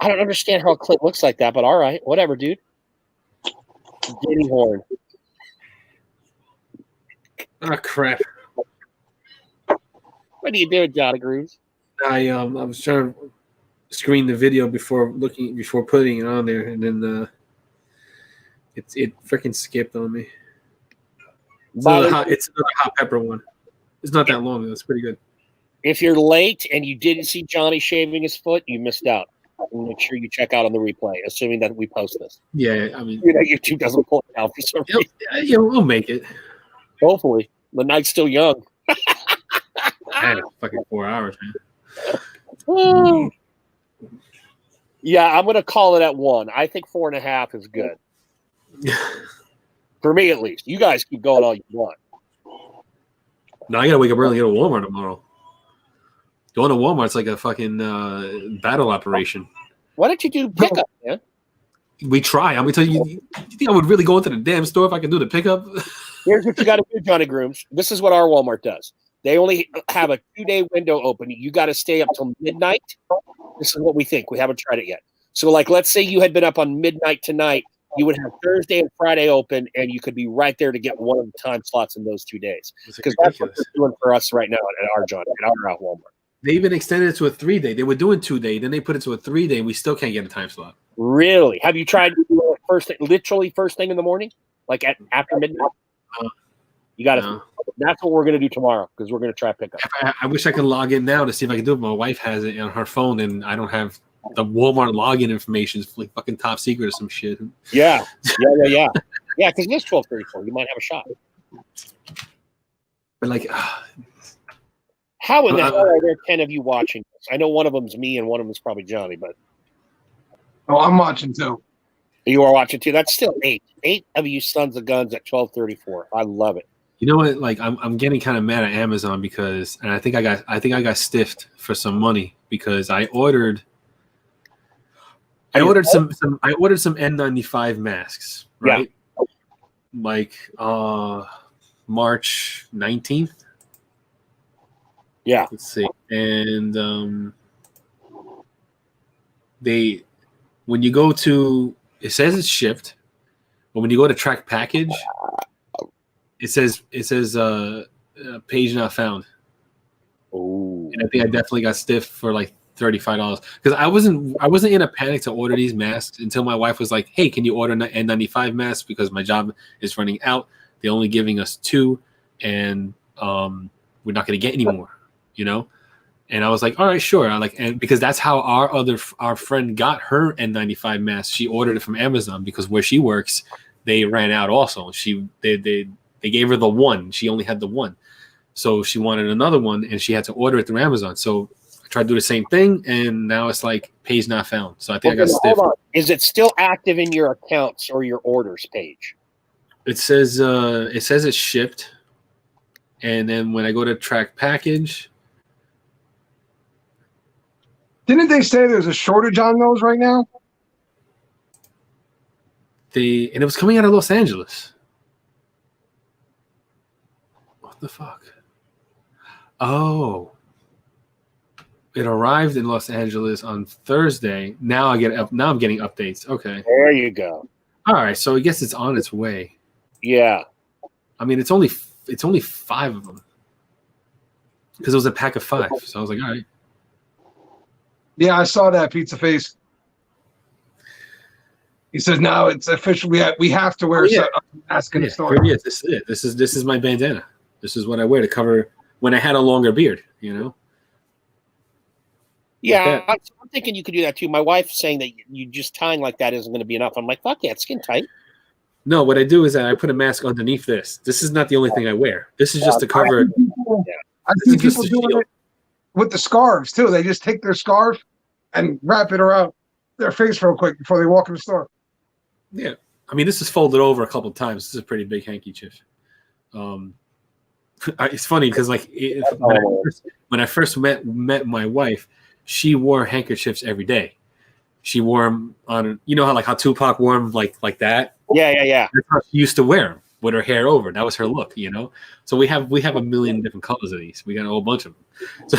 I don't understand how a clip looks like that, but all right, whatever, dude. Guinea horn. Oh crap! What are you doing, Johnny Grooves? I was trying to screen the video before putting it on there, and then it freaking skipped on me. It's another hot pepper one. It's not that long though. It's pretty good. If you're late and you didn't see Johnny shaving his foot, you missed out. Make sure you check out on the replay, assuming that we post this. Yeah, I mean, YouTube doesn't pull it out for some reason. Yeah, we'll make it. Hopefully, the night's still young. Man, fucking 4 hours, man. Yeah, I'm gonna call it at 1. I think 4.5 is good. For me, at least. You guys keep going all you want. No, I gotta wake up early and go to Walmart tomorrow. Going to Walmart's like a fucking battle operation. Why don't you do pickup, man? We try. I'm gonna tell you. You think I would really go into the damn store if I can do the pickup? Here's what you got to do, Johnny Grooms. This is what our Walmart does. They only have a 2-day window open. You got to stay up till midnight. This is what we think. We haven't tried it yet. So, like, let's say you had been up on midnight tonight. You would have Thursday and Friday open, and you could be right there to get one of the time slots in those 2 days. Because that's what they're doing for us right now at our Walmart. They even extended it to a 3-day. They were doing 2-day, then they put it to a 3-day. We still can't get a time slot. Really? Have you tried literally first thing in the morning, like after midnight? You got to. No. That's what we're gonna do tomorrow because we're gonna try pickup. I wish I could log in now to see if I can do it. My wife has it on her phone, and I don't have the Walmart login information. It's like fucking top secret or some shit. Yeah. Because it's 12:34. You might have a shot. But like, how in the hell are there 10 of you watching this? I know one of them's me and one of them's probably Johnny, but Oh, I'm watching too. you are watching too. That's still 8. 8 of you sons of guns at 12:34. I love it. you know what? Like, I'm getting kind of mad at Amazon because, and I think I got stiffed for some money because I ordered some N95 masks, right? Yeah. Like March 19th. Yeah. Let's see. And when you go to, it says it's shipped, but when you go to track package, it says page not found. Oh. And I think I definitely got stiffed for like $35 because I wasn't in a panic to order these masks until my wife was like, "Hey, can you order N95 masks because my job is running out? They're only giving us 2, and we're not going to get any more." You know, and I was like, "All right, sure." And because that's how our friend got her N95 mask. She ordered it from Amazon because where she works, they ran out also. They gave her the one. She only had the one, so she wanted another one, and she had to order it through Amazon. So I tried to do the same thing, and now it's like page not found. So I think I got stiffed. Is it still active in your accounts or your orders page? It says it's shipped, and then when I go to track package, Didn't they say there's a shortage on those right now? and it was coming out of Los Angeles. What the fuck? Oh, it arrived in Los Angeles on Thursday. Now I'm getting updates. Okay, there you go. All right, so I guess it's on its way. Yeah, I mean it's only 5 of them because it was a pack of 5. So I was like, all right. Yeah, I saw that, Pizza Face. He says now it's official. We have to wear a mask in the store. Here it is. This is it. This is my bandana. This is what I wear to cover when I had a longer beard. You know. Yeah, I'm thinking you could do that too. My wife's saying that you just tying like that isn't going to be enough. I'm like, fuck yeah, it's skin tight. No, what I do is that I put a mask underneath this. This is not the only thing I wear. This is just to cover. I see people doing it with the scarves too. They just take their scarf and wrap it around their face real quick before they walk in the store. Yeah, I mean, this is folded over a couple of times. This is a pretty big handkerchief. It's funny because like when I first met my wife, she wore handkerchiefs every day. She wore them on, you know how Tupac wore them like that. Yeah. That's how she used to wear them with her hair over. That was her look, you know. So we have a million different colors of these. We got a whole bunch of them. So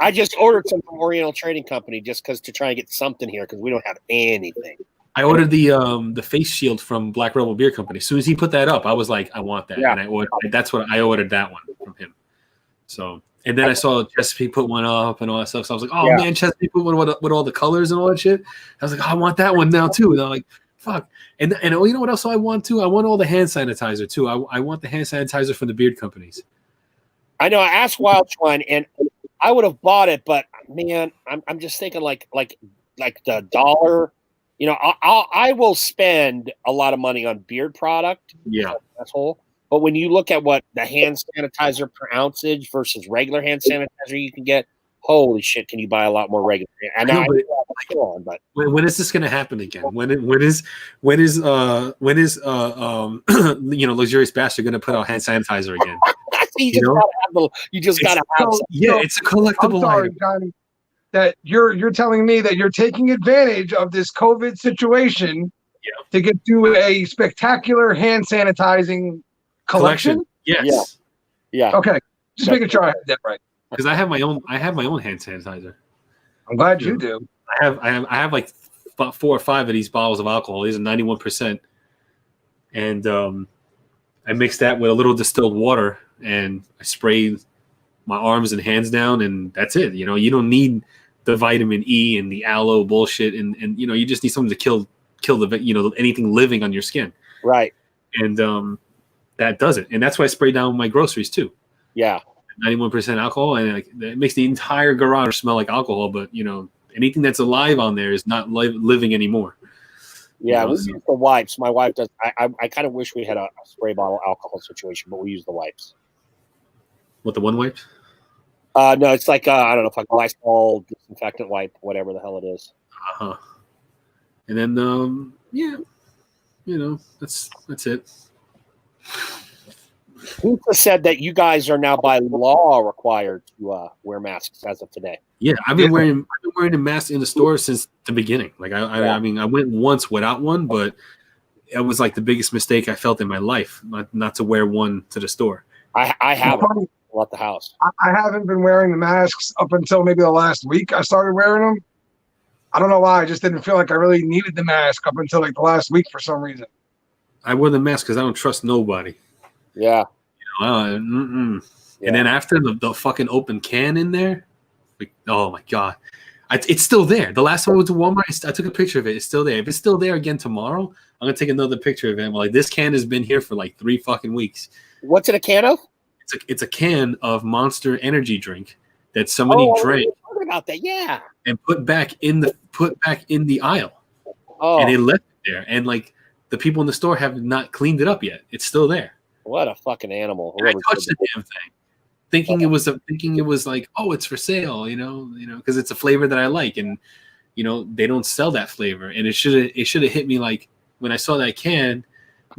I just ordered some from Oriental Trading Company just to try and get something here because we don't have anything. I ordered the face shield from Black Rebel Beer Company. As soon as he put that up, I was like, I want that, and I ordered that one from him. So, and then I saw Chesapeake put one up and all that stuff. So I was like, oh man, Chesapeake put one with all the colors and all that shit. I was like, oh, I want that one now too. And I'm like, fuck. And you know what else I want too? I want all the hand sanitizer too. I want the hand sanitizer from the beard companies. I know. I asked Wildschwein, and I would have bought it, but man, I'm just thinking like the dollar. You know, I will spend a lot of money on beard product. Yeah, asshole. But when you look at what the hand sanitizer per ounceage versus regular hand sanitizer you can get, holy shit, can you buy a lot more regular? And but when is this going to happen again? When is you know, Luxurious Bastard going to put out hand sanitizer again? you just gotta have some. Yeah, it's a collectible. I'm sorry, item. Johnny, that you're telling me that you're taking advantage of this COVID situation to get to a spectacular hand sanitizing collection. Yes. Yeah. Okay, just making sure I had that right. Because I have my own hand sanitizer. I'm glad you do. I have like 4 or 5 of these bottles of alcohol. These are 91%, and I mix that with a little distilled water, and I spray my arms and hands down, and that's it. You know, you don't need the vitamin E and the aloe bullshit, and you know, you just need something to kill the anything living on your skin. Right. And that does it, and that's why I spray down my groceries too. Yeah, 91% alcohol, and like, it makes the entire garage smell like alcohol. But anything that's alive on there is not living anymore. Yeah, we use the wipes. My wife does. I kind of wish we had a spray bottle alcohol situation, but we use the wipes. What, the one wipes? No, it's like I don't know, like Lysol disinfectant wipe, whatever the hell it is. Uh-huh. And then that's it. Lisa said that you guys are now by law required to wear masks as of today. Yeah, I've been wearing a mask in the store since the beginning. Like I mean, I went once without one, but it was like the biggest mistake I felt in my life, not to wear one to the store. I haven't left the house. I haven't been wearing the masks up until maybe the last week. I started wearing them. I don't know why. I just didn't feel like I really needed the mask up until like the last week for some reason. I wear the mask because I don't trust nobody. Yeah. And then after the fucking open can in there, like, oh my God. It's still there. The last time I went to Walmart, I took a picture of it. It's still there. If it's still there again tomorrow, I'm going to take another picture of it. I'm like, this can has been here for like 3 fucking weeks. What's in a can of? It's a can of Monster energy drink that somebody drank. Talking about that, yeah. And put back in the aisle. Oh. And they left it there. And like the people in the store have not cleaned it up yet. It's still there. What a fucking animal! I touched the damn thing, thinking it was like, oh, it's for sale, because it's a flavor that I like, and they don't sell that flavor, and it should have hit me like when I saw that can,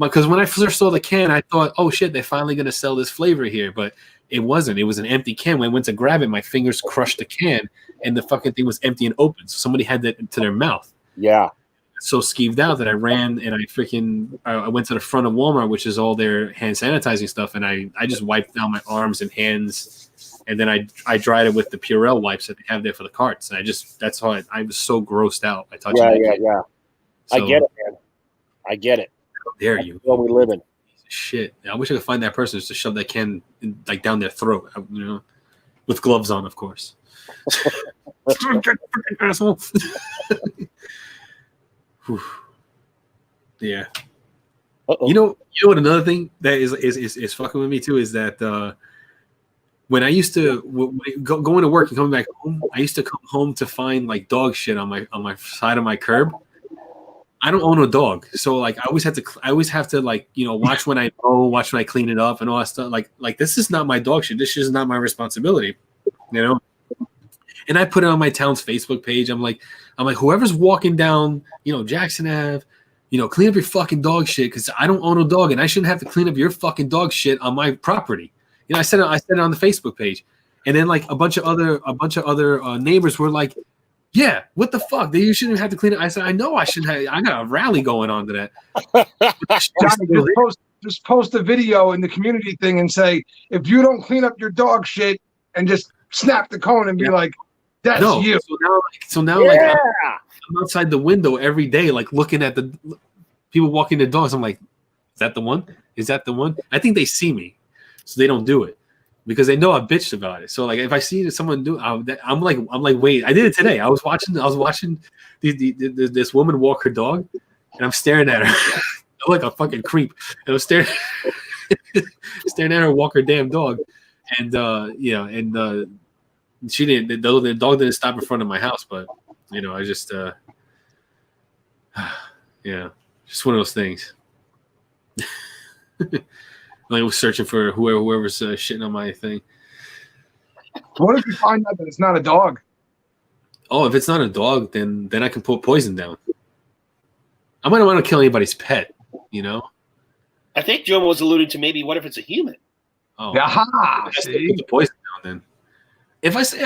because when I first saw the can, I thought, oh shit, they're finally gonna sell this flavor here, but it wasn't. It was an empty can. When I went to grab it, my fingers crushed the can, and the fucking thing was empty and open, so somebody had that to their mouth. Yeah. So skeeved out that I ran and I went to the front of Walmart, which is all their hand sanitizing stuff, and I just wiped down my arms and hands, and then I dried it with the Purell wipes that they have there for the carts, and that's how I was so grossed out by touching it. Yeah. So, I get it, man. I get it. How dare you? What we live in. Shit. I wish I could find that person just to shove that can like down their throat, with gloves on, of course. Asshole. Yeah. Uh-oh. You know what? Another thing that is fucking with me too is that when I used to going to work and coming back home, I used to come home to find like dog shit on my side of my curb. I don't own a dog, so like I always have to like watch when I mow, watch when I clean it up, and all that stuff. Like this is not my dog shit. This is not my responsibility, And I put it on my town's Facebook page. I'm like, whoever's walking down, Jackson Ave, clean up your fucking dog shit because I don't own a dog and I shouldn't have to clean up your fucking dog shit on my property. I said it on the Facebook page, and then like a bunch of other neighbors were like, yeah, what the fuck? You shouldn't have to clean it. I said, I know I shouldn't have. I got a rally going on to that. Just post a video in the community thing and say, if you don't clean up your dog shit, and just snap the cone and be like, that's you. So now like I'm outside the window every day, like looking at the people walking their dogs. I'm like, is that the one? Is that the one? I think they see me, so they don't do it because they know I bitched about it. So like if I see someone do, I'm like, wait, I did it today. I was watching this woman walk her dog, and I'm staring at her like a fucking creep. And I was staring at her walk her damn dog, and she didn't. The dog didn't stop in front of my house, but I just just one of those things. I was searching for whoever's shitting on my thing. What if you find out that it's not a dog? Oh, if it's not a dog, then I can put poison down. I might not want to kill anybody's pet, I think Joe was alluding to maybe what if it's a human? Oh, see? Put the poison down then. If I say,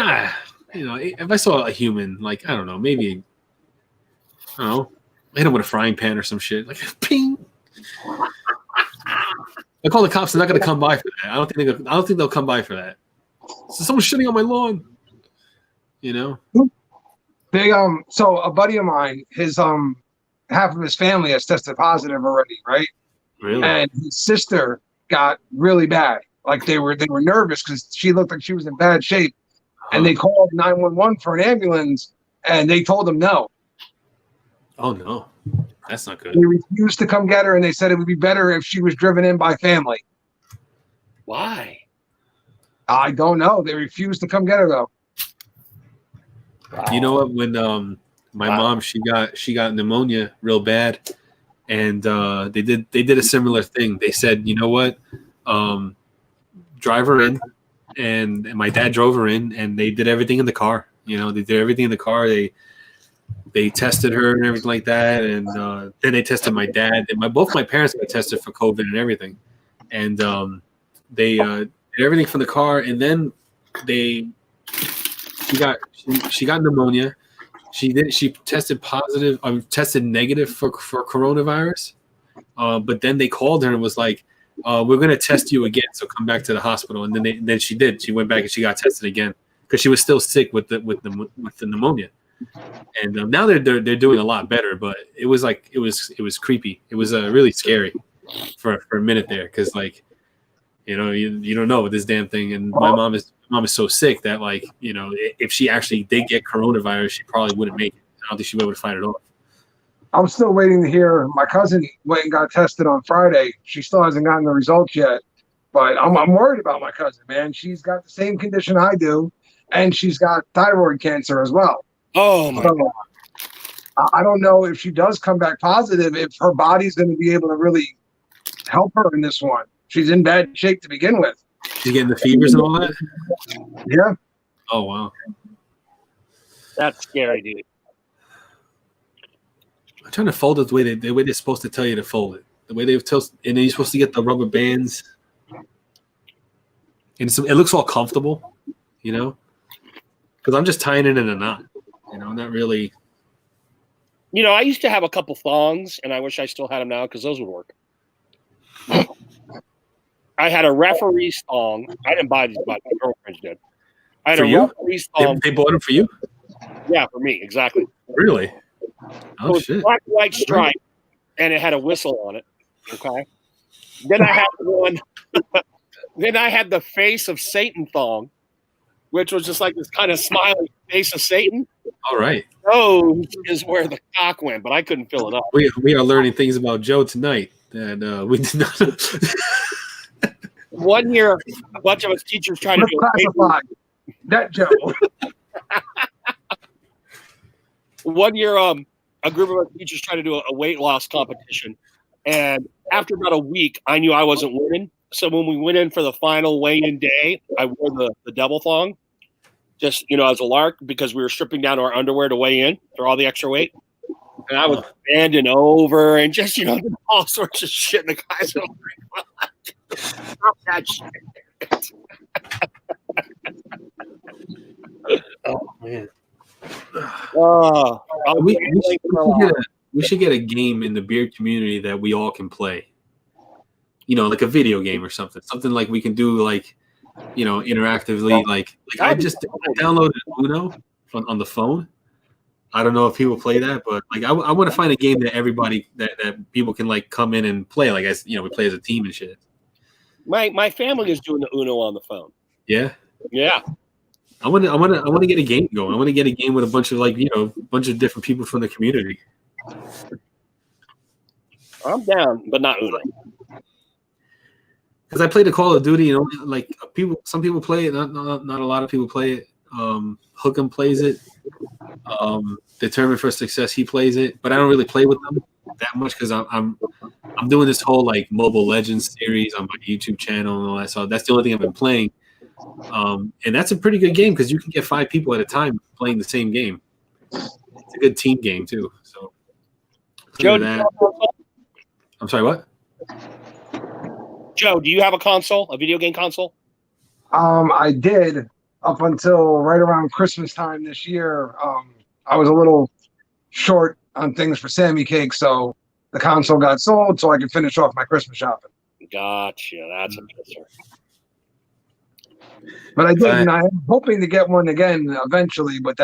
if I saw a human, like, I don't know, maybe, I don't know, hit him with a frying pan or some shit, like, ping. I call the cops. They're not going to come by for that. I don't think they'll come by for that. So someone's shitting on my lawn. They So a buddy of mine, his half of his family has tested positive already, right? Really? And his sister got really bad. Like they were nervous because she looked like she was in bad shape, and they called 911 for an ambulance, and they told them no. Oh no! That's not good. They refused to come get her, and they said it would be better if she was driven in by family. Why? I don't know. They refused to come get her though. You know what? When my mom she got pneumonia real bad, and they did a similar thing. They said, you know what, drive her in, and my dad drove her in, and they did everything in the car. You know, they did everything in the car. They tested her and everything like that, and then they tested my dad. And both my parents got tested for COVID and everything, and they did everything from the car. And then she got pneumonia. She tested positive, tested negative for coronavirus. But then they called her and was like, "We're going to test you again, so come back to the hospital." And then she did. She went back and she got tested again because she was still sick with the pneumonia. And now they're doing a lot better, but it was creepy. It was really scary for a minute there because you don't know with this damn thing. And my mom is so sick that if she actually did get coronavirus, she probably wouldn't make it. I don't think she'd be able to fight it off. I'm still waiting to hear. My cousin went and got tested on Friday. She still hasn't gotten the results yet, but I'm worried about my cousin, man. She's got the same condition I do, and she's got thyroid cancer as well. Oh my God. I don't know if she does come back positive, if her body's going to be able to really help her in this one. She's in bad shape to begin with. She's getting the fevers and all that? Yeah. Oh, wow. That's scary, dude. I'm trying to fold it the way they're supposed to tell you to fold it. The way and then you're supposed to get the rubber bands. And it looks all comfortable, because I'm just tying it in a knot. Not really. I used to have a couple thongs, and I wish I still had them now because those would work. I had a referee's thong. I didn't buy these, but my girlfriends did. I had For a you? referee's thong. They bought them for you? Yeah, for me, exactly. Really? It Oh, was shit. black, white stripe, and it had a whistle on it. Okay. Then I had one. Then I had the face of Satan thong, which was just like this kind of smiling face of Satan. All right. Oh, is where the cock went, but I couldn't fill it up. We are learning things about Joe tonight that we did not know. 1 year, a bunch of us teachers tried to do Classified. That Joe. 1 year, a group of us teachers tried to do a weight loss competition, and after about a week, I knew I wasn't winning. So when we went in for the final weigh-in day, I wore the double thong, just as a lark, because we were stripping down our underwear to weigh in for all the extra weight. And I was bending over and just all sorts of shit. And the guys were like, "Stop that shit." Oh man. We should get a game in the beer community that we all can play. Like a video game or something. Something like we can do interactively. Like I downloaded Uno on the phone. I don't know if people play that, but I want to find a game that everybody that people can come in and play. We play as a team and shit. My family is doing the Uno on the phone. Yeah. Yeah. I want to get a game going. I want to get a game with a bunch of bunch of different people from the community. I'm down, but not Uno. Because I played the Call of Duty, some people play it, not a lot of people play it. Hookem plays it. Determined for Success, he plays it, but I don't really play with them that much because I'm doing this whole Mobile Legends series on my YouTube channel and all that. So that's the only thing I've been playing. And that's a pretty good game because you can get 5 people at a time playing the same game. It's a good team game too. So Joe, I'm sorry, what? Joe, do you have a console, a video game console? I did up until right around Christmas time this year. I was a little short on things for Sammy Cake, so the console got sold so I could finish off my Christmas shopping. Gotcha. That's a pisser. But I did, and I'm hoping to get one again eventually, but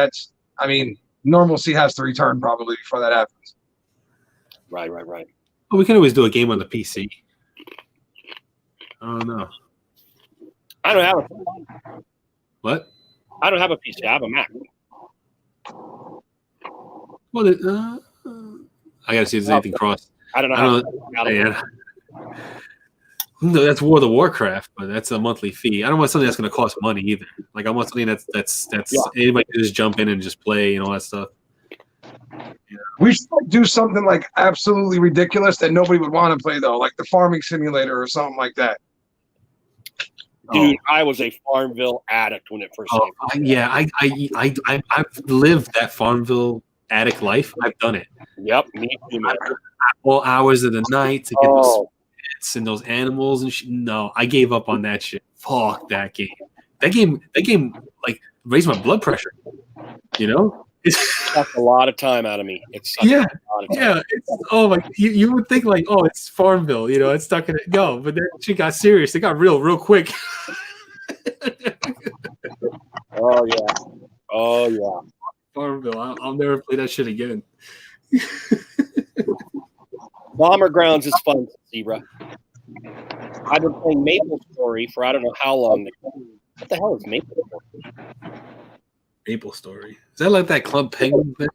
normalcy has to return probably before that happens. Right. Well, we can always do a game on the PC. Oh no. I don't have a What? I don't have a PC. I have a Mac. Well, I gotta see if there's anything crossed. I don't know. I don't know. No, that's World of Warcraft, but that's a monthly fee. I don't want something that's going to cost money either. Like I want something that's anybody can just jump in and just play and all that stuff. We should do something like absolutely ridiculous that nobody would want to play though, like the farming simulator or something like that. Dude, I was a Farmville addict when it first came. I've lived that Farmville addict life. I've done it. Yep, me too, man. All hours of the night to get those pets and those animals and shit. No, I gave up on that shit. Fuck that game. That game like raised my blood pressure. You know? It sucked a lot of time out of me. It's yeah. You would think like, oh, it's Farmville, you know, it's stuck in it. Go, but then she got serious. It got real quick. Oh yeah. Farmville. I'll never play that shit again. Bomber Grounds is fun, Zebra. I've been playing Maple Story for I don't know how long. What the hell is Maple Story? Maple Story. Is that like that Club Penguin thing?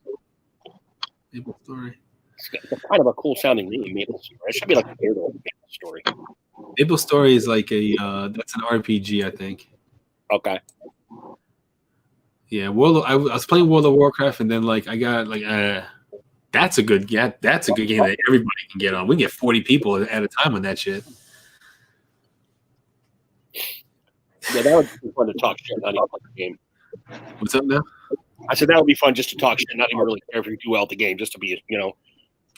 Maple Story. It's kind of a cool sounding name, Maple Story. It should be like a weird old Maple Story. Maple Story is like that's an RPG, I think. Okay. Yeah, I was playing World of Warcraft, and then like I got like that's a good game that everybody can get on. We can get 40 people at a time on that shit. Yeah, that would be fun to talk shit, not even play the game. What's up now? I said that would be fun just to talk shit, not even really care if you do well at the game, just to be, you know,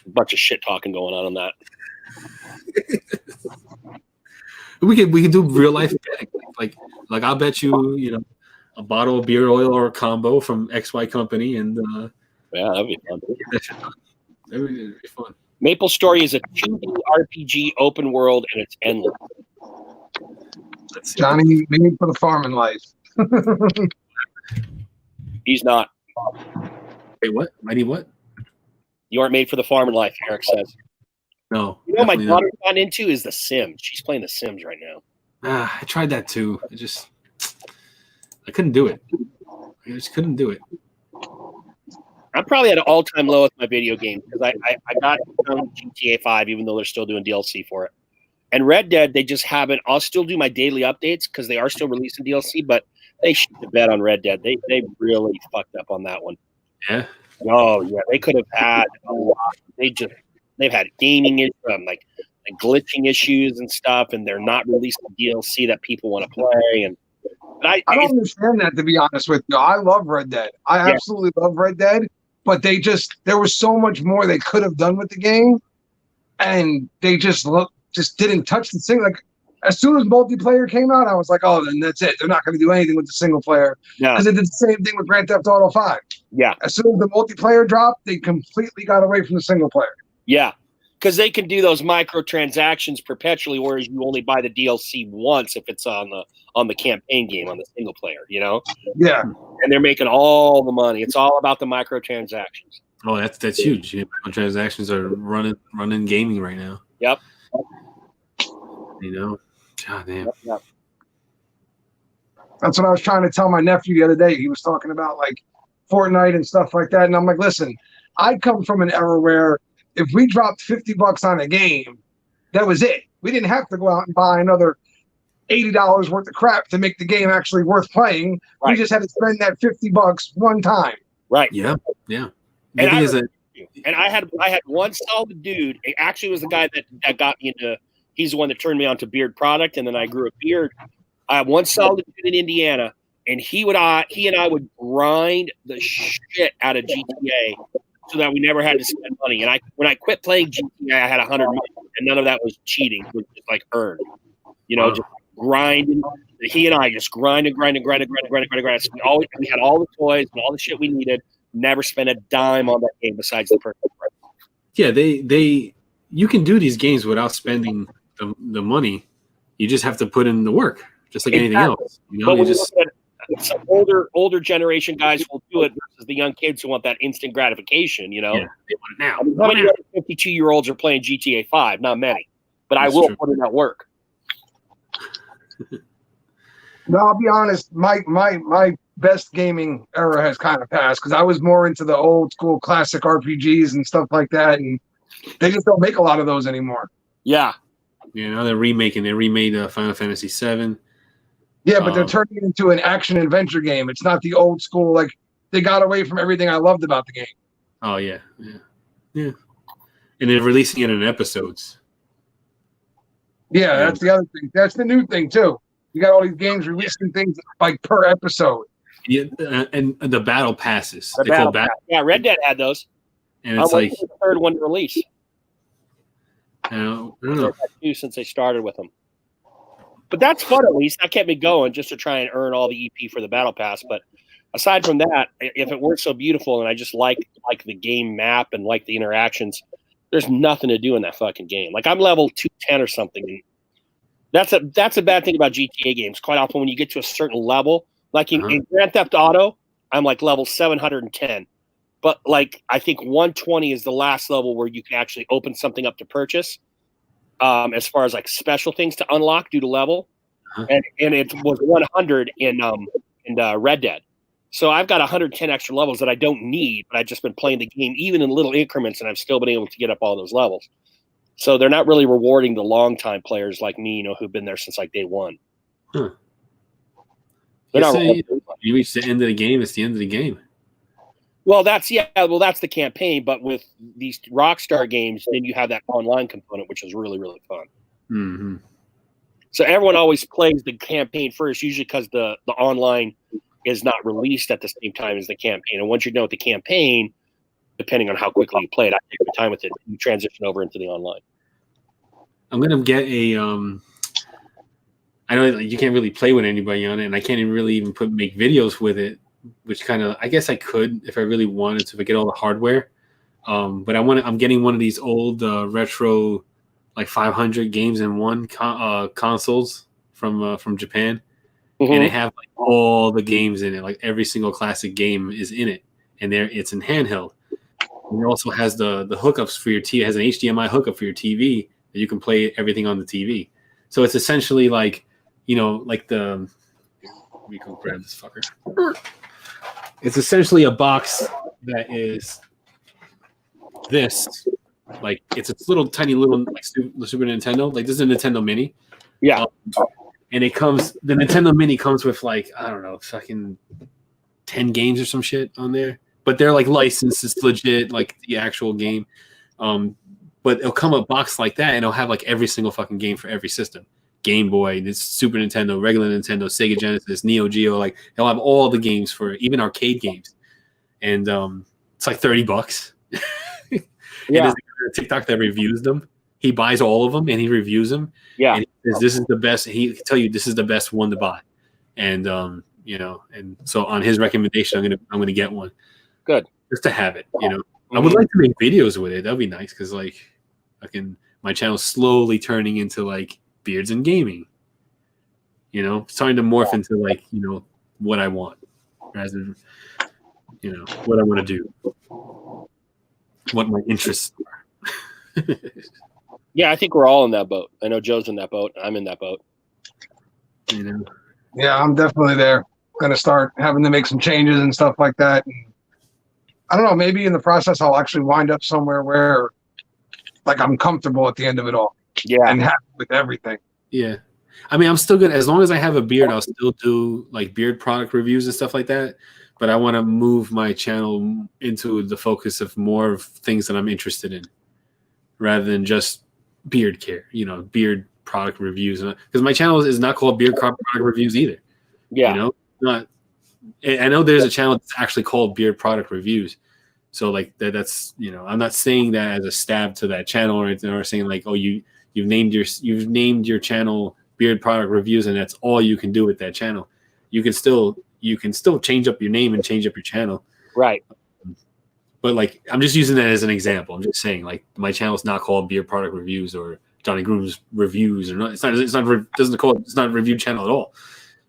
a bunch of shit talking going on that. We can do real life betting. Like I'll bet you a bottle of beer oil or a combo from XY company, and yeah, that'd be fun. That would be fun. Maple Story is a 2D RPG open world, and it's endless. Johnny made for the farming life. He's not. Wait, what? I need what? You aren't made for the farming life, Eric says. No. You know what my daughter's gone into is The Sims. She's playing The Sims right now. I tried that too. I couldn't do it. I just couldn't do it. I'm probably at an all-time low with my video games because I got GTA 5, even though they're still doing DLC for it. And Red Dead, they just haven't. I'll still do my daily updates because they are still releasing DLC, but they shit the bed on Red Dead. They really fucked up on that one. Yeah. Oh yeah, they could have had a lot. They've had gaming issues, like glitching issues and stuff, and they're not releasing DLC that people want to play. And I don't understand that, to be honest with you. I love Red Dead. I absolutely love Red Dead, but there was so much more they could have done with the game, and they just didn't touch the thing. Like as soon as multiplayer came out, I was like, oh, then that's it. They're not going to do anything with the single player because they did the same thing with Grand Theft Auto 5. Yeah. As soon as the multiplayer dropped, they completely got away from the single player. Yeah, because they can do those microtransactions perpetually, whereas you only buy the DLC once if it's on the campaign game on the single player. You know. Yeah. And they're making all the money. It's all about the microtransactions. Oh, that's huge. Transactions are running gaming right now. Yep. You know, god damn. Yep. That's what I was trying to tell my nephew the other day. He was talking about like Fortnite and stuff like that, and I'm like, listen, I come from an era where if we dropped $50 on a game, that was it. We didn't have to go out and buy another $80 worth of crap to make the game actually worth playing. Right. We just had to spend that $50 one time. Right. Yeah. Yeah. And I had one solid dude. It actually was the guy that got me into. He's the one that turned me on to beard product, and then I grew a beard. I have one solid dude in Indiana, and he and I would grind the shit out of GTA so that we never had to spend money. And when I quit playing GTA, I had 100 money, and none of that was cheating. It was just like earned. You know, just grinding. He and I just grinded. So we had all the toys and all the shit we needed. Never spent a dime on that game besides the purchase price. Yeah, you can do these games without spending the money. You just have to put in the work, just like anything else. You know, but when you look at some older generation guys will do it versus the young kids who want that instant gratification. You know, they want it now. I mean, how many 52-year-olds are playing GTA 5? Not many, but I will put in that work. No, I'll be honest. My best gaming era has kind of passed because I was more into the old school classic RPGs and stuff like that, and they just don't make a lot of those anymore. Yeah. Yeah, now they're remaking. They remade Final Fantasy VII. Yeah, but they're turning it into an action adventure game. It's not the old school. Like they got away from everything I loved about the game. Oh yeah. And they're releasing it in episodes. Yeah, that's the other thing. That's the new thing too. You got all these games releasing things like per episode. Yeah, and the battle passes. The They call battle pass. Yeah, Red Dead had those. And it's like, the third one to release. I don't know. Two since they started with them. But that's fun at least. That kept me going just to try and earn all the EP for the battle pass. But aside from that, if it weren't so beautiful and I just like the game map and like the interactions, there's nothing to do in that fucking game. Like I'm level 210 or something. And that's a bad thing about GTA games. Quite often when you get to a certain level, like in Grand Theft Auto, I'm like level 710. But like I think 120 is the last level where you can actually open something up to purchase. As far as like special things to unlock due to level, and it was 100 in Red Dead. So I've got 110 extra levels that I don't need, but I've just been playing the game even in little increments, and I've still been able to get up all those levels. So they're not really rewarding the long-time players like me, who've been there since like day one. Huh. They're not You reach the end of the game, it's the end of the game. Well, that's the campaign, but with these Rockstar games, then you have that online component, which is really, really fun. Mm-hmm. So everyone always plays the campaign first, usually because the online is not released at the same time as the campaign. And once you're done with the campaign, depending on how quickly you play it, I take your time with it, you transition over into the online. I'm gonna get a I know you can't really play with anybody on it, and I can't even make videos with it. Which kind of, I guess I could if I really wanted to, if I get all the hardware. But I'm getting one of these old retro, like 500 games in one consoles from Japan, and they have like all the games in it. Like every single classic game is in it, and it's in handheld. And it also has the hookups for your TV. It has an HDMI hookup for your TV that you can play everything on the TV. So it's essentially like, like the. Let me go grab this fucker. It's essentially a box that is this, like it's tiny little like Super Nintendo. Like this is a Nintendo Mini. Yeah. And the Nintendo Mini comes with like, I don't know, fucking 10 games or some shit on there. But they're like licensed, it's legit, like the actual game. But it'll come a box like that and it'll have like every single fucking game for every system. Game Boy, this Super Nintendo, regular Nintendo, Sega Genesis, Neo Geo, like they'll have all the games for even arcade games, and it's like $30. Yeah, there's a TikTok that reviews them. He buys all of them and he reviews them. Yeah, and he says this is the best. He can tell you this is the best one to buy, and and so on his recommendation, I'm gonna get one. Good, just to have it. I would like to make videos with it. That'd be nice because like my channel's slowly turning into like Beards and Gaming, starting to morph into like what I want rather than what I want to do, what my interests are. Yeah, I think we're all in that boat. I know Joe's in that boat. I'm in that boat. Yeah, I'm definitely there. Gonna start having to make some changes and stuff like that. And I don't know, maybe in the process I'll actually wind up somewhere where like I'm comfortable at the end of it all. Yeah, and happy with everything. Yeah, I mean, I'm still good as long as I have a beard. I'll still do like beard product reviews and stuff like that. But I want to move my channel into the focus of more of things that I'm interested in, rather than just beard care. Beard product reviews, because my channel is not called Beard Product Reviews either. Yeah, not. I know there's a channel that's actually called Beard Product Reviews. So like that's I'm not saying that as a stab to that channel or anything, or saying like, oh, you've named your channel Beard Product Reviews and that's all you can do with that channel. You can still change up your name and change up your channel. Right. But like I'm just using that as an example. I'm just saying like my channel is not called Beard Product Reviews or Johnny Groom's Reviews or not. It's not a review channel at all.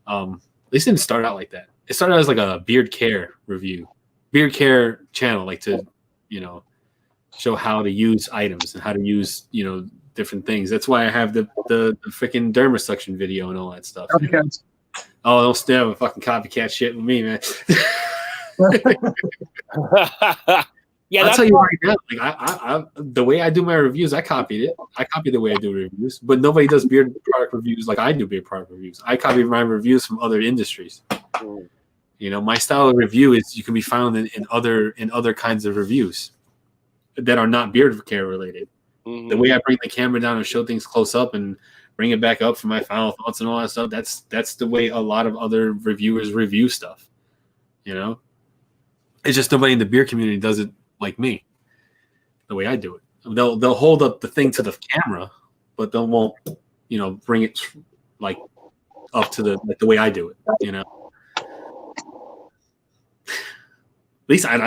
At least it didn't start out like that. It started out as like a beard care review. Beard care channel, like to, show how to use items and how to use, different things. That's why I have the freaking derma suction video and all that stuff. Oh, don't stay with fucking copycat shit with me, man. Yeah, I'll tell you right now, like I the way I do my reviews, I copied it. I copied the way I do reviews, but nobody does beard product reviews like I do beard product reviews. I copy my reviews from other industries. You know, my style of review is you can be found in other kinds of reviews that are not beard care related. The way I bring the camera down and show things close up and bring it back up for my final thoughts and all that stuff, that's the way a lot of other reviewers review stuff. You know, it's just nobody in the beer community does it like me, the way I do it. They'll hold up the thing to the camera, but they won't, you know, bring it like up to the way I do it. You know, at least I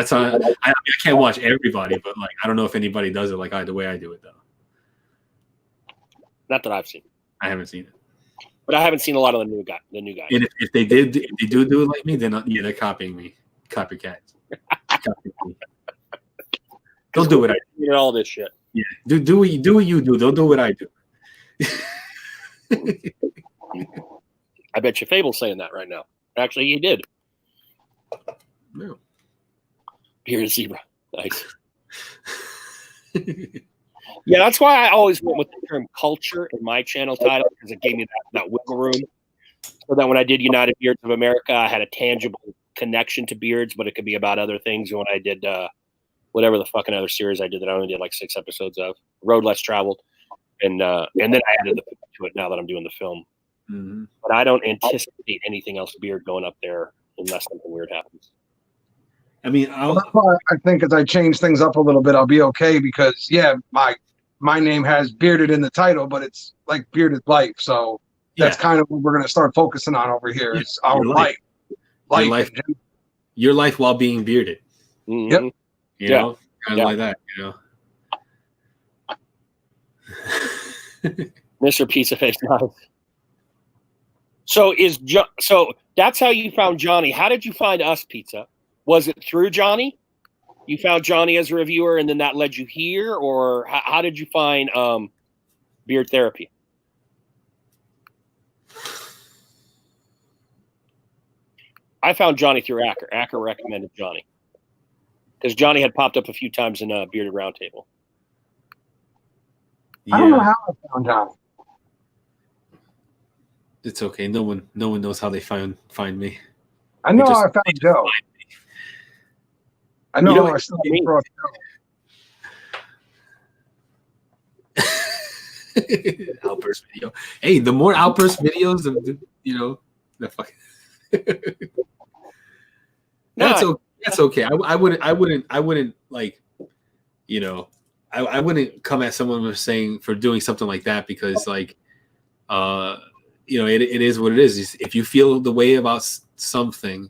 can't watch everybody, but like I don't know if anybody does it like the way I do it though. Not that I've seen. I haven't seen it, but I haven't seen a lot of the new guys. And if they do it like me, then yeah, they're copying me, copycats. They'll do what I do. All this shit. Yeah, do what you do. They'll do what I do. I bet you Fable's saying that right now. Actually, he did. No. Bearded zebra. Nice. Yeah, that's why I always went with the term culture in my channel title, because it gave me that wiggle room. So that when I did United Beards of America, I had a tangible connection to beards, but it could be about other things. And when I did whatever the fucking other series I did that I only did like 6 episodes of, Road Less Traveled, and then I added the to it now that I'm doing the film. Mm-hmm. But I don't anticipate anything else beard going up there unless something weird happens. I mean, that's why I think as I change things up a little bit, I'll be okay, because yeah, my name has bearded in the title, but it's like bearded life. So that's kind of what we're going to start focusing on over here. Is our life. Your life while being bearded. Mm-hmm. Yep. You know, kind of like that, you know. Mr. Pizza Face. So so that's how you found Johnny. How did you find us, Pizza? Was it through Johnny? You found Johnny as a reviewer, and then that led you here, or how did you find Beard Therapy? I found Johnny through Acker. Acker recommended Johnny because Johnny had popped up a few times in a Bearded Roundtable. I don't know how I found Johnny. It's okay. No one knows how they find me. I know how I found Joe. I know how I still brought Joe. Outburst video. Hey, the more outburst videos, you know, the fucking. That's okay. I wouldn't like, you know, I wouldn't come at someone for doing something like that, because like, you know, it is what it is. If you feel the way about something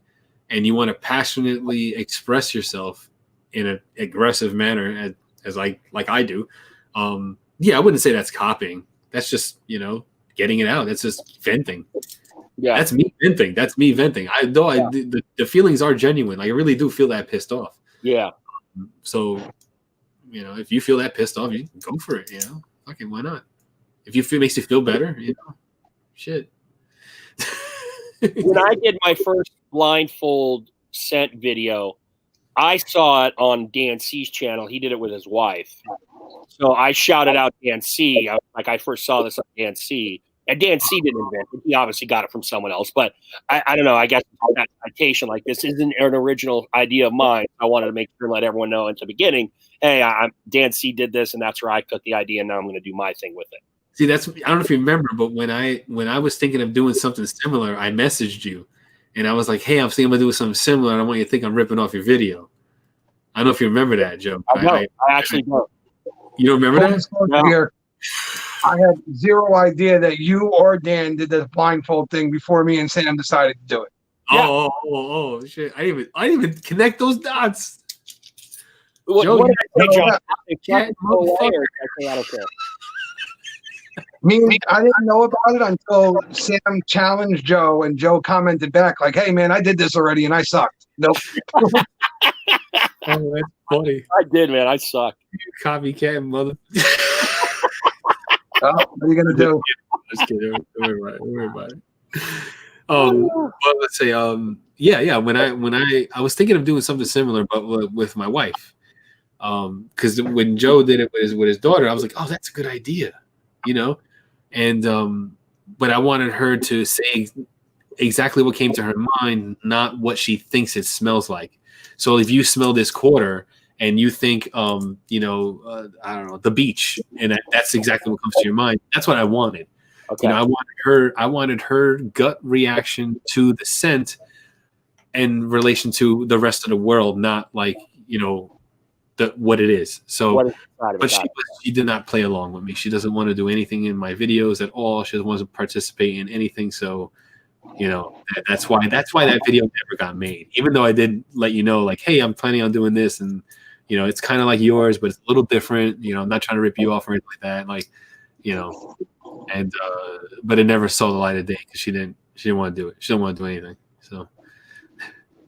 and you want to passionately express yourself in an aggressive manner, as like I do, yeah, I wouldn't say that's copying. That's just, you know, getting it out. That's just venting. Yeah, that's me venting. The feelings are genuine. Like I really do feel that pissed off. Yeah. So, you know, if you feel that pissed off, you go for it. You know, fucking why not? If you feel makes you feel better, you know, shit. When I did my first blindfold scent video, I saw it on Dan C's channel. He did it with his wife. So I shouted out Dan C. I first saw this on Dan C. And Dan C didn't invent it. He obviously got it from someone else. But I don't know. I guess that citation, like, this isn't an original idea of mine. I wanted to make sure and let everyone know at the beginning, hey, Dan C did this, and that's where I took the idea, and now I'm going to do my thing with it. See, I don't know if you remember, but when I was thinking of doing something similar, I messaged you, and I was like, "Hey, I'm thinking about doing something similar. I don't want you to think I'm ripping off your video." I don't know if you remember that, Joe. I actually don't. You don't remember that? No. I had zero idea that you or Dan did the blindfold thing before me and Sam decided to do it. Yeah. Oh, shit! I didn't even connect those dots. What Joe, did I say, John? I mean, I didn't know about it until Sam challenged Joe, and Joe commented back like, "Hey, man, I did this already, and I sucked." Nope. Oh, that's funny. I did, man. I sucked. You copycat mother. Oh, what are you gonna do? Just kidding. Don't worry about it. Well, let's say, yeah. When I was thinking of doing something similar, but with my wife, because when Joe did it with his daughter, I was like, oh, that's a good idea, you know, and but I wanted her to say exactly what came to her mind, not what she thinks it smells like. So if you smell this quarter and you think, you know, I don't know, the beach, and that's exactly what comes to your mind. That's what I wanted. Okay. You know, I wanted her gut reaction to the scent in relation to the rest of the world, not like, you know, what it is. So, but she did not play along with me. She doesn't want to do anything in my videos at all. She doesn't want to participate in anything. So, you know, that's why that video never got made. Even though I did let you know, like, hey, I'm planning on doing this, and you know, it's kind of like yours, but it's a little different. You know, I'm not trying to rip you off or anything like that. Like, you know, and but it never saw the light of day because she didn't want to do it. She didn't want to do anything. So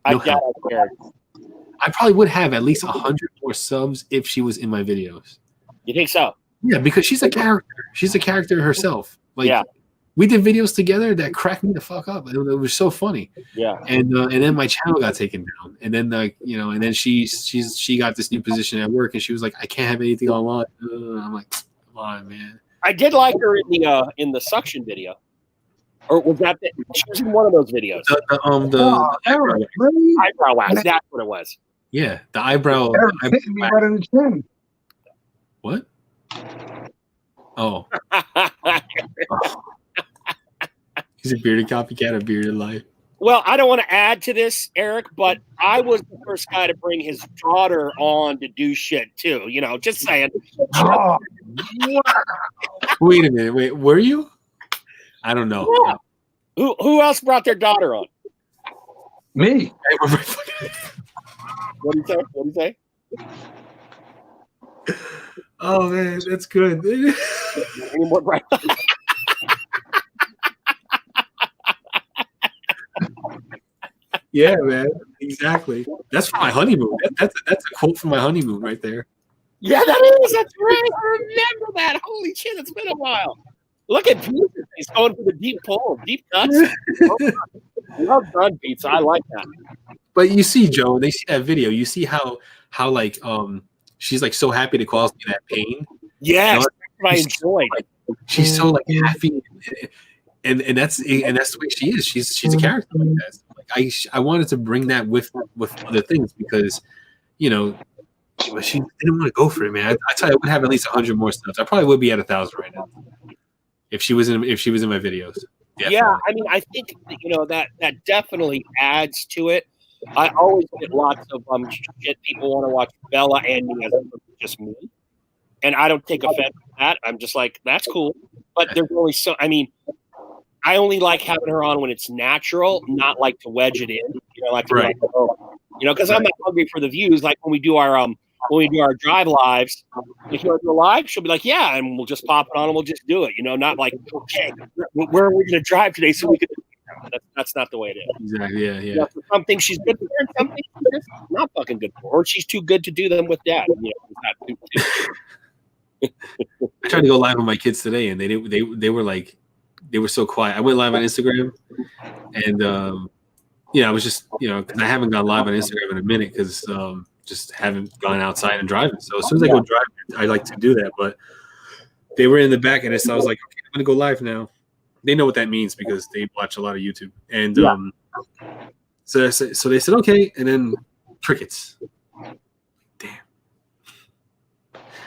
I got it, Eric. I probably would have at least 100 more subs if she was in my videos. You think so? Yeah, because she's a character. She's a character herself. Like, yeah. We did videos together that cracked me the fuck up. It was so funny. Yeah. And then my channel got taken down. And then you know, and then she got this new position at work, and she was like, I can't have anything online. I'm like, come on, man. I did like her in the suction video. Or was that she was in one of those videos? The eyebrow wax. That's what it was. Yeah, the eyebrow. Hitting me right in the chin. What? Oh. He's a bearded copycat of Bearded Life. Well, I don't want to add to this, Eric, but I was the first guy to bring his daughter on to do shit too. You know, just saying. Oh, wait a minute. Wait, were you? I don't know. Yeah. Who else brought their daughter on? Me. What do you say? What do you say? Oh man, that's good. Yeah, man, exactly. That's from my honeymoon. That's a quote from my honeymoon right there. Yeah, that is. That's right. I remember that. Holy shit, it's been a while. Look at Jesus. He's going for the deep pull, deep cuts. Well done, pizza. I like that. But you see, Joe, they see that video. You see how like she's like so happy to cause me that pain. Yes, you know, I enjoyed. She's so like happy, and that's the way she is. She's a character like that. Like I wanted to bring that with other things because, you know, she didn't want to go for it, man. I tell you, I would have at least 100 more subs. I probably would be at 1,000 right now if she was in my videos. Definitely. Yeah, I mean, I think you know that definitely adds to it. I always get lots of shit people want to watch Bella and me as just me, and I don't take offense to that. I'm just like, that's cool, but there's only so. I mean, I only like having her on when it's natural, not like to wedge it in. You know, like to right. Like, oh, you know, because I'm not hungry for the views. Like when we do our drive lives, if you want to do a live, she'll be like, yeah, and we'll just pop it on and we'll just do it. You know, not like, okay, where are we going to drive today so we can. That's not the way it is. Exactly. Yeah. You know, some things she's good for, and some things she's just not fucking good for, or she's too good to do them with dad. You know, I tried to go live with my kids today, and they were like, they were so quiet. I went live on Instagram, and I was just, you know, because I haven't gone live on Instagram in a minute because just haven't gone outside and driving. So as soon as I go driving, I like to do that. But they were in the back, and so I was like, okay, I'm gonna go live now. They know what that means because they watch a lot of YouTube, and so they said okay, and then crickets. Damn.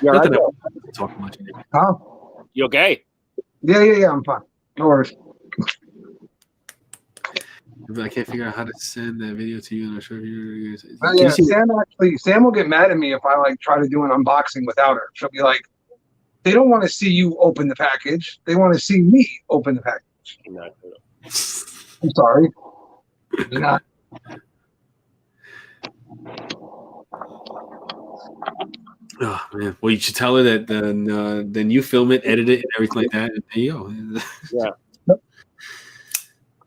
You're Not right. that I talk much anymore. Huh? You okay? Yeah. I'm fine. No worries. I can't figure out how to send that video to you. I'm not sure if you're. Yeah, Sam will get mad at me if I like try to do an unboxing without her. She'll be like, they don't want to see you open the package. They want to see me open the package. I'm sorry. You're not. Oh man! Well, you should tell her that then you film it, edit it, and everything like that. And there you go. Yeah.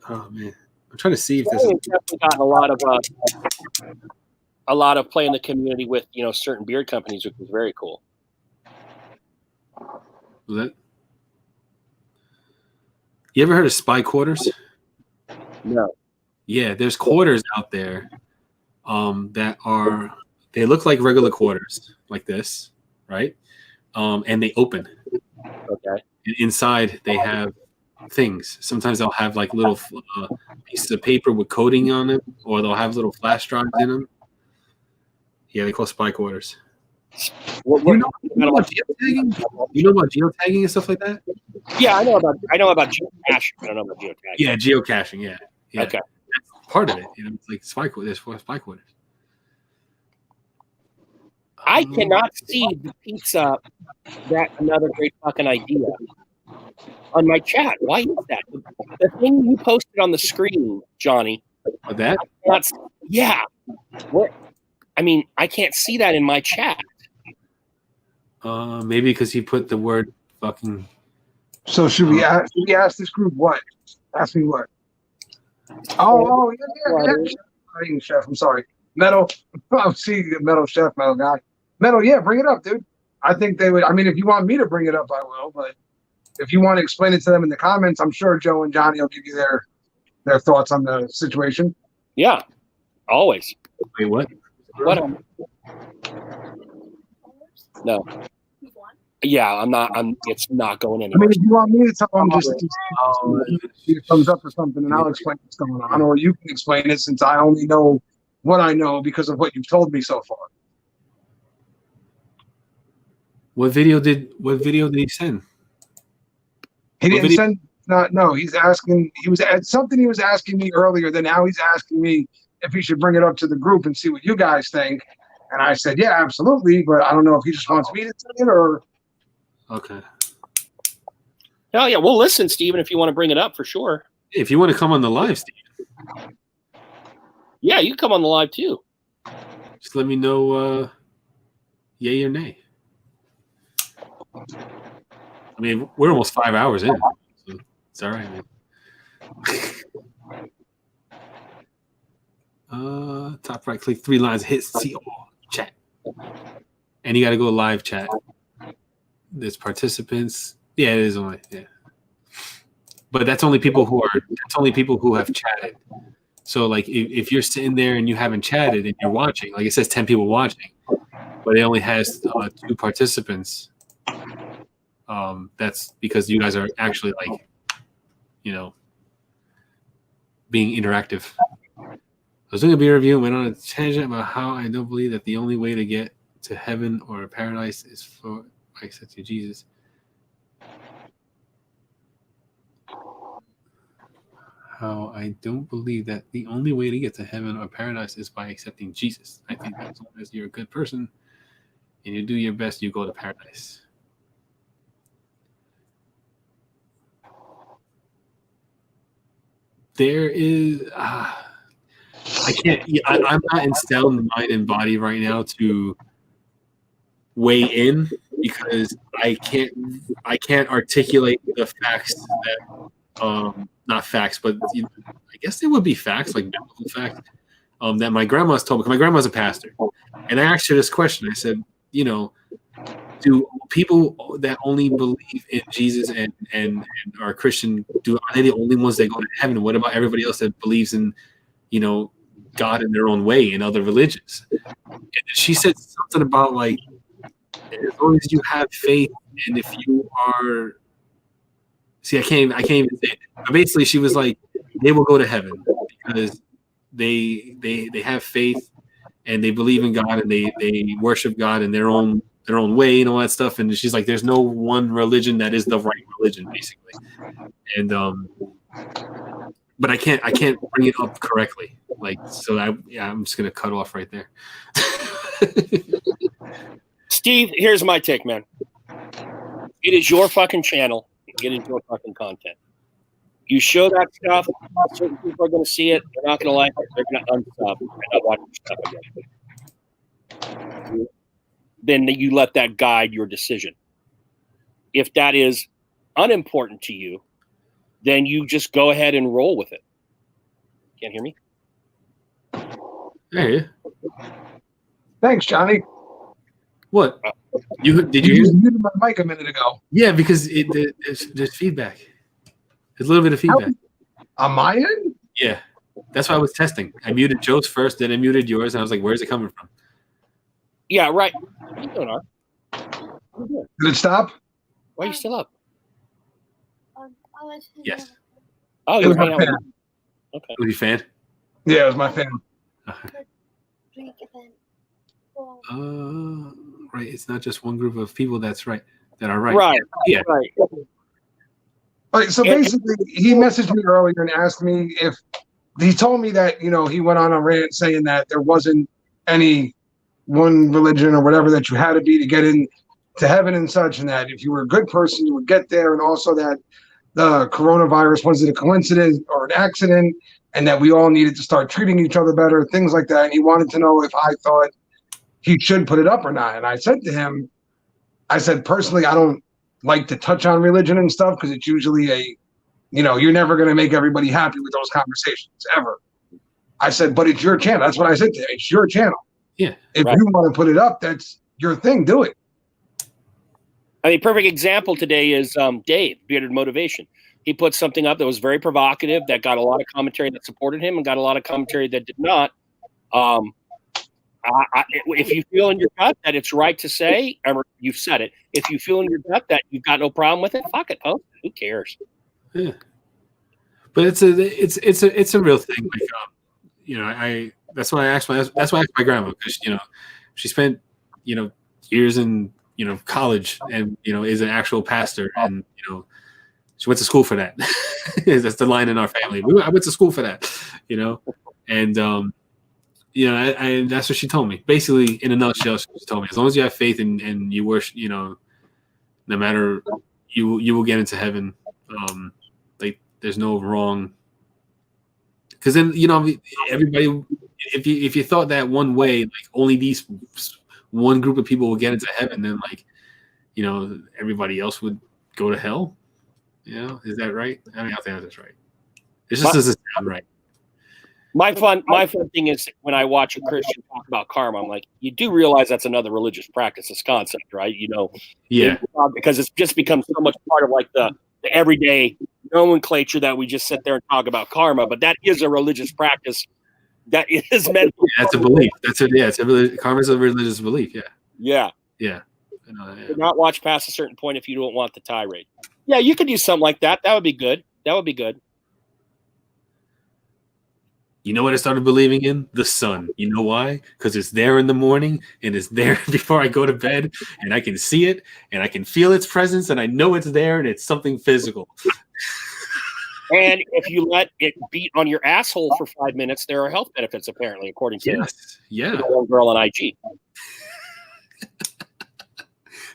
Oh man, I'm trying to see if this. We've definitely gotten a lot of play in the community with certain beard companies, which is very cool. Was that? You ever heard of Spy Quarters? No. Yeah, there's quarters out there they look like regular quarters, like this, right? And they open. Okay. And inside they have things. Sometimes they'll have like little pieces of paper with coating on them, or they'll have little flash drives in them. Yeah, they call spy quarters. You know about geotagging? You know about geotagging and stuff like that? Yeah, I know about geocaching. I don't know about geotagging. Yeah, geocaching. Yeah. Okay. That's part of it. You know, it's like spy quarters. There's 4 spy quarters. I cannot see the pizza. That another great fucking idea on my chat. Why is that? The thing you posted on the screen, Johnny. That? Yeah. What? I mean, I can't see that in my chat. Maybe because he put the word fucking. So should we ask this group what? Ask me what? Oh, yeah. Chef, I'm sorry. Metal. I'm seeing Metal Chef, Metal guy. Metal, yeah, bring it up, dude. I think they would. I mean, if you want me to bring it up, I will. But if you want to explain it to them in the comments, I'm sure Joe and Johnny will give you their thoughts on the situation. Yeah, always. Wait, what? What? No. Yeah, I'm not. It's not going I anywhere. mean, if you want me to tell them, just shoot a thumbs up or something, and I'll explain what's going on, or you can explain it since I only know what I know because of what you've told me so far. What video did he send? He didn't send. No, he's asking. He was at something. He was asking me earlier. Then now he's asking me if he should bring it up to the group and see what you guys think. And I said, yeah, absolutely. But I don't know if he just wants me to say it or. Okay. Oh yeah, well, listen, Steven, if you want to bring it up for sure. If you want to come on the live, Steven. Yeah, you can come on the live too. Just let me know yay or nay. I mean, we're almost 5 hours in. So it's all right, man. Top right, click 3 lines, hit see all, chat. And you got to go live chat. There's participants. Yeah, it is only, yeah. But that's only people who have chatted. So like if you're sitting there and you haven't chatted and you're watching, like it says 10 people watching, but it only has 2 participants. That's because you guys are actually like, you know, being interactive. I was doing a beer review and went on a tangent about how I don't believe that the only way to get to heaven or paradise is for accepting Jesus. How I don't believe that the only way to get to heaven or paradise is by accepting Jesus. I think that as long as you're a good person and you do your best, you go to paradise. There is, I can't. I'm not in sound mind and body right now to weigh in because I can't articulate the facts that, not facts, but you know, I guess they would be facts, like biblical facts, that my grandma's told me. Because my grandma's a pastor, and I asked her this question. I said, you know, do people that only believe in Jesus and are Christian, are they the only ones that go to heaven? What about everybody else that believes in, you know, God in their own way in other religions? And she said something about like, as long as you have faith, and if you are, I can't even say it. But basically, she was like, they will go to heaven because they have faith and they believe in God and they worship God in their own way and all that stuff. And she's like, there's no one religion that is the right religion, basically. And but I can't bring it up correctly. Like, so I'm just gonna cut off right there. Steve, here's my take, man. It is your fucking channel. It is your fucking content. You show that stuff, certain people are going to see it. They're not going to like it. They're going to unsub and not watch your stuff again. Then you let that guide your decision. If that is unimportant to you, then you just go ahead and roll with it. Can't hear me? Hey. Thanks, Johnny. What? Did you just muted my mic a minute ago? Yeah, because there's feedback. There's a little bit of feedback. On my end? Yeah. That's why I was testing. I muted Joe's first, then I muted yours, and I was like, "Where's it coming from?" Yeah, right. What are you doing, Art? Did it stop? Why are you still up? Yes. Oh, It you're was my hanging out with fan. me. Okay. Was you a fan? Yeah, it was my fan. Right. It's not just one group of people. That's right. That are right. Right. Yeah. Right. All right, so basically, he messaged me earlier and asked me if he told me that, you know, he went on a rant saying that there wasn't any one religion or whatever that you had to be to get in to heaven and such, and that if you were a good person, you would get there, and also that the coronavirus wasn't a coincidence or an accident, and that we all needed to start treating each other better, things like that. And he wanted to know if I thought he should put it up or not. And I said to him, I said, personally, I don't like to touch on religion and stuff because it's usually a, you know, you're never going to make everybody happy with those conversations ever. I said, but it's your channel. That's what I said to him. It's your channel. Yeah. If you want to put it up, that's your thing. Do it. I mean, perfect example today is Dave, Bearded Motivation. He put something up that was very provocative, that got a lot of commentary that supported him and got a lot of commentary that did not. If you feel in your gut that it's right to say, or you've said it, if you feel in your gut that you've got no problem with it, fuck it, post it. Who cares? Yeah. But it's a real thing. Like, you know, that's why I asked my grandma, because, you know, she spent, you know, years in, you know, college, and, you know, is an actual pastor, and, you know, she went to school for that. That's the line in our family. I went to school for that, you know, and you know, I that's what she told me. Basically, in a nutshell, she told me, as long as you have faith and you worship, you know, no matter, you will get into heaven. Like, there's no wrong. Because then, you know, everybody, if you thought that one way, like only these one group of people will get into heaven, then, like, you know, everybody else would go to hell. You know, is that right? I mean, I think that's right. It just doesn't sound right. My fun thing is when I watch a Christian talk about karma, I'm like, you do realize that's another religious practice, this concept, right? You know, yeah, because it's just become so much part of like the everyday nomenclature that we just sit there and talk about karma. But that is a religious practice that is meant. Yeah, that's a belief. Karma is a religious belief. Yeah. Yeah. Yeah. Do not watch past a certain point if you don't want the tirade. Yeah, you could do something like that. That would be good. That would be good. You know what I started believing in? The sun. You know why? Because it's there in the morning, and it's there before I go to bed, and I can see it, and I can feel its presence, and I know it's there, and it's something physical. And if you let it beat on your asshole for 5 minutes, there are health benefits, apparently, according to the one girl on IG.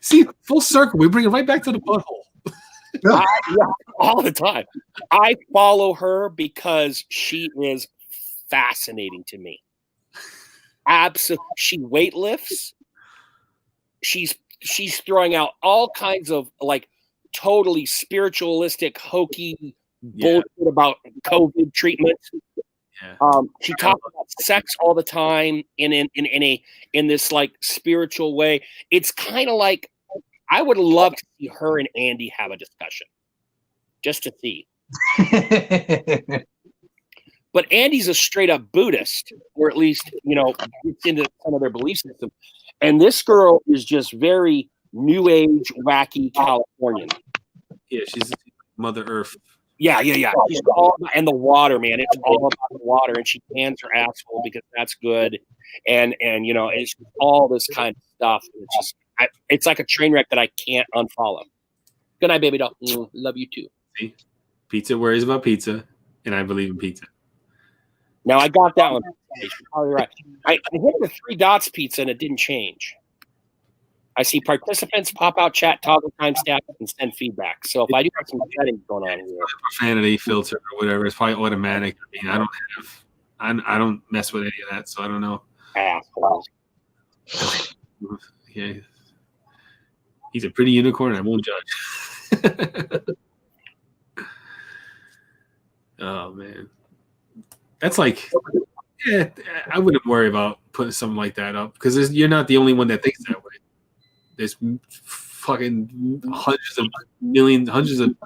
See, full circle. We bring it right back to the butthole. Yeah, all the time. I follow her because she is fascinating to me. Absolutely. She weightlifts. She's throwing out all kinds of like totally spiritualistic, hokey bullshit about COVID treatments. Yeah. She talks about sex all the time in this like spiritual way. It's kind of like, I would love to see her and Andy have a discussion, just to see. But Andy's a straight up Buddhist, or at least, you know, gets into some of their belief system. And this girl is just very new age, wacky Californian. Yeah, she's Mother Earth. Yeah. She's all about, and the water, man. It's all about the water, and she cans her asshole because that's good. And you know, it's all this kind of stuff. It's just, it's like a train wreck that I can't unfollow. Good night, baby doll. Love you too. See? Pizza worries about pizza, and I believe in pizza. Now I got that one. You're probably right. I hit the 3 dots pizza and it didn't change. I see participants, pop out chat, toggle timestamp, and send feedback. So if I do have some settings going on here, Profanity filter or whatever, it's probably automatic. I mean, I don't mess with any of that, so I don't know. Assholes. Yeah, he's a pretty unicorn. I won't judge. Oh man, that's like, yeah, I wouldn't worry about putting something like that up because you're not the only one that thinks that way. There's fucking hundreds of millions of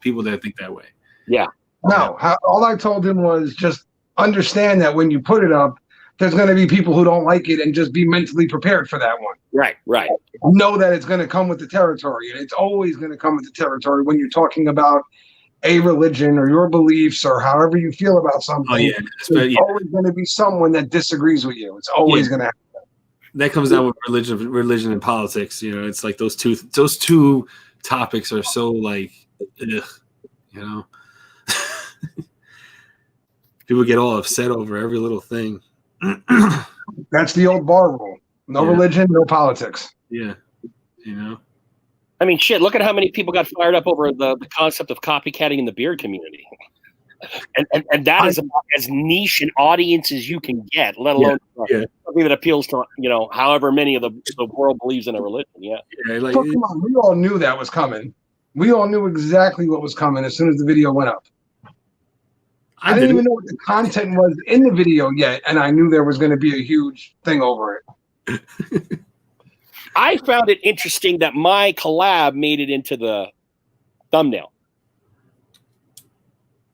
people that think that way. Yeah. No, all I told him was just understand that when you put it up, there's going to be people who don't like it, and just be mentally prepared for that one. Right. Know that it's going to come with the territory, and it's always going to come with the territory when you're talking about a religion or your beliefs or however you feel about something. Oh, yeah. There's always going to be someone that disagrees with you. It's always going to happen. That comes down with religion and politics. You know, it's like those two topics are so like, ugh, you know. People get all upset over every little thing. That's the old bar rule. No religion, no politics. Yeah. You know. I mean, shit, look at how many people got fired up over the concept of copycatting in the beard community. And that is about as niche an audience as you can get, let alone something that appeals to, you know, however many of the world believes in a religion. Yeah. Like, come on, we all knew that was coming. We all knew exactly what was coming as soon as the video went up. I didn't even know what the content was in the video yet, and I knew there was going to be a huge thing over it. I found it interesting that my collab made it into the thumbnail.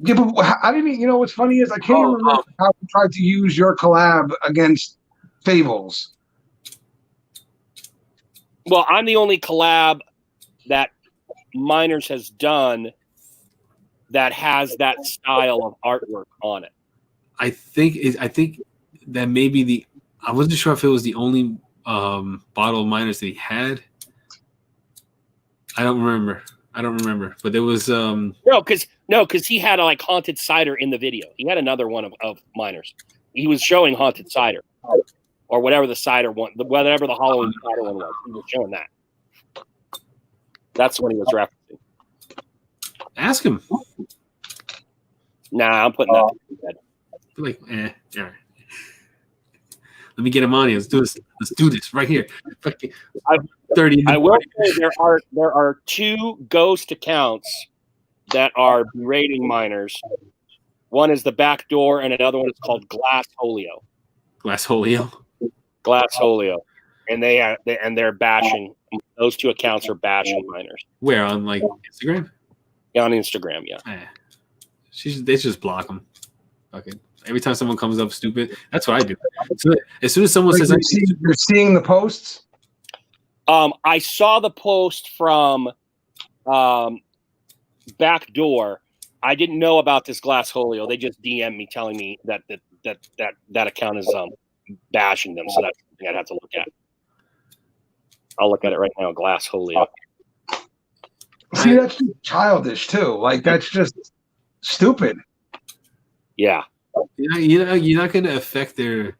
Yeah, but I didn't. You know what's funny is I can't even remember how we tried to use your collab against Fables. Well, I'm the only collab that Miners has done that has that style of artwork on it. I think that maybe I wasn't sure if it was the only bottle of Miners that he had. I don't remember, but there was no, because he had like Haunted Cider in the video. He had another one of Miners. He was showing Haunted Cider, or whatever the cider one, whatever the Halloween cider one was. He was showing that. That's when he was referencing. Ask him. Nah, I'm putting that to bed. Like, all right. Let me get him on here. Let's do this right here. 30. I will say there are two ghost accounts that are berating Miners. One is the Back Door, and another one is called Glass Holio. Glass Holio, and they're bashing. Those two accounts are bashing Miners. Where, on like Instagram? Yeah, on Instagram. Yeah. They just block them. Okay. Every time someone comes up stupid, that's what I do. So as soon as someone says, "You're seeing the posts," I saw the post from Back Door. I didn't know about this Glass Holio. They just DM'd me telling me that account is bashing them. So that's something I'd have to look at. I'll look at it right now. Glass Holio. See, that's just childish too. Like that's just stupid. Yeah. You're not going to affect their,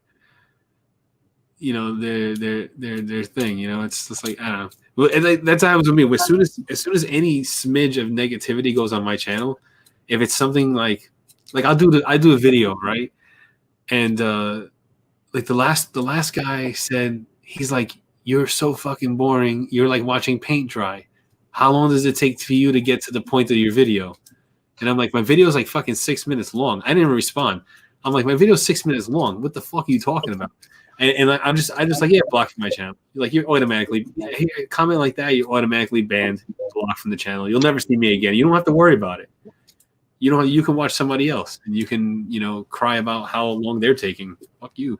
their thing. You know, it's just like I don't know. Well, and that's how it happens with me. As soon as any smidge of negativity goes on my channel, if it's something like I do a video, right? And like the last guy said, he's like, "You're so fucking boring. You're like watching paint dry. How long does it take for you to get to the point of your video?" And I'm like, my video is like fucking 6 minutes long. I didn't even respond. I'm like, my video is 6 minutes long. What the fuck are you talking about? And I just like, yeah, block my channel. Like you're automatically comment like that. You're automatically banned, blocked from the channel. You'll never see me again. You don't have to worry about it. You can watch somebody else and you can, cry about how long they're taking. Fuck you.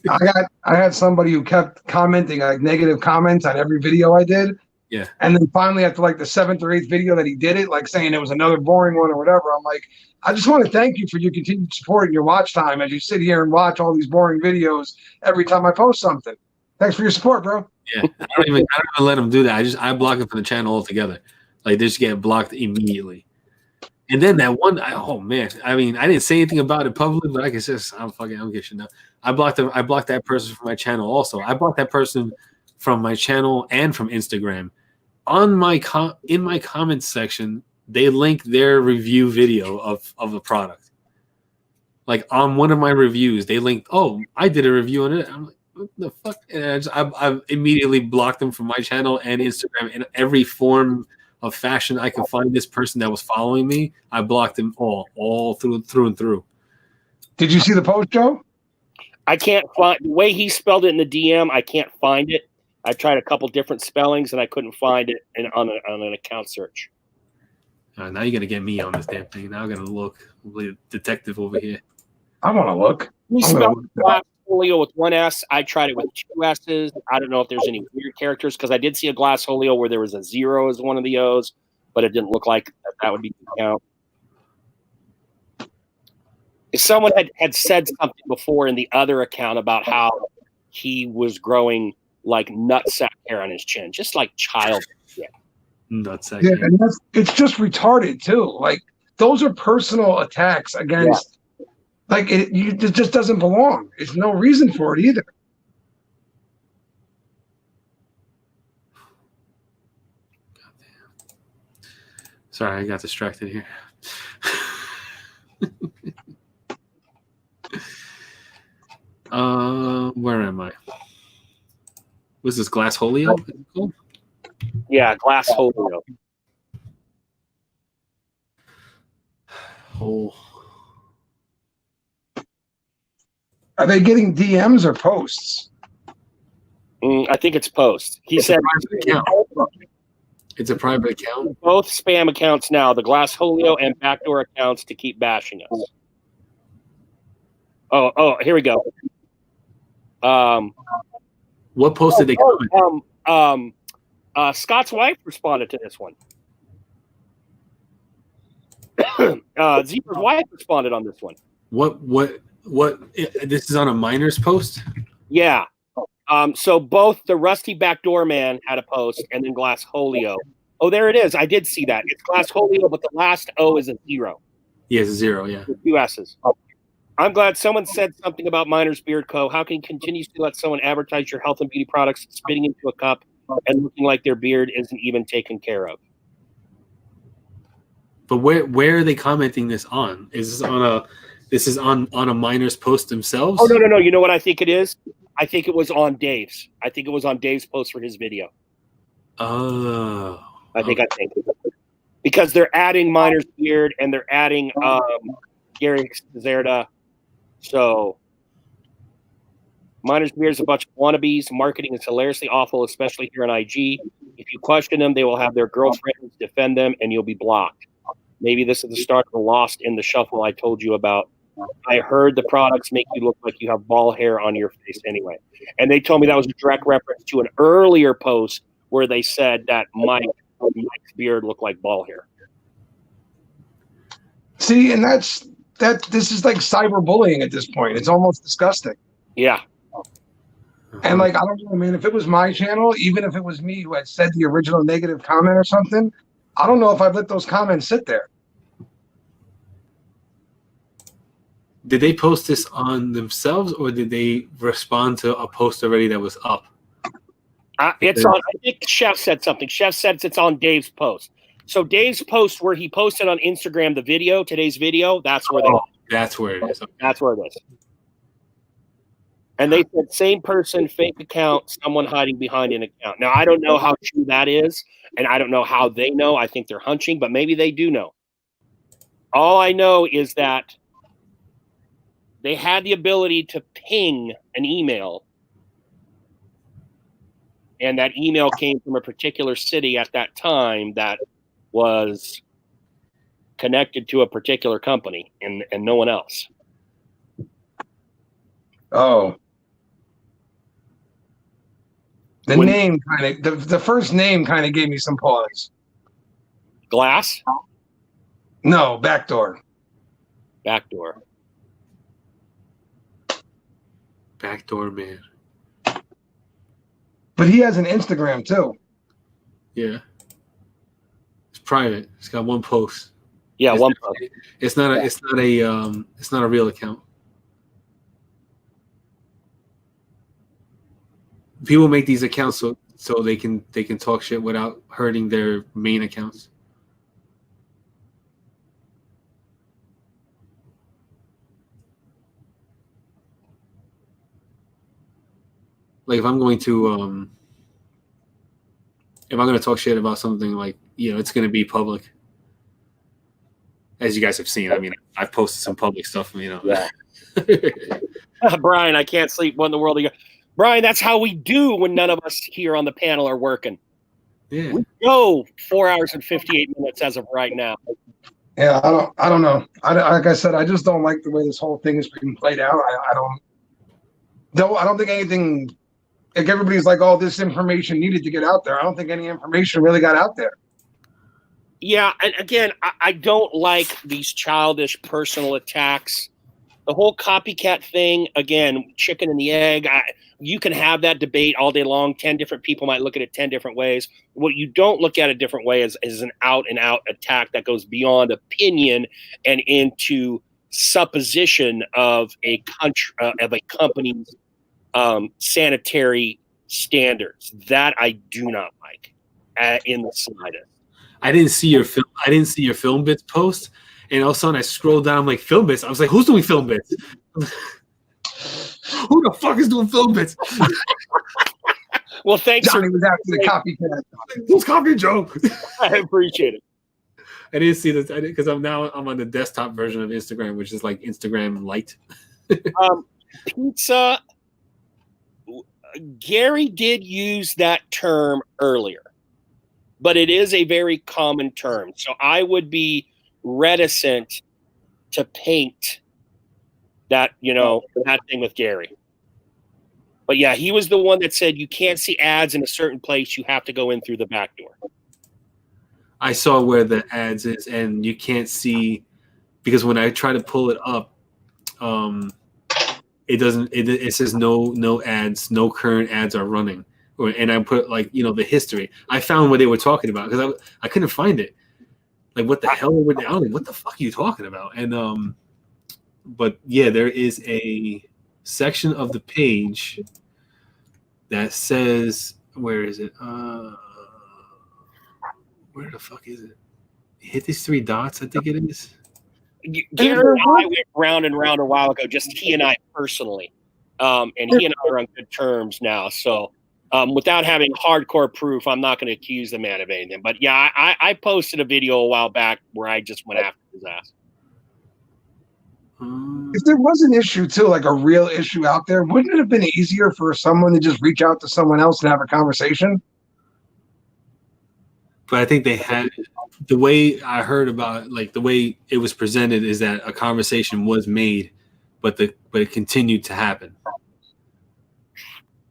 I had somebody who kept commenting like negative comments on every video I did. Yeah. And then finally, after like the 7th or 8th video that he did it, like saying it was another boring one or whatever, I'm like, I just want to thank you for your continued support and your watch time as you sit here and watch all these boring videos every time I post something. Thanks for your support, bro. Yeah. I don't even let them do that. I block it from the channel altogether. Like they just get blocked immediately. And then that one, oh man, I mean, I didn't say anything about it publicly, but I can just, I don't give shit now. I blocked that person from my channel also. I blocked that person from my channel and from Instagram. In my comments section, they link their review video of a product. Like on one of my reviews, they linked, "Oh, I did a review on it." I'm like, "What the fuck?" And I've immediately blocked them from my channel and Instagram in every form of fashion I can find. This person that was following me, I blocked them all through and through. Did you see the post, Joe? I can't find the way he spelled it in the DM. I can't find it. I tried a couple different spellings and I couldn't find it on an account search. Now you're gonna get me on this damn thing. Now I'm gonna look. Like detective over here. I want to look. We I'm gonna spelled look. glass folio with one S. I tried it with two S's. I don't know if there's any weird characters because I did see a glass folio where there was a 0 as one of the O's, but it didn't look like that would be the count. If someone had said something before in the other account about how he was growing like nutsack hair on his chin, just like child shit. Nutsack. Yeah, and it's just retarded too. Like those are personal attacks against. Like it just doesn't belong. There's no reason for it either. Sorry, I got distracted here. Where am I? Was this Glass Holio? Yeah, glass folio. Oh. Are they getting DMs or posts? I think it's posts. He said it's a private account. Both spam accounts now, the Glass Holio and backdoor accounts to keep bashing us. Oh, here we go. What post did they comment? Scott's wife responded to this one. Zebra's wife responded on this one. What? This is on a miner's post? Yeah. So both the Rusty Backdoor Man had a post and then Glass Holio. Oh, there it is. I did see that. It's Glass Holio, but the last O is a 0. Yeah, it's a 0, yeah. With 2 S's. I'm glad someone said something about Miners Beard Co. How can you continue to let someone advertise your health and beauty products spitting into a cup and looking like their beard isn't even taken care of? But where are they commenting this on? Is this on a miner's post themselves? Oh, no. You know what I think it is? I think it was on Dave's. I think it was on Dave's post for his video. Oh. I think. Because they're adding Miner's Beard and they're adding Gary Zerda. So Miner's Beard is a bunch of wannabes. Marketing is hilariously awful, especially here on IG. If you question them, they will have their girlfriends defend them and you'll be blocked. Maybe this is the start of the Lost in the Shuffle I told you about. I heard the products make you look like you have bald hair on your face anyway. And they told me that was a direct reference to an earlier post where they said that Mike's beard looked like bald hair. See, and this is like cyberbullying at this point. It's almost disgusting. Yeah. And like, I don't know, man, if it was my channel, even if it was me who had said the original negative comment or something, I don't know if I'd let those comments sit there. Did they post this on themselves or did they respond to a post already that was up? It's on. I think Chef said something. Chef said it's on Dave's post. So Dave's post where he posted on Instagram the video, today's video, that's where that's where it is. Okay. That's where it is. And they said same person, fake account, someone hiding behind an account. Now I don't know how true that is, and I don't know how they know. I think they're hunching, but maybe they do know. All I know is that they had the ability to ping an email, and that email came from a particular city at that time that was connected to a particular company and no one else. Oh. The name kind of, the first name kind of gave me some pause. Glass? No, Backdoor. Backdoor. Backdoor Man. But he has an Instagram too. Yeah. It's private. It's got one post. Yeah, it's one not, post. It's not a real account. People make these accounts so they can talk shit without hurting their main accounts. Like if I'm going to talk shit about something, like, you know, it's going to be public. As you guys have seen, I mean, I've posted some public stuff, you know. Yeah. Brian, I can't sleep. What in the world are you? Brian, that's how we do when none of us here on the panel are working. Yeah. We go 4 hours and 58 minutes as of right now. Yeah, I don't know. Like I said, I just don't like the way this whole thing is being played out. I don't think anything. Like everybody's like, "Oh, this information needed to get out there." I don't think any information really got out there. Yeah, and again, I don't like these childish personal attacks. The whole copycat thing, again, chicken and the egg. You can have that debate all day long. 10 different people might look at it 10 different ways. What you don't look at a different way is an out-and-out attack that goes beyond opinion and into supposition of a country of a company's sanitary standards. That I do not like in the slightest. I didn't see your film. I didn't see your film bits post, and all of a sudden I scrolled down like film bits. I was like, "Who's doing film bits? Who the fuck is doing film bits?" Well, thanks. Johnny was after the copycat. Who's copy Joe? I appreciate it. I didn't see this because I'm on the desktop version of Instagram, which is like Instagram Lite. Pizza. Gary did use that term earlier, but it is a very common term. So I would be reticent to paint that, that thing with Gary. But yeah, he was the one that said you can't see ads in a certain place. You have to go in through the back door. I saw where the ads is, and you can't see because when I try to pull it up, it doesn't. It says no ads, no current ads are running. And I put the history. I found what they were talking about because I couldn't find it. Like what the hell were they? I was like, what the fuck are you talking about? And but yeah, there is a section of the page that says, where is it? Where the fuck is it? Hit these three dots, I think it is. Gary and I went round and round a while ago, just he and I personally. And he and I are on good terms now. So without having hardcore proof, I'm not going to accuse the man of anything. But yeah, I posted a video a while back where I just went after his ass. If there was an issue too, like a real issue out there, wouldn't it have been easier for someone to just reach out to someone else and have a conversation? But I think they had the way I heard about it, the way it was presented is that a conversation was made, but it continued to happen.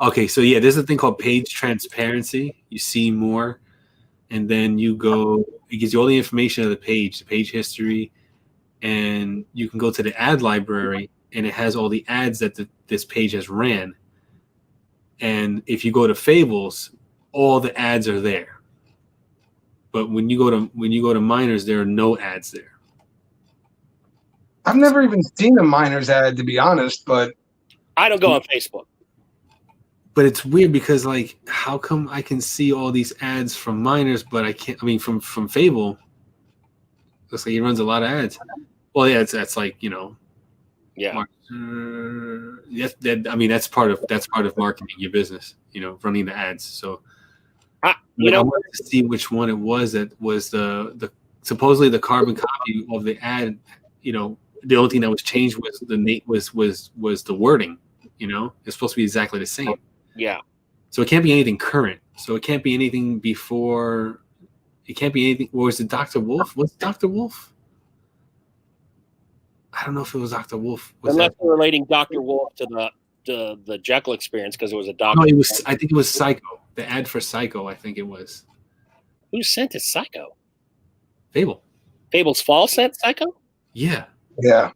Okay, so yeah, there's a thing called page transparency. You see more, and then you go. It gives you all the information of the page history, and you can go to the ad library, and it has all the ads that this page has ran. And if you go to Fables, all the ads are there. But when you go to Miners, there are no ads there. I've never even seen a Miners ad, to be honest. But I don't go on Facebook. But it's weird because how come I can see all these ads from Miners, but I can't? I mean, from Fable, looks like he runs a lot of ads. Well, yeah, that's yeah. That's part of marketing your business. Running the ads. So. I wanted to see which one it was that was the supposedly the carbon copy of the ad. The only thing that was changed was was the wording. It's supposed to be exactly the same. Yeah. So it can't be anything current. So it can't be anything before. It can't be anything. Or was it Dr. Wolf? Was it Dr. Wolf? I don't know if it was Dr. Wolf. Unless we're relating Dr. Wolf to the Jekyll Experience because it was a doctor. No, it was. I think it was Psycho. The ad for Psycho, I think it was. Who sent us Psycho? Fable. Fable's Fall sent Psycho? Yeah. Yeah.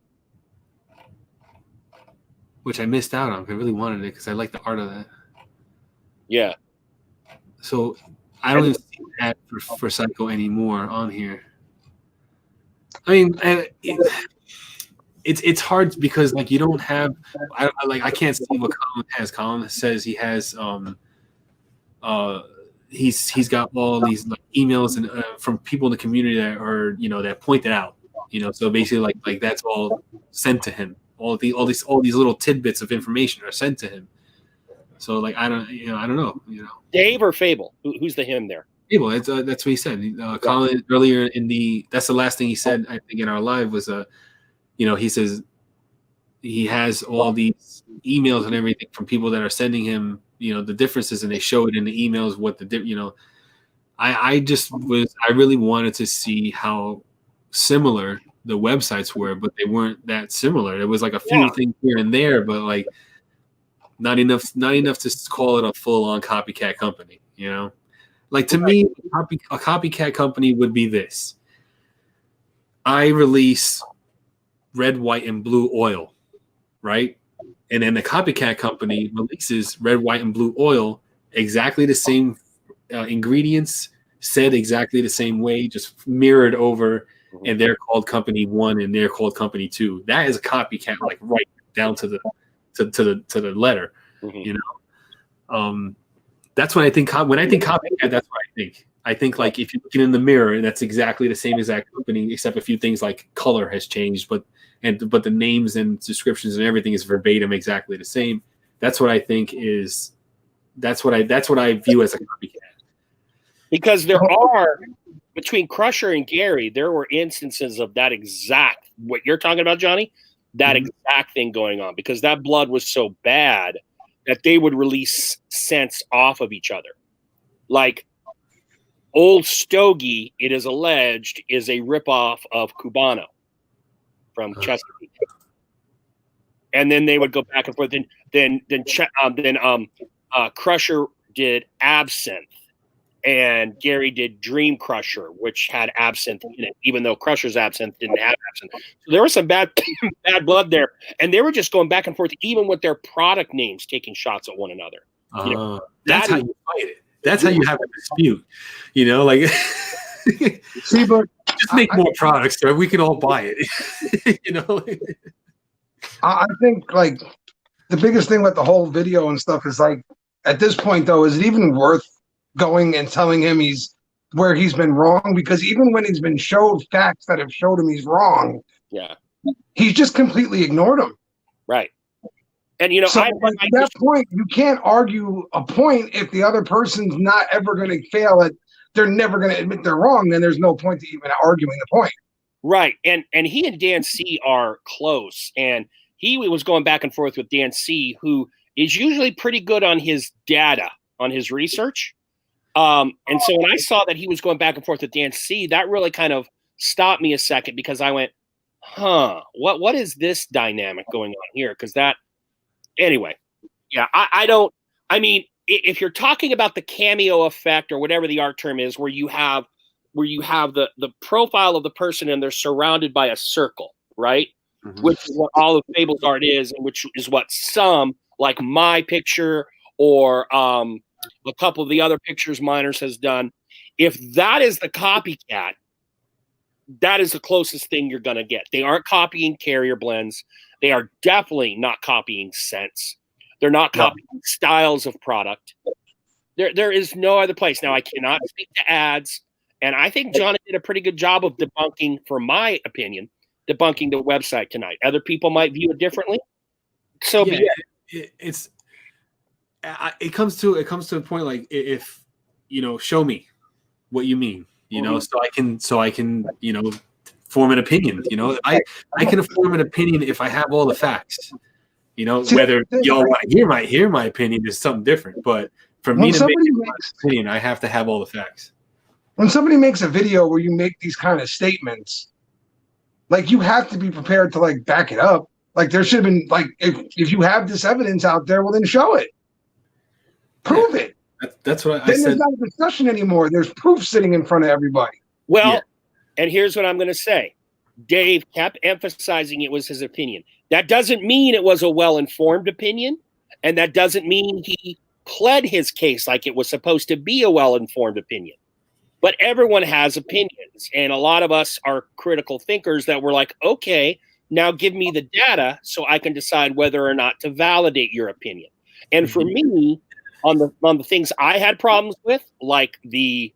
Which I missed out on. I really wanted it because I like the art of that. Yeah. So I don't even see an ad for Psycho anymore on here. I mean, it's hard because you don't have. I can't see what Colin has. Colin says he has. He's got all these emails and from people in the community that are that pointed out. So basically that's all sent to him. All these little tidbits of information are sent to him. So I don't know. Dave or Fable? Who's the him there? Fable. That's what he said. Colin earlier that's the last thing he said. I think in our live was he says he has all these emails and everything from people that are sending him the differences, and they show it in the emails what I really wanted to see how similar the websites were, but they weren't that similar. There was like a few things here and there, but like not enough to call it a full-on copycat company, you know? Like to me, a copycat company would be this. I release red, white, and blue oil, right? And then the copycat company releases red, white, and blue oil, exactly the same ingredients, said exactly the same way, just mirrored over, and they're called company 1 and they're called company 2. That is a copycat, like right down to the letter, you know. That's when I think copycat. That's what I think. I think like if you're looking in the mirror, and that's exactly the same exact company, except a few things like color has changed, but the names and descriptions and everything is verbatim exactly the same. That's what I think is. That's what I view as a copycat. Because there are, between Crusher and Gary, there were instances of that exact, what you're talking about, Johnny, that exact thing going on, because that blood was so bad that they would release scents off of each other. Like Old Stogie, it is alleged, is a ripoff of Cubano from Chesapeake. And then they would go back and forth. Then Crusher did Absinthe, and Gary did Dream Crusher, which had absinthe in it, even though Crusher's absinthe didn't have absinthe. So there was some bad blood there, and they were just going back and forth, even with their product names, taking shots at one another. You know, that's how you fight it. That's how you have a dispute. You know, like see, but just make more products so we can all buy it. You know, I think like the biggest thing with the whole video and stuff is like at this point though, is it even worth going and telling him he's been wrong? Because even when he's been showed facts that have showed him he's wrong, he's just completely ignored them. Right. And you know, so at that point, you can't argue a point if the other person's not ever going to fail at. They're never going to admit they're wrong. Then there's no point to even arguing the point. Right. And he and Dan C are close, and he was going back and forth with Dan C, who is usually pretty good on his data, on his research. And so when I saw that he was going back and forth with Dan C, that really kind of stopped me a second, because I went, what is this dynamic going on here? Because that. Anyway, I mean, if you're talking about the cameo effect or whatever the art term is, where you have the profile of the person and they're surrounded by a circle, right? Which is what all of Fable's art is, and which is what some, like my picture or a couple of the other pictures Miners has done. If that is the copycat, that is the closest thing you're going to get. They aren't copying carrier blends. They are definitely not copying scents. They're not copying styles of product. There is no other place. Now, I cannot speak to ads, and I think Johnny did a pretty good job of debunking, for my opinion, debunking the website tonight. Other people might view it differently. So it comes to a point like, if you know, show me what you mean, you know, so I can you know, form an opinion. You know, I can form an opinion if I have all the facts. You know, whether y'all want to hear my opinion is something different. But for me to make my opinion, I have to have all the facts. When somebody makes a video where you make these kind of statements, like you have to be prepared to like back it up. Like there should have been like if you have this evidence out there, well then show it. Prove it. That's what I then said. There's not a discussion anymore. There's proof sitting in front of everybody. Well, and here's what I'm going to say. Dave kept emphasizing it was his opinion. That doesn't mean it was a well-informed opinion, and that doesn't mean he pled his case like it was supposed to be a well-informed opinion. But everyone has opinions, and a lot of us are critical thinkers that were like, okay, now give me the data so I can decide whether or not to validate your opinion. And for me, on the things I had problems with, like the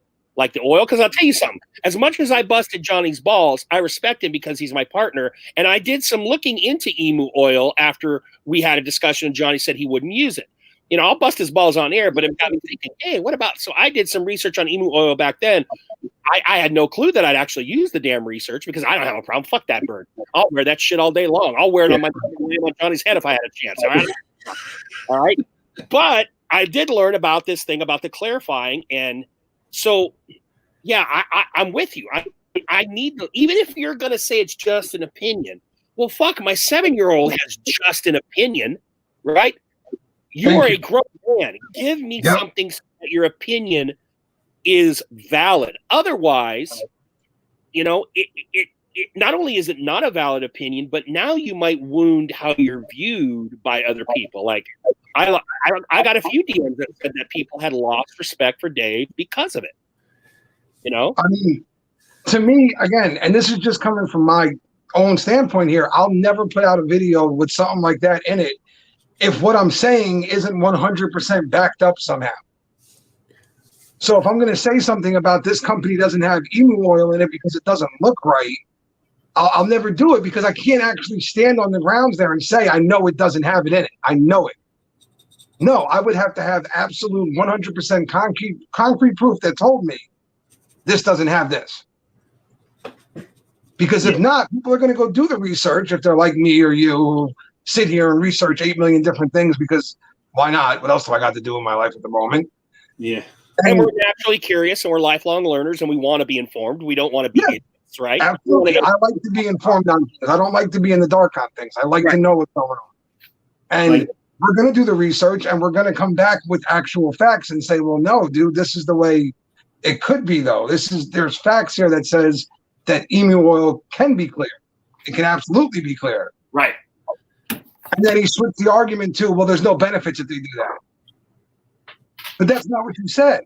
oil, because I'll tell you something. As much as I busted Johnny's balls, I respect him because he's my partner. And I did some looking into emu oil after we had a discussion and Johnny said he wouldn't use it. You know, I'll bust his balls on air, but it got me thinking, hey, what about? So I did some research on emu oil back then. I had no clue that I'd actually use the damn research because I don't have a problem. Fuck that bird. I'll wear that shit all day long. I'll wear it on Johnny's head if I had a chance. All right. All right. But I did learn about this thing about the clarifying, and So, yeah, I'm with you. I need to, even if you're going to say it's just an opinion, well, fuck, my 7-year-old has just an opinion, right? You're a grown man. Give me something so that your opinion is valid. Otherwise, you know, it not only is it not a valid opinion, but now you might wound how you're viewed by other people. Like, I got a few DMs that said that people had lost respect for Dave because of it. You know? I mean, to me, again, and this is just coming from my own standpoint here, I'll never put out a video with something like that in it if what I'm saying isn't 100% backed up somehow. So if I'm going to say something about this company doesn't have emu oil in it because it doesn't look right, I'll never do it because I can't actually stand on the grounds there and say, I know it doesn't have it in it. I know it. No, I would have to have absolute 100% concrete proof that told me this doesn't have this. Because if not, people are going to go do the research if they're like me or you, who sit here and research 8 million different things because why not? What else do I got to do in my life at the moment? Yeah. And we're naturally curious and we're lifelong learners and we want to be informed. We don't want to be idiots, right? Absolutely. I like to be informed on things. I don't like to be in the dark on things. I like to know what's going on. And we're going to do the research and we're going to come back with actual facts and say, well, no, dude, this is the way it could be, though. There's facts here that says that emu oil can be clear. It can absolutely be clear. Right. And then he switched the argument to, well, there's no benefits if they do that. But that's not what you said.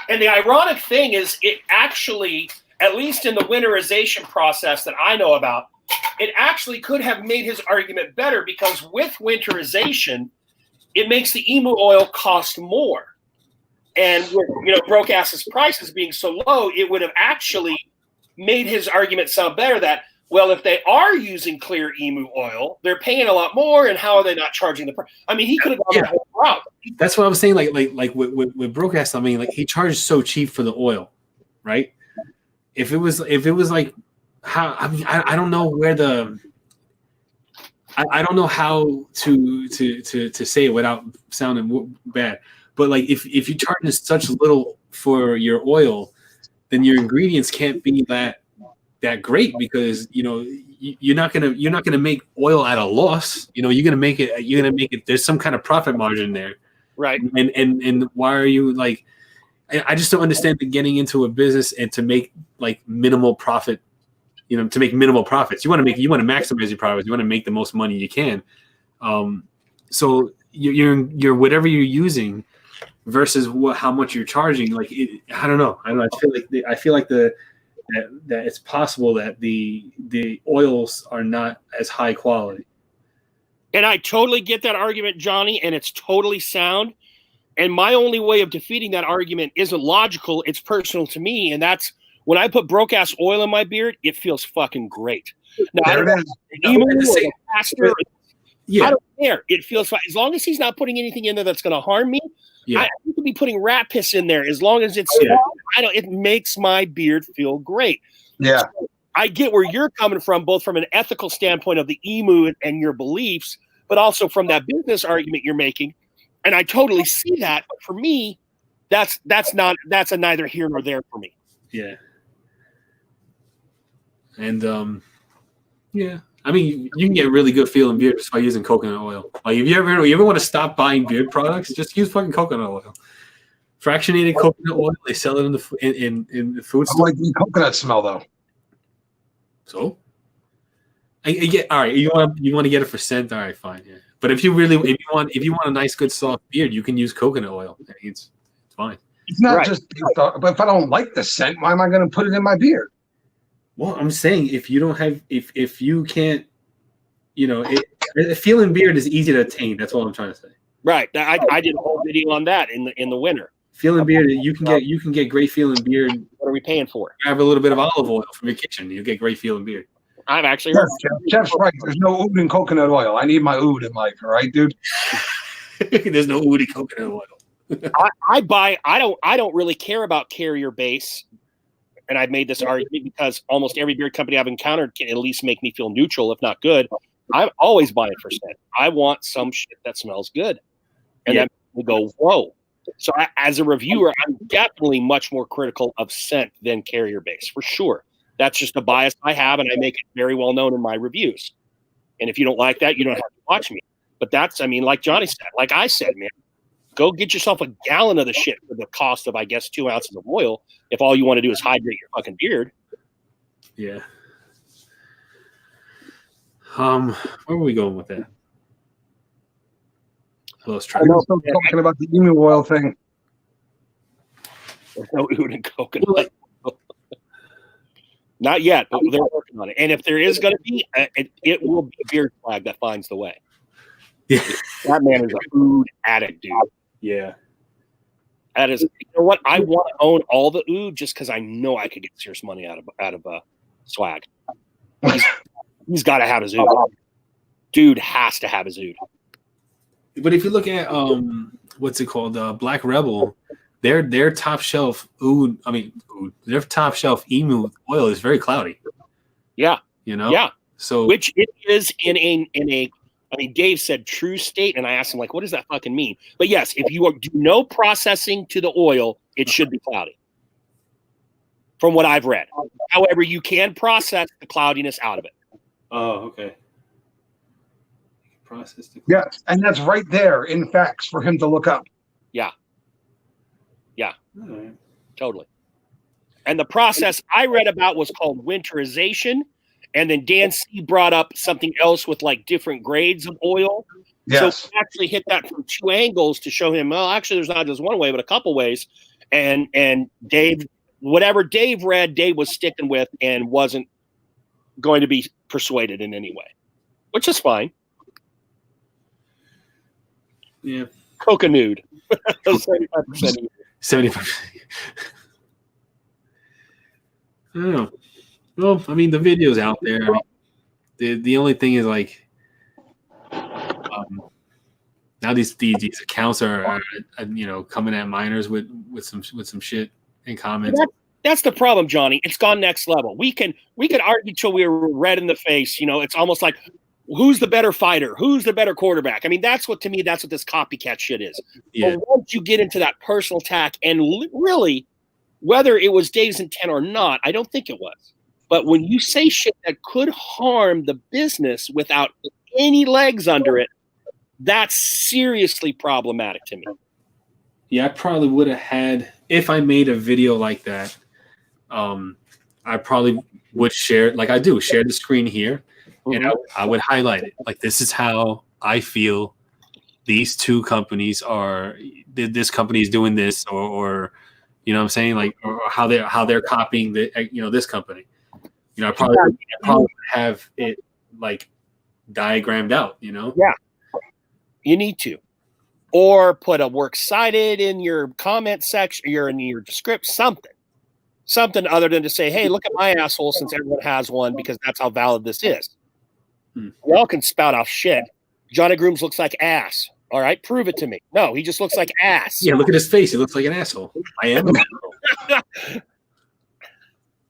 And the ironic thing is it actually, at least in the winterization process that I know about, it actually could have made his argument better because with winterization, it makes the emu oil cost more. And with, Broke Ass's prices being so low, it would have actually made his argument sound better that, well, if they are using clear emu oil, they're paying a lot more, and how are they not charging the price? I mean, he could have gone the whole route. That's what I was saying. Like with Broke Ass, I mean, like he charges so cheap for the oil, right? If it was like how I don't know where the I don't know how to say it without sounding bad. But like if you charge such little for your oil, then your ingredients can't be that great because you're not gonna make oil at a loss. You're gonna make it. There's some kind of profit margin there, right? And why are you like? I just don't understand getting into a business and to make like minimal profit. To make minimal profits. You want to maximize your profits. You want to make the most money you can. So you're whatever you're using versus how much you're charging. Like I don't know. I feel like that it's possible that the oils are not as high quality. And I totally get that argument, Johnny, and it's totally sound. And my only way of defeating that argument isn't logical. It's personal to me, and that's when I put Broke Ass oil in my beard, it feels fucking great. Now, I don't care. It feels fine. As long as he's not putting anything in there that's going to harm me, I could be putting rat piss in there. As long as it's, it makes my beard feel great. Yeah. So I get where you're coming from, both from an ethical standpoint of the emu and your beliefs, but also from that business argument you're making. And I totally see that. But for me, that's a neither here nor there for me. Yeah. And I mean, you can get really good feeling beard just by using coconut oil. Like if you ever want to stop buying beard products, just use fucking coconut oil. Fractionated coconut oil, they sell it in the food store. I like the coconut smell though. So I get all right. You want to get it for scent, all right, fine. Yeah. But if you want a nice good soft beard, you can use coconut oil. It's fine. It's not just, but if I don't like the scent, why am I going to put it in my beard? Well, I'm saying if you don't have, if you can't, feeling beard is easy to attain. That's all I'm trying to say. Right. I did a whole video on that in the winter. Feeling beard, you can get great feeling beard. What are we paying for? Grab a little bit of olive oil from your kitchen. You get great feeling beard. I've actually heard. Chef's right. There's no oud in coconut oil. I need my oud in life. All right, dude. There's no oud in coconut oil. I don't really care about carrier base. And I've made this argument because almost every beard company I've encountered can at least make me feel neutral, if not good. I'm always buying for scent. I want some shit that smells good. And then we go, whoa. So as a reviewer, I'm definitely much more critical of scent than carrier base for sure. That's just a bias I have, and I make it very well known in my reviews. And if you don't like that, you don't have to watch me. But that's, I mean, like Johnny said, like I said, man, go get yourself a gallon of the shit for the cost of, I guess, 2 ounces of oil. If all you want to do is hydrate your fucking beard. Yeah. Where were we going with that? I lost track. I'm still talking about the emu oil thing. There's no oud in coconut. Not yet, but they're working on it. And if there is going to be, it will be a beard flag that finds the way. Yeah. That man is a food addict, dude. Yeah. That is, you know what? I want to own all the oud just because I know I could get serious money out of swag. He's got to have his oud. Dude has to have his oud. But if you look at what's it called, Black Rebel, their top shelf oud, their top shelf emu oil is very cloudy. Yeah, you know. Yeah. So which it is in a. I mean, Dave said true state, and I asked him like, "What does that fucking mean?" But yes, if you do no processing to the oil, it should be cloudy. From what I've read, however, you can process the cloudiness out of it. Oh, okay. Process the Yes, and that's right there in facts for him to look up. Yeah. Yeah. Totally. And the process I read about was called winterization. And then Dan C brought up something else with like different grades of oil. Yes. So we actually hit that from 2 angles to show him, well, actually, there's not just one way, but a couple ways. And Dave, whatever Dave read, Dave was sticking with and wasn't going to be persuaded in any way, which is fine. Yeah. Coconut. 75%. I don't know. Well, I mean, the video's out there. I mean, the only thing is like, now these accounts are coming at minors with some shit in comments. That's the problem, Johnny. It's gone next level. We could argue till we were red in the face. You know, it's almost like, who's the better fighter? Who's the better quarterback? I mean, that's what this copycat shit is. Yeah. But once you get into that personal attack, and really, whether it was Dave's intent or not, I don't think it was. But when you say shit that could harm the business without any legs under it, that's seriously problematic to me. Yeah, I probably would have had, if I made a video like that, I probably would share, like I do, share the screen here, and I would highlight it. Like, this is how I feel these two companies are, this company is doing this, or you know what I'm saying? Like, or how they're copying this company. You know, I probably would have it like diagrammed out, you know? Yeah. You need to. Or put a works cited in your comment section, you're in your script, something other than to say, hey, look at my asshole, since everyone has one, because that's how valid this is. Y'all can spout off shit. Johnny Grooms looks like ass. All right, prove it to me. No, he just looks like ass. Yeah, look at his face. He looks like an asshole. I am an asshole.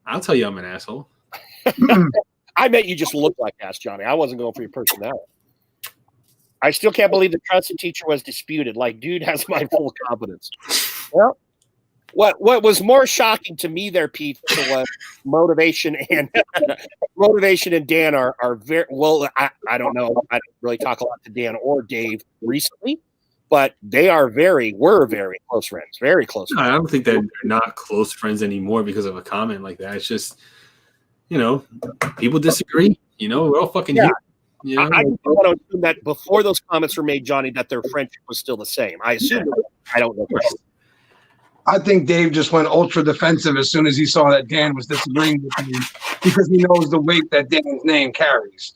I'll tell you I'm an asshole. I bet you just look like ass, Johnny. I wasn't going for your personality. I still can't believe the trusted teacher was disputed. Like, dude has my full confidence. Well, what was more shocking to me there, Pete, was motivation and Dan are very well. I don't know. I don't really talk a lot to Dan or Dave recently, but were very close friends. Very close friends. I don't think that they're not close friends anymore because of a comment like that. It's just, people disagree. We're all fucking here. You know? I want to assume that before those comments were made, Johnny, that their friendship was still the same. I assume. I don't know. I think Dave just went ultra defensive as soon as he saw that Dan was disagreeing with me, because he knows the weight that Dan's name carries.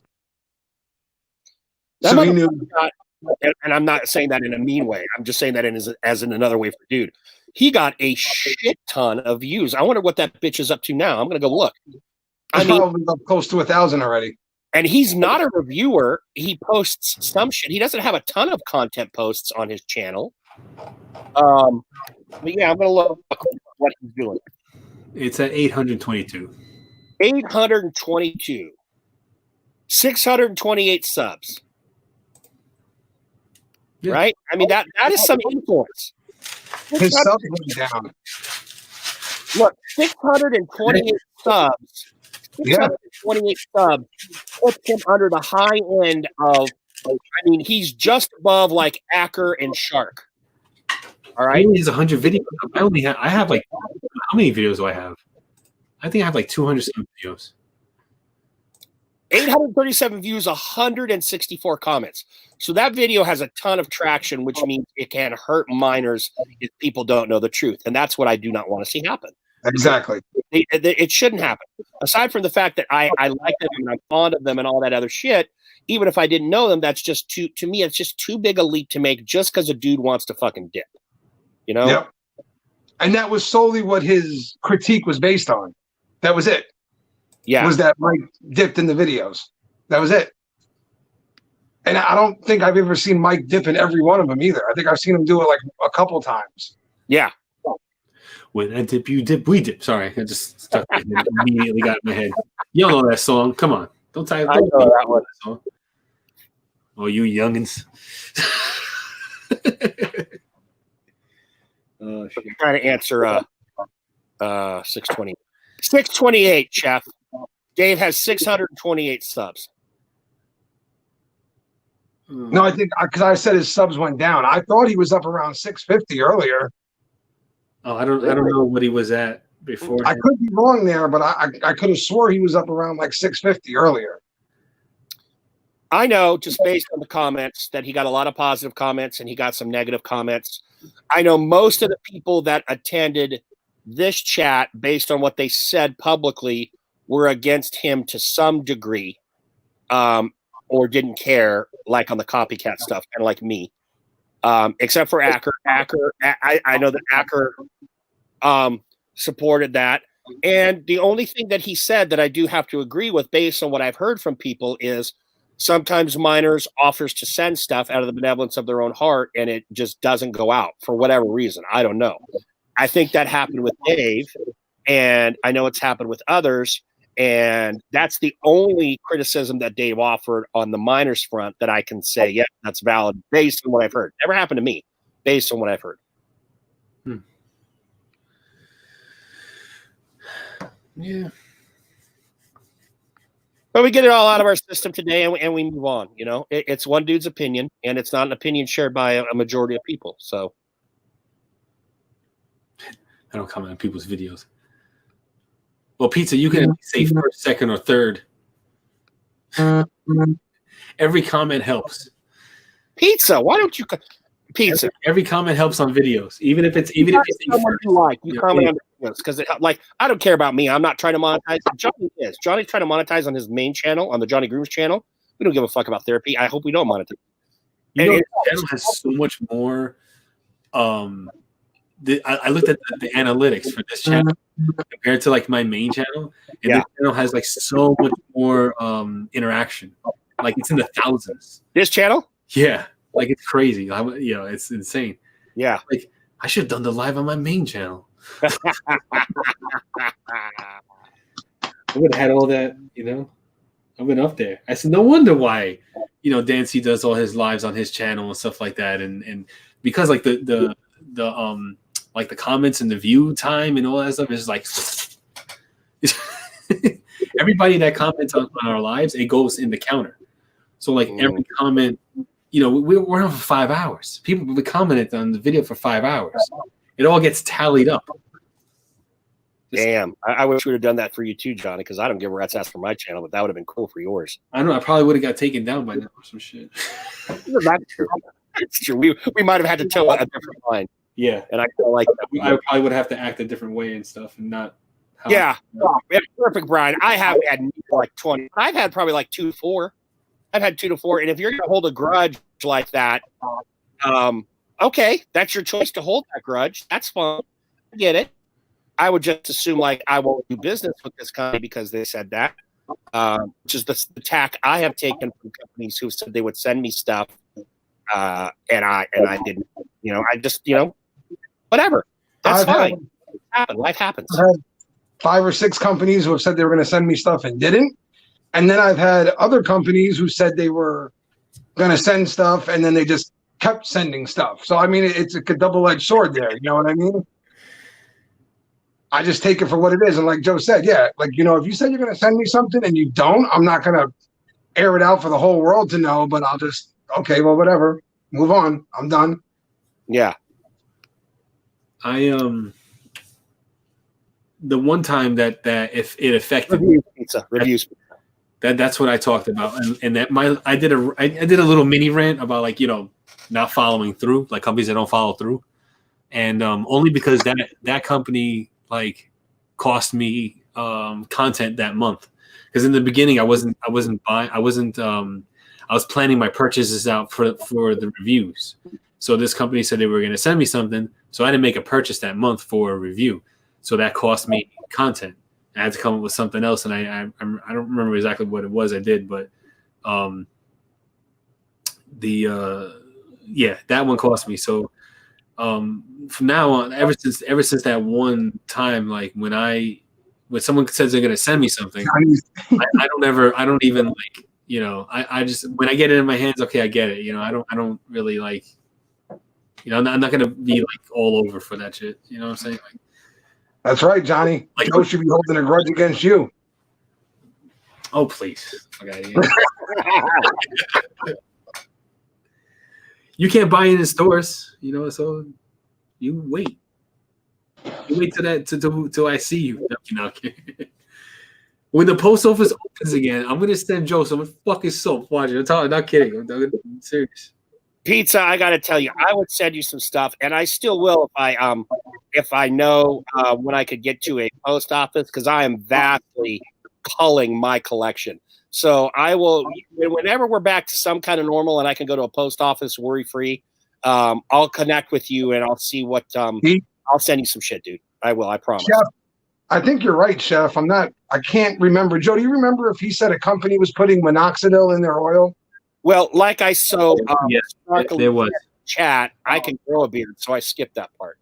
So he knew. And I'm not saying that in a mean way. I'm just saying that as in another way for dude. He got a shit ton of views. I wonder what that bitch is up to now. I'm going to go look. Probably up close to 1,000 already. And he's not a reviewer. He posts some shit. He doesn't have a ton of content posts on his channel. But yeah, I'm going to look what he's doing. It's at 822. 822. 628 subs. Yeah. Right? I mean, that is some influence. His subs went down. Look, 628 subs. 628 subs puts him under the high end of. I mean, he's just above like Acker and Shark. All right, He only has 100 videos. I have like, how many videos do I have? I think I have like 200 some videos. 837 views, 164 comments. So that video has a ton of traction, which means it can hurt minors if people don't know the truth. And that's what I do not want to see happen. Exactly. It shouldn't happen. Aside from the fact that I like them and I'm fond of them and all that other shit, even if I didn't know them, that's just to me, it's just too big a leap to make just because a dude wants to fucking dip. You know? Yep. And that was solely what his critique was based on. That was it. Yeah. Was that Mike dipped in the videos. That was it. And I don't think I've ever seen Mike dip in every one of them either. I think I've seen him do it like a couple times. Yeah. When I dip, you dip, we dip. Sorry, I just stuck it and immediately got in my head. Y'all know that song. Come on. Don't type I know that one. Song. Oh, you youngins. I'm trying to answer 620. 628, Chef. Dave has 628 subs. No, I think because I said his subs went down. I thought he was up around 650 earlier. Oh, I don't know what he was at before. I could be wrong there, but I could have swore he was up around like 650 earlier. I know, just based on the comments, that he got a lot of positive comments and he got some negative comments. I know most of the people that attended this chat, based on what they said publicly, were against him to some degree, or didn't care, like on the copycat stuff, kind of like me. Except for Acker. I know that Acker supported that. And the only thing that he said that I do have to agree with, based on what I've heard from people, is sometimes minors offers to send stuff out of the benevolence of their own heart, and it just doesn't go out for whatever reason. I don't know. I think that happened with Dave, and I know it's happened with others. And that's the only criticism that Dave offered on the minors front that I can say, yeah, that's valid based on what I've heard. Never happened to me, based on what I've heard. Yeah. But we get it all out of our system today, and we move on. You know, it's one dude's opinion, and it's not an opinion shared by a majority of people. So I don't comment on people's videos. Well, Pizza, you can say first, second, or third. Every comment helps. Pizza, why don't you? Pizza. Every comment helps on videos, even if it's someone you like. You comment on videos because like I don't care about me. I'm not trying to monetize. Johnny is. Johnny's trying to monetize on his main channel, on the Johnny Grooms channel. We don't give a fuck about therapy. I hope we don't monetize. You know, the channel has so much more. I looked at the analytics for this channel compared to like my main channel, and this channel has like so much more interaction. Like it's in the thousands. This channel? Yeah, like it's crazy. You know, it's insane. Yeah, like I should have done the live on my main channel. I would have had all that. You know, I've been up there. I said, no wonder why. You know, Dancy does all his lives on his channel and stuff like that, and because like the like the comments and the view time and all that stuff is like everybody that comments on our lives, it goes in the counter. So like every comment, you know, we're on for 5 hours. People will be commenting on the video for 5 hours. It all gets tallied up. Damn, I wish we would have done that for you too, Johnny, because I don't give a rat's ass for my channel, but that would have been cool for yours. I don't know. I probably would have got taken down by now or some shit. That's true. It's true. We might have had to toe a different line. Yeah, and I feel like I probably would have to act a different way and stuff, and not. Yeah, perfect, Brian. I have had like 20. I've had probably like 2 to 4. I've had 2 to 4, and if you're going to hold a grudge like that, okay, that's your choice to hold that grudge. That's fine. I get it. I would just assume like I won't do business with this company because they said that, which is the tack I have taken from companies who said they would send me stuff, and I didn't. You know, I just whatever. That's fine. Life happens. I've had 5 or 6 companies who have said they were going to send me stuff and didn't, and then I've had other companies who said they were going to send stuff and then they just kept sending stuff. So I mean, it's a double-edged sword there. You know what I mean? I just take it for what it is. And like Joe said, yeah, like, you know, if you said you're going to send me something and you don't, I'm not going to air it out for the whole world to know, but I'll just, okay, well, whatever, move on. I'm done. Yeah. The one time that if it affected reviews, that's what I talked about, and that I did a little mini rant about, like, you know, not following through, like companies that don't follow through, and only because that company like cost me content that month, because in the beginning I was planning my purchases out for the reviews. So this company said they were going to send me something, so I didn't make a purchase that month for a review. So that cost me content. I had to come up with something else, and I don't remember exactly what it was I did, but that one cost me. So from now on, ever since that one time, like when someone says they're going to send me something, I don't even like, you know, I just, when I get it in my hands, okay, I get it. You know, I don't really like, you know, I'm not going to be like all over for that shit. You know what I'm saying? Like, that's right, Johnny. Like, Joe should be holding a grudge against you. Oh, please. Okay. You can't buy it in stores, you know, so you wait. You wait till I see you. No, when the post office opens again, I'm gonna send Joe some fucking soap. Watch it. I'm not kidding. I'm serious. Pizza, I got to tell you, I would send you some stuff, and I still will if I know when I could get to a post office, because I am vastly culling my collection. So I will, whenever we're back to some kind of normal and I can go to a post office worry-free, I'll connect with you and I'll see what I'll send you some shit, dude. I will, I promise. Chef, I think you're right, Chef. I can't remember. Joe, do you remember if he said a company was putting minoxidil in their oil? Well, like I there was chat, I can grow a beard, so I skipped that part.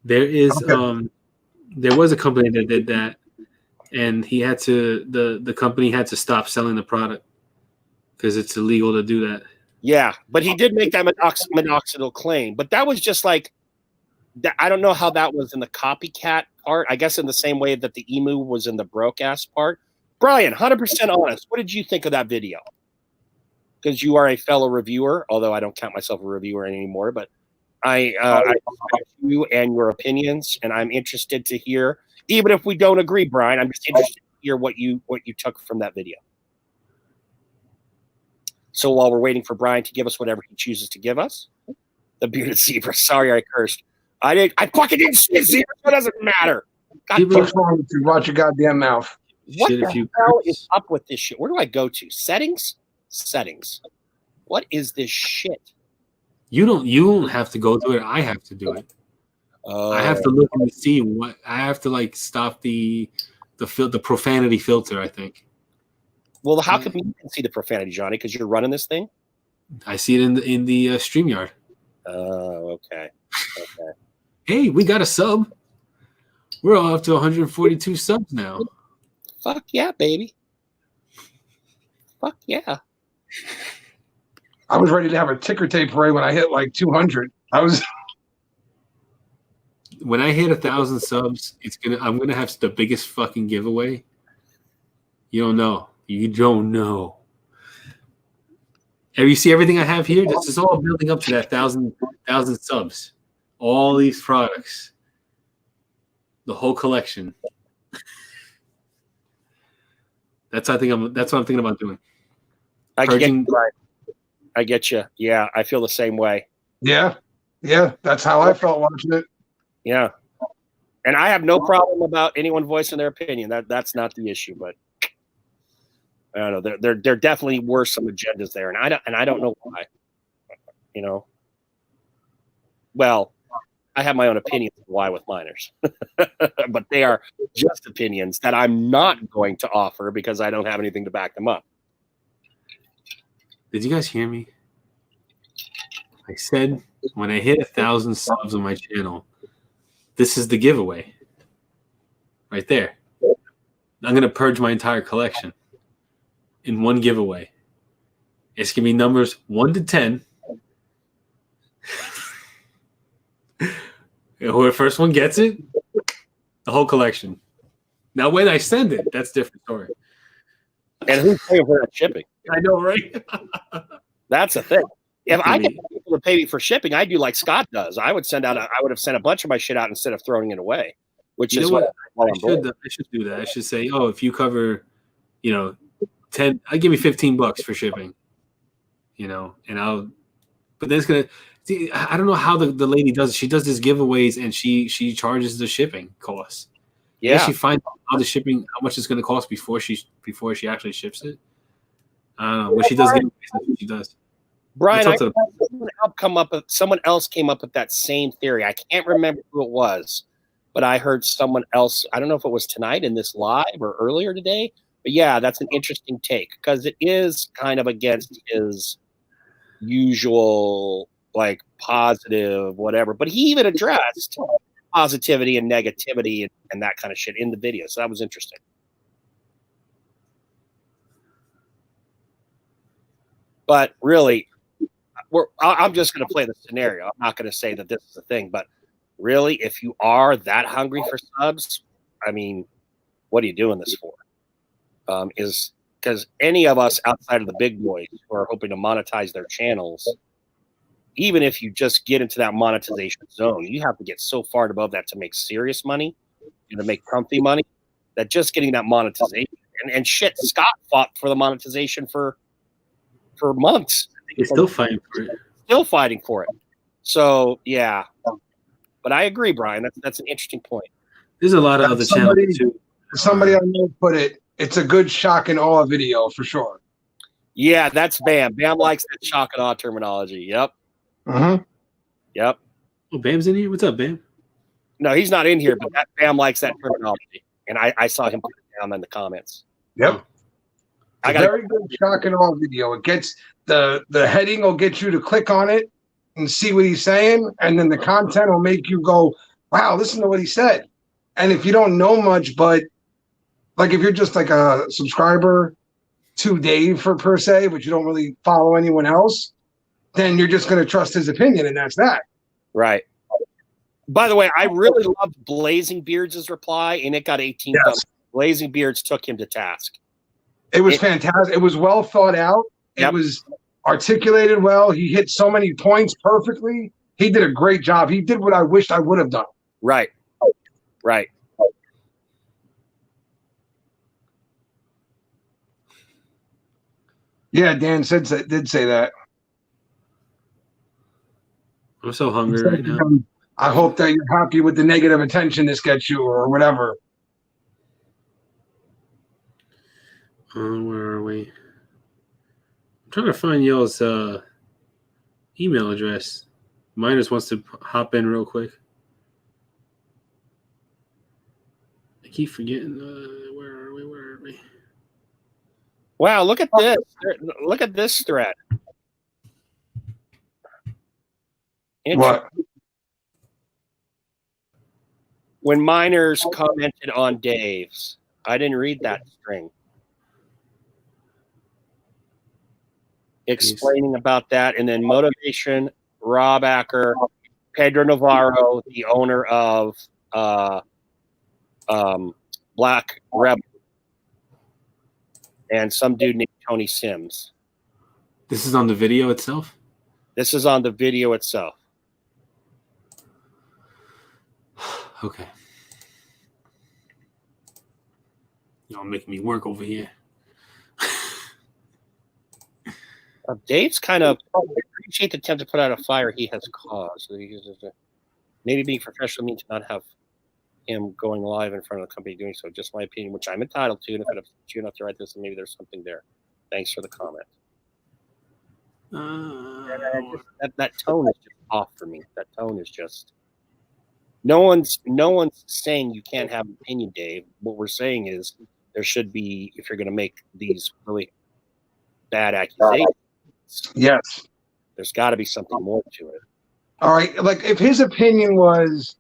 There is there was a company that did that, and he had to the company had to stop selling the product because it's illegal to do that. Yeah, but he did make that minoxidil claim, but that was just like that. I don't know how that was in the copycat part. I guess in the same way that the emu was in the broke ass part. Brian, 100% honest. What did you think of that video? Because you are a fellow reviewer, although I don't count myself a reviewer anymore, but I respect you and your opinions, and I'm interested to hear, even if we don't agree, Brian, I'm just interested to hear what you took from that video. So while we're waiting for Brian to give us whatever he chooses to give us, the bearded zebra. Sorry, I cursed. I fucking didn't see zebra. It doesn't matter. What's wrong with you? Watch your goddamn mouth. What the hell is up with this shit? Where do I go to? Settings. What is this shit? You don't have to go through it. I have to do it. I have to look and see what I have to like stop the profanity filter, I think. Well, how come you can see the profanity, Johnny? Because you're running this thing? I see it in the StreamYard. Oh, okay. Hey, we got a sub. We're all up to 142 subs now. Fuck yeah, baby. Fuck yeah. I was ready to have a ticker tape parade when I hit like 200. When I hit 1,000 subs, I'm gonna have the biggest fucking giveaway. You don't know. And you see everything I have here? This is all building up to that 1,000 subs. All these products, the whole collection. That's what I'm thinking about doing. I get you. Yeah, I feel the same way. Yeah, that's how I felt watching it. Yeah, and I have no problem about anyone voicing their opinion. That's not the issue, but I don't know. There definitely were some agendas there, and I don't know why. You know, well, I have my own opinions of why with minors, but they are just opinions that I'm not going to offer because I don't have anything to back them up. Did you guys hear me? I said when I hit 1,000 subs on my channel, this is the giveaway. Right there. I'm going to purge my entire collection in one giveaway. It's going to be numbers 1 to 10. Whoever first one gets it, the whole collection. Now, when I send it, that's a different story. And who's paying for that shipping? I know, right? That's the thing. If I get people to pay me for shipping, I do like Scott does. I would send out. I would have sent a bunch of my shit out instead of throwing it away. Which You is know what I should do that. I should say, oh, if you cover, 10, I give me $15 for shipping, and I'll. But then it's gonna. See, I don't know how the lady does it. She does these giveaways and she charges the shipping costs. Yeah. She finds out how much it's going to cost before she actually ships it. I don't know. When she does giveaways, that's what she does. Brian, It's up to someone else came up with that same theory. I can't remember who it was, but I heard someone else. I don't know if it was tonight in this live or earlier today. But yeah, that's an interesting take because it is kind of against his usual like positive whatever. But he even addressed positivity and negativity and that kind of shit in the video. So that was interesting. But really, I'm just going to play the scenario. I'm not going to say that this is the thing, but really, if you are that hungry for subs, I mean, what are you doing this for? Is because any of us outside of the big boys who are hoping to monetize their channels, even if you just get into that monetization zone, you have to get so far above that to make serious money and to make comfy money that just getting that monetization and shit, Scott fought for the monetization for months. He's still fighting for it. Still fighting for it. So yeah, but I agree, Brian. That's an interesting point. There's a lot of other channels too. Somebody I know put it. It's a good shock and awe video for sure. Yeah, that's Bam. Bam likes that shock and awe terminology. Yep. Mm-hmm. Yep. Oh, Bam's in here. What's up, Bam? No, he's not in here, but that Bam likes that terminology, and I saw him put it down in the comments. Yep. I got very good shock and awe video. It gets the heading will get you to click on it and see what he's saying, and then the content will make you go, "Wow, listen to what he said." And if you don't know much, but like if you're just like a subscriber to Dave per se, but you don't really follow anyone else, then you're just going to trust his opinion, and that's that. Right. By the way, I really loved Blazing Beards' reply, and it got 18 thumbs. Blazing Beards took him to task. It was fantastic. It was well thought out. It was articulated well. He hit so many points perfectly. He did a great job. He did what I wished I would have done. Right. Right. Yeah, Dan did say that. I'm so hungry right now. I hope that you're happy with the negative attention this gets you or whatever. Where are we? I'm trying to find y'all's email address. Miners wants to hop in real quick. I keep forgetting. Where are we? Wow, look at this. Look at this thread. What? When Miners commented on Dave's. I didn't read that string. Explaining about that, and then motivation, Rob Acker, Pedro Navarro, the owner of Black Rebel, and some dude named Tony Sims. This is on the video itself? This is on the video itself. Okay. Y'all making me work over here. Dave's kind of appreciate the attempt to put out a fire he has caused. Maybe being professional means to not have him going live in front of the company doing so. Just my opinion, which I'm entitled to. And if it upsets you enough to write this, then maybe there's something there. Thanks for the comment. That tone is just off for me. That tone is just no one's saying you can't have an opinion, Dave. What we're saying is there should be, if you're going to make these really bad accusations. Yes. There's got to be something more to it. All right. Like if his opinion was,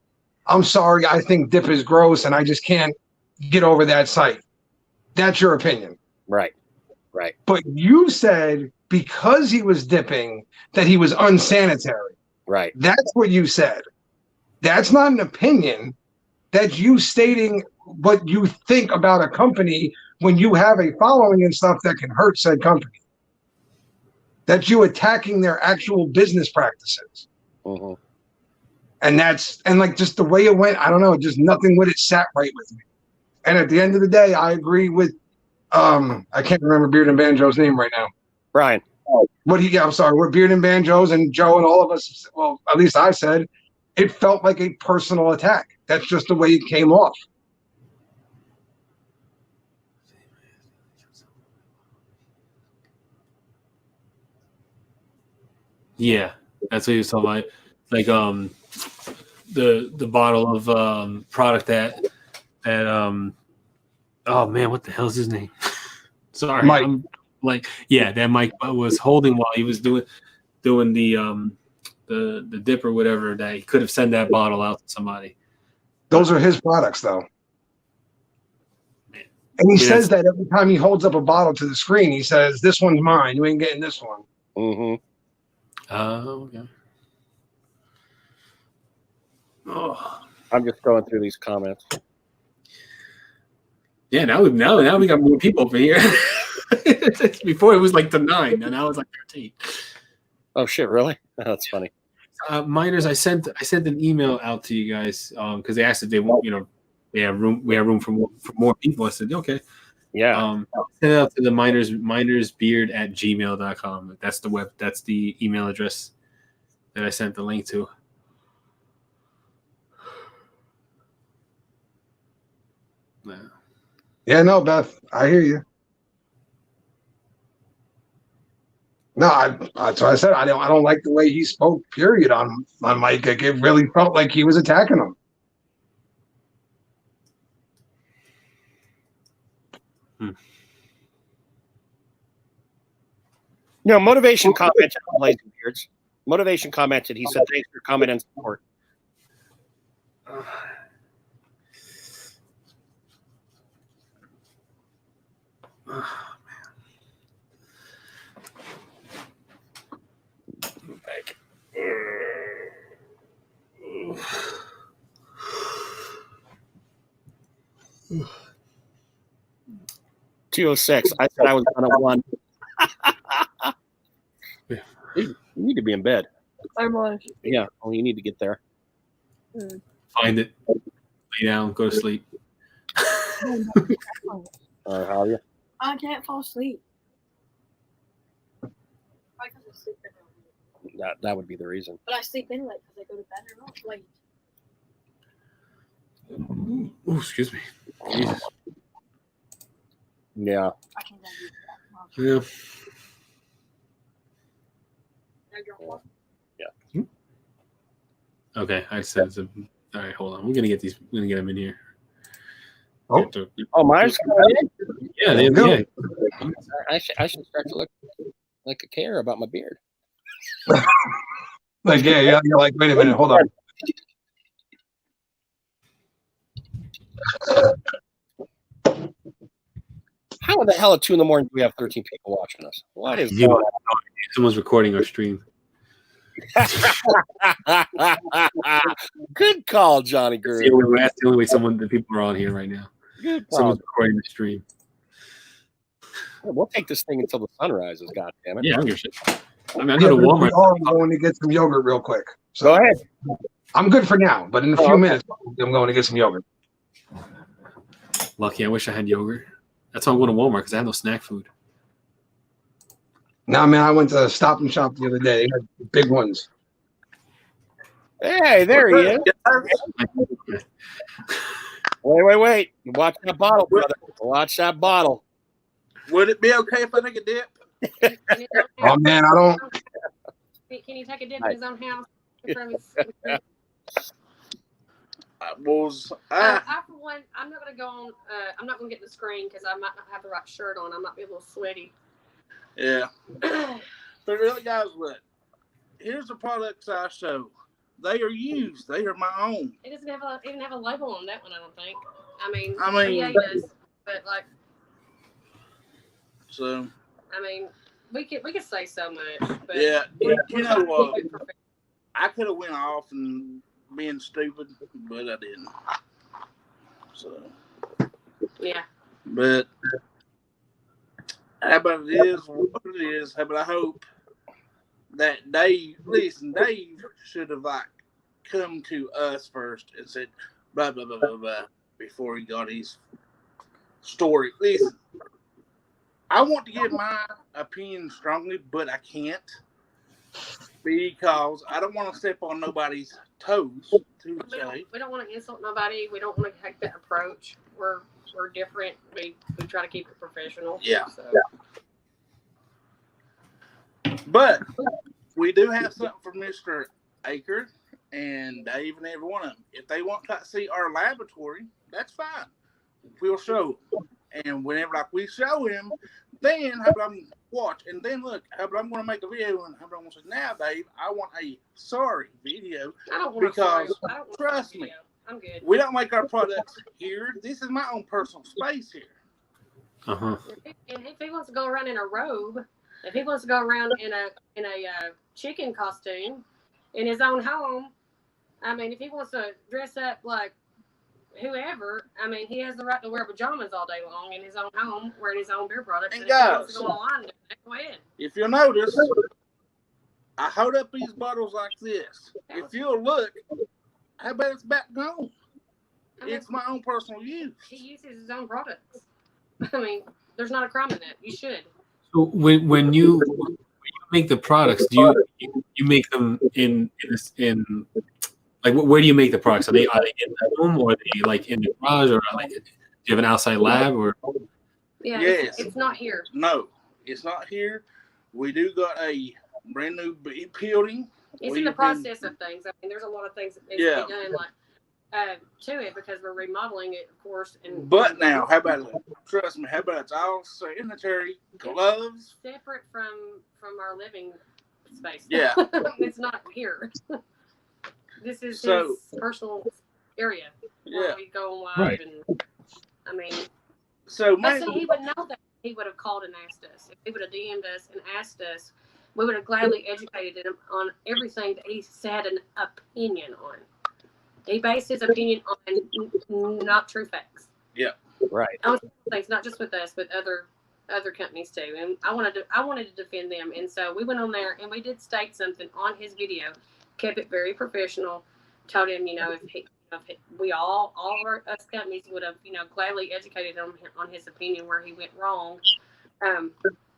I'm sorry, I think dip is gross and I just can't get over that site. That's your opinion. Right. Right. But you said because he was dipping that he was unsanitary. Right. That's what you said. That's not an opinion. That's you stating what you think about a company when you have a following and stuff that can hurt said company. That's you attacking their actual business practices. Mm-hmm. And like just the way it went, I don't know, just nothing with it sat right with me. And at the end of the day, I agree with I can't remember Beard and Banjo's name right now. Brian. I'm sorry, what Beard and Banjo's and Joe and all of us, well, at least I said, it felt like a personal attack. That's just the way it came off. Yeah, that's what he was talking about. Like the bottle of product that oh man, what the hell's his name? Sorry, Mike. That Mike was holding while he was doing the dip or whatever, that he could have sent that bottle out to somebody. Those are his products, though. And he says that every time he holds up a bottle to the screen, he says, "This one's mine. You ain't getting this one." Mm-hmm. Okay. Oh, I'm just going through these comments. yeah. Now we got more people over here. Before it was like the 9, and now it's like 13. Oh shit! Really? That's funny. Miners, I sent an email out to you guys because they asked if they want, we have room for more people. I said okay. Yeah. Send it out to the minersbeard@gmail.com. That's the email address that I sent the link to. Yeah, no, Beth, I hear you. No, that's what I said. I don't like the way he spoke. Period on Mike. Like, it really felt like he was attacking him. No, Motivation commented on Blazing Beards. Motivation commented. He said, "Thanks for your comment and support." Back. 206. I said I was on a 1. You need to be in bed. I was. Yeah. Oh, you need to get there. Find it. Lay down. Go to sleep. How are you? I can't fall asleep. That would be the reason. But I sleep in late because I go to bed late. Oh, excuse me. Jesus. Yeah. Yeah. Yeah. Okay, I said some. All right, hold on. We're gonna get them in here. Oh, mine's coming in. Yeah, yeah. I should start to look like I care about my beard. Like, yeah. You're like, wait a minute, hold on. How in the hell at 2 a.m. do we have 13 people watching us? What is You going know, someone's recording our stream. Good call, Johnny Guru. That's the only way the people are on here right now. Good call. Someone's recording the stream. We'll take this thing until the sun rises, God damn it. Yeah, I don't give a shit. I mean, I go to Walmart. I'm going to get some yogurt real quick. So go ahead. I'm good for now, but in a few minutes, I'm going to get some yogurt. Lucky, I wish I had yogurt. That's why I'm going to Walmart, because I have no snack food. Nah, man, I went to Stop and Shop the other day. They had big ones. Hey, there he is. Wait. Watch that bottle, brother. Watch that bottle. Would it be okay if I take a dip? Oh, man, I don't. Can you take a dip in his own house? I for one, I'm not gonna go on. I'm not gonna get the screen because I might not have the right shirt on. I might be a little sweaty. Yeah. But really, guys, look. Here's the products I show. They are used. They are my own. It doesn't even have a label on that one. I don't think. I mean, EA does, but like. So. I mean, we could say so much. But yeah. You know what? I could have went off and been stupid, but I didn't. So Yeah. but how about it is what it is? How about I hope that Dave should have like come to us first and said blah blah blah blah blah before he got his story. Listen, I want to give my opinion strongly, but I can't because I don't want to step on nobody's toes. We don't want to insult nobody. We don't want to take that approach. We're different. We try to keep it professional. Yeah. So. But we do have something for Mr. Aker and Dave and every one of them. If they want to see our laboratory, that's fine. We'll show them. And whenever like we show him, then how about I'm watch and then look, how about I'm going to make a video and how about I'm going to say, now Dave, I want a sorry video I don't want because I don't want trust a me, video. I'm good. we don't make our products here. This is my own personal space here. Uh-huh. And if he wants to go around in a robe, if he wants to go around in a chicken costume in his own home, I mean, if he wants to dress up like whoever, I mean, he has the right to wear pajamas all day long in his own home, wearing his own beer products. And if he wants guys, to go online, go ahead. if you'll notice, I hold up these bottles like this. If you'll look, how about it's back home? It's my own personal use. He uses his own products. I mean, there's not a crime in that. You should. So when you make the products, do you make them in like where do you make the products? Are they in the home or are they like in the garage or like do you have an outside lab or? Yeah, Yes. it's not here. No, it's not here. We do got a brand new building. It's in the process of things. I mean, there's a lot of things that need to be done, like to it because we're remodeling it, of course. And But now, how about it? Trust me, how about it's all sanitary gloves? separate from our living space? Yeah. It's not here. This is So- his personal area Yeah. where we go on live, Right. and I mean, So but maybe see, he would know that he would have called and asked us. If he would have DM'd us and asked us, we would have gladly educated him on everything that he had an opinion on. He based his opinion on not true facts. Yeah. Right. On things, not just with us, but other companies too. And I wanted to defend them. And so we went on there and we did state something on his video, kept it very professional, told him, if we all of us companies would have, gladly educated him on his opinion where he went wrong.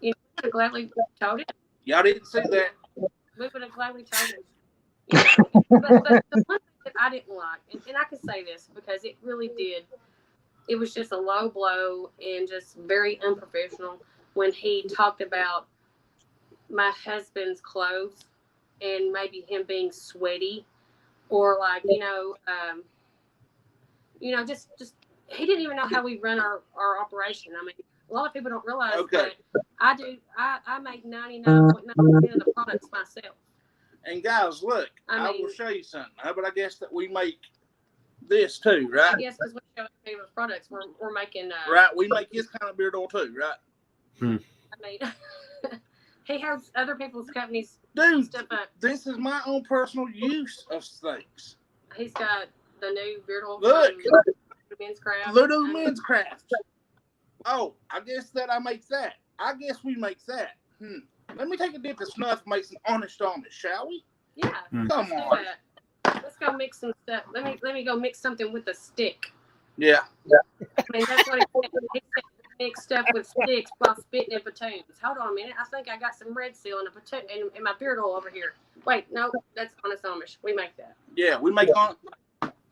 We would have gladly told him. y'all didn't see that. We would have gladly told him. But the one thing that I didn't like, and I can say this because it really did, it was just a low blow and just very unprofessional when he talked about my husband's clothes and maybe him being sweaty or like, just he didn't even know how we run our operation. I mean, a lot of people don't realize that I do. I make 99.9% of the products myself. And guys, look, I I will show you something. How about I guess that we make this too, right? Yes, because we show those products, we're making. Right, we make this kind of beard oil too, right? I mean, he has other people's companies Dude, stuff up. this is my own personal use of things. He's got the new beard oil. Look. from Men's Craft. Little Men's Craft. Oh, I guess that I make that. I guess we make that. Let me take a dip of snuff and make some honest, shall we? Yeah. Come let's do on. that. Let's go mix some stuff. Let me go mix something with a stick. Yeah. I mean, that's what he said. He said mix stuff with sticks while spitting in platoons. Hold on a minute. I think I got some red seal in a platoon in my beard oil over here. Wait, no, that's Honest Amish. We make that. Yeah, we make on.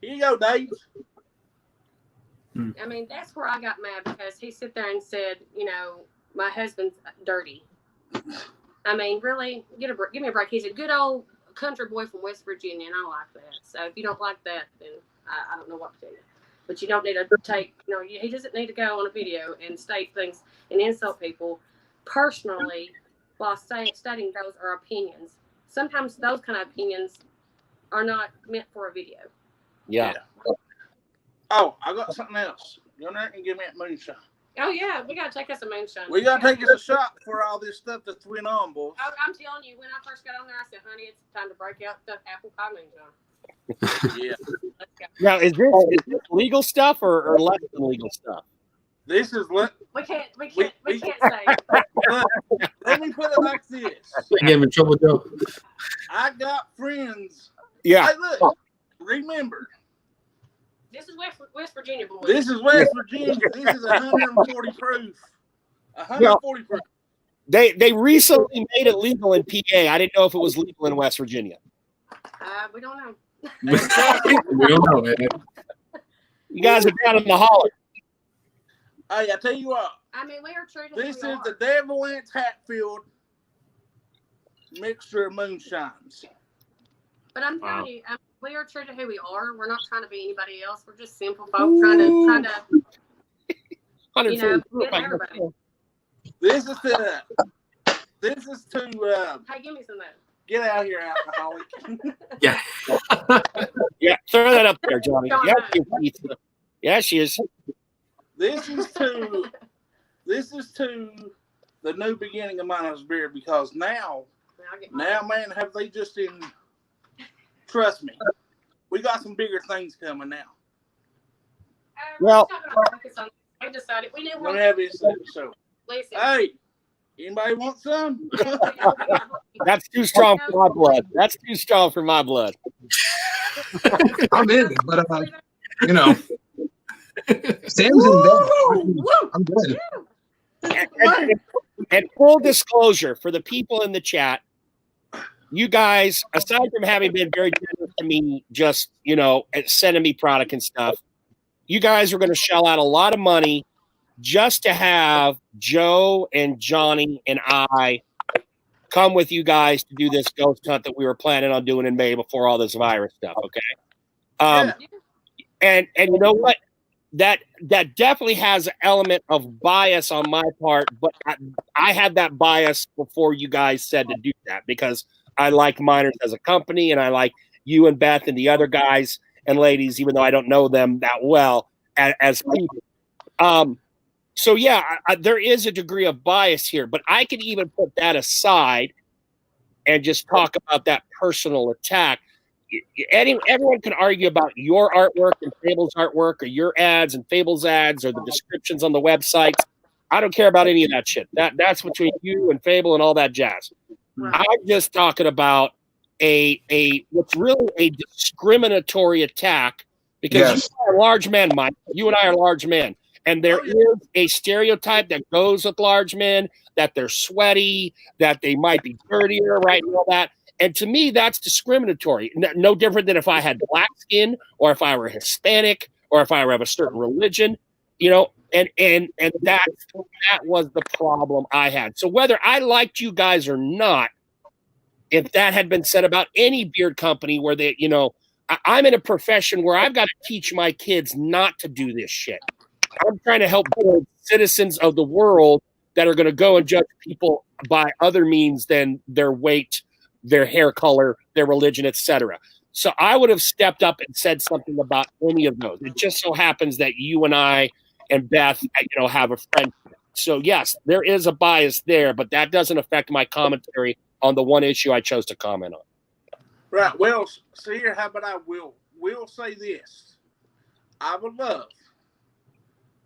Here you go, Dave. I mean, that's where I got mad because he sit there and said, my husband's dirty. I mean, really, give me a break. He's a good old country boy from West Virginia, and I like that. So if you don't like that, then I don't know what to tell you. But you don't need to take, he doesn't need to go on a video and state things and insult people personally while stating those are opinions. Sometimes those kind of opinions are not meant for a video. Yeah. Oh, I got something else. Go in there and give me that moonshine. Oh yeah, we gotta take us a moonshine. We gotta take us a shot before all this stuff that's went on, boys. I'm telling you, when I first got on there, I said, "Honey, it's time to break out the apple pie moonshine." Yeah. Now, is this legal stuff or less than legal stuff? This is what We can't say. Look, let me put it like this. I get him in trouble, Joe. I got friends. Yeah. Hey, look. Remember, This is West Virginia, boys. this is West Virginia. This is 140 proof. 140 proof. They recently made it legal in PA. I didn't know if it was legal in West Virginia. We don't know. We don't know, man. You guys are down in the holler. Hey, I tell you what. I mean, we are treated. This is the Devil Anse Hatfield mixture of moonshines. But I'm telling you, we are true to who we are. We're not trying to be anybody else. We're just simple folk trying to get everybody. This is to Hey, give me some of that. get out here, alcoholic. Yeah. Yeah, throw that up there, Johnny. Yeah, pizza. Yeah, she is. This is to the new beginning of Miner's Beard, because now, man, have they just trust me, we got some bigger things coming now. Well, I decided we knew Let me have this show. Listen. Hey, anybody want some? That's too strong for my blood. That's too strong for my blood. I'm in, but you know, Sam's in bed. I'm good. And full disclosure for the people in the chat, you guys, aside from having been very generous to me, just, sending me product and stuff, you guys are going to shell out a lot of money just to have Joe and Johnny and I come with you guys to do this ghost hunt that we were planning on doing in May before all this virus stuff. Okay. And you know what? That definitely has an element of bias on my part, but I had that bias before you guys said to do that, because I like Miners as a company, and I like you and Beth and the other guys and ladies, even though I don't know them that well as people. So yeah, there is a degree of bias here, but I can even put that aside and just talk about that personal attack. Everyone can argue about your artwork and Fable's artwork, or your ads and Fable's ads, or the descriptions on the website. I don't care about any of that shit. That's between you and Fable and all that jazz. Right. I'm just talking about what's really a discriminatory attack, because you are a large man, Mike. You and I are large men. And there is a stereotype that goes with large men, that they're sweaty, that they might be dirtier, right, and all that. And to me, that's discriminatory. No different than if I had black skin, or if I were Hispanic, or if I were of a certain religion, and that was the problem I had. So whether I liked you guys or not, if that had been said about any beard company where they, I'm in a profession where I've got to teach my kids not to do this shit. I'm trying to help build citizens of the world that are going to go and judge people by other means than their weight, their hair color, their religion, etc. So I would have stepped up and said something about any of those. It just so happens that you and I and Beth, have a friend. So yes, there is a bias there, but that doesn't affect my commentary on the one issue I chose to comment on. Right. Well, see here, how about I will say this. I would love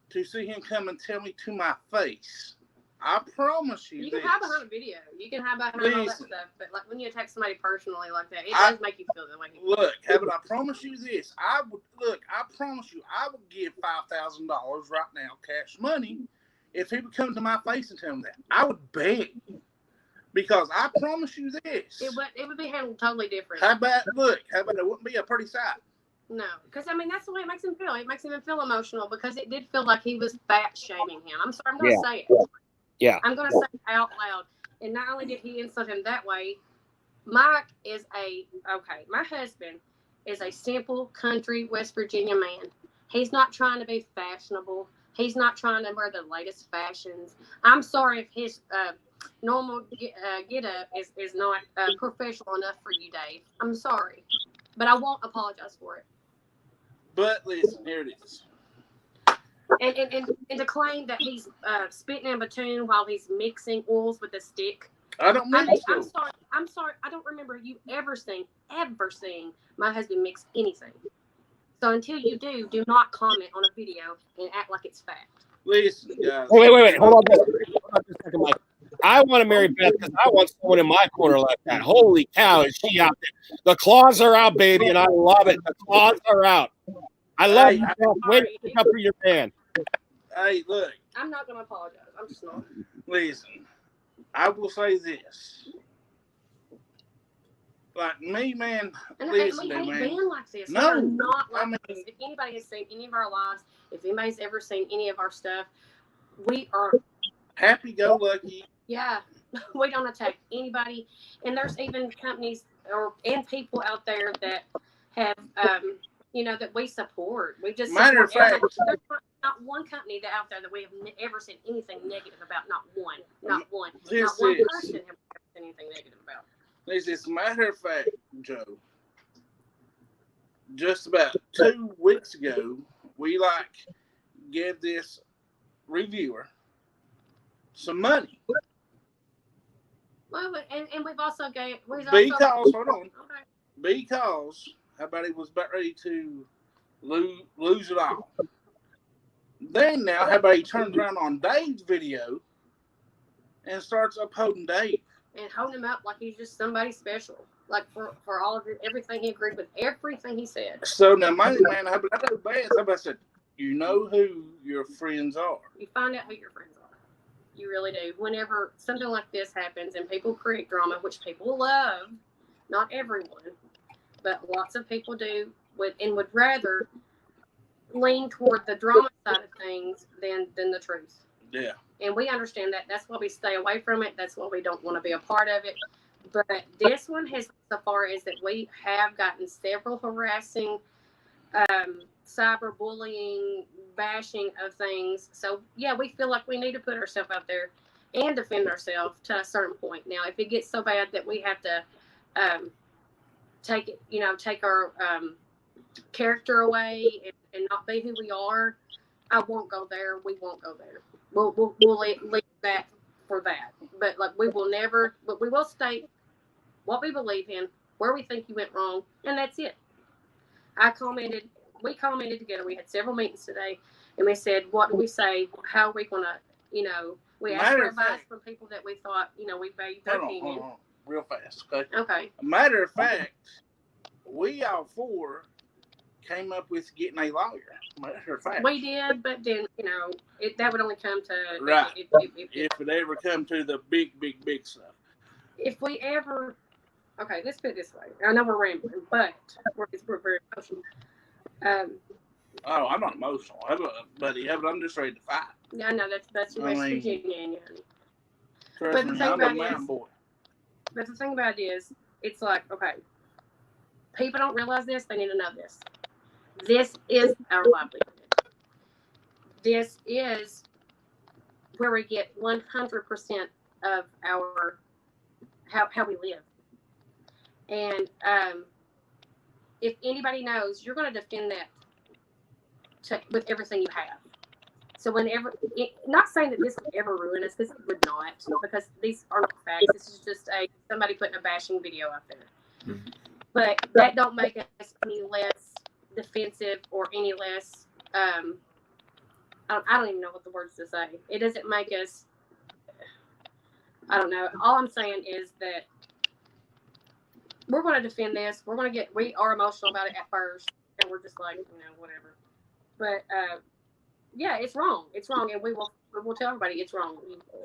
to see him come and tell me to my face. I promise you. You can have a video. You can have all that stuff, but like when you attack somebody personally like that, it does make you feel that way. Look, but I promise you this. I promise you, I would give $5,000 right now, cash money, if he would come to my face and tell me that. I would beg, because I promise you this. It would be handled totally different. How about it wouldn't be a pretty sight? No, because that's the way it makes him feel. It makes him feel emotional, because it did feel like he was fat shaming him. I'm sorry, I'm going to say it. Yeah. I'm going to say it out loud. And not only did he insult him that way, my husband is a simple country West Virginia man. He's not trying to be fashionable. He's not trying to wear the latest fashions. I'm sorry if his normal get-up is not professional enough for you, Dave. I'm sorry. But I won't apologize for it. But listen, here it is. And to claim that he's spitting in batoon while he's mixing oils with a stick. I don't I mean, mix I'm those. sorry. I'm sorry. I don't remember you ever seeing my husband mix anything. So until you do not comment on a video and act like it's fact. Listen, guys. Wait. Hold on just a second, Mike. I want to marry Beth because I want someone in my corner like that. Holy cow, is she out there? The claws are out, baby, and I love it. The claws are out. I love you, Beth. Wait to pick up for your man. Hey, look. I'm not going to apologize. I'm just not. Listen, I will say this. Like me, man. And Listen, we hate man. being like this. No, We're not like I mean, this. If anybody has seen any of our lives, if anybody's ever seen any of our stuff, we are happy-go-lucky. Yeah, we don't attack anybody, and there's even companies and people out there that have, that we support. We just Matter of support fact, everybody. There's not one company out there that we have ever said anything negative about. Not one. Not one person have said anything negative about. As a matter of fact, Joe, just about 2 weeks ago, we gave this reviewer some money. Well, and we've also Hold on. Because everybody was about ready to lose it all. Then now everybody turns around on Dave's video and starts upholding Dave. And holding him up like he's just somebody special. Like for all of it, everything he agreed with, everything he said. So now, man, I know bad. Somebody said, you know who your friends are. You find out who your friends are. You really do. Whenever something like this happens and people create drama, which people love, not everyone, but lots of people do, would rather lean toward the drama side of things than the truth. Yeah. And we understand that. That's why we stay away from it. That's why we don't want to be a part of it. But this one has, so far as that we have gotten several harassing, cyberbullying, bashing of things. So, yeah, we feel like we need to put ourselves out there and defend ourselves to a certain point. Now, if it gets so bad that we have to take our character away and not be who we are, I won't go there. We won't go there. We'll leave that for that. But we will state what we believe in, where we think you went wrong, and that's it. We commented together. We had several meetings today, and we said, what do we say? How are we going to, we asked for advice from people that we thought, we valued their opinion. Hold on, real fast, okay? Okay. A matter of fact, we all four came up with getting a lawyer. Matter of fact. We did, but then, that would only come to... Right. If it ever come to the big stuff. If we ever... Okay, let's put it this way. I know we're rambling, but we're very emotional. I'm not emotional, but I'm just ready to fight. Yeah, I know that's West Virginia. Trust me, I'm a mountain boy. But the thing about it is, it's like, okay, people don't realize this. They need to know this. This is our livelihood. This is where we get 100% of our how we live. And if anybody knows, you're going to defend that with everything you have. So not saying that this would ever ruin us, because it would not, because these are not facts. This is just somebody putting a bashing video out there. Mm-hmm. But that don't make us any less defensive or any less. I don't even know what the words to say. It doesn't make us. I don't know. All I'm saying is that we're going to defend this. We are emotional about it at first, and we're just like, whatever. But yeah, it's wrong. It's wrong, and we will tell everybody it's wrong.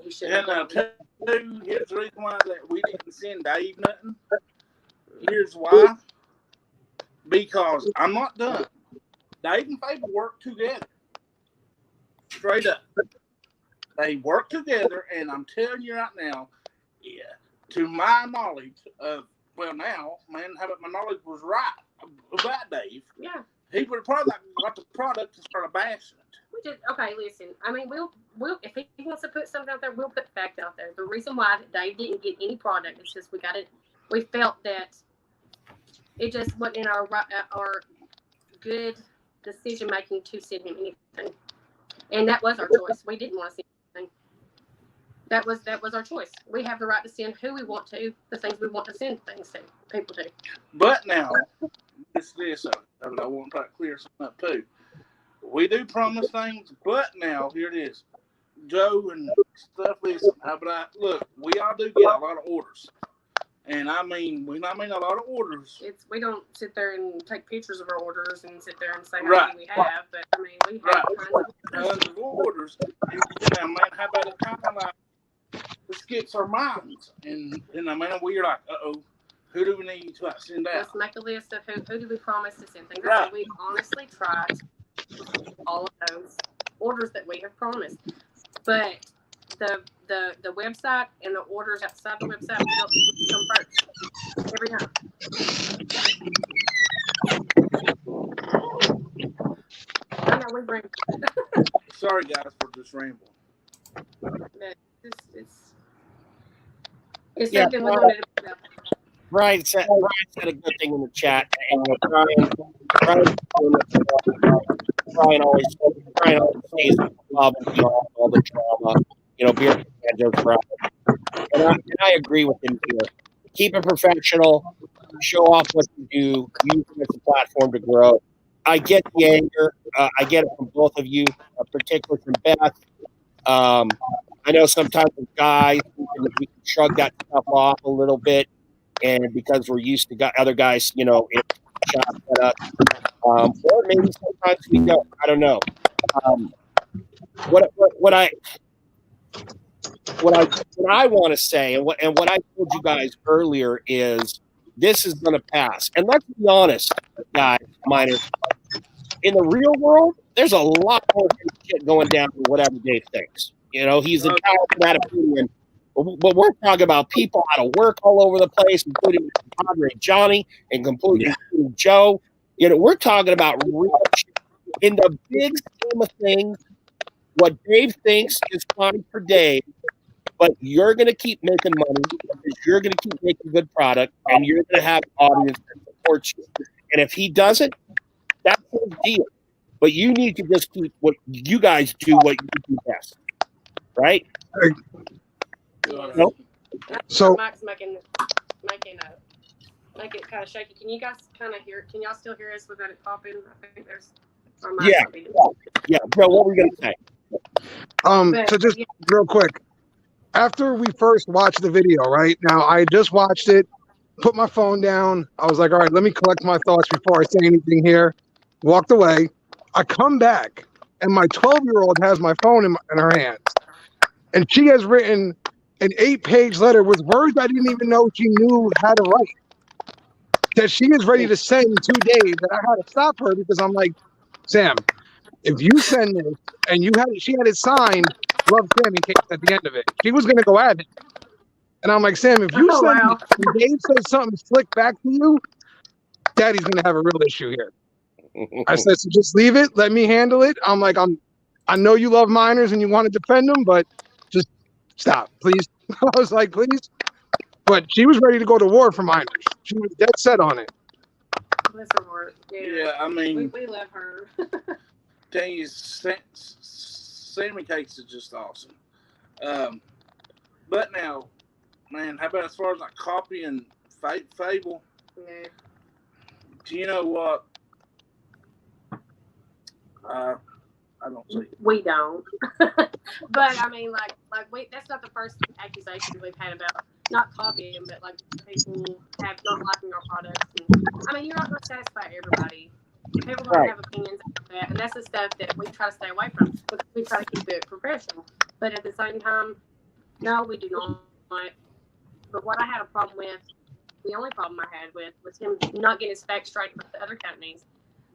He shouldn't. And I'll tell you, here's the reason why that we didn't send Dave nothing. Here's why. Because I'm not done. Dave and Fable work together. Straight up. They work together, and I'm telling you right now, to my knowledge of, now, man, how about my knowledge was right about Dave. Yeah. He would have probably got the product and started bashing it. Okay, listen. I mean, we'll if he wants to put something out there, we'll put fact out there. The reason why Dave didn't get any product is just we felt that it just wasn't in our good decision making to send him anything. And that was our choice. We didn't want to send anything. That was our choice. We have the right to send who we want to, the things we want to send things to, people to. But now, this, I want to clear something up too. We do promise things, but now, here it is. Joe and stuff, listen, look, we all do get a lot of orders. And I mean a lot of orders. We don't sit there and take pictures of our orders and sit there and say how Right. many we have, but I mean, we have Tons of orders. And, man, how about it kind of like it skips our minds? And I mean, we're like, who do we need to send out? Let's make a list of who do we promise to send things. Right. We honestly try to fulfill all of those orders that we have promised. But the website and the orders outside the website will come first every time. I know we bring. Sorry, guys, for just rambling. It's Yeah, something we wanted to do. Brian said a good thing in the chat. And Brian always stays above and beyond all the drama. Beer and Joe's Brian. And I agree with him here. Keep it professional. Show off what you do. Use it as a platform to grow. I get the anger. I get it from both of you, particularly from Beth. I know sometimes with guys, we can shrug that stuff off a little bit. And because we're used to other guys, it shots at us. Or maybe sometimes we don't. I don't know. What I want to say, and what I told you guys earlier is this is going to pass. And let's be honest, guys, minors. In the real world, there's a lot more shit going down than whatever Dave thinks. He's entitled to that opinion. But we're talking about people out of work all over the place, including Padre Johnny and including Joe. We're talking about real shit. In the big scheme of things, what Dave thinks is fine for Dave, but you're going to keep making money because you're going to keep making good product and you're going to have an audience that supports you. And if he doesn't, that's his deal. But you need to just keep what you guys do, what you do best. Right? Nope. So Mike's making it kind of shaky. Can you guys kind of hear? Can y'all still hear us without it popping? I think there's. Yeah. Bro, what were we gonna say? So just real quick, after we first watched the video, right now I just watched it, put my phone down. I was like, all right, let me collect my thoughts before I say anything here. Walked away. I come back, and my 12-year-old has my phone in her hands, and she has written an 8-page letter with words I didn't even know she knew how to write, that she is ready to send to Dave. That I had to stop her because I'm like, Sam, if you send this and she had it signed, love Sam in case at the end of it. She was gonna go at it. And I'm like, Sam, if you send it and Dave says something slick back to you, Daddy's gonna have a real issue here. I said, so just leave it, let me handle it. I'm like, I know you love minors and you want to defend them, but just stop, please. I was like, please. But she was ready to go to war for minors. She was dead set on it. Bless her heart. Yeah, I mean, we love her. Tell you, Sammy Cakes is just awesome. But now, man, how about as far as like copying Fable? Yeah. Do you know what? I don't see. We don't. But I mean, like that's not the first accusation we've had about not copying, but like people have not liking our products. And, I mean, you're not going to satisfy everybody. People don't have opinions about that, and that's the stuff that we try to stay away from because we try to keep it professional. But at the same time, no, we do not. But what I had a problem with, the only problem I had with was him not getting his facts straight with the other companies,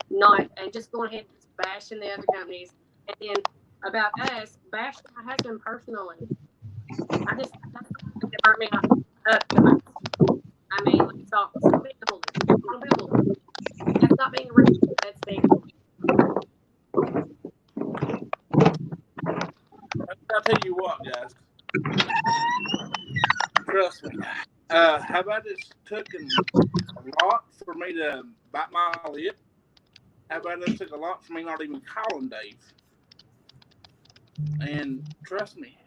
and just going ahead and just bashing the other companies, and then about us bashing my husband personally. That's something that hurt me up the most. I mean, like, stop being a bully. Don't be a bully. That's not being a rich. That's being a bully. I'll tell you what, guys. Trust me. How about this took a lot for me to bite my lip? How about it took a lot for me not even calling Dave? And trust me,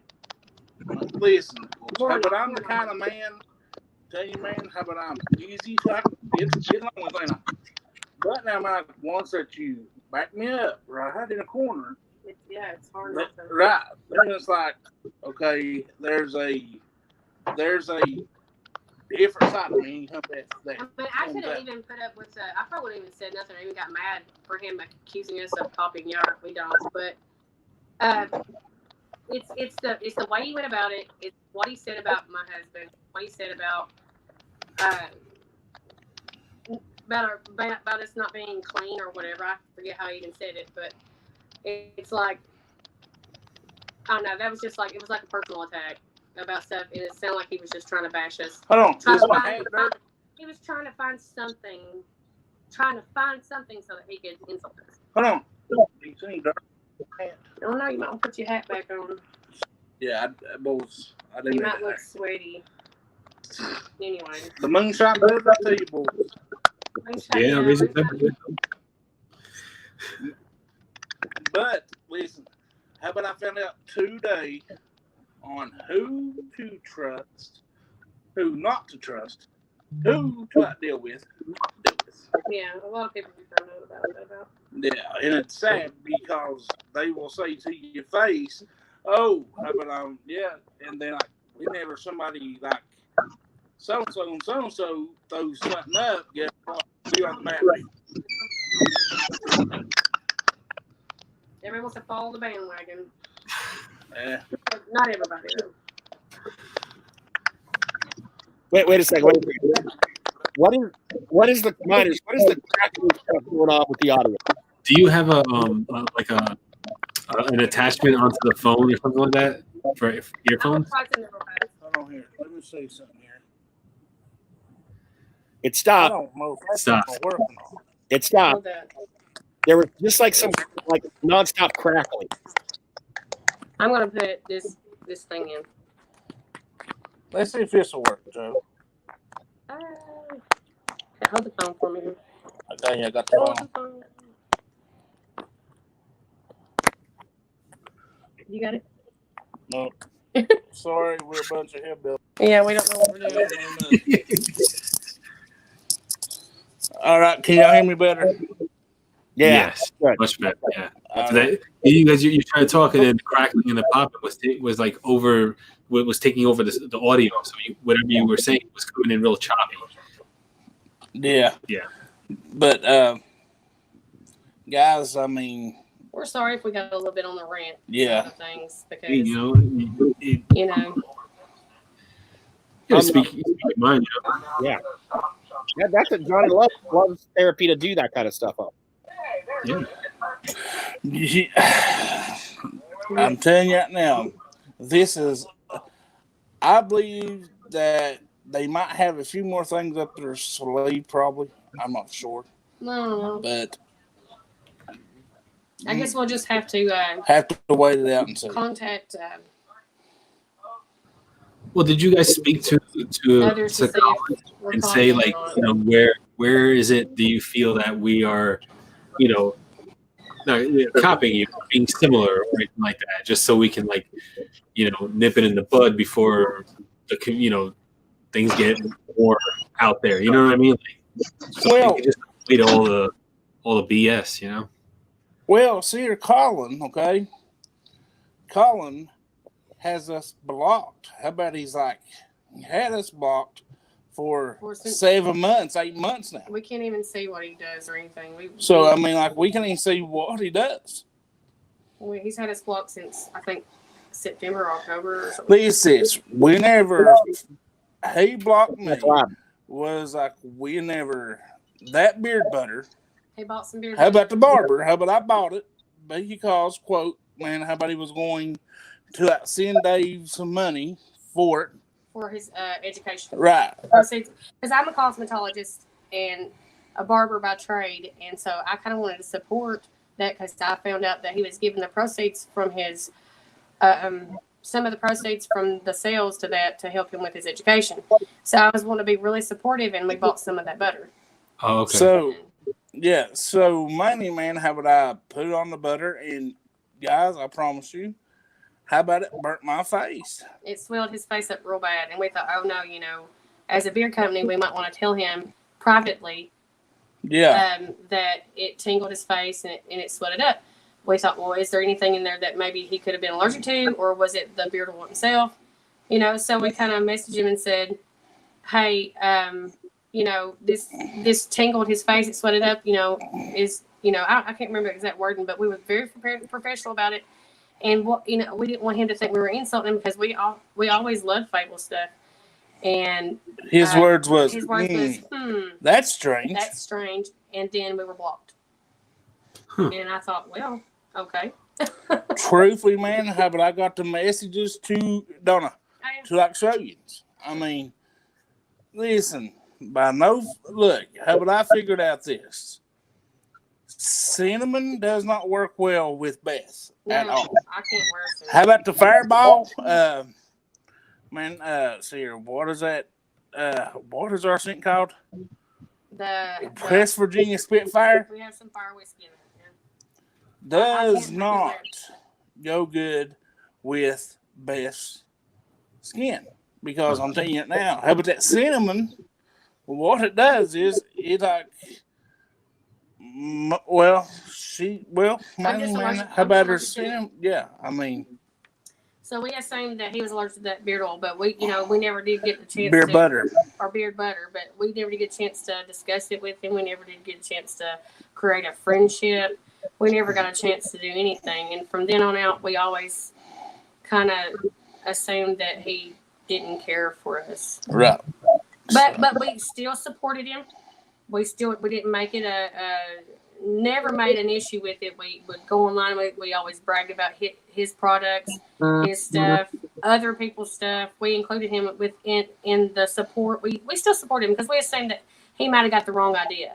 listen, but I'm the kind of man, tell you, man, how about I'm easy so I can get along with it. But now, Mike, once that you back me up right in the corner, it's hard. Right. Then it's like, okay, there's a different side of me. I mean, I couldn't even put up with I probably wouldn't even said nothing. I even got mad for him accusing us of popping yark. We don't, but it's the way he went about it. It's what he said about my husband. What he said about us not being clean or whatever. I forget how he even said it, but it's like, I don't know. That was just like, it was like a personal attack about stuff, and it sounded like he was just trying to bash us. Hold on. He was trying to find something so that he could insult us. Hold on. Oh no, you might want to put your hat back on. Yeah, I didn't. You might look sweaty. Anyway. The moonshine does that to you, boys. Yeah, raising temperature. But listen, how about I found out today on who to trust, who not to trust, who to deal with, who not to deal with. Yeah, a lot of people don't know about that. Yeah, and it's sad because they will say to your face, "Oh, how about yeah," and then like whenever somebody like so and so throws something up, guess what? We are the bad people. Everyone wants to follow the bandwagon. Yeah. Not everybody. Wait a second. What is the miners? What is the crackling stuff going on with the audio? Do you have an attachment onto the phone or something like that for earphones? Hold on here. Let me say something here. It stopped. I don't know if that's Stop. gonna work or not. It stopped. There was just like some like nonstop crackling. I'm gonna put this thing in. Let's see if this will work, Joe. Hold the phone for me. Okay, I got the phone. You got it? No. Sorry, we're a bunch of hillbillies. Yeah, we don't know what we're doing. All right, can y'all hear me better? Yeah, yes, much better. Yeah, you guys, you try to talk, and then the crackling and the popping was like was taking over the audio. So whatever you were saying was coming in real choppy. Yeah, yeah. But guys, I mean, we're sorry if we got a little bit on the rant. Yeah. Of things because you know. Yeah, speak your mind. You know? Yeah. That's what Johnny loves therapy to do that kind of stuff up. Yeah. I'm telling you right now, I believe that they might have a few more things up their sleeve, probably. I'm not sure. No. But I guess we'll just have to wait it out and see. Contact. Well, did you guys speak to Others to see if we're and say like, you know, where is it? Do you feel that we are, you know, copying you, being similar or anything like that, just so we can like, you know, nip it in the bud before things get more out there. You know what I mean? Like, so we can just complete all the BS. You know. Well, see here, Colin. Okay, Colin has us blocked. How about he had us blocked for 7 months, 8 months now. We can't even see what he does or anything. I mean, like, we can't even see what he does. He's had us blocked since, I think, September or October or something. This, whenever he blocked me, was like, that beard butter. He bought some beard How about the barber? How about I bought it? Because, quote, man, how about he was going to send Dave some money for it. For his education. Right. Because I'm a cosmetologist and a barber by trade. And so I kind of wanted to support that because I found out that he was giving the proceeds from his, some of the proceeds from the sales to that to help him with his education. So I was wanting to be really supportive and we bought some of that butter. Oh, okay. So, money, man, how would I put it on the butter? And guys, I promise you, How about it burnt my face? It swelled his face up real bad, and we thought, oh no, as a beer company, we might want to tell him privately, that it tingled his face and it swelled it up. We thought, well, is there anything in there that maybe he could have been allergic to, or was it the Beardle himself? So we kind of messaged him and said, hey, this tingled his face, it sweated up, I can't remember the exact wording, but we were very professional about it. And we didn't want him to think we were insulting him, because we always loved Fable stuff. And his words was, that's strange. That's strange. And then we were blocked. And I thought, well, okay. Truthfully, man, how about I got the messages to Donna, to like Australians. I mean, listen, look, how about I figured out this? Cinnamon does not work well with Beth at all. I can't wear cinnamon. How about the Fireball? See here, what is that? What is our scent called? The West Virginia Spitfire. We have some fire whiskey in it. Does not go good with Beth's skin, because I'm telling you it now. How about that cinnamon? What it does is it like, how about her cinnamon? Yeah, I mean. So we assumed that he was allergic to that beard oil, but we never did get the chance beard butter, but we never did get a chance to discuss it with him. We never did get a chance to create a friendship. We never got a chance to do anything. And from then on out, we always kind of assumed that he didn't care for us. Right. But we still supported him. We didn't make it never made an issue with it. We would go online. We always bragged about his products, his stuff, other people's stuff. We included him in the support. We still support him, because we assumed that he might have got the wrong idea.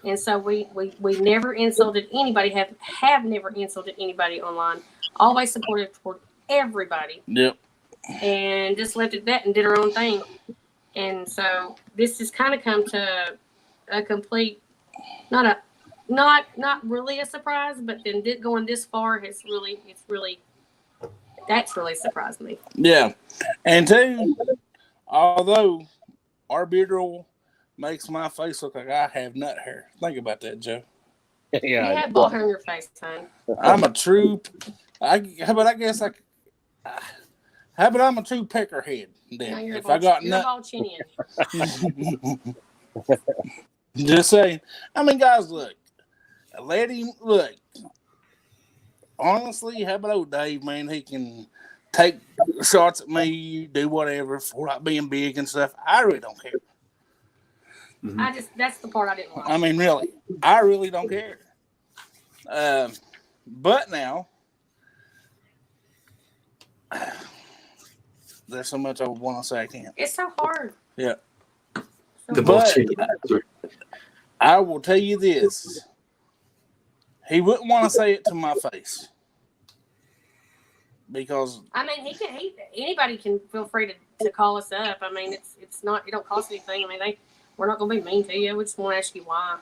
And so we never insulted anybody, have never insulted anybody online. Always supported toward everybody. Yep. And just left it at that and did our own thing. And so this has kind of come to a complete, not really a surprise, but then going this far that's really surprised me. Yeah. And two, although our beard oil makes my face look like I have nut hair. Think about that, Joe. You have bald hair on your face, son. I'm a true. How about I'm a true peckerhead? Then No, if I got you're a nut, bald chin. just saying. I mean, guys, look. Let him look. Honestly, how about old Dave, man? He can take shots at me, do whatever for not being big and stuff. I really don't care. That's the part I didn't like. I mean, really, I really don't care. But now, there's so much I would want to say I can't. It's so hard. Yeah. But I will tell you this. He wouldn't want to say it to my face. Because I mean, anybody can feel free to call us up. I mean, it's not, it don't cost anything. I mean, we're not going to be mean to you. We just want to ask you why.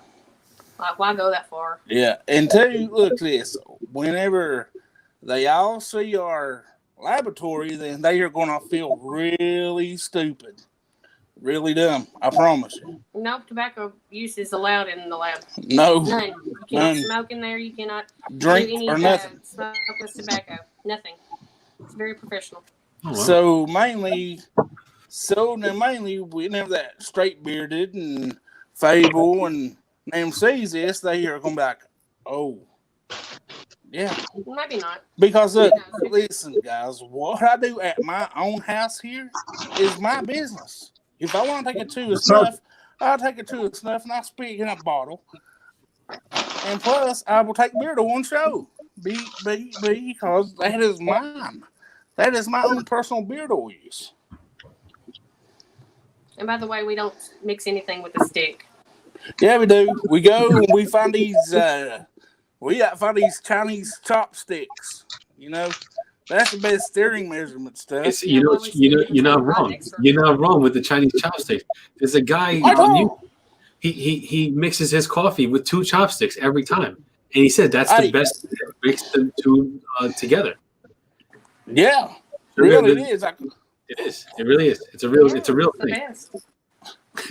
Like, why go that far? Yeah. And two, look this. Whenever they all see our laboratory, then they are going to feel really stupid. Really dumb. I promise you. No tobacco use is allowed in the lab. No. None. You cannot smoke in there. You cannot drink do any, or nothing. Smokeless tobacco. Nothing. It's very professional. Oh, wow. So mainly, whenever that straight bearded and Fable and them sees this, they are going to be like, oh, yeah. Maybe not. Because look, listen, guys, what I do at my own house here is my business. If I want to take it to a snuff, I'll take it to a snuff and I'll speak in a bottle. And plus, I will take beer to one show. Because that is mine. That is my own personal beard oil use. And by the way, we don't mix anything with a stick. Yeah, we do. We go and we find these find these Chinese chopsticks. You know, that's the best steering measurement stuff. You're not wrong. You're not wrong with the Chinese chopsticks. There's a guy he mixes his coffee with 2 chopsticks every time, and he said that's the best. Mix them two together. Yeah, Sure, really, good. it is. It is. It really is. It's a real The thing. best.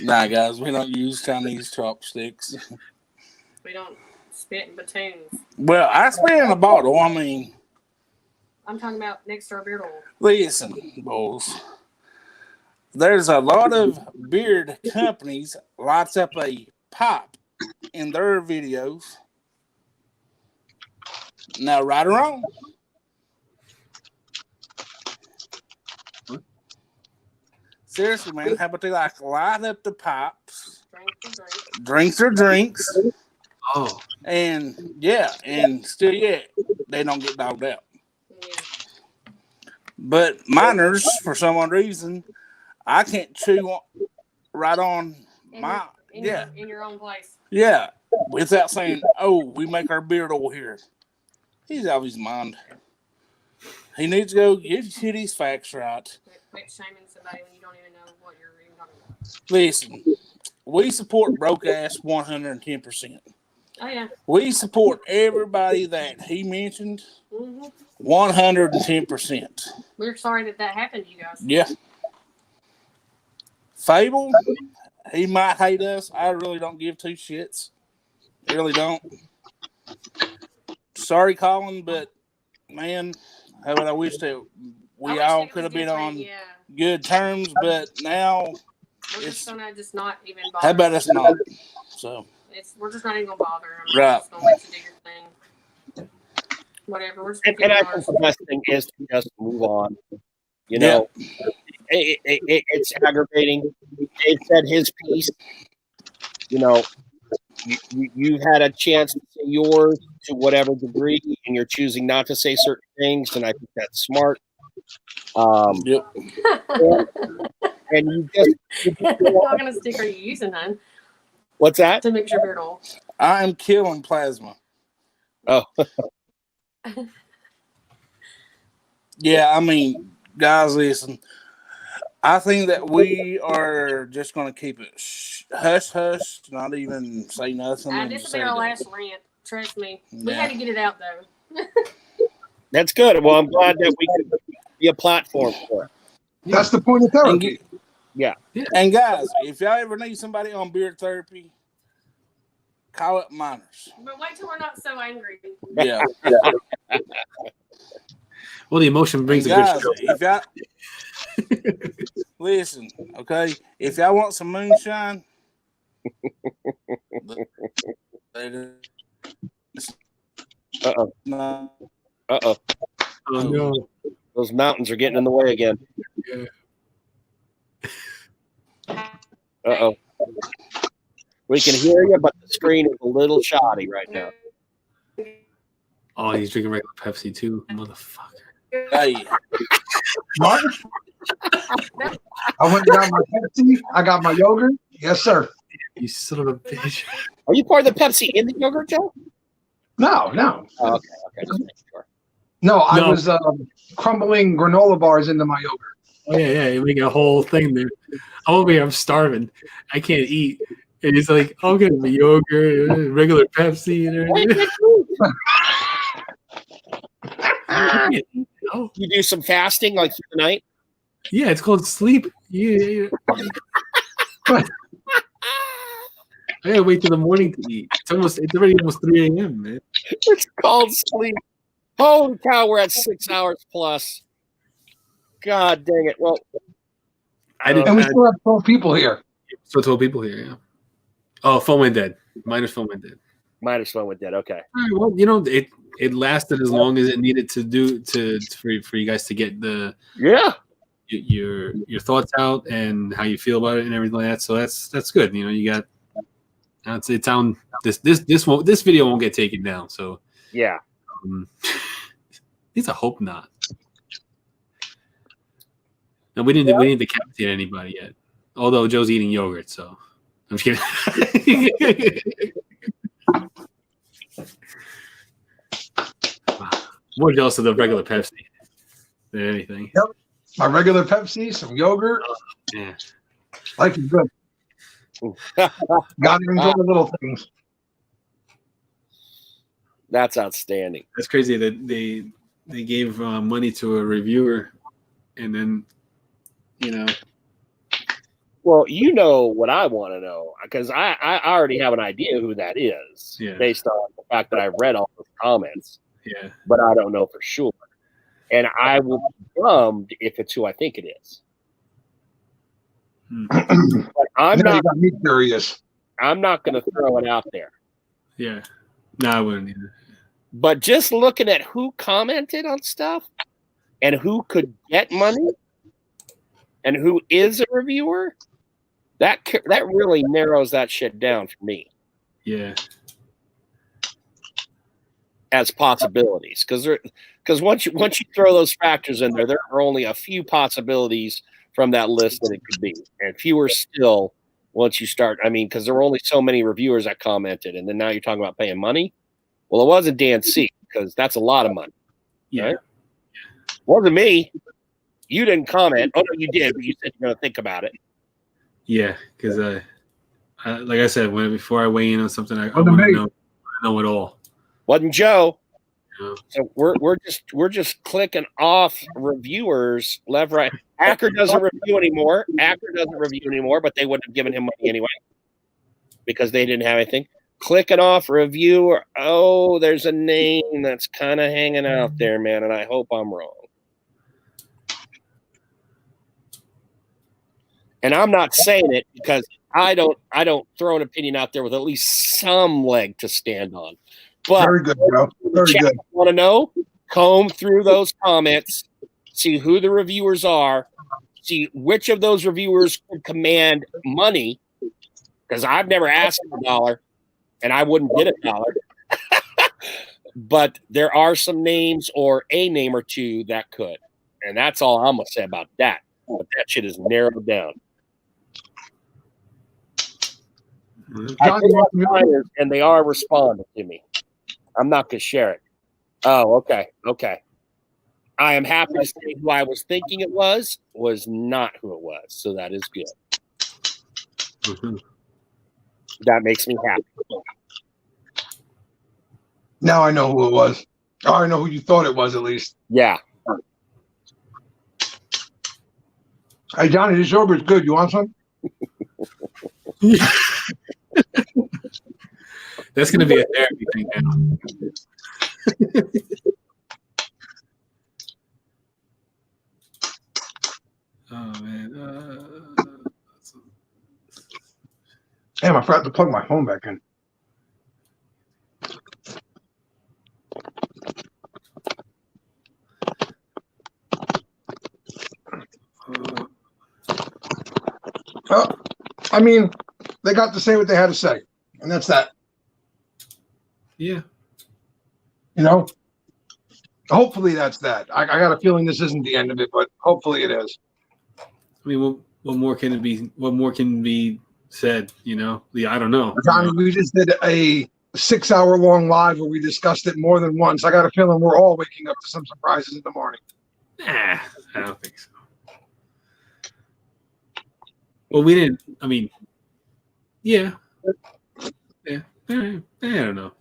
Nah, guys, we don't use Chinese chopsticks. We don't spit in batoons. Well, I spit in a bottle. I mean, I'm talking about next to our beard oil. listen, boys. There's a lot of beard companies lights up a pop in their videos. Now, right or wrong? Seriously, man, how about they like light up the pops, drinks or drinks, Oh, and yeah, and still yet they don't get dogged out. But minors, for some odd reason, I can't chew right on my In your own place. yeah without saying, "Oh, we make our beard oil here." He's out of his mind. He needs to go get his facts right. Quit shaming somebody when you don't even know what you're even talking about. Listen, we support broke ass 110%. Oh yeah. We support everybody that he mentioned Mm-hmm. 110%. We're sorry that happened to you guys. Yeah. Fable, he might hate us. I really don't give two shits. I really don't. Sorry, Colin, but man, how would I wish that we all could have been on good terms, but now We're just gonna just not even bother. how about us not? So We're just not even gonna bother. Right. We're just gonna let you do your thing. Whatever. We're just gonna And I keep think ours. the best thing is to just move on. You know, it's aggravating. Dave said his piece. You know, you've had a chance to say yours to whatever degree, and you're choosing not to say certain things, and I think that's smart. Yep. And you just What kind of stick are you using, hon? what's that? To mix your beard oil. I'm killing plasma. Oh. Yeah, I mean, guys, listen. I think that we are just going to keep it hush hush, not even say nothing. and This will say be our that. last rant. Trust me. We Yeah. had to get it out though. That's good. Well, I'm glad that we could be a platform for it. That's the point of therapy. Yeah. And guys, if y'all ever need somebody on beard therapy, call up minors. But wait till we're not so angry. Yeah. well, the emotion brings And a good guys, stroke. if y'all listen, okay, if y'all want some moonshine, Uh-oh. no. Uh-oh. Oh, no. Those mountains are getting in the way again. Uh-oh. We can hear you, but the screen is a little shoddy right now. Oh, he's drinking regular Pepsi too, motherfucker. Hey. Martin? I went and got my Pepsi. I got my yogurt. Yes, sir. You son of a bitch. Are you pouring the Pepsi in the yogurt, Joe? No, no. Oh, okay, just making sure. No, I No. was crumbling granola bars into my yogurt. Oh yeah, you're making a whole thing there. I'm over here, I'm starving. I can't eat. And it's like, I'm getting the yogurt, regular Pepsi, and everything. You do some fasting like through the night? Yeah, it's called sleep. Yeah. I gotta wait till the morning to eat. It's already almost 3 a.m., man. It's called sleep. Holy cow, we're at 6 hours plus. God dang it. Well, And we still have 12 people here. Still 12 people here, yeah. Oh, phone went dead. Minus phone went dead. Minus phone went dead. Okay. All right, well, you know, it lasted as long as it needed to do for you guys to get your thoughts out and how you feel about it and everything like that. So that's good. You know, you got it's on this video won't get taken down. So yeah, at least I hope not. And we didn't decapitate anybody yet. Although Joe's eating yogurt, so I'm just kidding. More jealous of the regular Pepsi than anything. Yep. My regular Pepsi, some yogurt. Yeah. Life is good. Gotta enjoy the little things. That's outstanding. That's crazy that they gave money to a reviewer, and then Well, you know what I want to know, because I already have an idea who that is based on the fact that I've read all those comments. Yeah. But I don't know for sure. And I will be bummed if it's who I think it is. But I'm Now you not got me curious. I'm not going to throw it out there. Yeah. No, I wouldn't either. But just looking at who commented on stuff and who could get money and who is a reviewer, that really narrows that shit down for me Yeah. as possibilities. Because once you throw those factors in there are only a few possibilities from that list that it could be, and fewer still once you start. I mean, because there were only so many reviewers that commented, and then now you're talking about paying money. Well, it wasn't Dan C, because that's a lot of money. Yeah. Right? Wasn't me. You didn't comment. Oh no, you did, but you said you're going to think about it. Yeah, because like I said, before I weigh in on something, I want to know it all. Wasn't Joe. Yeah. So we're just clicking off reviewers left, right. Acker doesn't review anymore. But they wouldn't have given him money anyway because they didn't have anything. Clicking off review. Oh, there's a name that's kind of hanging out there, man, and I hope I'm wrong. And I'm not saying it because I don't throw an opinion out there with at least some leg to stand on. But very good, bro. Very good. Want to know? Comb through those comments, see who the reviewers are, see which of those reviewers could command money. Because I've never asked for $1, and I wouldn't get $1. But there are some names or a name or two that could, and that's all I'm gonna say about that. But that shit is narrowed down. And they are responding to me. I'm not going to share it. Oh, okay. Okay. I am happy to say who I was thinking it was not who it was. So that is good. Mm-hmm. That makes me happy. Now I know who it was. Oh, I know who you thought it was, at least. Yeah. Hey, Johnny, this yogurt's good. You want some? That's going to be a therapy thing now. Oh, man. Damn, I forgot to plug my phone back in. I mean, they got to say what they had to say, and that's that. Yeah. You know, hopefully that's that. I got a feeling this isn't the end of it, but hopefully it is. I mean, what more can it be? What more can be said? You know, I don't know. Johnny, we just did a 6-hour-long live where we discussed it more than once. I got a feeling we're all waking up to some surprises in the morning. Nah, I don't think so. Well, we didn't. I mean, yeah. I don't know.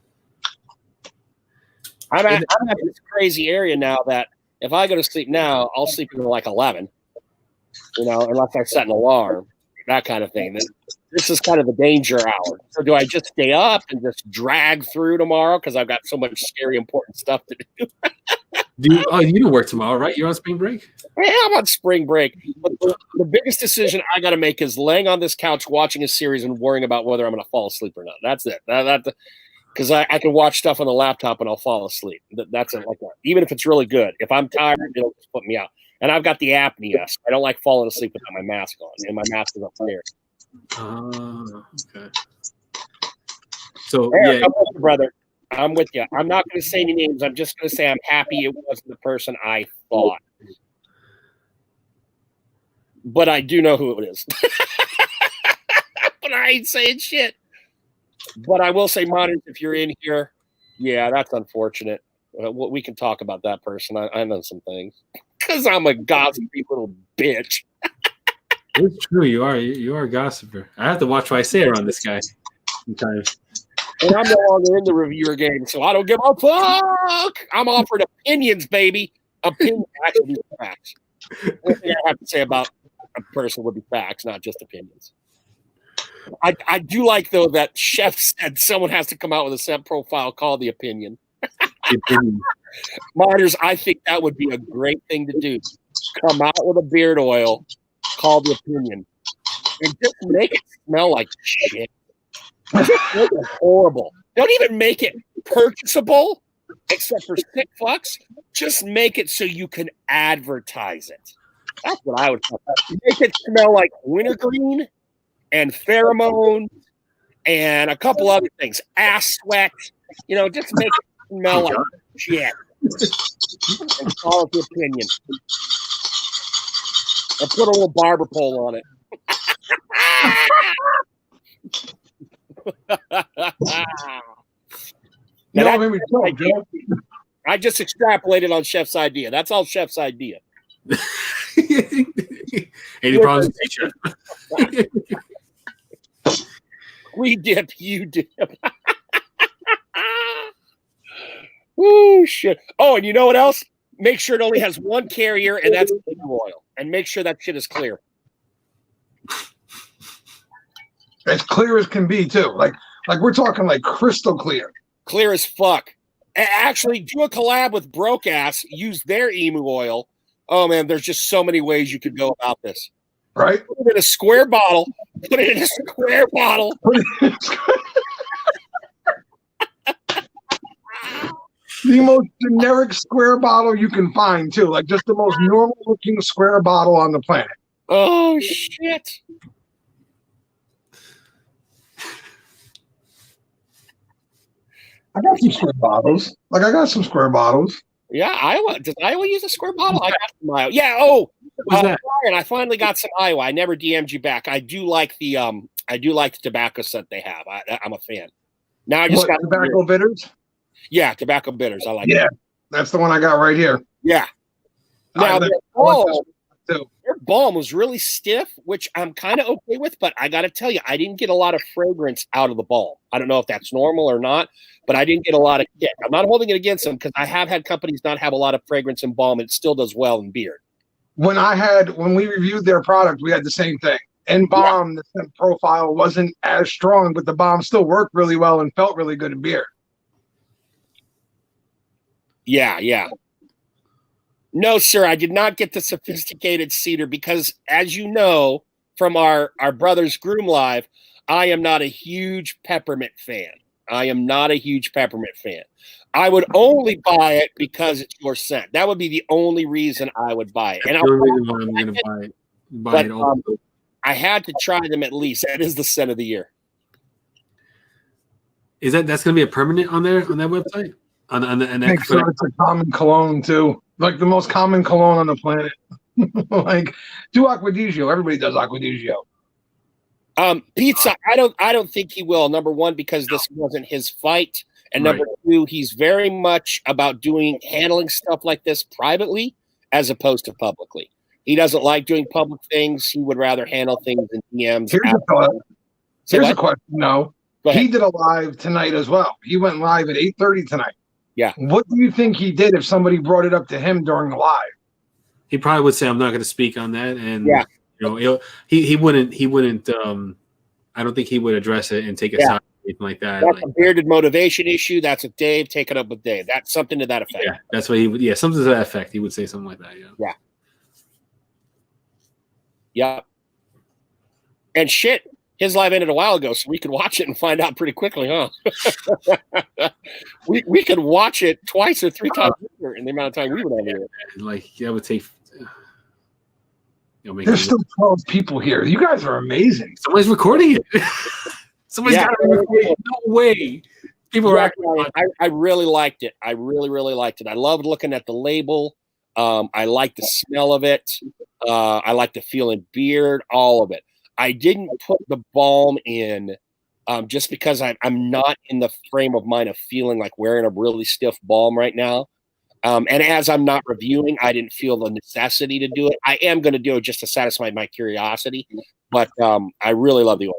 I'm at this crazy area now that if I go to sleep now, I'll sleep until like 11. You know, unless I set an alarm, that kind of thing. This is kind of the danger hour. So do I just stay up and just drag through tomorrow because I've got so much scary, important stuff to do? You don't work tomorrow, right? You're on spring break? Yeah, I'm on spring break. But the biggest decision I got to make is laying on this couch watching a series and worrying about whether I'm going to fall asleep or not. That's it. Because I can watch stuff on the laptop and I'll fall asleep. That's it. Like that. Even if it's really good. If I'm tired, it'll just put me out. And I've got the apnea. So I don't like falling asleep without my mask on. And my mask is upstairs. Okay. So, Eric, yeah. I'm with you, brother. I'm with you. I'm not going to say any names. I'm just going to say I'm happy it wasn't the person I thought. But I do know who it is. But I ain't saying shit. But I will say, Modern, if you're in here, yeah, that's unfortunate. We can talk about that person. I know some things. Because I'm a gossipy little bitch. It's true. You are a gossiper. I have to watch what I say around this guy sometimes. And I'm no longer in the reviewer game, so I don't give a fuck. I'm offering opinions, baby. Opinions, actually, facts. One thing I have to say about a person would be facts, not just opinions. I do like, though, that Chef said someone has to come out with a scent profile called the opinion. Miners, I think that would be a great thing to do. Come out with a beard oil called the opinion. And just make it smell like shit. Just make it horrible. Don't even make it purchasable, except for $6. Just make it so you can advertise it. That's what I would call it. Make it smell like wintergreen and pheromones and a couple other things. Ass sweat. You know, just make it smell like shit. And call it the opinion. And put a little barber pole on it. I just extrapolated on Chef's idea. That's all Chef's idea. Any problems with teacher? We dip, you dip. Ooh, shit. Oh, and you know what else? Make sure it only has one carrier, and that's oil. And make sure that shit is clear. As clear as can be, too. Like we're talking like crystal clear. Clear as fuck. Actually, do a collab with Broke Ass. Use their emu oil. Oh, man, there's just so many ways you could go about this. Right? Put it in a square bottle. Put it in a square bottle. The most generic square bottle you can find, too. Like just the most normal-looking square bottle on the planet. Oh, shit. I got some square bottles. Like, I got some square bottles. Yeah, Iowa. Does Iowa use a square bottle? I got some Iowa. Yeah. Oh, Brian, I finally got some Iowa. I never DM'd you back. I do like the tobacco scent they have. I'm a fan. Now I just got tobacco bitters. Yeah, tobacco bitters. I like. Yeah, that's the one I got right here. Yeah. Now their balm was really stiff, which I'm kind of okay with, but I got to tell you, I didn't get a lot of fragrance out of the balm. I don't know if that's normal or not, but I didn't get a lot of kick. I'm not holding it against them because I have had companies not have a lot of fragrance in balm, and it still does well in beard. When we reviewed their product, we had the same thing. In balm, the scent profile wasn't as strong, but the balm still worked really well and felt really good in beard. Yeah, yeah. No, sir, I did not get the sophisticated cedar because, as you know from our Brothers Groom Live, I am not a huge peppermint fan. I would only buy it because it's your scent. That would be the only reason I would buy it. And I'm going to buy it also. I had to try them at least. That is the scent of the year. That's going to be a permanent on there on that website? It's a common cologne too, like the most common cologne on the planet. Like, do Acquadigio. Everybody does Acquadigio. Pizza. I don't think he will. Number one, because this wasn't his fight, and number two, he's very much about handling stuff like this privately as opposed to publicly. He doesn't like doing public things. He would rather handle things in DMs. Here's a question. No, he did a live tonight as well. He went live at 8:30 tonight. Yeah. What do you think he did if somebody brought it up to him during the live? He probably would say, "I'm not going to speak on that," and he wouldn't. I don't think he would address it and take a side or anything like that. That's a bearded motivation issue. That's a Dave. Take it up with Dave. That's something to that effect. Yeah, that's what he would. Yeah, something to that effect. He would say something like that. Yeah. Yeah. Yeah. And shit, his live ended a while ago, so we could watch it and find out pretty quickly, huh? we could watch it twice or three times in the amount of time we would have here. Like that would take. There's still 12 people here. You guys are amazing. Somebody's recording it. Somebody's got to record it. No way. People are acting. I really liked it. I really, really liked it. I loved looking at the label. I like the smell of it. I like the feel in beard, all of it. I didn't put the balm in just because I'm not in the frame of mind of feeling like wearing a really stiff balm right now. And as I'm not reviewing, I didn't feel the necessity to do it. I am going to do it just to satisfy my curiosity, but I really love the oil.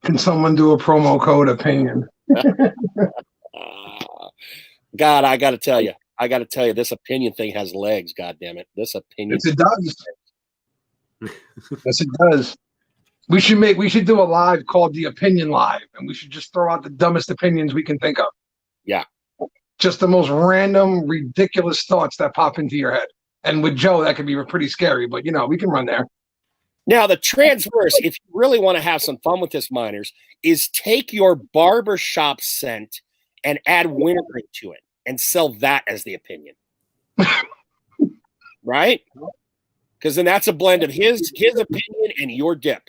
Can someone do a promo code opinion? God, I got to tell you, this opinion thing has legs. God damn it, this opinion. Yes, it does. Yes, it does. We should do a live called the Opinion Live, and we should just throw out the dumbest opinions we can think of. Yeah. Just the most random, ridiculous thoughts that pop into your head. And with Joe, that could be pretty scary, but we can run there. Now, the transverse, if you really want to have some fun with this, miners, is take your barbershop scent and add wintergreen to it and sell that as the opinion. Right? Because then that's a blend of his opinion and your dip.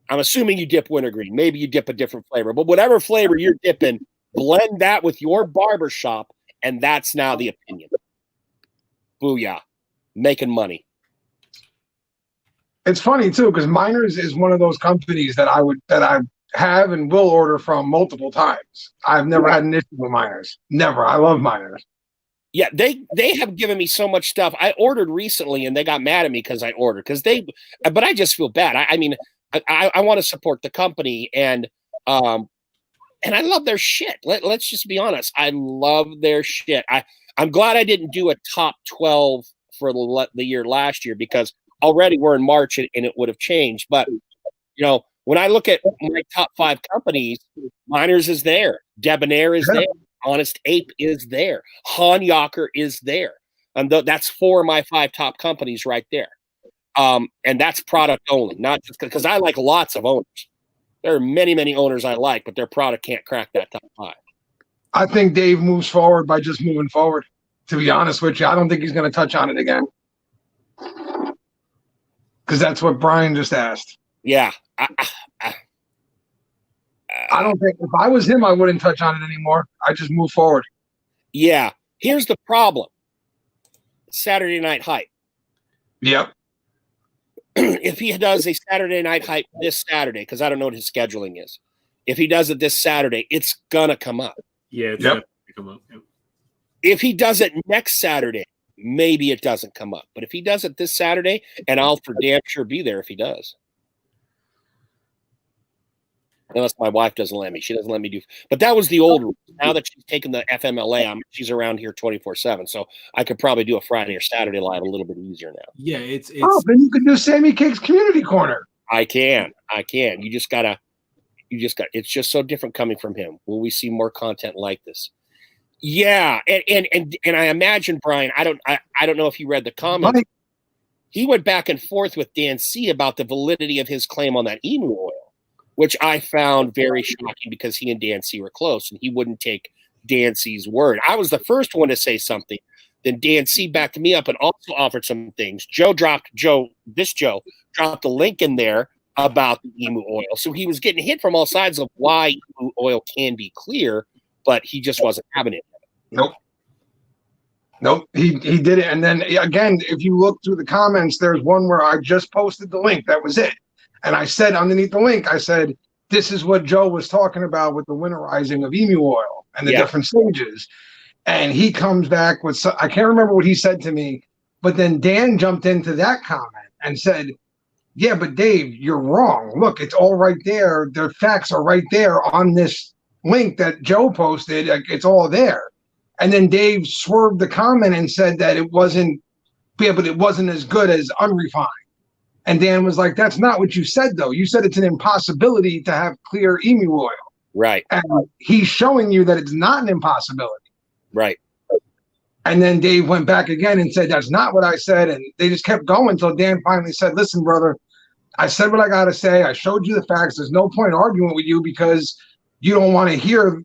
I'm assuming you dip wintergreen. Maybe you dip a different flavor, but whatever flavor you're dipping, blend that with your barbershop, and that's now the opinion. Booyah. Making money. It's funny too, because Miners is one of those companies that I have and will order from multiple times. I've never had an issue with Miners. Never. I love Miners. Yeah, they have given me so much stuff. I ordered recently, and they got mad at me because I ordered. But I just feel bad. I mean, I want to support the company, and I love their shit. Let's just be honest. I love their shit. I'm glad I didn't do a top 12 for the year last year, because already we're in March and it would have changed. But when I look at my top 5 companies, Miners is there, Debonair is there, Honest Ape is there, Han Yocker is there, and that's 4 of my 5 top companies right there. And that's product only, not just because I like lots of owners. There are many, many owners I like, but their product can't crack that top 5. I think Dave moves forward by just moving forward. To be honest with you, I don't think he's going to touch on it again. Because that's what Brian just asked. Yeah. I don't think, if I was him, I wouldn't touch on it anymore. I just move forward. Yeah. Here's the problem. Saturday Night Hype. Yep. If he does a Saturday Night Hype this Saturday, because I don't know what his scheduling is. If he does it this Saturday, it's going to come up. Yeah, it's going to come up. Yep. If he does it next Saturday, maybe it doesn't come up. But if he does it this Saturday, and I'll for damn sure be there if he does. Unless my wife doesn't let me. She doesn't let me do. But that was the old rule. Now that she's taken the FMLA, she's around here 24/7. So I could probably do a Friday or Saturday live a little bit easier now. Yeah, it's Oh, then you could do Sammy Cake's Community Corner. I can. You just got it's just so different coming from him. Will we see more content like this? Yeah, and I imagine, Brian, I don't know if you read the comments. He went back and forth with Dan C about the validity of his claim on that emu oil, which I found very shocking because he and Dan C were close and he wouldn't take Dan C's word. I was the first one to say something. Then Dan C backed me up and also offered some things. Joe dropped a link in there about the emu oil. So he was getting hit from all sides of why emu oil can be clear, but he just wasn't having it. Nope. He did it. And then again, if you look through the comments, there's one where I just posted the link. That was it. And I said underneath the link, I said, this is what Joe was talking about with the winterizing of emu oil and the different stages. And he comes back with, I can't remember what he said to me, but then Dan jumped into that comment and said, yeah, but Dave, you're wrong. Look, it's all right there. The facts are right there on this link that Joe posted. It's all there. And then Dave swerved the comment and said that it wasn't as good as unrefined. And Dan was like, that's not what you said, though. You said it's an impossibility to have clear emu oil. Right. And he's showing you that it's not an impossibility. Right. And then Dave went back again and said, that's not what I said. And they just kept going until Dan finally said, listen, brother, I said what I got to say. I showed you the facts. There's no point arguing with you because you don't want to hear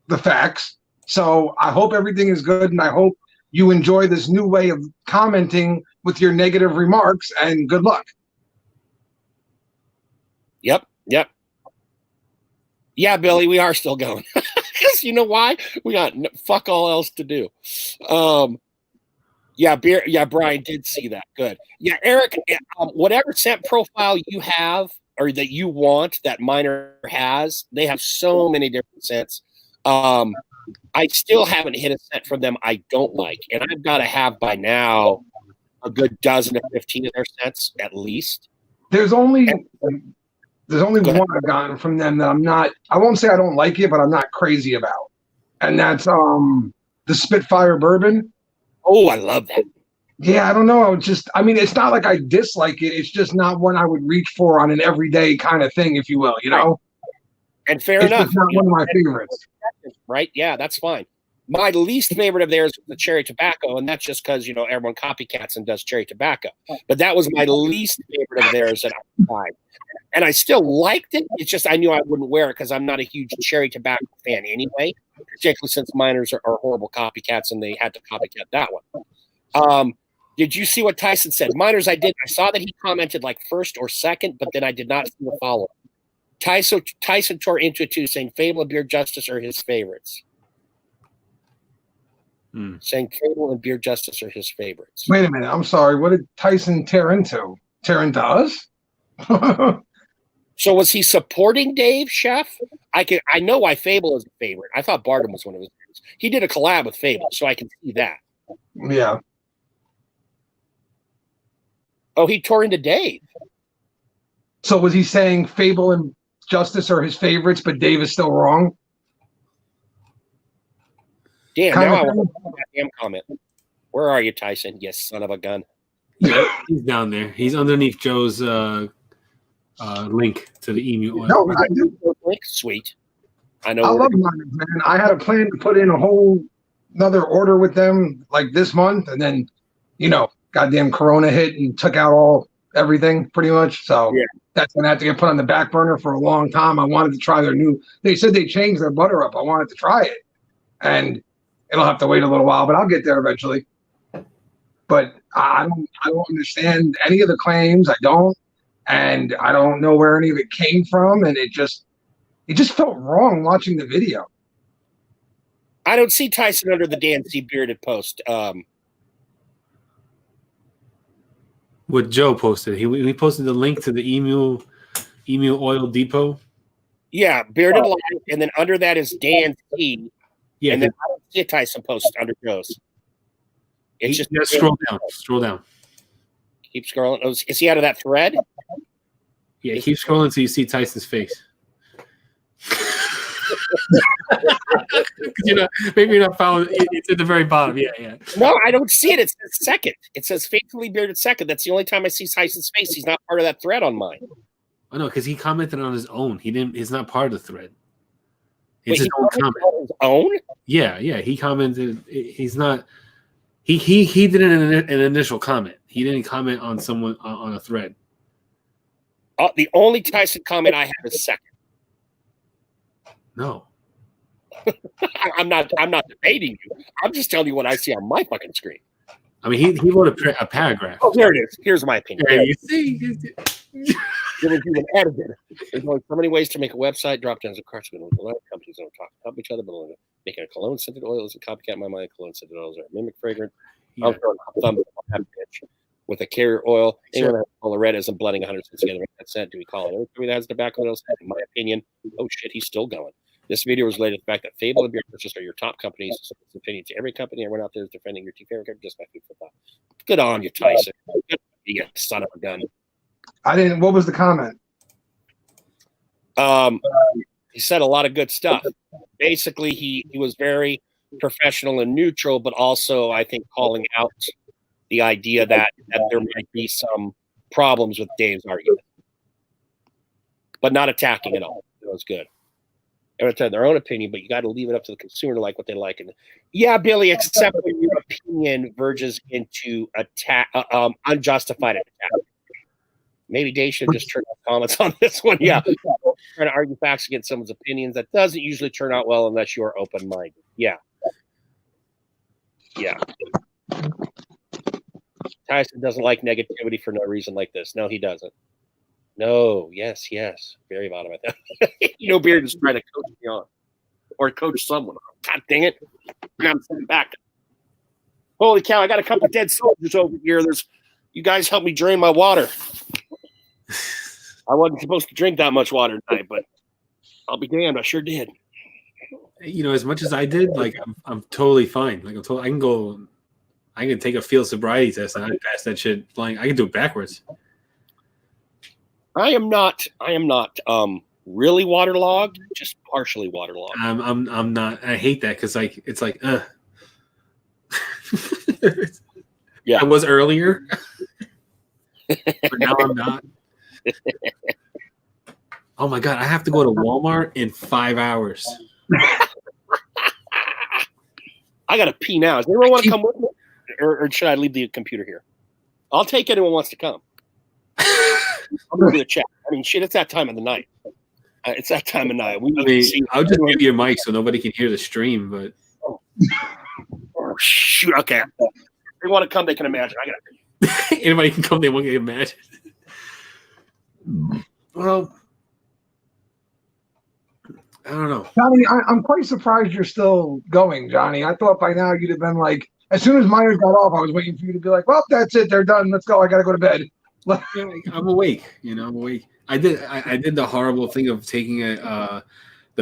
the facts. So I hope everything is good. And I hope you enjoy this new way of commenting with your negative remarks, and good luck. Yep. Yeah, Billy, we are still going. Because you know why? We got fuck all else to do. Yeah, Brian did see that. Good. Yeah, Eric, whatever scent profile you have or that you want that Miner has, they have so many different scents. I still haven't hit a scent from them I don't like. And I've got to have by now a good dozen or 15 of their scents at least. There's only There's only one I've gotten from them that I'm not. I won't say I don't like it, but I'm not crazy about, and that's the Spitfire bourbon. Oh, I love that. Yeah, I don't know. I mean, it's not like I dislike it. It's just not one I would reach for on an everyday kind of thing, if you will. You know. And fair It's enough. just not one of my favorites. Right? Yeah, that's fine. My least favorite of theirs was the cherry tobacco, and that's just because everyone copycats and does cherry tobacco. But that was my least favorite of theirs that I tried. And I still liked it. It's just I knew I wouldn't wear it because I'm not a huge cherry tobacco fan anyway, particularly since miners are horrible copycats and they had to copycat that one. Did you see what Tyson said? Miners, I did. I saw that he commented like first or second, but then I did not see the follow-up. Tyson tore into it too, saying Fable and Beer Justice are his favorites. Saying Fable and Beer Justice are his favorites. Wait a minute. I'm sorry. What did Tyson tear into? Tear into us? So was he supporting Dave, Chef? I know why Fable is a favorite. I thought Bardem was one of his favorites. He did a collab with Fable, so I can see that. Yeah. Oh, he tore into Dave. So was he saying Fable and Justice are his favorites, but Dave is still wrong? Damn, Kind now of I want that damn comment. Where are you, Tyson? You son of a gun. Yeah, he's down there. He's underneath Joe's link to the emu oil. No, I do. Sweet. I know. I love miners, man. I had a plan to put in a whole another order with them like this month, and then, goddamn Corona hit and took out everything pretty much. So that's gonna have to get put on the back burner for a long time. I wanted to try their new. They said they changed their butter up. I wanted to try it, and it'll have to wait a little while, but I'll get there eventually. But I don't understand any of the claims. I don't, and I don't know where any of it came from, and it just felt wrong watching the video. I don't see Tyson under the Dan C. Bearded post. What Joe posted. He posted the link to the emu oil depot. Yeah, Bearded Live, and then under that is Dan C. Yeah, and then I don't see a Tyson post under Joe's. It's just scroll down. Scroll down. Keep scrolling. Oh, is he out of that thread? Yeah, keep scrolling until you see Tyson's face. Maybe you're not following. It's at the very bottom. Yeah. No, I don't see it. It says second. It says faithfully bearded second. That's the only time I see Tyson's face. He's not part of that thread on mine. I know, because he commented on his own. He's not part of the thread. It's Wait, his own comment. On his own? Yeah. He commented. He's not. He did an initial comment. He didn't comment on someone on a thread. The only Tyson comment I have is second. No. I'm not debating you. I'm just telling you what I see on my fucking screen. I mean, he wrote a paragraph. Oh, here it is. Here's my opinion. Yeah, you see. It was even edited. There's only so many ways to make a website. Drop downs of cards. A lot of companies don't talk about each other, but making a cologne scented oil is a copycat in my mind. Cologne scented oils are a mimic fragrance. Yeah. I'm throwing a thumb on that bitch with a carrier oil. Anyone that has red isn't blending 100 cents together. That scent. Do we call it everybody that has tobacco oil? In my opinion, oh shit, he's still going. This video was related to the fact that Fable and Beer Justice are your top companies. So it's opinion to every company. Everyone out there is defending your two favorite companies. Just my food for thought. Good on you, Tyson. Good, you son of a gun. I didn't. What was the comment? He said a lot of good stuff. Basically, he was very professional and neutral, but also I think calling out the idea that there might be some problems with Dave's argument, but not attacking at all. It was good. Everyone had their own opinion, but you got to leave it up to the consumer to like what they like. And yeah, Billy, except when your opinion verges into unjustified attack. Maybe Dave should just turn off comments on this one. Yeah, trying to argue facts against someone's opinions, that doesn't usually turn out well unless you are open-minded. Yeah. Tyson doesn't like negativity for no reason like this. No, he doesn't. No, yes. Very bottom of that. Beard is trying to coach me on or coach someone on. God dang it. Now I'm sitting back. Holy cow, I got a couple dead soldiers over here. You guys help me drain my water. I wasn't supposed to drink that much water tonight, but I'll be damned. I sure did. As much as I did, like I'm totally fine. Like I can take a field sobriety test and I pass that shit flying. I can do it backwards. I am not really waterlogged, just partially waterlogged. I'm not. I hate that because like it's like yeah, I was earlier, but now I'm not. Oh my god, I have to go to Walmart in 5 hours. I gotta pee now. Does anyone want to come with me, or should I leave the computer here? I'll take anyone who wants to come. I'm gonna do a chat. I mean, shit, it's that time of the night. It's that time of night. I'll just mute your mic so nobody can hear the stream. But oh, shoot, okay. If they want to come, they can imagine. I gotta. Anybody can come. They won't get imagine. Well, I don't know. Johnny, I'm quite surprised you're still going, Johnny. I thought by now you'd have been like, as soon as Myers got off, I was waiting for you to be like, well, that's it. They're done. Let's go. I got to go to bed. I'm awake. I'm awake. I did the horrible thing of taking the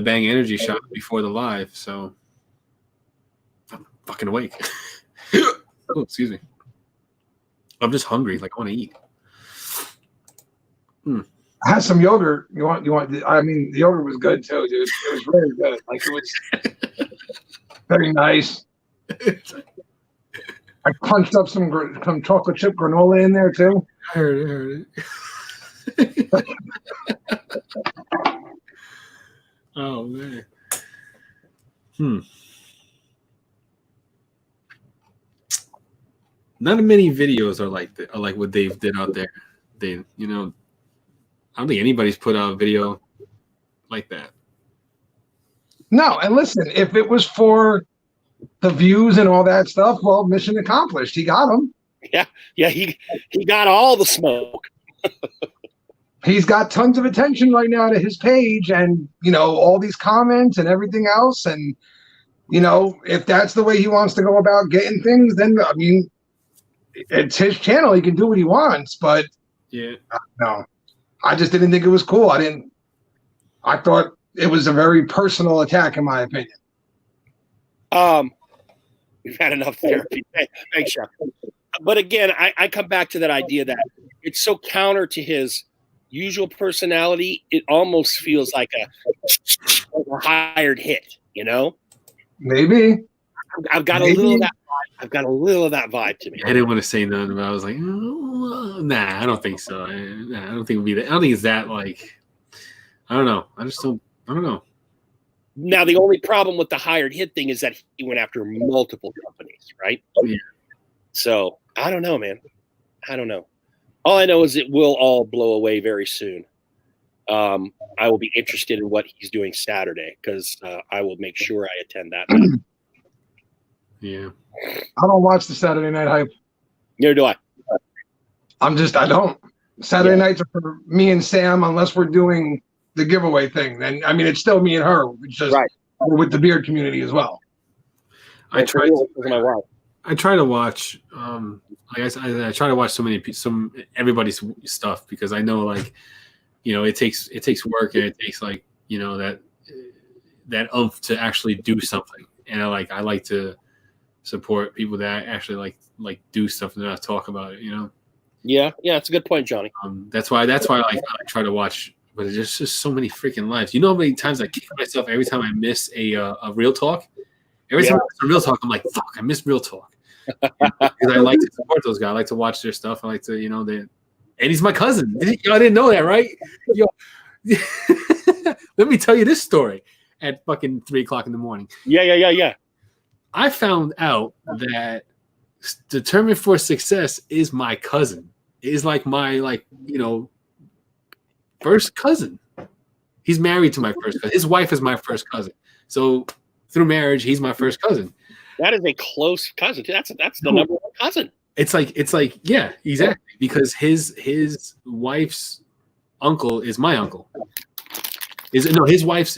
Bang Energy shot before the live, so I'm fucking awake. Oh, excuse me. I'm just hungry. Like I want to eat. I had some yogurt. You want? I mean, the yogurt was good too, dude. It was very good. Like it was very nice. I punched up some chocolate chip granola in there too. I heard it. Oh man. Not many videos are like what Dave did out there. I don't think anybody's put out a video like that. No, and listen, if it was for the views and all that stuff, well, mission accomplished. He got them. Yeah, he got all the smoke. He's got tons of attention right now to his page, and all these comments and everything else. And if that's the way he wants to go about getting things, then I mean, it's his channel. He can do what he wants. But yeah, no, I just didn't think it was cool. I thought it was a very personal attack, in my opinion. We've had enough therapy. Thanks, Chef. But again, I come back to that idea that it's so counter to his usual personality. It almost feels like a hired hit, Maybe. I've got a little of that vibe. I've got a little of that vibe to me. I didn't want to say nothing, but I was like, nah, I don't think so. I don't think it'll be that. I don't think it's that like. I don't know. I don't know. Now, the only problem with the hired hit thing is that he went after multiple companies, right? Yeah. So I don't know, man. I don't know. All I know is it will all blow away very soon. I will be interested in what he's doing Saturday because I will make sure I attend that. Yeah. I don't watch the Saturday Night Hype. Neither do I. I don't. Saturday nights are for me and Sam, unless we're doing the giveaway thing. And I mean, it's still me and her. It's just we're with the beard community as well. I try to watch. I try to watch everybody's stuff because I know, like, it takes work and it takes like that oomph to actually do something. And I like to support people that actually like do stuff and not talk about it. Yeah, it's a good point, Johnny. That's why I try to watch. But it's just so many freaking lives. You know how many times I kick myself every time I miss a Real Talk? Every time I miss a Real Talk, I'm like, fuck, I missed Real Talk. Because I like to support those guys. I like to watch their stuff. I like to, and he's my cousin. Y'all didn't know that, right? Yo, let me tell you this story at fucking 3:00 in the morning. Yeah. I found out that Determined for Success is my cousin. It is like my, first cousin. He's married to my first cousin. His wife is my first cousin. So through marriage, he's my first cousin. That is a close cousin. That's the number one cousin. It's like yeah, exactly. Because his wife's uncle is my uncle. His wife's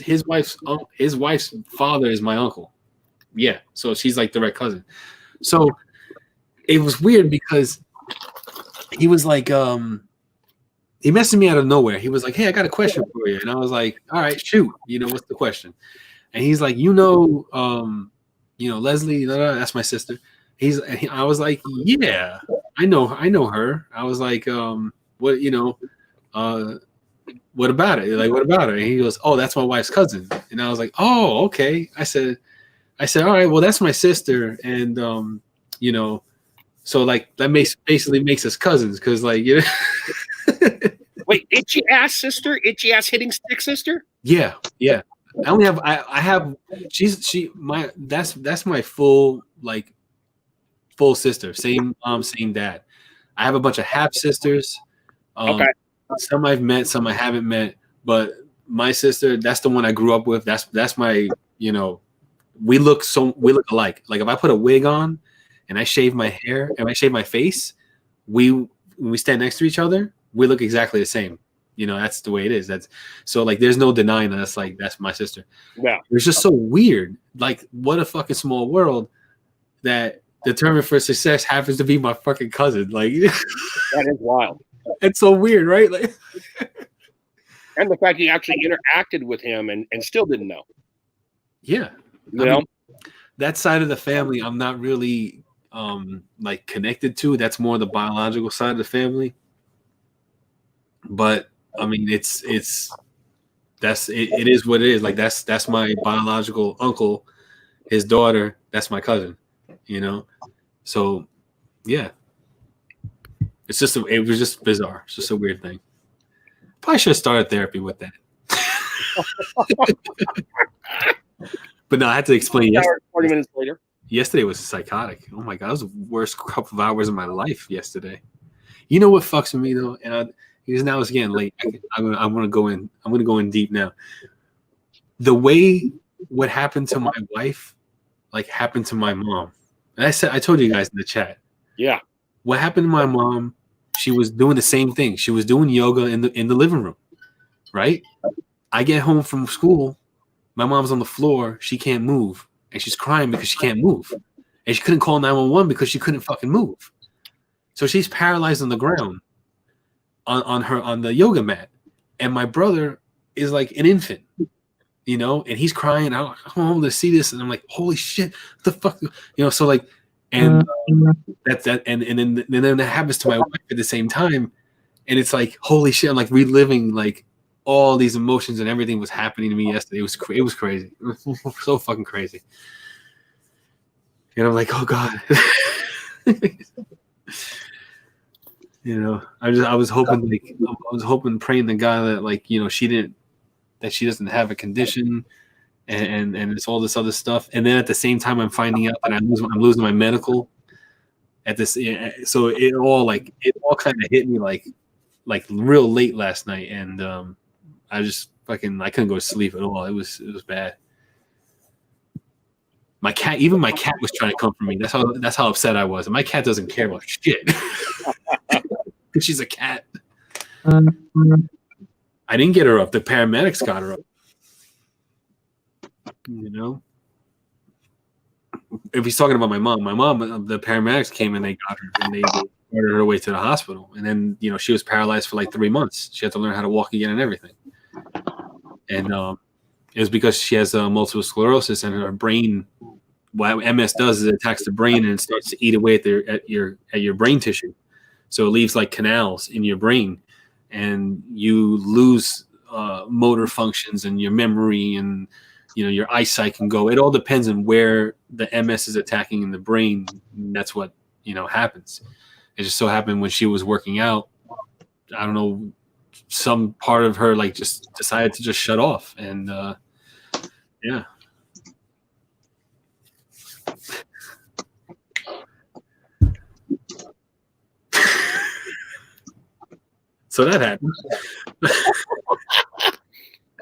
father is my uncle. Yeah, so she's like direct cousin. So it was weird because he was like he messaged me out of nowhere. He was like, "Hey, I got a question for you," and I was like, "All right, shoot. What's the question?" And he's like, Leslie. That's my sister. I was like, "Yeah, I know her." I was like, "What? what about it? Like, what about her? And he goes, oh, that's my wife's cousin. And I was like, oh, okay. I said, all right, well, that's my sister. And, you know, so like that basically makes us cousins. Cause like, you know, Wait, itchy ass sister, itchy ass hitting stick sister. yeah. I only have, I have, that's my full sister, same mom, same dad. I have a bunch of half sisters. Okay. Some I've met, some I haven't met, but my sister, that's the one I grew up with. That's my, you know, we look alike. Like if I put a wig on and I shave my hair and I shave my face, when we stand next to each other, we look exactly the same. You know, that's the way it is. That's so like there's no denying that that's my sister. Yeah. It's just so weird. Like what a fucking small world that determined for success happens to be my fucking cousin. Like that is wild. It's so weird, right? Like and the fact he actually interacted with him and still didn't know. Yeah. You know? That side of the family I'm not really like connected to. That's more the biological side of the family. But I mean it is what it is. Like that's my biological uncle, his daughter, that's my cousin, you know? So yeah. It was just bizarre. It's just a weird thing. Probably should have started therapy with that. But no, I had to explain. 40 minutes later. Yesterday was psychotic. Oh my god, it was the worst couple of hours of my life yesterday. You know what fucks with me though, because now it's getting late. I'm gonna go in deep now. The way what happened to my wife, like happened to my mom. And I told you guys in the chat. Yeah. What happened to my mom? She was doing the same thing. She was doing yoga in the living room, right? I get home from school. My mom's on the floor. She can't move, and she's crying because she can't move, and she couldn't call 911 because she couldn't fucking move. So she's paralyzed on the ground, on the yoga mat, and my brother is like an infant, you know, and he's crying. I'm home to see this, and I'm like, holy shit, what the fuck, you know? So like. And that's that, and then that happens to my wife at the same time, and it's like holy shit! I'm like reliving like all these emotions and everything was happening to me yesterday. It was crazy, it was so fucking crazy. And I'm like, oh god, you know, I was hoping, praying to God that like you know she doesn't have a condition. And it's all this other stuff, and then at the same time, I'm finding out that I'm losing my medical at this. So it all kind of hit me like real late last night, and I couldn't go to sleep at all. It was bad. My cat was trying to come for me. That's how upset I was. And my cat doesn't care about shit because she's a cat. I didn't get her up. The paramedics got her up. You know, if he's talking about my mom, the paramedics came and they got her and they ordered her away to the hospital. And then, you know, she was paralyzed for like 3 months. She had to learn how to walk again and everything. And it was because she has multiple sclerosis and her brain. What MS does is it attacks the brain and it starts to eat away at your brain tissue. So it leaves like canals in your brain, and you lose motor functions and your memory and. You know, your eyesight can go. It all depends on where the MS is attacking in the brain. And that's what, you know, happens. It just so happened when she was working out, I don't know, some part of her like just decided to just shut off. And yeah. So that happened.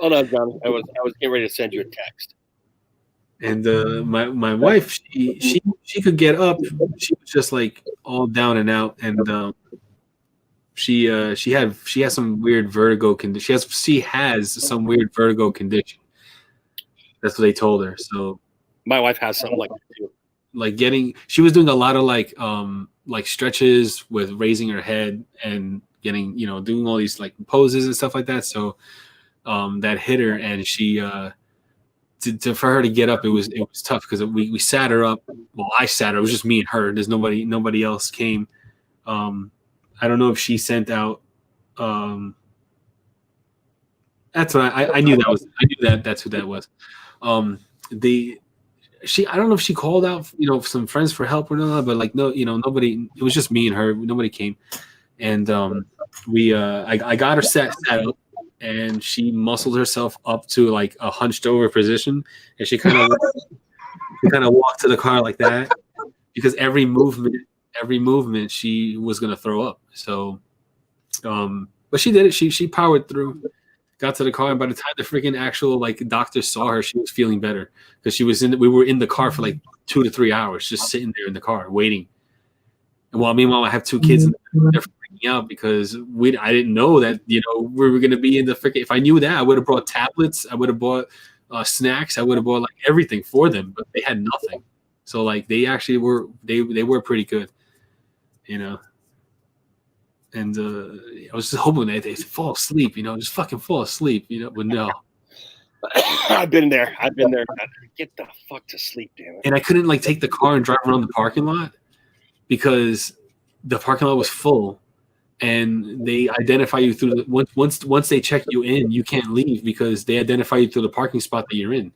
Hold on, John. I was getting ready to send you a text. And my wife, she could get up. She was just like all down and out, and she has some weird vertigo condition. She has some weird vertigo condition. That's what they told her. So my wife has something like that too. Like she was doing a lot of like stretches with raising her head and getting, you know, doing all these like poses and stuff like that. So that hit her, and she for her to get up, it was tough because we sat her up. Well, I sat her. It was just me and her. There's nobody else came. I don't know if she sent out That's what I knew that was. I knew that that's who that was. I don't know if she called out, some friends for help or not, but like, no, nobody. It was just me and her. Nobody came, and I got her set up, and she muscled herself up to like a hunched over position, and she kind of walked to the car like that, because every movement she was gonna throw up. So, but she did it. She powered through. Got to the car, and by the time the freaking actual doctor saw her, she was feeling better, because we were in the car for like 2 to 3 hours, just sitting there in the car waiting. And meanwhile, I have 2 kids, and they're freaking out because I didn't know that we were going to be in the freaking. If I knew that, I would have brought tablets, I would have bought snacks, I would have bought everything for them, but they had nothing. So they actually were they were pretty good, And I was just hoping that they'd fall asleep, just fucking fall asleep, but no. I've been there. Get the fuck to sleep, damn it. And I couldn't take the car and drive around the parking lot because the parking lot was full, and they identify you through once they check you in, you can't leave because they identify you through the parking spot that you're in.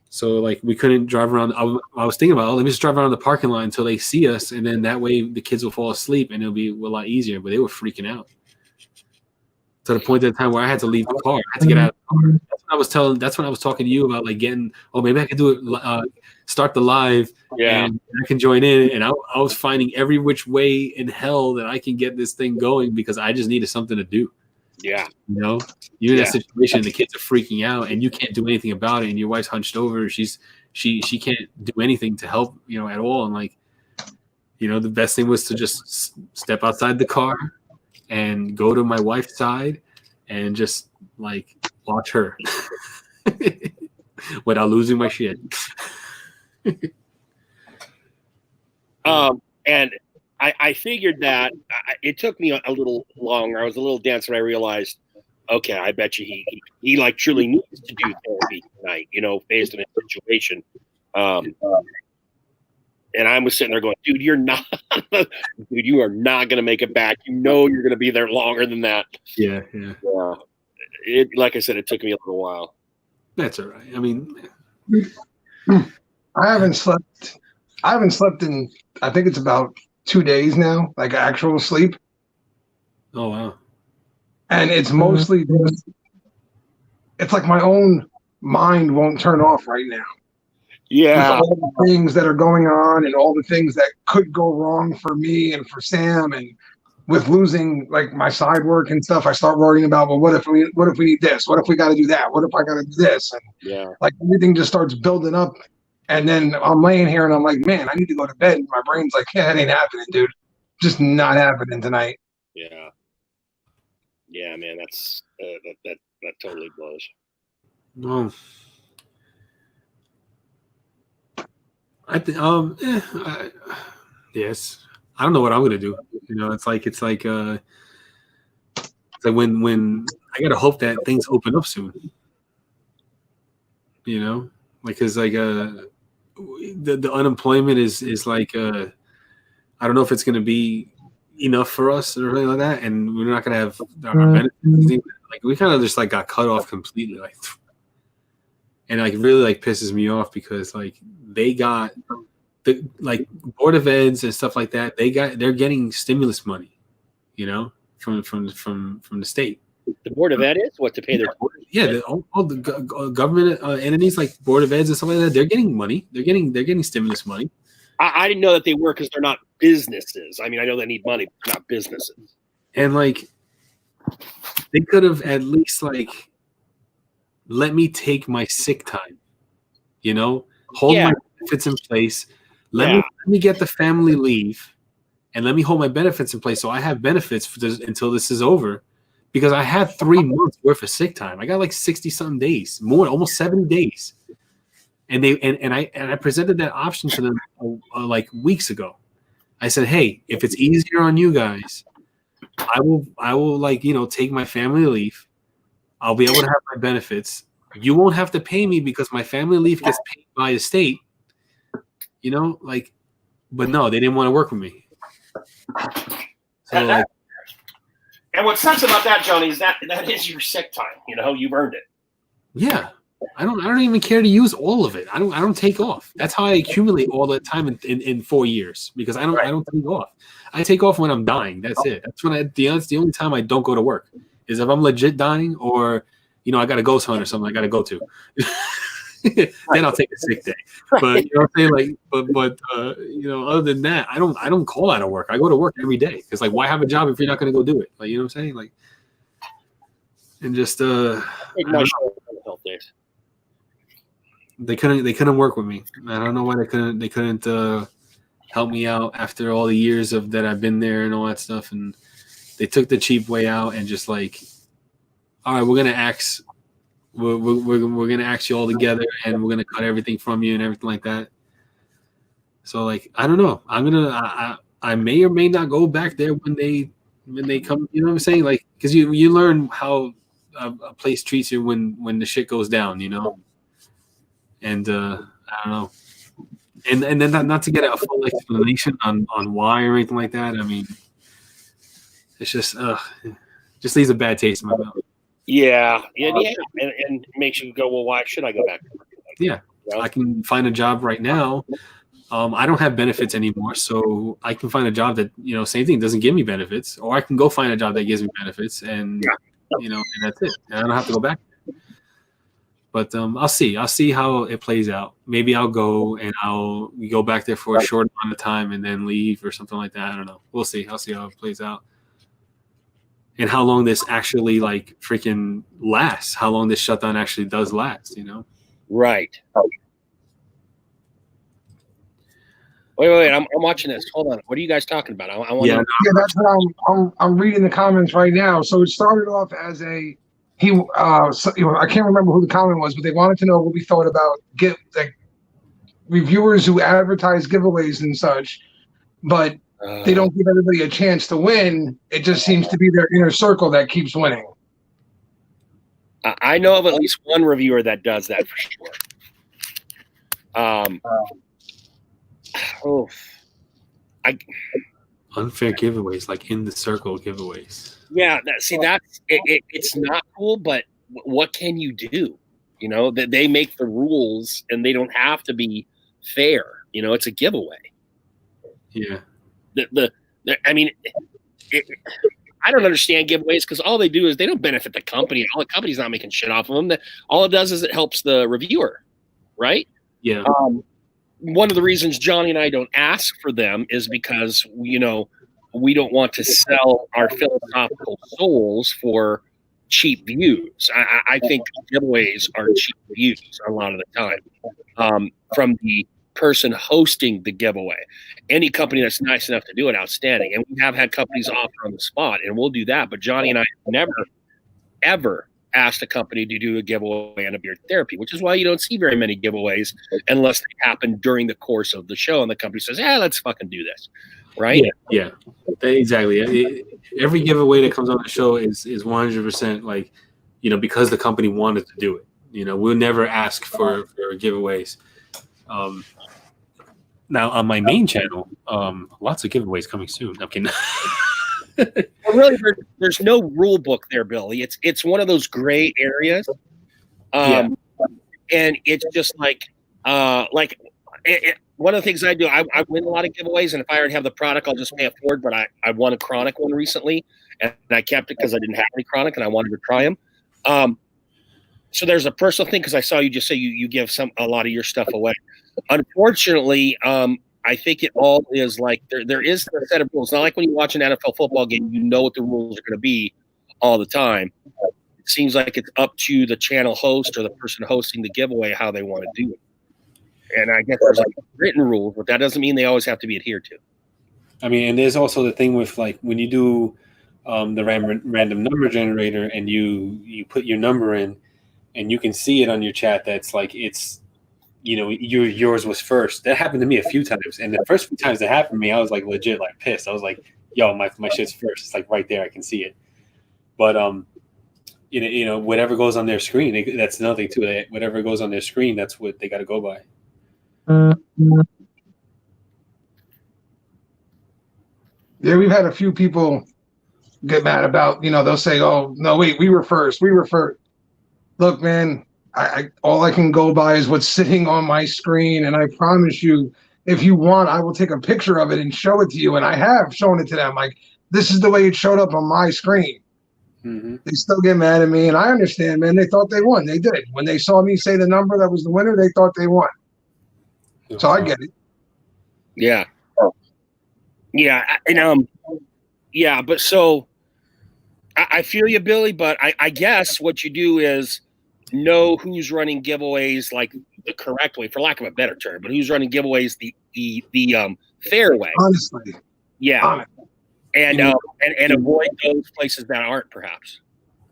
So we couldn't drive around. I was thinking about, let me just drive around the parking lot until they see us, and then that way the kids will fall asleep and it'll be a lot easier. But they were freaking out to the point at the time where I had to leave the car. I had to get out of the car. That's when I was talking to you about getting. Oh, maybe I could do it. Start the live. Yeah, and I can join in. And I was finding every which way in hell that I can get this thing going because I just needed something to do. Yeah. You're in that situation, the kids are freaking out and you can't do anything about it, and your wife's hunched over. She can't do anything to help, at all. And the best thing was to just step outside the car and go to my wife's side and just watch her without losing my shit. And I figured that it took me a little longer. I was a little dense, and I realized, okay, I bet you he truly needs to do therapy tonight, based on his situation. And I was sitting there going, dude, you are not going to make it back. You're going to be there longer than that. Yeah. Like I said, it took me a little while. That's all right. I mean, I haven't slept in, I think it's about 2 days now, actual sleep. Oh, wow. And it's mostly just, it's my own mind won't turn off right now. Yeah. With all the things that are going on and all the things that could go wrong for me and for Sam, and with losing my side work and stuff, I start worrying about, well, what if we need this? What if we got to do that? What if I got to do this? And everything just starts building up. And then I'm laying here and I'm like, man, I need to go to bed. And my brain's like, yeah, it ain't happening, dude. Just not happening tonight. Yeah. Yeah, man, that's that totally blows. Well, I think yes. I don't know what I'm gonna do. It's like when I gotta hope that things open up soon. Because the unemployment is I don't know if it's going to be enough for us or anything like that, and we're not going to have our benefits. We kind of just got cut off completely, and really pisses me off because they got the Board of Eds and stuff like that. They're getting stimulus money, from the state. The Board of Ed is what to pay their all the government entities like Board of Eds and stuff like that. They're getting money. They're getting stimulus money. I didn't know that they were, because they're not businesses. I mean, I know they need money, but they're not businesses. And they could have at least let me take my sick time. Hold my benefits in place. Let me get the family leave, and let me hold my benefits in place so I have benefits until this is over. Because I had 3 months worth of sick time. I got 60-something days, more, almost 70 days. And I presented that option to them weeks ago. I said, hey, if it's easier on you guys, I will take my family leave. I'll be able to have my benefits. You won't have to pay me because my family leave gets paid by the state. But no, they didn't want to work with me. So And what sucks about that, Johnny, is that is your sick time. You know, you've earned it. Yeah. I don't even care to use all of it. I don't take off. That's how I accumulate all that time in 4 years, because I don't take off. I take off when I'm dying. That's it. That's when that's the only time I don't go to work is if I'm legit dying, or I got a ghost hunt or something I got to go to. Then I'll take a sick day. But you know what I'm saying? Like, other than that, I don't call out of work. I go to work every day because like, why have a job if you're not going to go do it? Like, you know what I'm saying? Like, and just health days. They couldn't work with me. I don't know why they couldn't help me out after all the years that I've been there and all that stuff. And they took the cheap way out and just like, all right, we're gonna axe you all together, and we're gonna cut everything from you and everything like that. So like, I don't know. I may or may not go back there when they come. You know what I'm saying? Like, because you learn how a place treats you when the shit goes down. You know. And I don't know, and then not to get a full explanation on why or anything like that. I mean, it's just leaves a bad taste in my mouth. Yeah, and it makes you go, well, why should I go back? Yeah, I can find a job right now. I don't have benefits anymore, so I can find a job that same thing, doesn't give me benefits, or I can go find a job that gives me benefits, and and that's it. And I don't have to go back. But I'll see how it plays out. Maybe I'll go and I'll go back there for a short amount of time and then leave or something like that. I don't know. We'll see. I'll see how it plays out. And how long this actually like freaking lasts. How long this shutdown actually does last, Right. Wait. I'm watching this. Hold on. What are you guys talking about? I want to. Yeah, that's what I'm reading the comments right now. So it started off as I can't remember who the comment was, but they wanted to know what we thought about reviewers who advertise giveaways and such, but they don't give everybody a chance to win. It just seems to be their inner circle that keeps winning. I know of at least one reviewer that does that for sure. Unfair giveaways, like in the circle giveaways. Yeah, it's not cool, but what can you do? That they make the rules and they don't have to be fair. It's a giveaway. Yeah. I mean, I don't understand giveaways because all they do is they don't benefit the company. All the company's not making shit off of them. All it does is it helps the reviewer, right? Yeah. One of the reasons Johnny and I don't ask for them is because we don't want to sell our philosophical souls for cheap views. I think giveaways are cheap views a lot of the time from the person hosting the giveaway. Any company that's nice enough to do it, outstanding. And we have had companies offer on the spot, and we'll do that. But Johnny and I have never, ever asked a company to do a giveaway on a beard therapy, which is why you don't see very many giveaways unless they happen during the course of the show and the company says, let's fucking do this. Right? Yeah, exactly. Every giveaway that comes on the show is 100% like, because the company wanted to do it. We'll never ask for giveaways. Now on my main channel, lots of giveaways coming soon. I'm kidding. Well, really, there's no rule book there, Billy. It's one of those gray areas, and it's just like one of the things I do. I win a lot of giveaways, and if I already have the product, I'll just pay it forward. But I won a Chronic one recently, and I kept it because I didn't have any Chronic, and I wanted to try them. So there's a personal thing because I saw you just say you give a lot of your stuff away. Unfortunately, I think it all is like there is a set of rules. Not like when you watch an NFL football game, you know what the rules are going to be all the time. It seems like it's up to the channel host or the person hosting the giveaway how they want to do it. And I guess there's like written rules, but that doesn't mean they always have to be adhered to. I mean, and there's also the thing with like when you do the random number generator and you put your number in and you can see it on your chat that's like it's yours was first. That happened to me a few times, and the first few times that happened to me, I was like legit like pissed. I was like, "Yo, my shit's first." It's like right there, I can see it. But whatever goes on their screen, that's another thing too. Whatever goes on their screen, that's what they got to go by. Yeah, we've had a few people get mad about, they'll say, "Oh no, wait, we were first. We were first." Look, man, I all I can go by is what's sitting on my screen, and I promise you, if you want, I will take a picture of it and show it to you. And I have shown it to them. Like, this is the way it showed up on my screen. They still get mad at me, and I understand, man. They thought they won. They did. When they saw me say the number that was the winner, they thought they won. So I get it. Yeah. Yeah. And yeah, but so I feel you, Billy, but I guess what you do is know who's running giveaways like the correct way, for lack of a better term, but who's running giveaways the fair way. Honestly. Yeah. Honestly. And avoid those places that aren't, perhaps.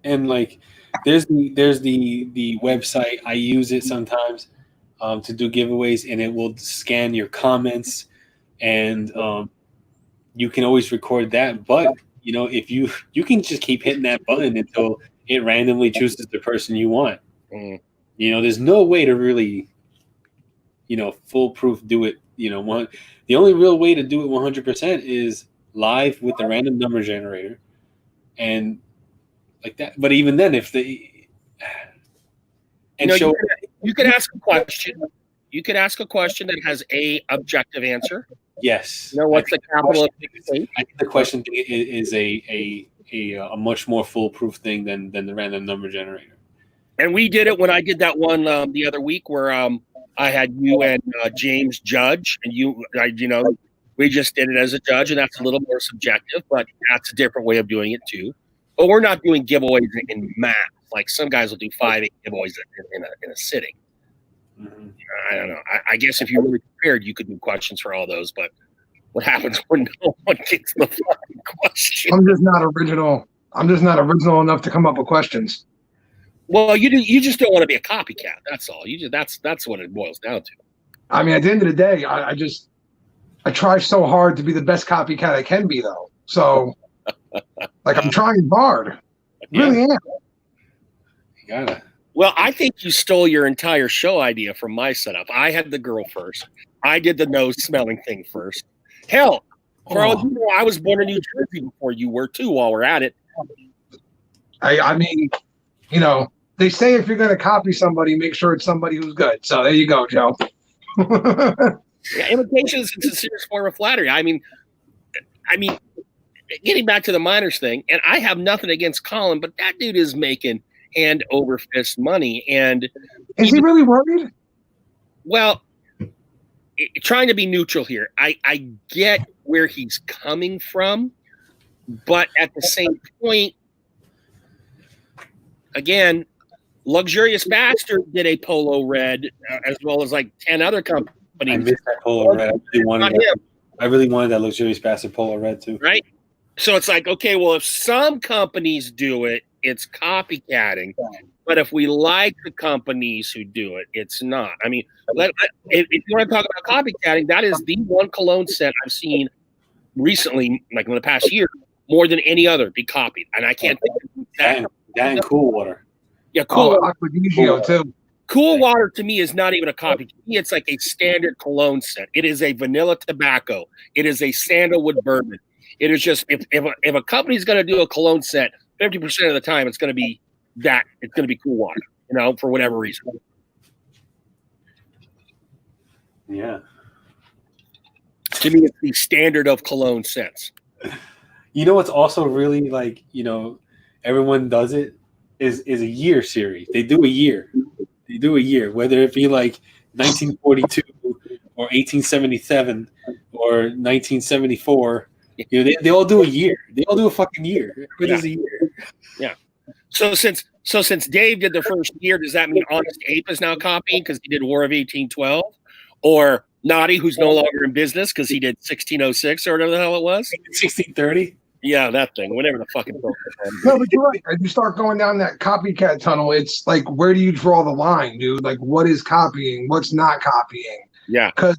And like there's the website, I use it sometimes to do giveaways, and it will scan your comments, and you can always record that. But if you can just keep hitting that button until it randomly chooses the person you want. There's no way to really foolproof do it. The only real way to do it 100% is live with the random number generator, and like that. But even then, if they you could ask a question. You could ask a question that has a objective answer. Yes. What's the capital of the state? I think the question is a much more foolproof thing than the random number generator. And we did it when I did that one the other week where I had you and James judge, and we just did it as a judge, and that's a little more subjective, but that's a different way of doing it too. But we're not doing giveaways in math. Like some guys will do 5-8 giveaways in a sitting. I don't know. I guess if you're really prepared, you could do questions for all those. But what happens when no one gets the fucking question? I'm just not original. I'm just not original enough to come up with questions. Well, you just don't want to be a copycat. That's all. That's what it boils down to. I mean, at the end of the day, I try so hard to be the best copycat I can be, though. So, like, I'm trying hard. I really am. You gotta. Well, I think you stole your entire show idea from my setup. I had the girl first. I did the nose smelling thing first. Hell, for all you know, I was born in New Jersey before you were too. While we're at it, I mean, they say if you're going to copy somebody, make sure it's somebody who's good. So there you go, Joe. Yeah, imitation is a serious form of flattery. I mean, getting back to the minors thing, and I have nothing against Colin, but that dude is making hand over fist money. And is he really worried? Well, trying to be neutral here, I get where he's coming from, but at the same point, again, Luxurious Bastard did a Polo Red as well as like 10 other companies. I missed that Polo Red. I really wanted that Luxurious Bastard Polo Red too. Right? So it's like, okay, well, if some companies do it, it's copycatting. But if we like the companies who do it, it's not. I mean, if you want to talk about copycatting, that is the one cologne scent I've seen recently, like in the past year, more than any other be copied. And I can't think of that. That and Cool Water. Yeah, Cool Water. Aqua too. Cool Water to me is not even a copy. To me, it's like a standard cologne scent. It is a vanilla tobacco. It is a sandalwood bourbon. It is just if a company's going to do a cologne scent, 50% of the time it's going to be that. It's going to be Cool Water, for whatever reason. Yeah. To me, it's the standard of cologne scents. What's also really like, everyone does it is a year series. They do a year. Whether it be like 1942 or 1877 or 1974. They all do a year. They all do a fucking year. It is a year. Yeah. So since Dave did the first year, does that mean Honest Ape is now copying because he did War of 1812? Or Naughty, who's no longer in business because he did 1606 or whatever the hell it was? 1630? Yeah, that thing. Whatever the fucking book. No, but you're right. As you start going down that copycat tunnel, it's like, where do you draw the line, dude? Like, what is copying? What's not copying? Yeah. Because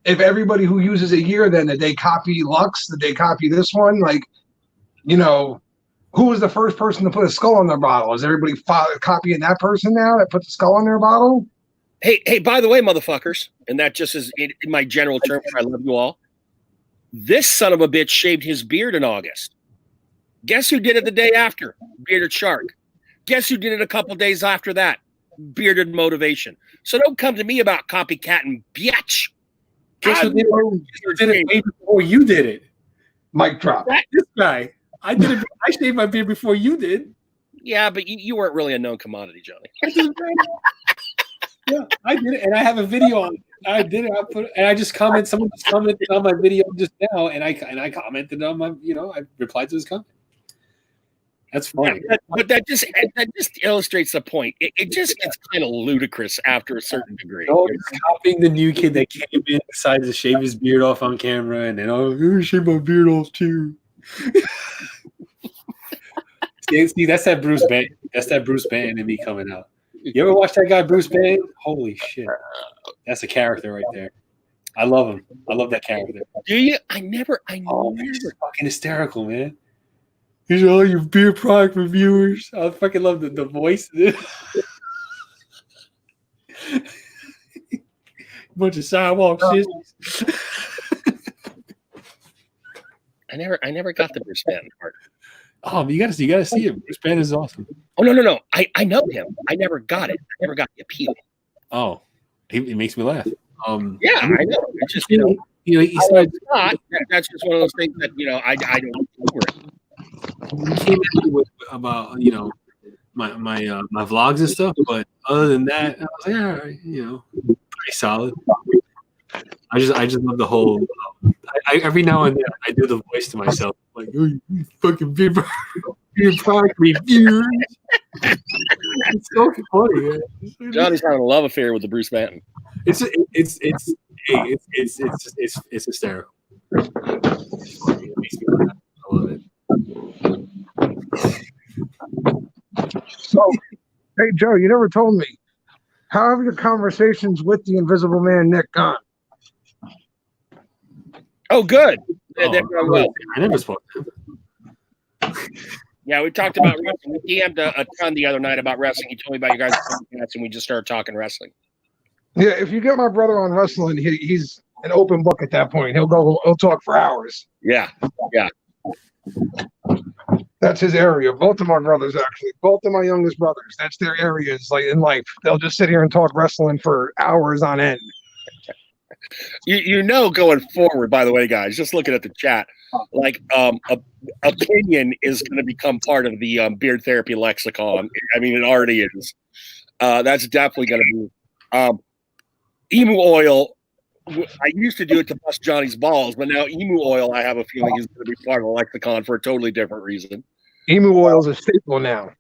if everybody who uses a year, then did they copy Lux? Did they copy this one? Like, who was the first person to put a skull on their bottle? Is everybody copying that person now that put the skull on their bottle? Hey, by the way, motherfuckers, and that just is in my general term, I love you all. This son of a bitch shaved his beard in August. Guess who did it the day after? Bearded Shark. Guess who did it a couple days after that? Bearded Motivation. So don't come to me about copycatting, bitch. Guess who did it way before you did it? Mic drop. This guy. I did it. I shaved my beard before you did. Yeah, but you weren't really a known commodity, Johnny. Yeah, I did it, and I have a video on it. I did it. I put it, and I just commented. Someone just commented on my video just now, and I commented on my. I replied to his comment. That's funny. But that just illustrates the point. It just gets kind of ludicrous after a certain degree. Oh, he's copying the new kid that came in, decided to shave his beard off on camera, and then I'm gonna shave my beard off too. See, that's that Bruce Banner. That's that Bruce Banner in me coming out. You ever watch that guy Bruce Banner? Holy shit, that's a character right there. I love him. I love that character. Do you? I never. He's fucking hysterical, man. He's all your beer product reviewers. I fucking love the voice. Bunch of sidewalk sisters. I never got the Bruce Banner part. Oh, you gotta see it. Bruce Banner is awesome. Oh no. I know him. I never got it. I never got the appeal. Oh, he makes me laugh. Yeah, I know. It's just he said that's just one of those things that I don't for it. He came at me with about my vlogs and stuff, but other than that, I was like, yeah, pretty solid. I just love the whole. I every now and then I do the voice to myself, like, oh, you fucking beer product reviewers. It's so funny. Man. Johnny's having a love affair with the Bruce Banner. It's hysterical. It's funny. It makes me laugh. I love it. So, hey Joe, you never told me. How have your conversations with the Invisible Man Nick gone? Oh, good. They're going well. I never spoke to him. Yeah, we talked about wrestling. We DM'd a ton the other night about wrestling. He told me about your guys' podcast, and we just started talking wrestling. Yeah, if you get my brother on wrestling, he's an open book at that point. He'll talk for hours. Yeah. That's his area. Both of my brothers, actually. Both of my youngest brothers. That's their areas, like in life. They'll just sit here and talk wrestling for hours on end. Going forward, by the way, guys, just looking at the chat, like opinion is going to become part of the beard therapy lexicon. I mean, it already is. That's definitely going to be emu oil. I used to do it to bust Johnny's balls, but now emu oil, I have a feeling, is going to be part of the lexicon for a totally different reason. Emu oil is a staple now.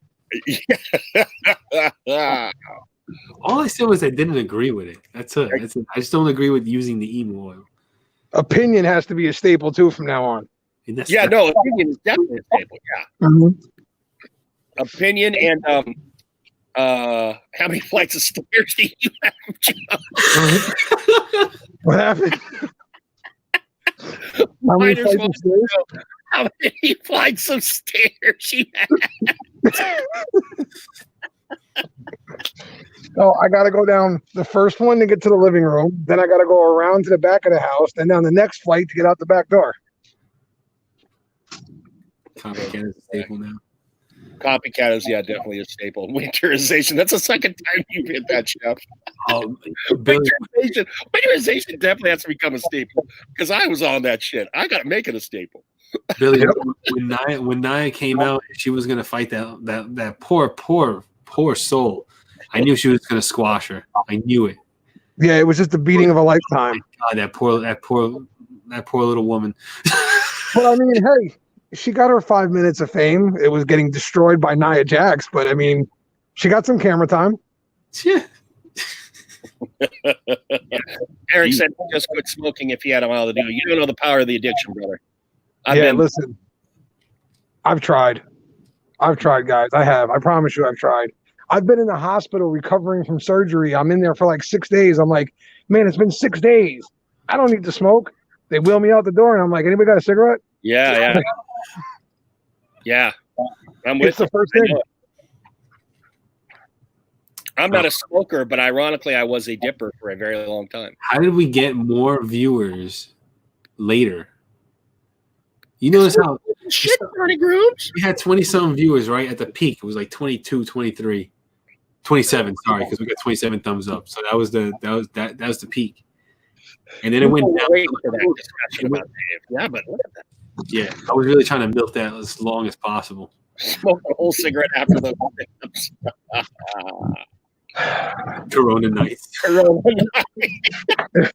All I said was I didn't agree with it. That's it. I just don't agree with using the emu oil. Opinion has to be a staple too from now on. Yeah, no, opinion is definitely a staple. Yeah. Mm-hmm. Opinion and how many flights of stairs do you have, Joe? What happened? How many flights of stairs? How many flights of stairs you have? Oh, I got to go down the first one to get to the living room. Then I got to go around to the back of the house, then down the next flight to get out the back door. Copycat is a staple now. Copycat is, definitely a staple. Winterization. That's the second time you've hit that, Chef. Winterization definitely has to become a staple because I was on that shit. I got to make it a staple. Billy, when Nia came out, she was gonna fight that poor soul. I knew she was gonna squash her. I knew it. Yeah, it was just the beating of a lifetime. God, that poor little woman. Well, I mean, hey, she got her 5 minutes of fame. It was getting destroyed by Nia Jax, but I mean, she got some camera time. Yeah. Eric said just quit smoking if he had a while to do it. You don't know the power of the addiction, brother. Listen, I've tried, guys. I have. I promise you, I've tried. I've been in the hospital recovering from surgery. I'm in there for like 6 days. I'm like, man, it's been 6 days. I don't need to smoke. They wheel me out the door, and I'm like, anybody got a cigarette? Yeah. I'm with It's the first thing. I'm not a smoker, but ironically, I was a dipper for a very long time. How did we get more viewers later? You notice how shit, Johnny Grooms. We had 20-some viewers, right? At the peak, it was like 22, 23, 27. Sorry, because we got 27 thumbs up. So that was the peak. And then it went down. Wait for that discussion about Dave. Yeah, but look at that. Yeah, I was really trying to milk that as long as possible. Smoke a whole cigarette after the Corona nights. Corona night.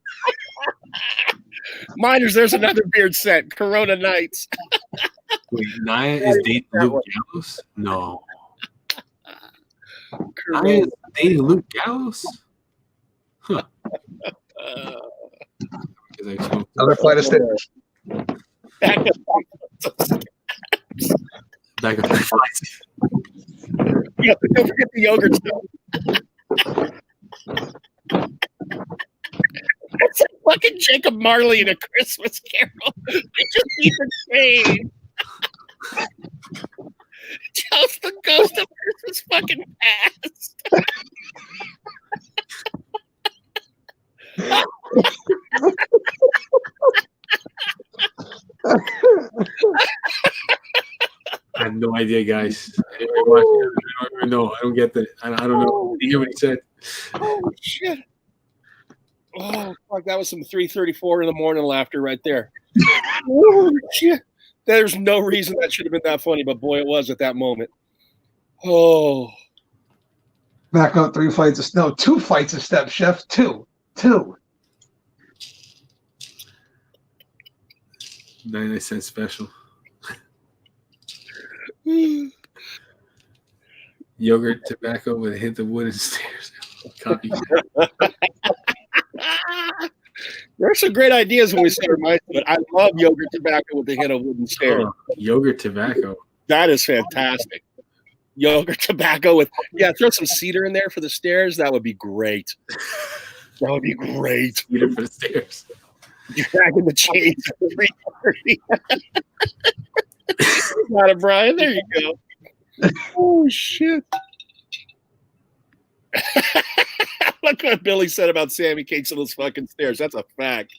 Miners, there's another beard set. Corona nights. Wait, Naya is dating Luke Gallows? No. Naya is dating Luke Gallows? Huh. Another flight of stairs. Back up the flights. Yeah, don't forget the yogurt stuff. It's like fucking Jacob Marley in A Christmas Carol. They just need the same. Just the ghost of Christmas fucking past. I have no idea, guys. I don't even know. I don't get that. I don't know. Did you hear what he said? Oh shit! Oh fuck! That was some 3:34 in the morning laughter right there. Oh shit! There's no reason that should have been that funny, but boy, it was at that moment. Oh. Back up 2 flights of steps, chef. Two. 99-cent special. Yogurt, tobacco with a hint of wooden stairs. Copy. There are some great ideas when we start my but I love yogurt tobacco with a hint of wooden stairs. Yogurt tobacco. That is fantastic. Yogurt tobacco with throw some cedar in there for the stairs. That would be great. That would be great. Cedar for the stairs. You're back in the chains at 3:30. Got it, Brian. There you go. Oh shit. Look what Billy said about Sammy Cakes and those fucking stairs. That's a fact.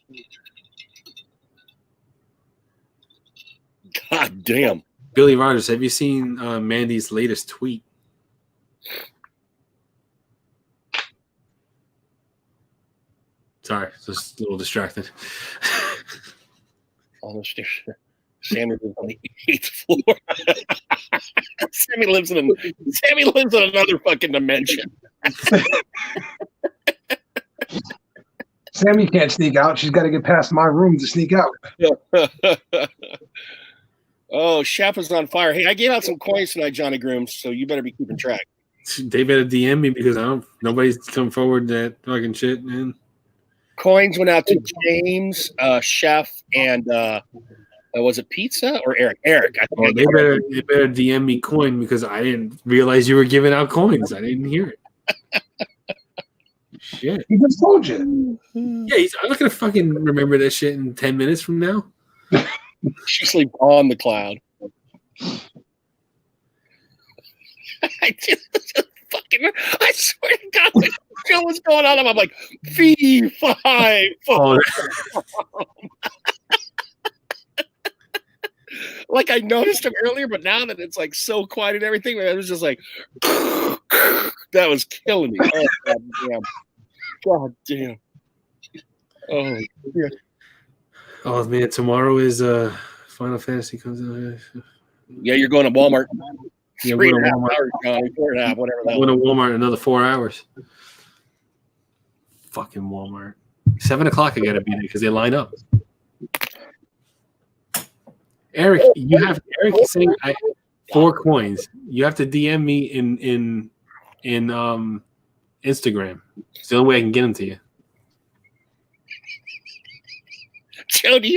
God damn. Billy Rogers, have you seen Mandy's latest tweet? Sorry, just a little distracted. Almost Sammy lives on the 8th floor. Sammy lives in another fucking dimension. Sammy can't sneak out. She's got to get past my room to sneak out. Oh, Chef is on fire. Hey, I gave out some coins tonight, Johnny Grooms, so you better be keeping track. They better DM me because nobody's come forward that fucking shit, man. Coins went out to James, Chef, and was it Pizza or Eric? Eric. I think they better DM me coin because I didn't realize you were giving out coins. I didn't hear it. Shit. He just told you. Yeah, I'm not gonna fucking remember that shit in 10 minutes from now. She sleeps on the cloud. I swear to God, when the show was going on, I'm like, fee, five. Oh. Like I noticed him earlier, but now that it's like so quiet and everything, it was just like, that was killing me. Oh, God damn. God damn. Oh, yeah. Oh man, tomorrow is Final Fantasy comes out. Yeah, you're going to Walmart. Yeah, 3.5 hours, Johnny. 4.5, whatever that Going to Walmart another 4 hours. Fucking Walmart. 7 o'clock I gotta be there because they line up. Eric, Eric is saying 4 coins. You have to DM me in Instagram. It's the only way I can get them to you. Joe, do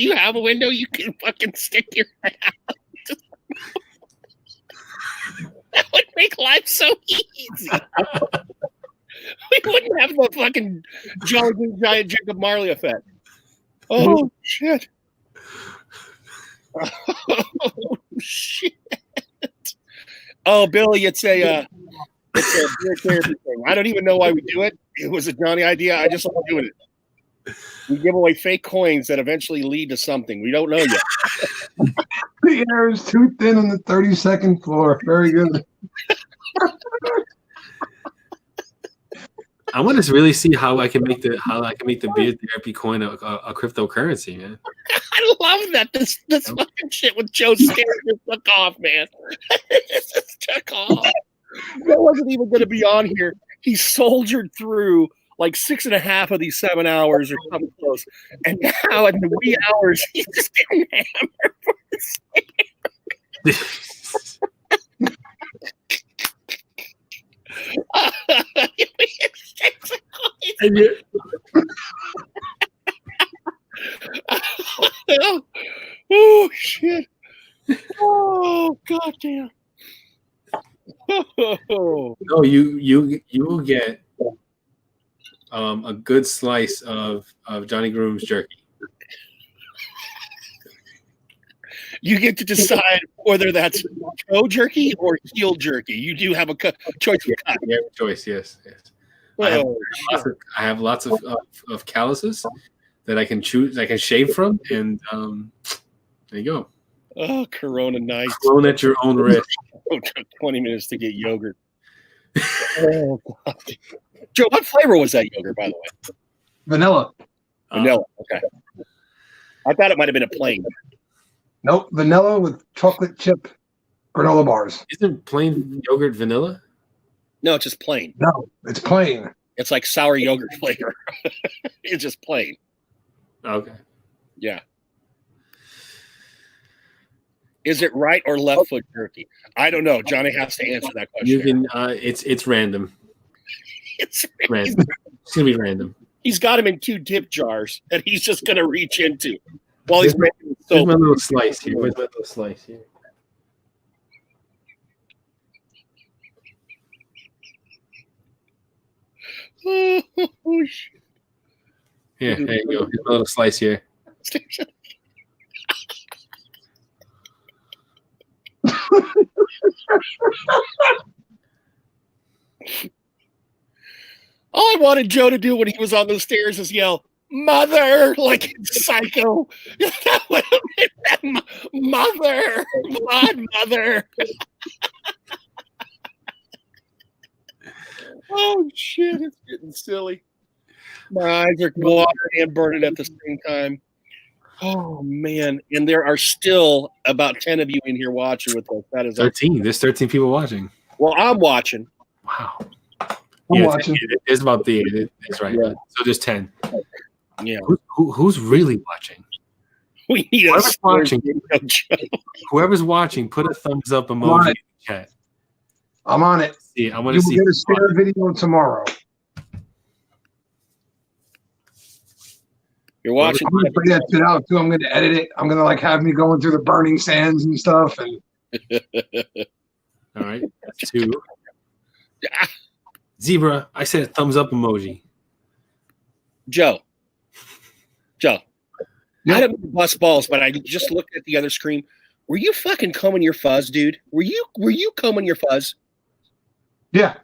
you have a window you can fucking stick your head out? That would make life so easy. We wouldn't have the fucking Jolly Good Giant Jacob Marley effect. Oh, shit. Oh, shit. Oh, Billy, it's a beer therapy thing. I don't even know why we do it. It was a Johnny idea. I just love doing it. We give away fake coins that eventually lead to something. We don't know yet. The air is too thin on the 32nd floor. Very good. I want to really see how I can make the beard therapy coin a cryptocurrency, man. I love that this fucking shit with Joe Stairs just took off, man. It just took off. That wasn't even going to be on here. He soldiered through like 6.5 of these 7 hours or something close, and now in the wee hours he's just getting hammered for the Oh shit! Oh goddamn! No, you will get a good slice of Johnny Groom's jerky. You get to decide whether that's toe jerky or heel jerky. You do have a choice. You have a choice, yes. I have lots of calluses that I can choose. I can shave from, and there you go. Oh, Corona nice. Clone at your own risk. It took 20 minutes to get yogurt. Oh, God. Joe, what flavor was that yogurt, by the way? Vanilla. Vanilla. Okay. I thought it might have been a plain. Nope, vanilla with chocolate chip granola bars. Isn't plain yogurt vanilla? No, it's just plain. No, it's plain. It's like sour yogurt flavor. It's just plain. Okay. Yeah. Is it right or left foot jerky? I don't know. Johnny has to answer that question. You can. It's random. It's random. It's gonna be random. He's got him in 2 dip jars that he's just gonna reach into while he's making Here's my little slice here. Where's my little slice here? Oh, shit. Yeah, there you go. Here's my little slice here. All I wanted Joe to do when he was on those stairs is yell, "Mother!" like Psycho. That would have been that mother, mother. Oh shit! It's getting silly. My eyes are watering and burning at the same time. Oh man! And there are still about 10 of you in here watching with us. That is 13. There's 13 people watching. Well, I'm watching. Wow. I'm watching. It's about the. It's right. Yeah. So there's 10. Yeah. Who's really watching? We need Whoever's watching. Whoever's watching, put a thumbs up emoji in the chat. I'm on it. See, I want You to will see. get a spare video tomorrow. You're watching. I'm gonna put that shit out too. I'm gonna edit it. I'm gonna have me going through the burning sands and stuff. And all right, that's 2. Zebra, I said a thumbs up emoji. Joe. I didn't bust balls, but I just looked at the other screen. Were you fucking combing your fuzz, dude? Were you combing your fuzz? Yeah.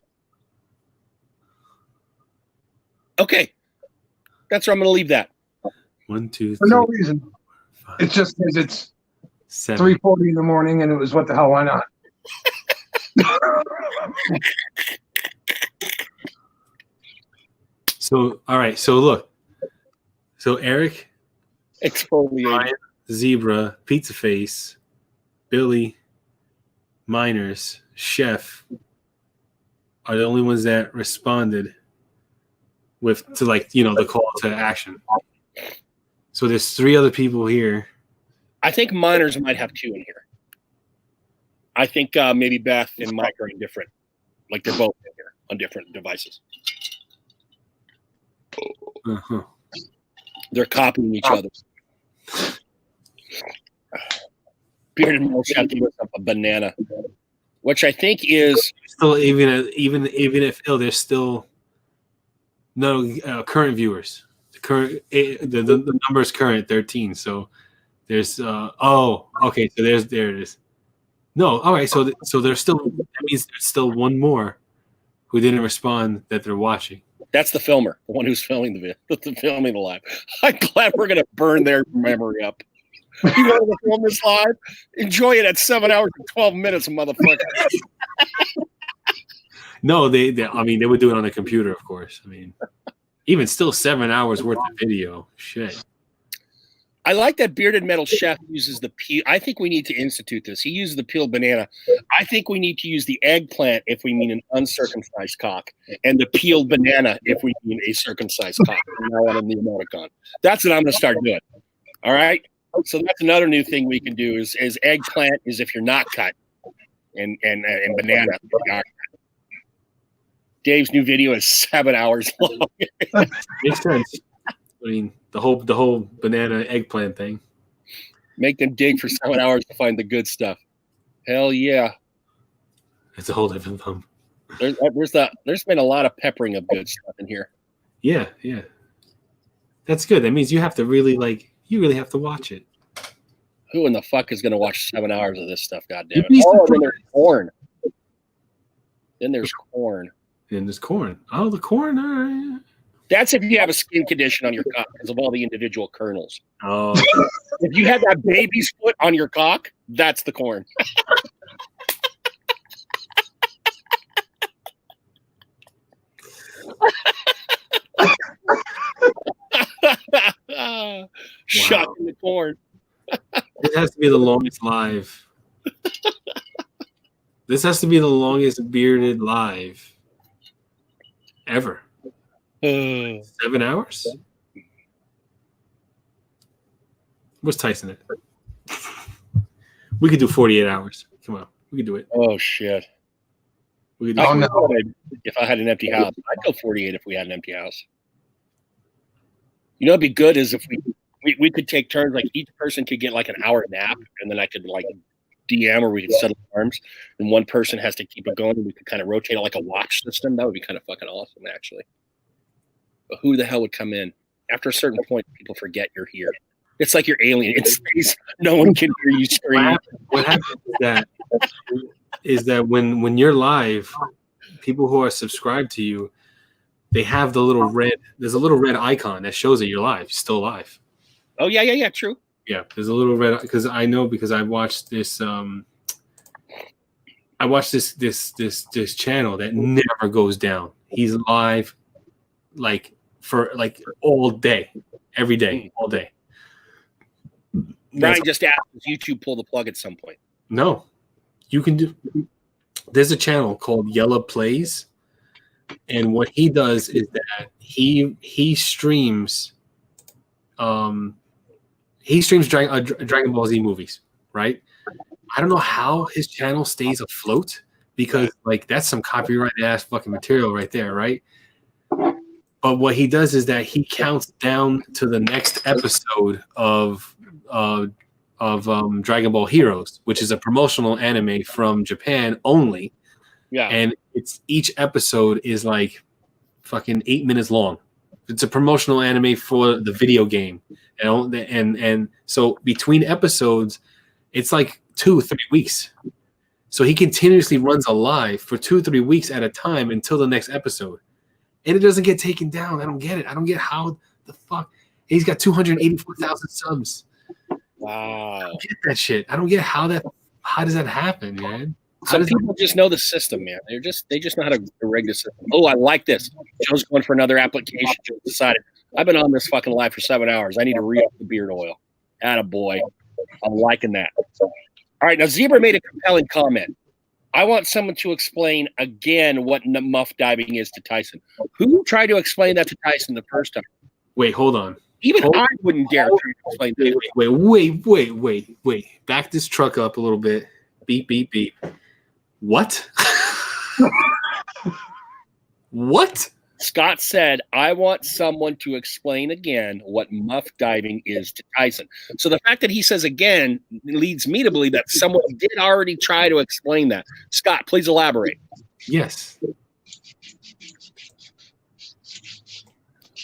Okay. That's where I'm going to leave that. 1, 2, 3. For no reason. It's just because it's 3:40 in the morning, and it was what the hell? Why not? So, all right. So look. So Eric, exfoliating, Zebra, Pizza Face, Billy, Miners, Chef are the only ones that responded to the call to action. So there's 3 other people here. I think Miners might have 2 in here. I think maybe Beth and Mike are indifferent. Like they're both in here on different devices. Uh-huh. They're copying each other. Bearded Moshad gave us up a banana, which I think is still even if there's still no current viewers. The number is current 13. So there's okay. So there it is. No, all right. So there's still, that means there's still one more who didn't respond that they're watching. That's the filmer, the one who's filming filming the live. I'm glad we're gonna burn their memory up. You want to film this live? Enjoy it at 7 hours and 12 minutes, motherfucker. No, they I mean, they would do it on the computer, of course. I mean, even still 7 hours worth of video. Shit. I like that Bearded Metal Chef uses the peel. I think we need to institute this. He uses the peeled banana. I think we need to use the eggplant if we mean an uncircumcised cock, and the peeled banana if we mean a circumcised cock. From now on in the emoticon. That's what I'm going to start doing. All right. So that's another new thing we can do is eggplant is if you're not cut, and banana. If you are cut. Dave's new video is 7 hours long. Makes sense. I mean, the whole banana eggplant thing. Make them dig for 7 hours to find the good stuff. Hell yeah. It's a whole different thumb. There's been a lot of peppering of good stuff in here. Yeah, yeah. That's good. That means you have to really have to watch it. Who in the fuck is going to watch 7 hours of this stuff? Goddamn it! Oh, then there's corn. Then there's corn. Then there's corn. Oh, the corn. All right. That's if you have a skin condition on your cock because of all the individual kernels. Oh. If you had that baby's foot on your cock, that's the corn. Shot in the corn. This has to be the longest live. This has to be the longest bearded live ever. 7 hours? What's Tyson at? We could do 48 hours. Come on. We could do it. Oh, shit. We could do If I had an empty house, I'd go 48 if we had an empty house. You know, it'd be good is if we could take turns, like each person could get like an hour nap, and then I could like DM or we could set alarms, and one person has to keep it going, and we could kind of rotate it like a watch system. That would be kind of fucking awesome, actually. But who the hell would come in? After a certain point, people forget you're here. It's like you're alien in space. No one can hear you scream. What happens is that when you're live, people who are subscribed to you, they have there's a little red icon that shows that you're live, still live. Oh, yeah, true. Yeah, there's a little red, because I know, because I watched this this channel that never goes down. He's live like for like all day, every day, all day. Brian just asked, does YouTube pull the plug at some point? No, you can do. There's a channel called Yella Plays, and what he does is that he streams, Dragon Ball Z movies, right? I don't know how his channel stays afloat, because like that's some copyright ass fucking material right there, right? But what he does is that he counts down to the next episode of Dragon Ball Heroes, which is a promotional anime from Japan only. Yeah. And each episode is like fucking 8 minutes long. It's a promotional anime for the video game. And so between episodes, it's like 2-3 weeks. So he continuously runs a live for 2-3 weeks at a time until the next episode. And it doesn't get taken down. I don't get it. I don't get how the fuck. He's got 284,000 subs. Wow. I don't get that shit. I don't get how does that happen, man? Some people just know the system, man. They just know how to rig the system. Oh, I like this. Joe's going for another application. Joe decided, I've been on this fucking live for 7 hours. I need to re-up the beard oil. Attaboy. I'm liking that. All right, now Zebra made a compelling comment. I want someone to explain again what muff diving is to Tyson. Who tried to explain that to Tyson the first time? Wait, hold on. Even I wouldn't dare try to explain that. Wait. Back this truck up a little bit. Beep, beep, beep. What? What? Scott said, I want someone to explain again what muff diving is to Tyson. So the fact that he says again leads me to believe that someone did already try to explain that. Scott, please elaborate. Yes.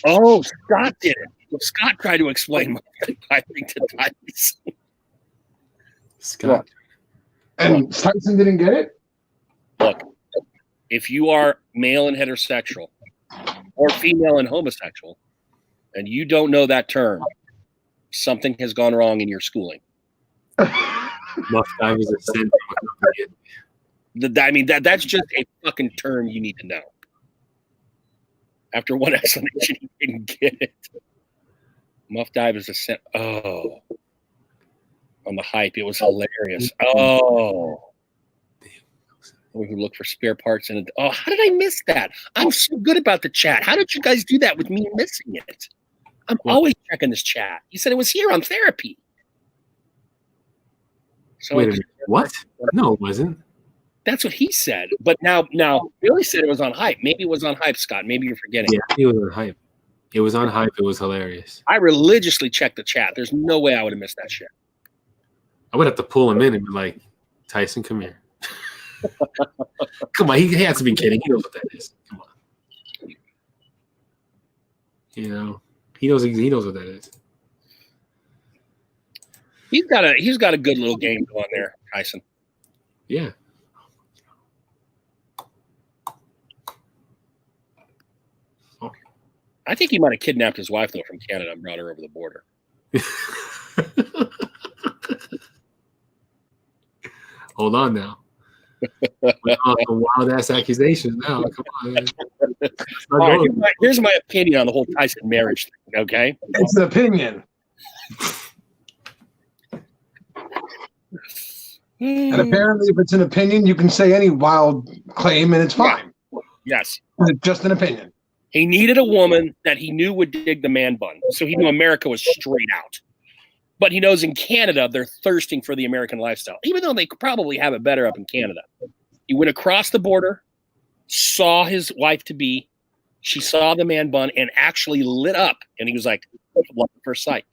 Oh, Scott did it. Scott tried to explain muff diving to Tyson. Scott. And Tyson didn't get it? Look, if you are male and heterosexual, or female and homosexual, and you don't know that term, something has gone wrong in your schooling. Muff dive is a sin from a company. That's just a fucking term you need to know. After one explanation, he didn't get it. Muff dive is a sin. Oh. On the hype, it was hilarious. Oh. We could look for spare parts in it. Oh, how did I miss that? I'm so good about the chat. How did you guys do that with me missing it? I'm always checking this chat. You said it was here on therapy. So Wait a minute. What? No, it wasn't. That's what he said. But now Billy said it was on hype. Maybe it was on hype, Scott. Maybe you're forgetting. Yeah, it was on hype. It was on hype. It was hilarious. I religiously checked the chat. There's no way I would have missed that shit. I would have to pull him in and be like, Tyson, come here. Come on, he has to be kidding. He knows what that is. Come on. You know, he knows what that is. He's got a good little game going there, Tyson. Yeah. I think he might have kidnapped his wife though from Canada and brought her over the border. Hold on now. Wild ass accusations now. Come on, man. All right, here's my opinion on the whole Tyson marriage thing, okay? It's an opinion. And apparently, if it's an opinion, you can say any wild claim and it's fine. Yes. It's just an opinion. He needed a woman that he knew would dig the man bun. So he knew America was straight out. But he knows in Canada, they're thirsting for the American lifestyle, even though they could probably have it better up in Canada. He went across the border, saw his wife-to-be. She saw the man bun and actually lit up. And he was like, love at first sight.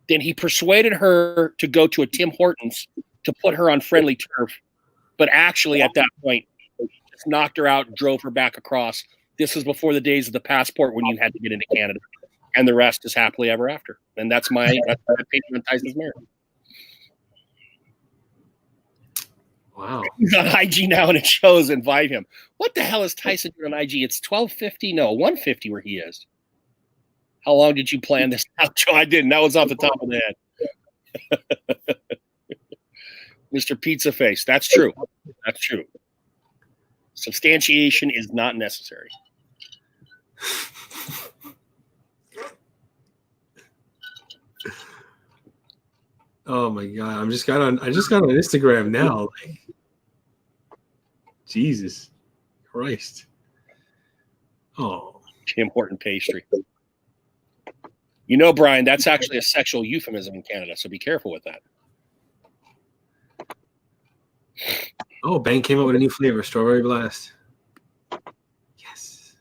Then he persuaded her to go to a Tim Hortons to put her on friendly turf. But actually, at that point, just knocked her out, drove her back across. This was before the days of the passport when you had to get into Canada. And the rest is happily ever after. And that's my opinion on Tyson's marriage. Wow. He's on IG now and it shows invite him. What the hell is Tyson doing on IG? It's 12:50? No, 1:50 where he is. How long did you plan this out, Joe? I didn't. That was off the top of the head. Mr. Pizza Face. That's true. That's true. Substantiation is not necessary. Oh my god! I just got on Instagram now. Like, Jesus Christ! Oh, Tim Horton pastry. You know, Brian, that's actually a sexual euphemism in Canada, so be careful with that. Oh, Bang came out with a new flavor, strawberry blast. Yes.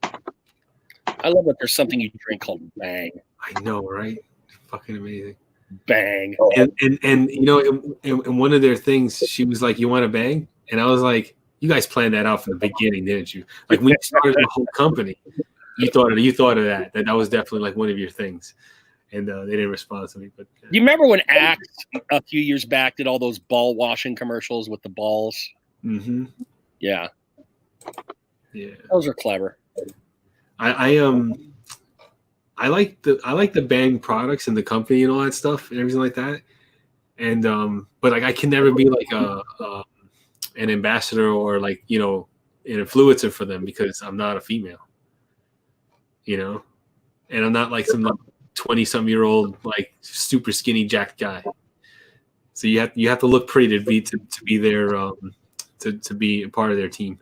I love that there's something you drink called Bang. I know, right? Fucking amazing. Bang. And you know, in one of their things, she was like, "You want a Bang?" And I was like, "You guys planned that out from the beginning, didn't you? Like when you started the whole company, you thought of that. That was definitely like one of your things." And they didn't respond to me. But you remember when Axe a few years back did all those ball washing commercials with the balls? Mm-hmm. Yeah. Yeah. Those are clever. I like the Bang products and the company and all that stuff and everything like that. And but like I can never be like an ambassador or like, you know, an influencer for them because I'm not a female. You know? And I'm not like some 20-some-year-old like super skinny jacked guy. So you have to look pretty to be their to be a part of their team.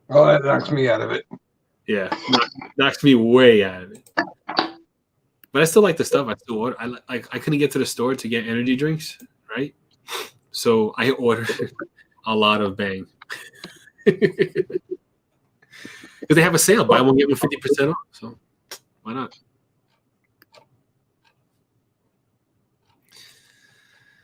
Oh, that knocks me out of it. Yeah, knocks me way out of it. But I still like the stuff. I still order. I couldn't get to the store to get energy drinks, right? So I ordered a lot of Bang because they have a sale. Buy one get one 50% off. So why not?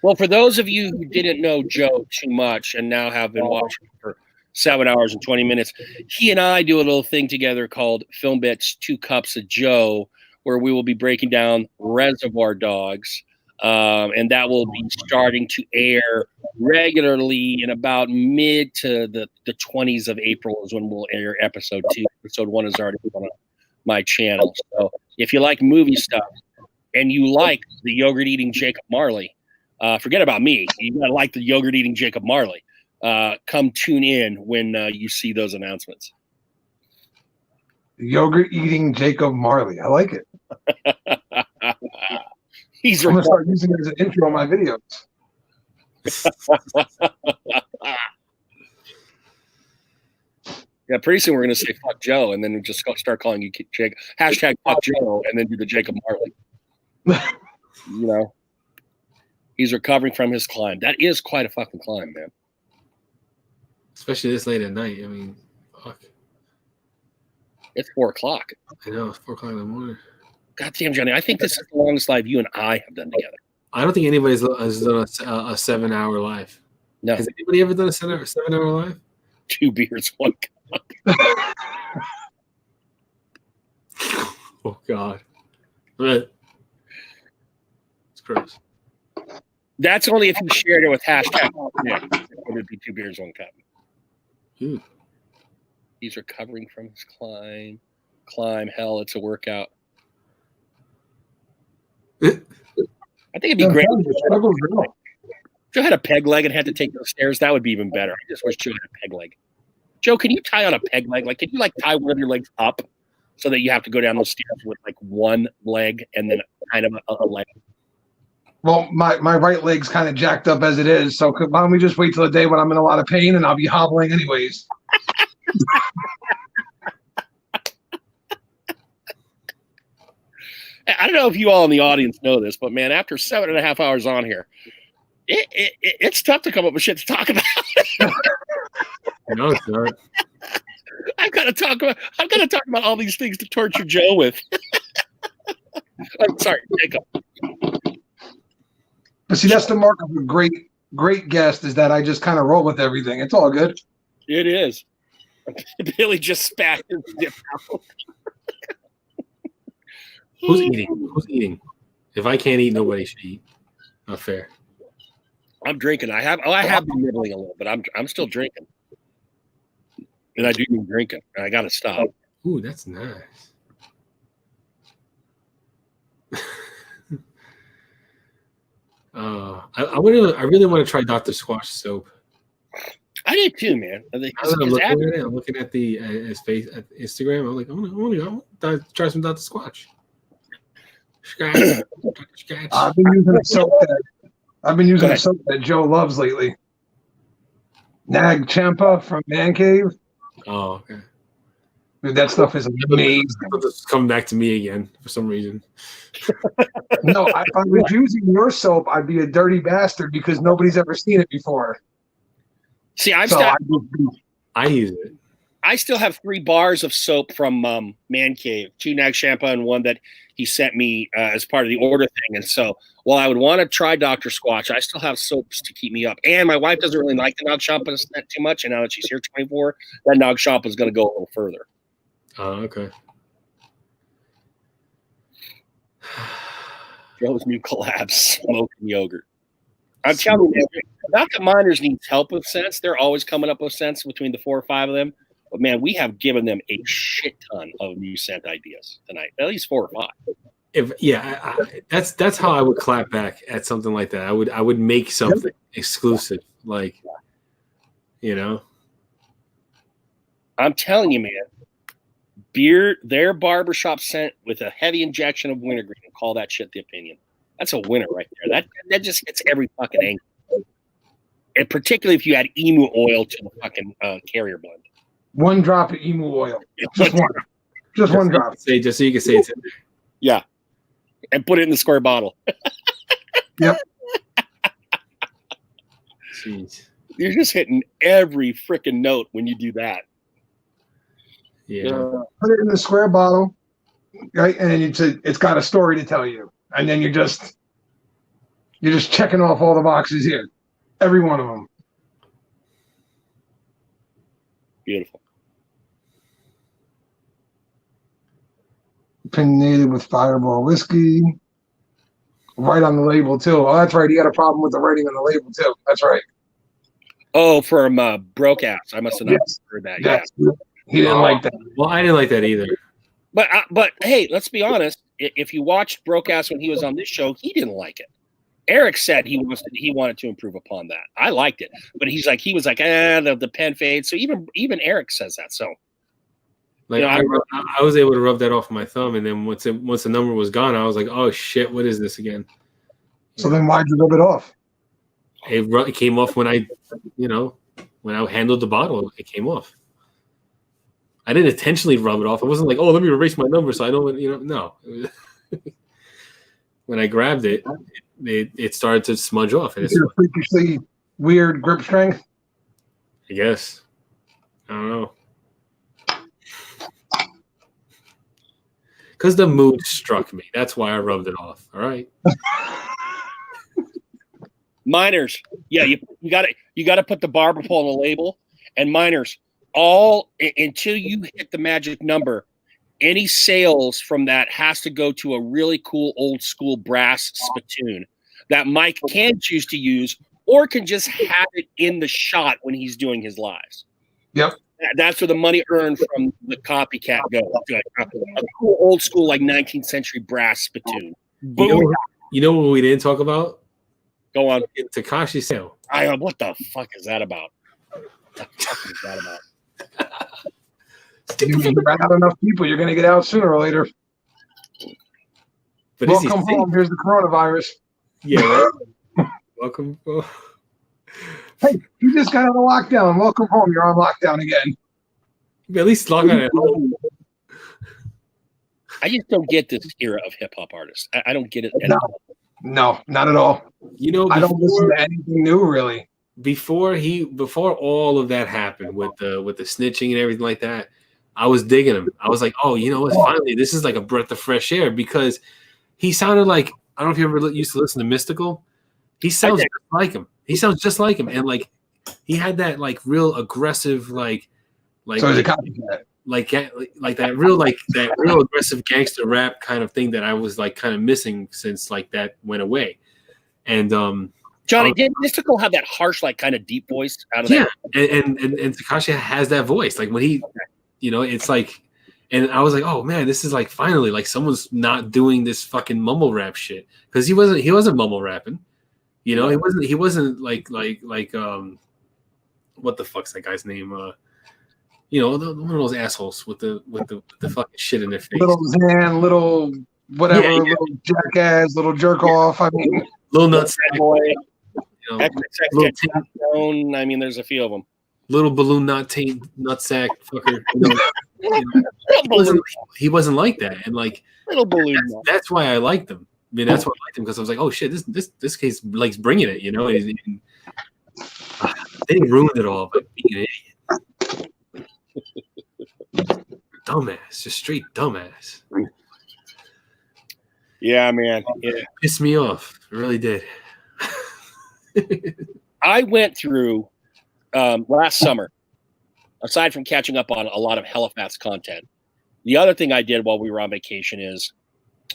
Well, for those of you who didn't know Joe too much and now have been watching for 7 hours and 20 minutes, he and I do a little thing together called Film Bits 2 Cups of Joe, where we will be breaking down Reservoir Dogs. And that will be starting to air regularly in about mid to the 20s of April is when we'll air episode 2. Episode 1 is already on my channel. So if you like movie stuff, and you like the yogurt eating Jacob Marley, forget about me. You gotta like the yogurt eating Jacob Marley. Come tune in when you see those announcements. Yogurt eating Jacob Marley. I like it. He's I'm gonna start using it as an intro on my videos. Yeah, pretty soon we're gonna say fuck Joe, and then we just start calling you Jake. Hashtag fuck Joe, and then do the Jacob Marley. You know, he's recovering from his climb. That is quite a fucking climb, man. Especially this late at night. I mean, fuck. It's 4 o'clock. I know, it's 4 o'clock in the morning. Goddamn, Johnny, I think this is the longest live you and I have done together. I don't think anybody's has done a 7-hour live. No. Has anybody ever done a 7-hour live? 2 beers, 1 cup. Oh God. But it's gross. That's only if you shared it with hashtag. It would be 2 beers, 1 cup. Ooh. He's recovering from his climb. Hell, it's a workout. I think it'd be great. If Joe had a peg leg and had to take those stairs, that would be even better. I just wish Joe had a peg leg. Joe, can you tie on a peg leg? Like, can you tie one of your legs up so that you have to go down those stairs with one leg and then kind of a leg? Well, my right leg's kind of jacked up as it is, so why don't we just wait till the day when I'm in a lot of pain and I'll be hobbling anyways. I don't know if you all in the audience know this, but man, after 7.5 hours on here, it's tough to come up with shit to talk about. No, it's not. I've got to talk about all these things to torture Joe with. I'm sorry, Jacob. But see, that's the mark of a great guest, is that I just kind of roll with everything. It's all good. It is. Billy just spat his dip out. Who's eating? Who's eating? If I can't eat, nobody should eat. Not fair. I'm drinking. I have been nibbling a little, but I'm still drinking. And I do mean drinking. And I gotta stop. Ooh, that's nice. I really want to try Dr. Squatch soap. I did too, man. I'm looking at his face at Instagram. I'm like, I want to try some Dr. Squatch. Scratch. I've been using a soap that Joe loves lately. Nag Champa from Man Cave. Oh, okay. Dude, that stuff is amazing. It's coming back to me again for some reason. No, if I was using your soap, I'd be a dirty bastard because nobody's ever seen it before. See, I use it. I still have 3 bars of soap from Man Cave, 2 Nag Champa and 1 that he sent me as part of the order thing. And so while I would want to try Dr. Squatch, I still have soaps to keep me up. And my wife doesn't really like the Nag Champa too much. And now that she's here 24, that Nag Champa is going to go a little further. Oh, okay. Joe's new collab, smoking yogurt. I'm telling you, not that Miners needs help with scents. They're always coming up with scents between the 4 or 5 of them. But man, we have given them a shit ton of new scent ideas tonight. At least 4 or 5. That's how I would clap back at something like that. I would make something exclusive, like, you know. I'm telling you, man. Their barbershop scent with a heavy injection of wintergreen. Call that shit the opinion. That's a winner right there. That just hits every fucking angle. And particularly if you add emu oil to the fucking carrier blend. 1 drop of emu oil. Just one. Just 1 drop. Just so you can say it's in there. Yeah. And put it in the square bottle. Yep. Jeez. You're just hitting every freaking note when you do that. Yeah. Put it in the square bottle, right? And it's got a story to tell you. And then you're just checking off all the boxes here. Every one of them. Beautiful. Opinionated with Fireball whiskey. Right on the label, too. Oh, that's right. He had a problem with the writing on the label, too. That's right. Oh, from Broke Ass. I must have not heard that. Yes. Yeah. He didn't like that. Well, I didn't like that either. But hey, let's be honest. if you watched Broadcast when he was on this show, he didn't like it. Eric said he wanted to improve upon that. I liked it, but he was like, the pen fade. So even Eric says that. So, like, I was able to rub that off my thumb, and then once the number was gone, I was like, oh shit, what is this again? So then why'd you rub it off? It came off when I handled the bottle. It came off. I didn't intentionally rub it off. It wasn't like, oh, let me erase my number so I don't, no. When I grabbed it, it started to smudge off. Is your freakishly weird grip strength? I guess. I don't know. Because the mood struck me. That's why I rubbed it off. All right. Miners, yeah, you got to put the barber pole on the label. And miners, all until you hit the magic number, any sales from that has to go to a really cool old school brass spittoon that Mike can choose to use, or can just have it in the shot when he's doing his lives. Yep. That's where the money earned from the copycat goes. A cool old school, like 19th century brass spittoon. Boom. You know what we didn't talk about? Go on. Tekashi sale. What the fuck is that about? What the fuck is that about? You've got enough people, you're going to get out sooner or later. But welcome home. Here's the coronavirus. Yeah, right? Welcome. Hey, you just got out of lockdown. Welcome home. You're on lockdown again. At least log on at home. I just don't get this era of hip hop artists. I don't get it at all. No, not at all. I don't listen to anything new, really. Before all of that happened with the snitching and everything like that, I was digging him. I was like, oh, you know what? Finally, this is like a breath of fresh air, because he sounded like, I don't know if you ever used to listen to Mystical. He sounds just like him. He sounds just like him, and like he had that like real aggressive like so he's a copycat. like that real aggressive gangster rap kind of thing that I was like kind of missing since like that went away. And Johnny, did Mystical have that harsh, like kind of deep voice out of that? And Tekashi has that voice. Like when he, it's like, and I was like, oh man, this is like finally like someone's not doing this fucking mumble rap shit, because he wasn't mumble rapping. He wasn't like what the fuck's that guy's name? One of those assholes with the fucking shit in their face. Little Zan, little whatever, little jackass, little jerk off. I mean, little nuts boy. I mean, there's a few of them. Little balloon nutsack fucker. He wasn't like that, and like little balloon. That's why I liked him. I mean, that's why I liked him, because I was like, oh shit, this case likes bringing it. They ruined it all by being an idiot. Dumbass, just straight dumbass. Yeah, man. Yeah. Pissed me off. It really did. I went through last summer, aside from catching up on a lot of Halifax content, the other thing I did while we were on vacation is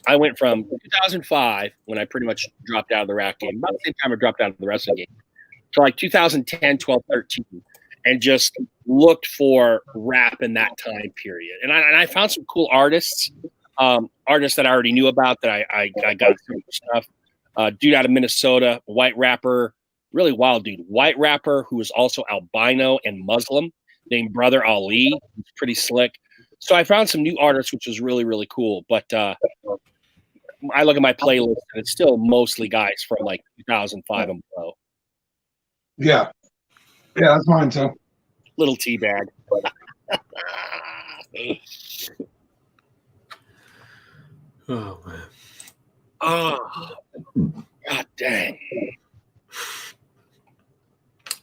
I went from 2005, when I pretty much dropped out of the rap game, about the same time I dropped out of the wrestling game, to like 2010, 12, 13, and just looked for rap in that time period. And I found some cool artists that I already knew about, that I got some stuff. Dude out of Minnesota, white rapper, really wild dude, white rapper who is also albino and Muslim, named Brother Ali. He's pretty slick. So I found some new artists, which was really, really cool. But I look at my playlist, and it's still mostly guys from like 2005 and below. Yeah, that's mine too. Little Teabag. Oh man. Oh, god dang.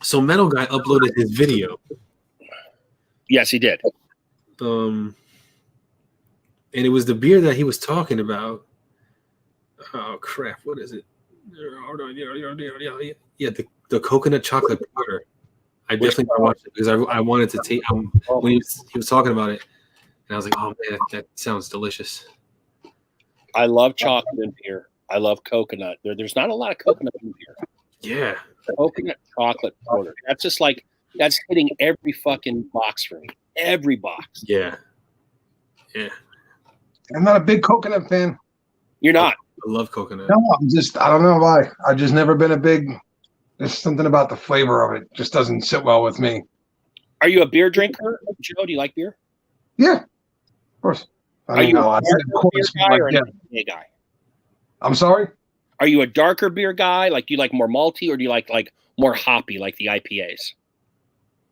So Metal Guy uploaded his video. Yes, he did. And it was the beer that he was talking about. Oh crap! What is it? Yeah, the coconut chocolate porter. I definitely watched it because I wanted to take. When he was talking about it, and I was like, oh man, that sounds delicious. I love chocolate in beer. I love coconut. There's not a lot of coconut in beer. Yeah. Coconut chocolate porter. That's just like, that's hitting every fucking box for me. Every box. Yeah. Yeah. I'm not a big coconut fan. You're not. I love coconut. No, I don't know why. I've just never been a big. There's something about the flavor of it just doesn't sit well with me. Are you a beer drinker, Joe? Do you like beer? Yeah, of course. Are you a I said of darker beer course, guy like, or an yeah. IPA guy? I'm sorry? Are you a darker beer guy? Like, do you like more malty or do you like more hoppy, like the IPAs?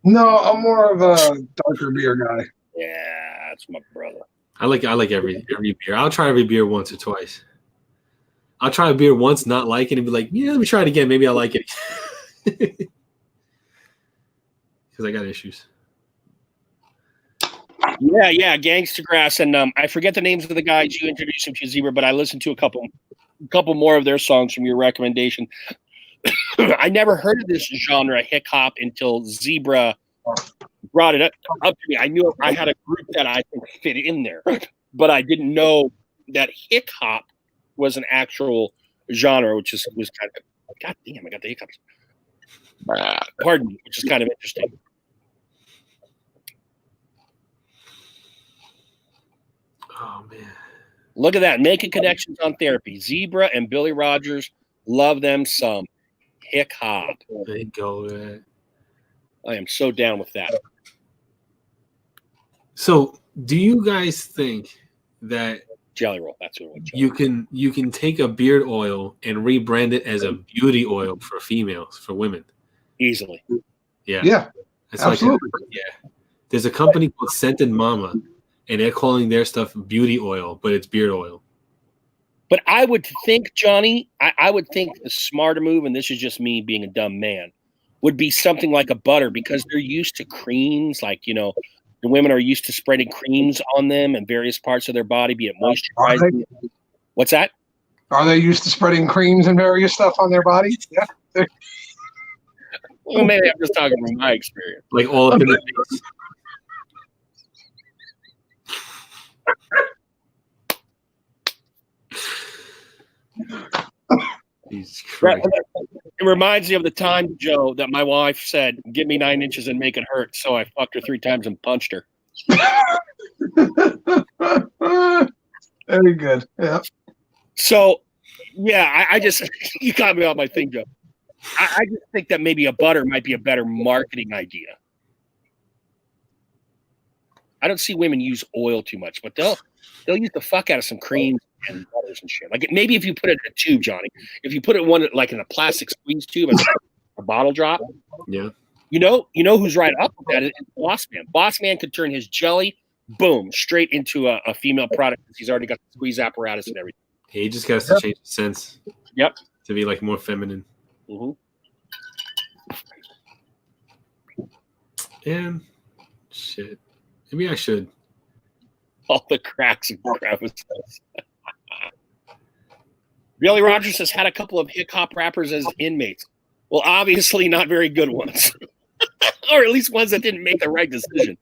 No, I'm more of a darker beer guy. Yeah, that's my brother. I like every beer. I'll try every beer once or twice. I'll try a beer once, not like it, and be like, yeah, let me try it again. Maybe I'll like it. Because I got issues. Yeah, Gangsta Grass, and I forget the names of the guys you introduced him to, Zebra, but I listened to a couple more of their songs from your recommendation. I never heard of this genre, hip hop, until Zebra brought it up to me. I knew I had a group that I think fit in there, but I didn't know that hip hop was an actual genre, which was kind of, God damn, I got the hiccups. Pardon me, which is kind of interesting. Oh man. Look at that. Making connections on therapy. Zebra and Billy Rogers, love them some. Hip hop. There you go, man. I am so down with that. So do you guys think that Jelly Roll, that's what you can take a beard oil and rebrand it as a beauty oil for females, for women? Easily. Yeah. Yeah. That's absolutely. Yeah. There's a company called Scented Mama, and they're calling their stuff beauty oil, but it's beard oil. But I would think, Johnny, I would think the smarter move, and this is just me being a dumb man, would be something like a butter, because they're used to creams. Like, the women are used to spreading creams on them and various parts of their body, be it moisturizing. What's that? Are they used to spreading creams and various stuff on their body? Yeah. Well, maybe I'm just talking from my experience. Like all up in the face. It reminds me of the time, Joe, that my wife said, "Give me 9 inches and make it hurt." So I fucked her 3 times and punched her. Very good. Yeah. So, yeah, I just you got me on my thing, Joe. I just think that maybe a butter might be a better marketing idea. I don't see women use oil too much, but they'll use the fuck out of some creams and butters and shit. Like maybe if you put it in a tube, Johnny, if you put it one like in a plastic squeeze tube, and a bottle drop. Yeah. You know who's right up with that? It's Boss Man. Boss Man could turn his jelly, boom, straight into a female product because he's already got the squeeze apparatus and everything. He just got to change the sense. Yep. To be like more feminine. Mm-hmm. And shit. Maybe I should. All the cracks and crevices. Billy Rogers has had a couple of hip hop rappers as inmates. Well, obviously not very good ones. Or at least ones that didn't make the right decision.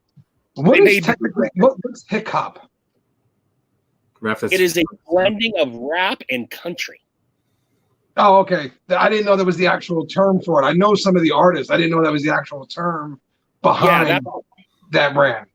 What's hip hop? It is a blending of rap and country. Oh, okay. I didn't know that was the actual term for it. I know some of the artists. I didn't know that was the actual term behind that brand.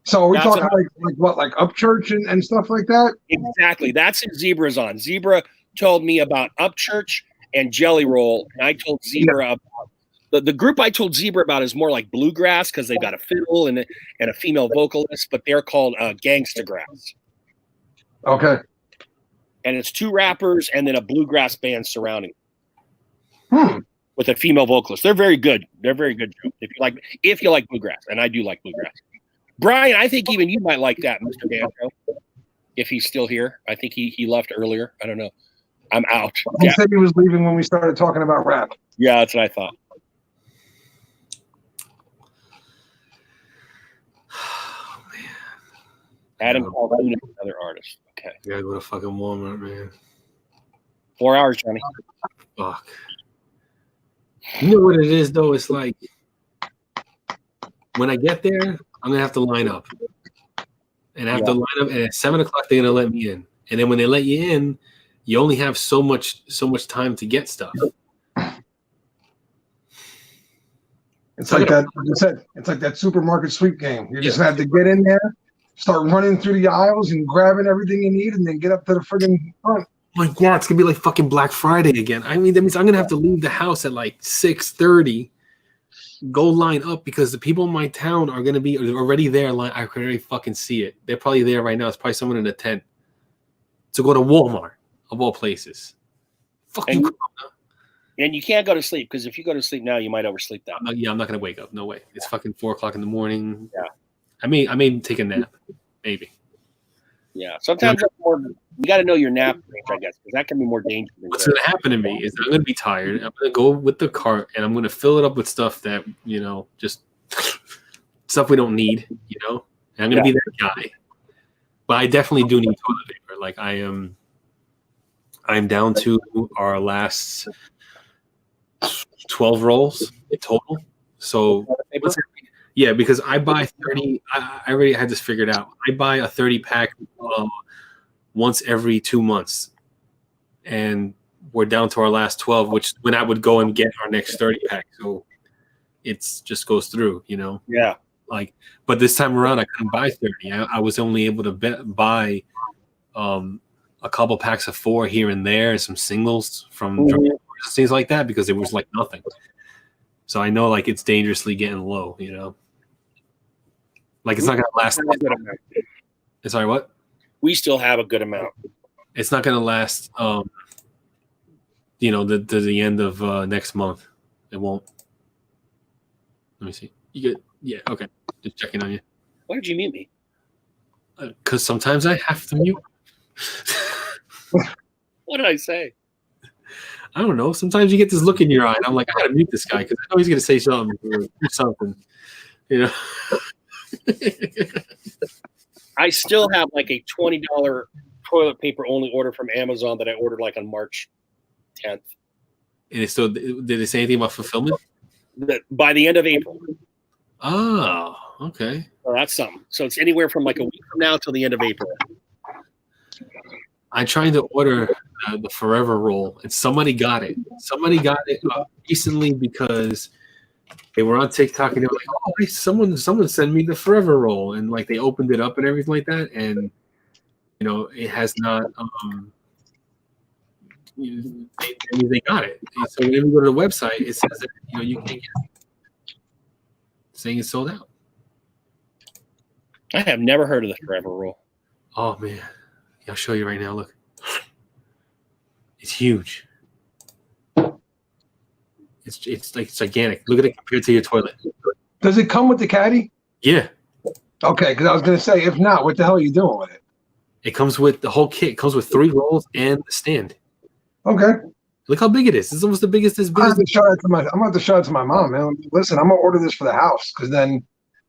So are we talking like Upchurch and stuff like that? Exactly. That's who Zebra's on. Zebra told me about Upchurch and Jelly Roll, and I told Zebra about the group I told Zebra about is more like bluegrass because they've got a fiddle and a female vocalist, but they're called Gangsta Grass. Okay. And it's 2 rappers and then a bluegrass band surrounding with a female vocalist. They're very good. They're very good. If you like bluegrass, and I do like bluegrass. Brian, I think even you might like that, Mr. Banjo, if he's still here. I think he left earlier. I don't know. I'm out. He said he was leaving when we started talking about rap. Yeah, that's what I thought. Oh, man. Adam Calhoun is another artist. Okay. You gotta go to fucking Walmart, man. 4 hours, Johnny. Fuck. You know what it is, though? It's like when I get there, I'm gonna have to line up. And I have to line up, and at 7 o'clock they're gonna let me in. And then when they let you in, you only have so much time to get stuff. It's like that. Like I said, it's like that supermarket sweep game. You just have to get in there, start running through the aisles and grabbing everything you need, and then get up to the friggin' front. Like, yeah, it's gonna be like fucking Black Friday again. I mean, that means I'm gonna have to leave the house at like 6:30, go line up because the people in my town are gonna be already there. Line, I can already fucking see it. They're probably there right now. It's probably someone in a tent to go to Walmart of all places. Fuck you. And you can't go to sleep because if you go to sleep now, you might oversleep that. I'm not gonna wake up. No way. It's fucking 4:00 in the morning. Yeah. I may take a nap, maybe. Yeah. Sometimes that's more, you got to know your nap range, I guess, because that can be more dangerous. What's gonna happen to me is I'm gonna be tired. I'm gonna go with the cart and I'm gonna fill it up with stuff that just stuff we don't need. And I'm gonna be that guy. But I definitely do need toilet paper. Like I'm down to our last 12 rolls in total. So yeah, because I buy 30. I already had this figured out. I buy a 30 pack once every 2 months, and we're down to our last 12. Which when I would go and get our next 30 pack, so it's just goes through. Yeah. But this time around, I couldn't buy 30. I was only able to buy a couple packs of 4 here and there, and some singles from things like that because it was like nothing. So I know it's dangerously getting low. It's not gonna last. Sorry, what? We still have a good amount. It's not gonna last. To the end of next month. It won't. Let me see. You good? Yeah. Okay. Just checking on you. Why did you mute me? Because sometimes I have to mute. What did I say? I don't know. Sometimes you get this look in your eye, and I'm like, I gotta mute this guy because I know he's gonna say something or do something. I still have a $20 toilet paper only order from Amazon that I ordered on March 10th. And it's still, did they say anything about fulfillment? By the end of April. Oh, okay. Well, that's something. So it's anywhere from a week from now till the end of April. I tried to order the Forever roll, and somebody got it. Somebody got it recently because they were on TikTok and they were like, "Oh, hey, someone sent me the Forever roll," and they opened it up and everything like that, and it has not. They got it. And so when you go to the website, it says that you can't get it, saying it's sold out. I have never heard of the Forever roll. Oh man. I'll show you right now. Look, it's huge. It's gigantic. Look at it compared to your toilet. Does it come with the caddy? Yeah. Okay, because I was gonna say, if not, what the hell are you doing with it? It comes with the whole kit. It comes with 3 rolls and the stand. Okay. Look how big it is. It's almost the biggest. I'm gonna have to show it to my mom, man. Listen, I'm gonna order this for the house because then,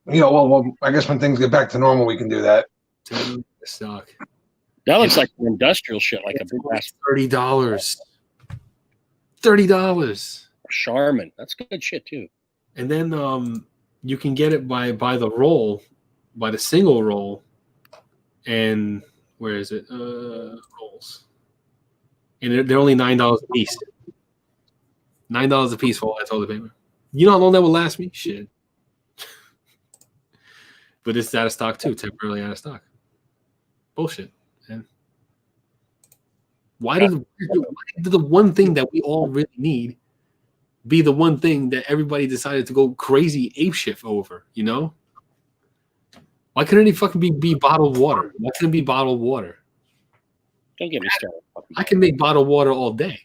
well, I guess when things get back to normal, we can do that. Stock. That looks like industrial shit, like a big ass. $30. $30. Charmin. That's good shit too. And then you can get it by the roll, by the single roll. And where is it? Rolls. And they're only $9 a piece. $9 a piece for all that toilet paper. You know how long that will last me? Shit. But it's out of stock too, temporarily out of stock. Bullshit. And why did the one thing that we all really need be the one thing that everybody decided to go crazy apeshit over? Why couldn't it fucking be bottled water? Why couldn't it be bottled water? Don't get me started. I can make bottled water all day.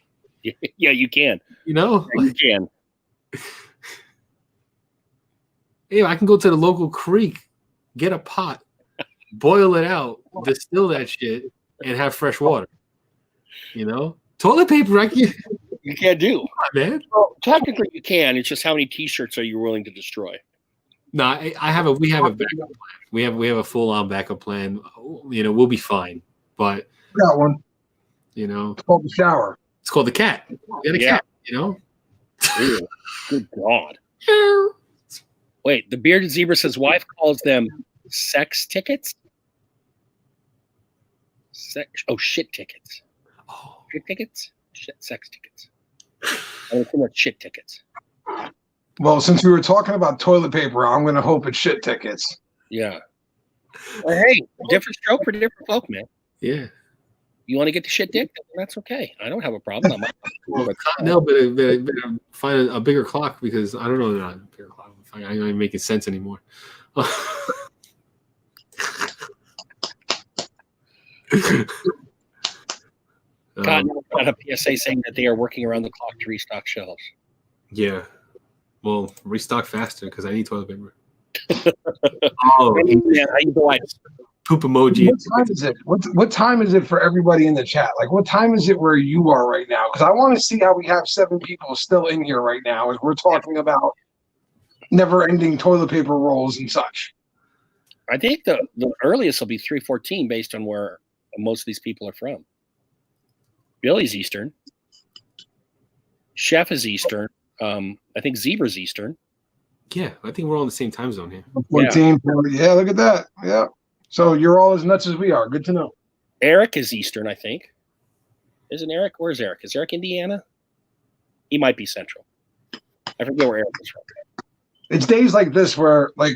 Yeah, you can. You can. Hey, I can go to the local creek, get a pot, boil it out, distill that shit, and have fresh water. Toilet paper, you can't do. Come on, man. Well, technically, you can. It's just how many T-shirts are you willing to destroy? No, we have a backup plan. We have a full-on backup plan. We'll be fine. But got one. It's called the shower. It's called the cat. We got a cat. Ew, good God. Wait, the bearded zebra says wife calls them sex tickets. Shit tickets. Shit tickets? Sex tickets. I don't think that's shit tickets. Well, since we were talking about toilet paper, I'm going to hope it's shit tickets. Yeah. Well, hey, different stroke for different folk, man. Yeah. You want to get the shit dick? That's okay. I don't have a problem. No, but find a bigger clock because I don't know. Not a bigger clock. I'm not even making sense anymore. God, got a PSA saying that they are working around the clock to restock shelves. Yeah. Well, restock faster because I need toilet paper. Poop emoji. What time is it? What time is it for everybody in the chat? Like, what time is it where you are right now? Because I want to see how we have 7 people still in here right now as we're talking about never-ending toilet paper rolls and such. I think the earliest will be 3:14 based on where most of these people are from. Billy's Eastern. Chef is Eastern. I think Zebra's Eastern. Yeah, I think we're all in the same time zone here. 14. Yeah, look at that. Yeah. So you're all as nuts as we are. Good to know. Eric is Eastern, I think. Isn't Eric? Where's Eric? Is Eric Indiana? He might be Central. I forget where Eric is from. It's days like this where, like,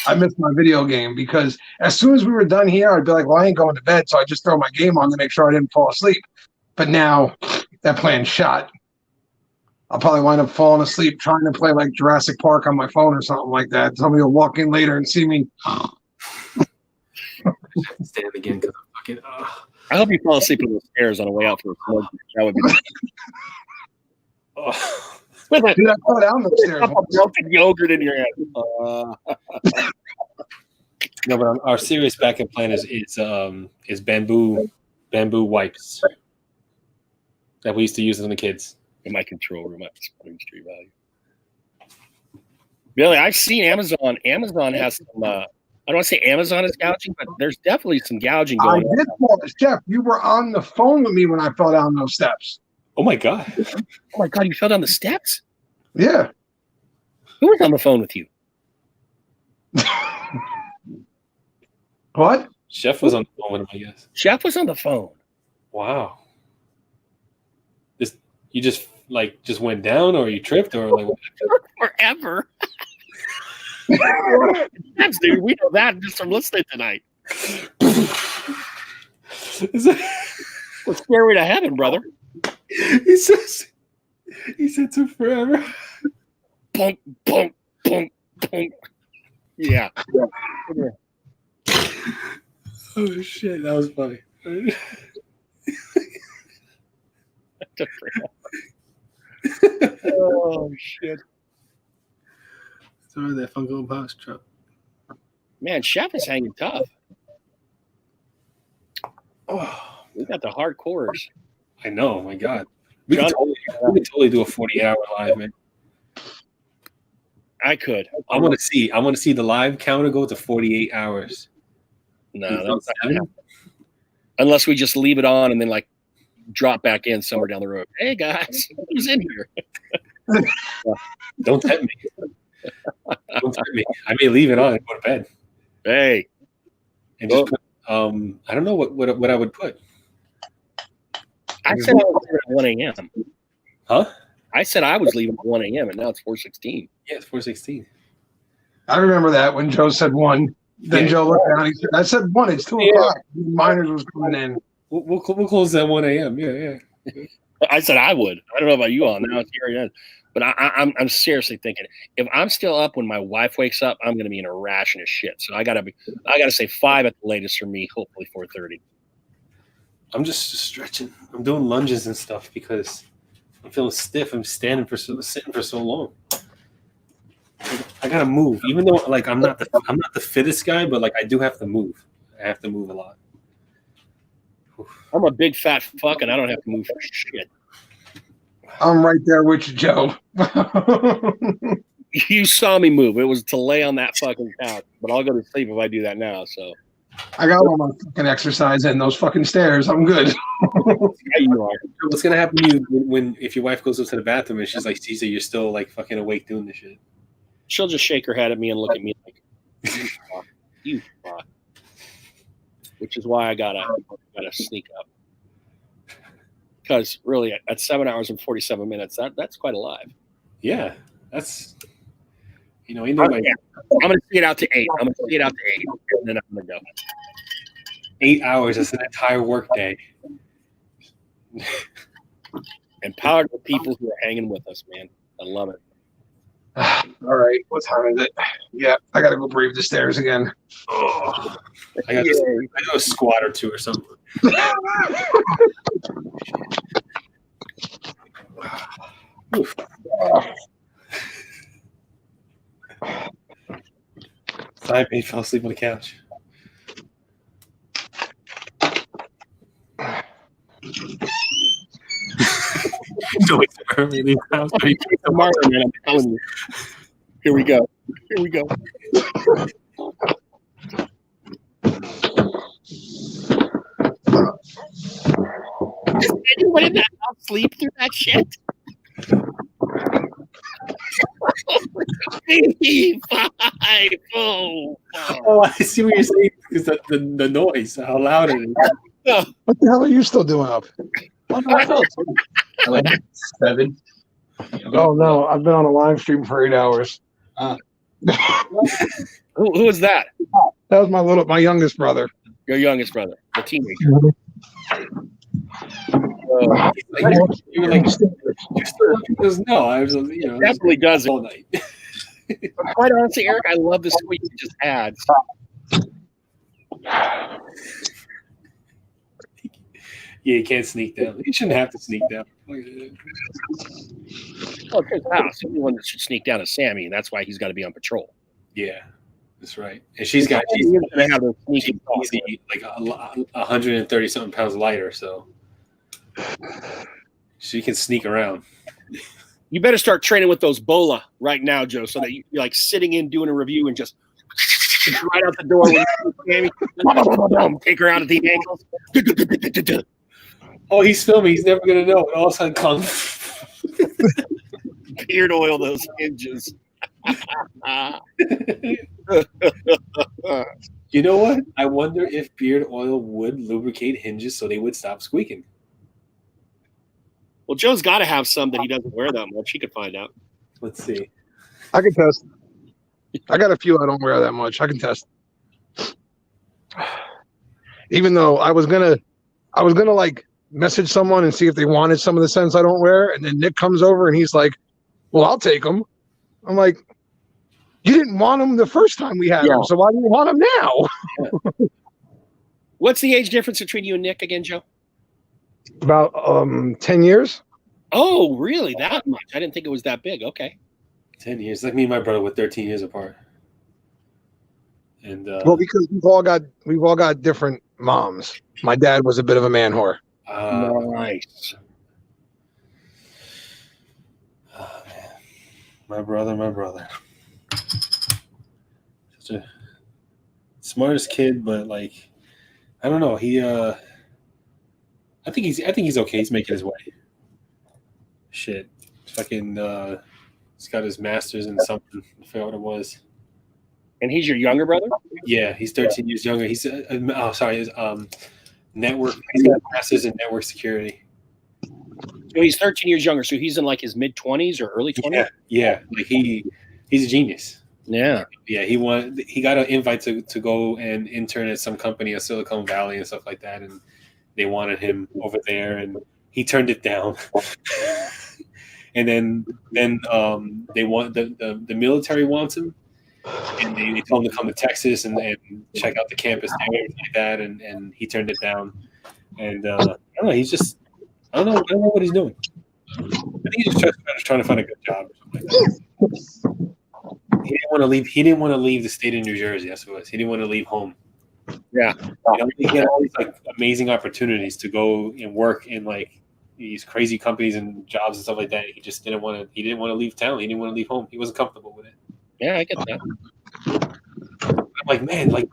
I missed my video game because as soon as we were done here, I'd be like, well, I ain't going to bed, so I just throw my game on to make sure I didn't fall asleep. But now that plan's shot. I'll probably wind up falling asleep trying to play like Jurassic Park on my phone or something like that. Somebody will walk in later and see me. Stand again because I'm fucking. I hope you fall asleep on the stairs on the way out for a smoke. That would be. Dude, I fell down the stairs. A broken yogurt in your head. No, but our serious backup plan is bamboo wipes that we used to use on the kids. In my control room at Street Value. Billy, I've seen Amazon. Amazon has some. I don't want to say Amazon is gouging, but there's definitely some gouging going on. I did fall. Chef, you were on the phone with me when I fell down those steps. Oh my god! Oh my god! You fell down the steps? Yeah. Who was on the phone with you? What? Chef was on the phone with him, I guess. Chef was on the phone. Wow. You just went down, or you tripped, or like forever. That's dude. We know that just from listening tonight. Let's stairway to heaven, brother. He said to forever. Punk, punk, punk, punk. Yeah. Oh shit, that was funny. Oh shit! Sorry, that Funko Pops truck. Man, Chef is hanging tough. Oh, we got the hardcores. I know. My God, we could totally do a 40-hour live, man. I could. I want to see the live counter go to 48 hours. No, that's not gonna happen. Unless we just leave it on and then like drop back in somewhere down the road. Hey guys, who's in here? Don't tempt me. Don't tempt me. I may leave it on and go to bed. Hey, and just put, I don't know what I would put. I said I was leaving at 1 a.m. Huh? I said I was leaving at 1 a.m. and now it's 4:16. Yeah, it's 4:16. I remember that when Joe said 1. Then Joe looked down. He said, "I said 1. It's 2 o'clock." Miners was coming in. We'll close at 1 a.m. Yeah. I said I would. I don't know about you all. Now it's here again. But I'm seriously thinking if I'm still up when my wife wakes up, I'm going to be in a ration of shit. So I gotta say 5 at the latest for me. Hopefully 4:30. I'm just stretching. I'm doing lunges and stuff because I'm feeling stiff. I'm sitting for so long. I gotta move, even though like I'm not the fittest guy, but like I do have to move. I have to move a lot. I'm a big fat fuck, and I don't have to move for shit. I'm right there with you, Joe. You saw me move. It was to lay on that fucking couch, but I'll go to sleep if I do that now. So I got all my fucking exercise in those fucking stairs. I'm good. Yeah, you are. What's gonna happen to you if your wife goes up to the bathroom and she's like, sees that you're still like fucking awake doing this shit? She'll just shake her head at me and look at me like, "You fuck." Which is why I gotta sneak up. Because really, at 7 hours and 47 minutes, that's quite alive. Yeah, You know, ain't nobody. I'm gonna see it out to 8. And then I'm gonna go. 8 hours. That's an entire work day. And power to the people who are hanging with us, man. I love it. All right, what time is it? Yeah, I gotta go brave the stairs again. Oh, I got a squat or two or something. Simon fell asleep on the couch. No, it's early in the house. Tomorrow, man, I'm telling you. Here we go. Does anyone in that house sleep through that shit? 5, 4. Oh, I see what you're saying because the noise, how loud it is. What the hell are you still doing up? Like 7. Oh no, I've been on a live stream for 8 hours. Who was that? That was my youngest brother. Your youngest brother, the teenager. No, I was, you know, definitely does it all night. Quite honestly, Eric, I love the squeak you just had. Yeah, you can't sneak down. You shouldn't have to sneak down. Oh, it's his house. The only one that should sneak down is Sammy, and that's why he's got to be on patrol. Yeah, that's right. And she's gonna have those sneaky, easy, like 130 something pounds lighter, so she can sneak around. You better start training with those bola right now, Joe, so that you're like sitting in doing a review and just right out the door when you Sammy, take her out at the ankles. Oh, he's filming. He's never gonna know. And all of a sudden, comes beard oil those hinges. You know what? I wonder if beard oil would lubricate hinges so they would stop squeaking. Well, Joe's got to have some that he doesn't wear that much. He could find out. Let's see. I can test. I got a few I don't wear that much. I can test. Even though I was gonna like message someone and see if they wanted some of the scents I don't wear, and then Nick comes over and he's like, "Well, I'll take them." I'm like, "You didn't want them the first time we had them, so why do you want them now?" What's the age difference between you and Nick again, Joe? About 10 years. Oh, really? That much? I didn't think it was that big. Okay. 10 years. Like me and my brother were 13 years apart. And well, because we've all got different moms. My dad was a bit of a man whore. Nice. Oh, man. My brother. Such a smartest kid, but like, I don't know. He I think he's okay. He's making his way. Shit. Fucking he's got his master's in something. I forgot what it was. And he's your younger brother? Yeah, he's 13 years younger. He's network. He's got a master's in network security. So he's 13 years younger. So he's in like his mid 20s or early 20s. Yeah. Like he's a genius. Yeah. Yeah. He got an invite to go and intern at some company in Silicon Valley and stuff like that, and they wanted him over there, and he turned it down. And then they want the military wants him. And they told him to come to Texas and check out the campus and everything like that, and he turned it down. And I don't know. I don't know what he's doing. I think he's just trying to find a good job or something like that. He didn't want to leave. He didn't want to leave the state of New Jersey. That's what it was. He didn't want to leave home. Yeah, he had all these like amazing opportunities to go and work in like these crazy companies and jobs and stuff like that. He just didn't want to. He didn't want to leave town. He didn't want to leave home. He wasn't comfortable with it. Yeah, I get that. I'm like, man, like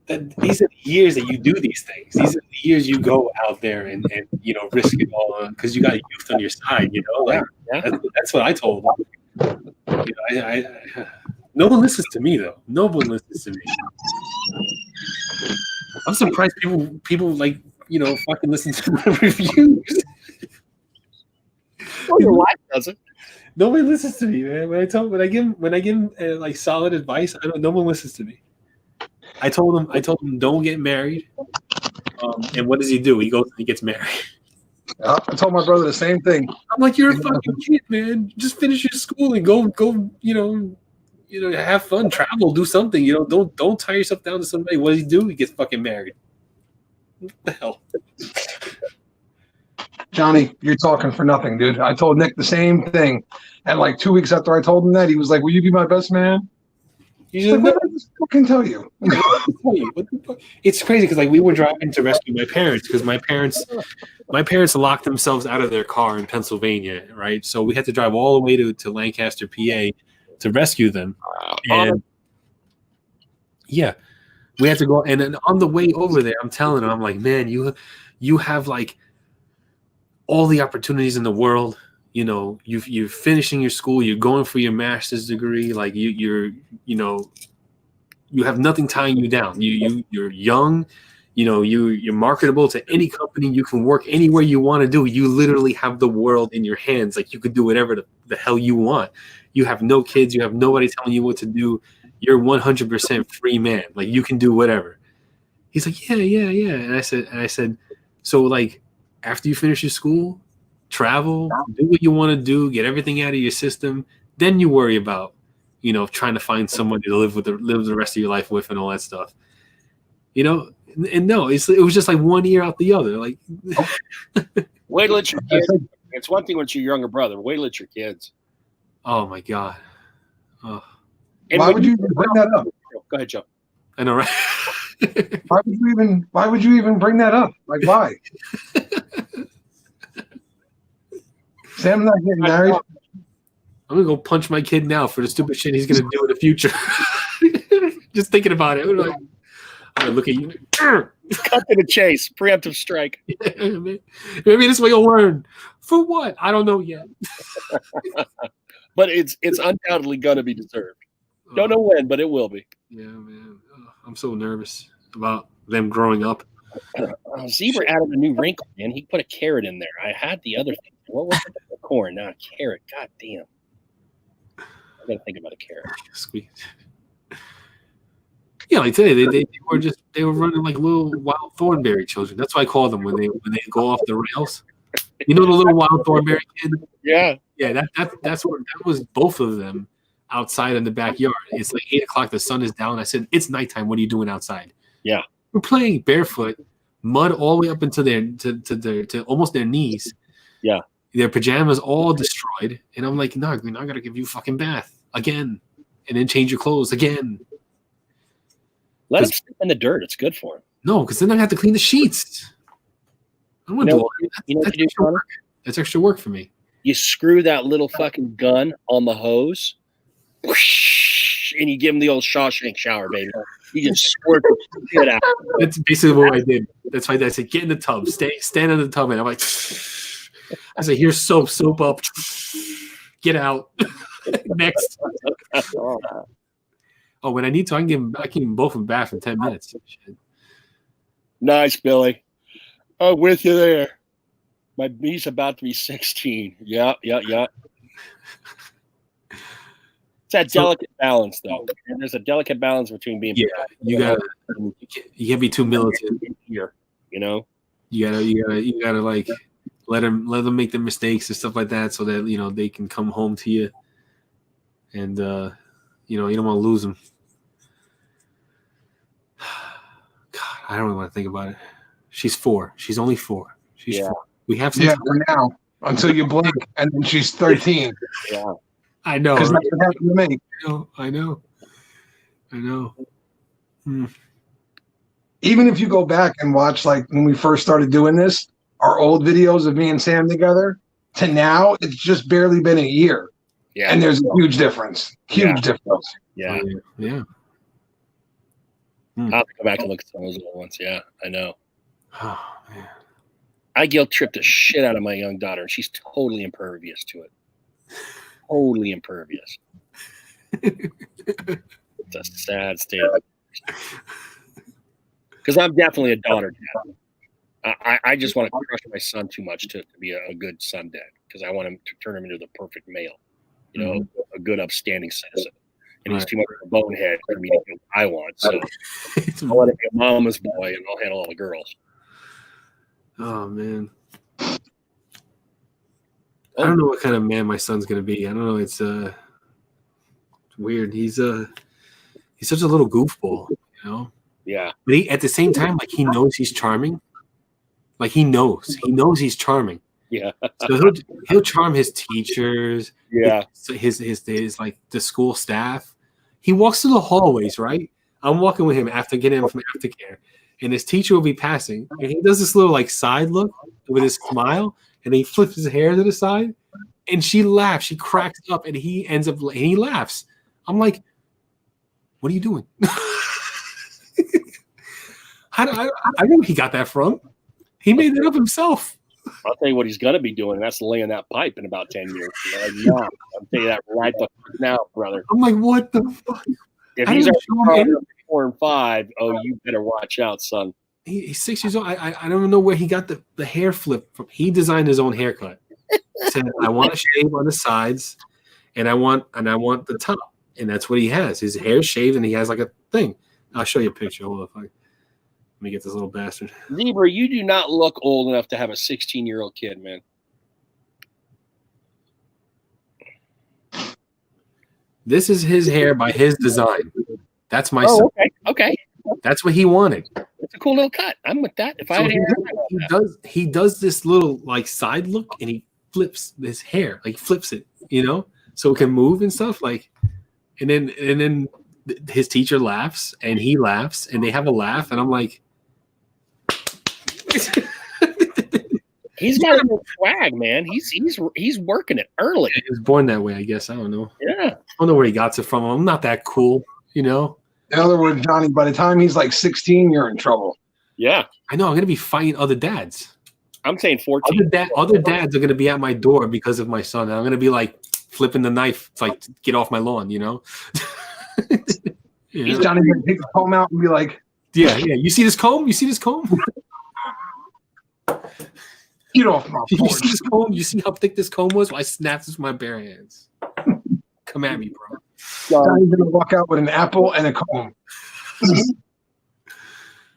these are the years that you do these things. These are the years you go out there and risk it all because you got youth on your side. That's what I told him. No one listens to me though. No one listens to me. I'm surprised people like fucking listen to my reviews. Well, your wife doesn't. Nobody listens to me, man. When I give him like solid advice, no one listens to me. I told him don't get married. And what does he do? He goes and he gets married. I told my brother the same thing. I'm like, you're a fucking kid, man. Just finish your school and go. Have fun, travel, do something. Don't tie yourself down to somebody. What does he do? He gets fucking married. What the hell? Johnny, you're talking for nothing, dude. I told Nick the same thing. And like 2 weeks after I told him that, he was like, will you be my best man? He's like, what did I just fucking tell you? It's crazy because like we were driving to rescue my parents because my parents locked themselves out of their car in Pennsylvania, right? So we had to drive all the way to Lancaster, PA to rescue them. And yeah, we had to go. And then on the way over there, I'm telling him, I'm like, man, you have like all the opportunities in the world. You're finishing your school, you're going for your master's degree, like you have nothing tying you down. You're young, you're marketable to any company, you can work anywhere you want to do. You literally have the world in your hands, like you could do whatever the hell you want. You have no kids, you have nobody telling you what to do. You're 100% free man, like you can do whatever. He's like, yeah. And I said, so like after you finish your school, travel, do what you want to do, get everything out of your system. Then you worry about, trying to find somebody to live the rest of your life with and all that stuff. And no, it was just like 1 year out the other. Like, wait till it's your kids. It's one thing when it's your younger brother. Wait till it's your kids. Oh my God. Oh. Why would you bring that up? Go ahead, Joe. I know, right? Why would you even bring that up? Like, why? Sam's not getting married. I'm gonna go punch my kid now for the stupid shit he's gonna do in the future. Just thinking about it. I'm gonna look at you. Cut to the chase. Preemptive strike. Maybe this way you'll learn. For what? I don't know yet. But it's undoubtedly gonna be deserved. Don't know when, but it will be. Yeah, man. I'm so nervous about them growing up. Zebra added a new wrinkle, man. He put a carrot in there. I had the other thing. What was it? The corn, not a carrot. God damn. I gotta think about a carrot. Sweet. Yeah, like today they were running like little wild thornberry children. That's what I call them when they go off the rails. The little wild thornberry kid. Yeah. Yeah, that was both of them outside in the backyard. It's like 8 o'clock. The sun is down. I said, it's nighttime. What are you doing outside? Yeah. We're playing barefoot, mud all the way up into to almost their knees. Yeah. Their pajamas all destroyed. And I'm like, no, we're not gonna give you a fucking bath again. And then change your clothes again. Let him sleep in the dirt. It's good for him. No, because then I have to clean the sheets. I don't want to do that. That's extra work. That's extra work for me. You screw that little fucking gun on the hose, whoosh, and you give him the old Shawshank shower, baby. You just squirt the shit out. That's basically what I did. That's why I said, get in the tub, stand in the tub, and I'm like, I said, here's soap up, get out. Next. Oh, when I need to, I can give them both a bath in 10 minutes. Shit. Nice, Billy. I'm with you there. My B's about to be 16. Yeah. It's that delicate balance, though. There's a delicate balance between being. Yeah, you can't be too militant here. You gotta like let them make their mistakes and stuff like that, so that they can come home to you, and you don't want to lose them. God, I don't really want to think about it. She's 4. She's only 4. She's 4. We have some time. For now, until you blink, and then she's 13. Yeah, I know. Because that's what happened to me. I know. Even if you go back and watch, like when we first started doing this, our old videos of me and Sam together, to now, it's just barely been a year. Yeah, and there's a huge difference. Huge difference. Yeah. I'll have to go back and look at some of those old ones. Yeah, I know. Oh man. I guilt tripped the shit out of my young daughter, and she's totally impervious to it. Totally impervious. It's a sad state. Because I'm definitely a daughter dad. I just want to crush my son too much to be a good son dad. because I want him to turn him into the perfect male, you know, a good, upstanding citizen. And he's too much of a bonehead for me to do what I want. So I'll let him be a mama's boy, and I'll handle all the girls. Oh man, I don't know what kind of man my son's gonna be. I don't know. It's weird. He's such a little goofball, you know. Yeah. But he, at the same time, like he knows he's charming. Like he knows he's charming. Yeah. So he'll charm his teachers. Yeah. His like the school staff. He walks through the hallways, right? I'm walking with him after getting him from aftercare, and his teacher will be passing, and he does this little like side look with his smile, and he flips his hair to the side, and she laughs. She cracks up, and he ends up and he laughs. I'm like, what are you doing? I know where he got that from. He made it up himself. I'll tell you what he's going to be doing. That's laying that pipe in about 10 years. No, I'll tell you that right now, brother. I'm like, what the fuck? If he's already 4 and 5, oh, you better watch out, son. He's 6 years old. I don't know where he got the hair flip from. He designed his own haircut. Said, I want a shave on the sides, and I want the top, and that's what he has. His hair's shaved, and he has like a thing. I'll show you a picture. Hold on. Let me get this little bastard. Zebra, you do not look old enough to have a 16-year-old kid, man. This is his hair by his design. That's my son. Okay. That's what he wanted. It's a cool little cut. I'm with that. If I had hair, he does this little like side look, and he flips his hair, like flips it, you know, so it can move and stuff. Like, and then his teacher laughs, and he laughs, and they have a laugh, and I'm like, he's got a little swag, man. He's working it early. He was born that way, I guess. I don't know. Yeah, I don't know where he got it from. I'm not that cool, you know. In other words, Johnny, by the time he's like 16, you're in trouble. Yeah, I know. I'm gonna be fighting other dads. I'm saying 14. Other dads are gonna be at my door because of my son. And I'm gonna be like flipping the knife. It's like, get off my lawn, you know. Johnny's gonna take the comb out and be like, yeah. You see this comb? You see this comb? Get off my You porch. see this comb? You see how thick this comb was? Well, I snapped this with my bare hands. Come at me, bro. Johnny's gonna walk out with an apple and a comb.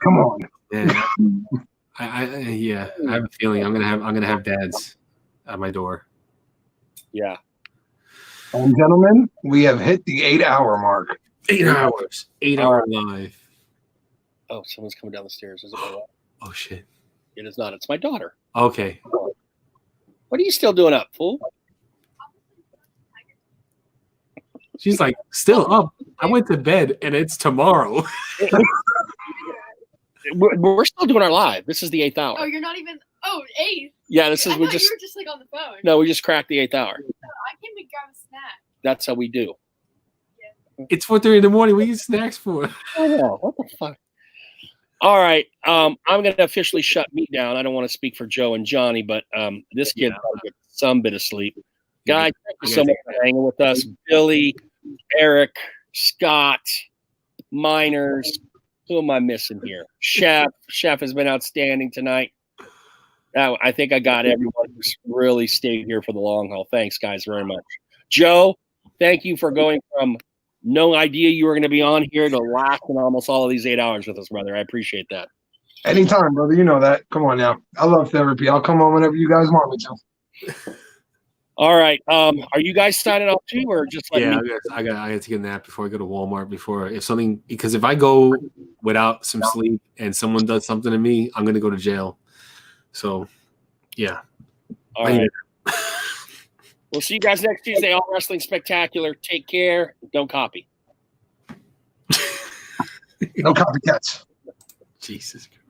Come on. Yeah. I have a feeling I'm gonna have dads at my door. Yeah. And gentlemen, we have hit the 8-hour mark. 8 hours. 8 hour live. Oh, someone's coming down the stairs. Is it my wife? Oh shit. It is not. It's my daughter. Okay. What are you still doing up, fool? She's like, still up. I went to bed and it's tomorrow. We're still doing our live. This is the 8th hour. Oh, you're not even. Oh, 8th. Yeah, this is I we thought just. You were just like on the phone. No, we just cracked the 8th hour. I came to grab a snack. That's how we do. It's 4:30 in the morning. What are you snacks for? I know. What the fuck? All right. I'm going to officially shut me down. I don't want to speak for Joe and Johnny, but this kid will get some bit of sleep. Guys, thank you so much for hanging with us. Billy, Eric, Scott, Miners. Who am I missing here? Chef. Chef has been outstanding tonight. I think I got everyone who's really stayed here for the long haul. Thanks, guys, very much. Joe, thank you for going from no idea you were going to be on here to lasting almost all of these 8 hours with us, brother. I appreciate that. Anytime, brother. You know that. Come on now. I love therapy. I'll come on whenever you guys want me to. All right. Are you guys signing off too, or just like Yeah, me? I got to take a nap before I go to Walmart. Because if I go without some sleep and someone does something to me, I'm gonna go to jail. So, yeah. All right. We'll see you guys next Tuesday. All Wrestling Spectacular. Take care. Don't copy. No copycats. Jesus Christ.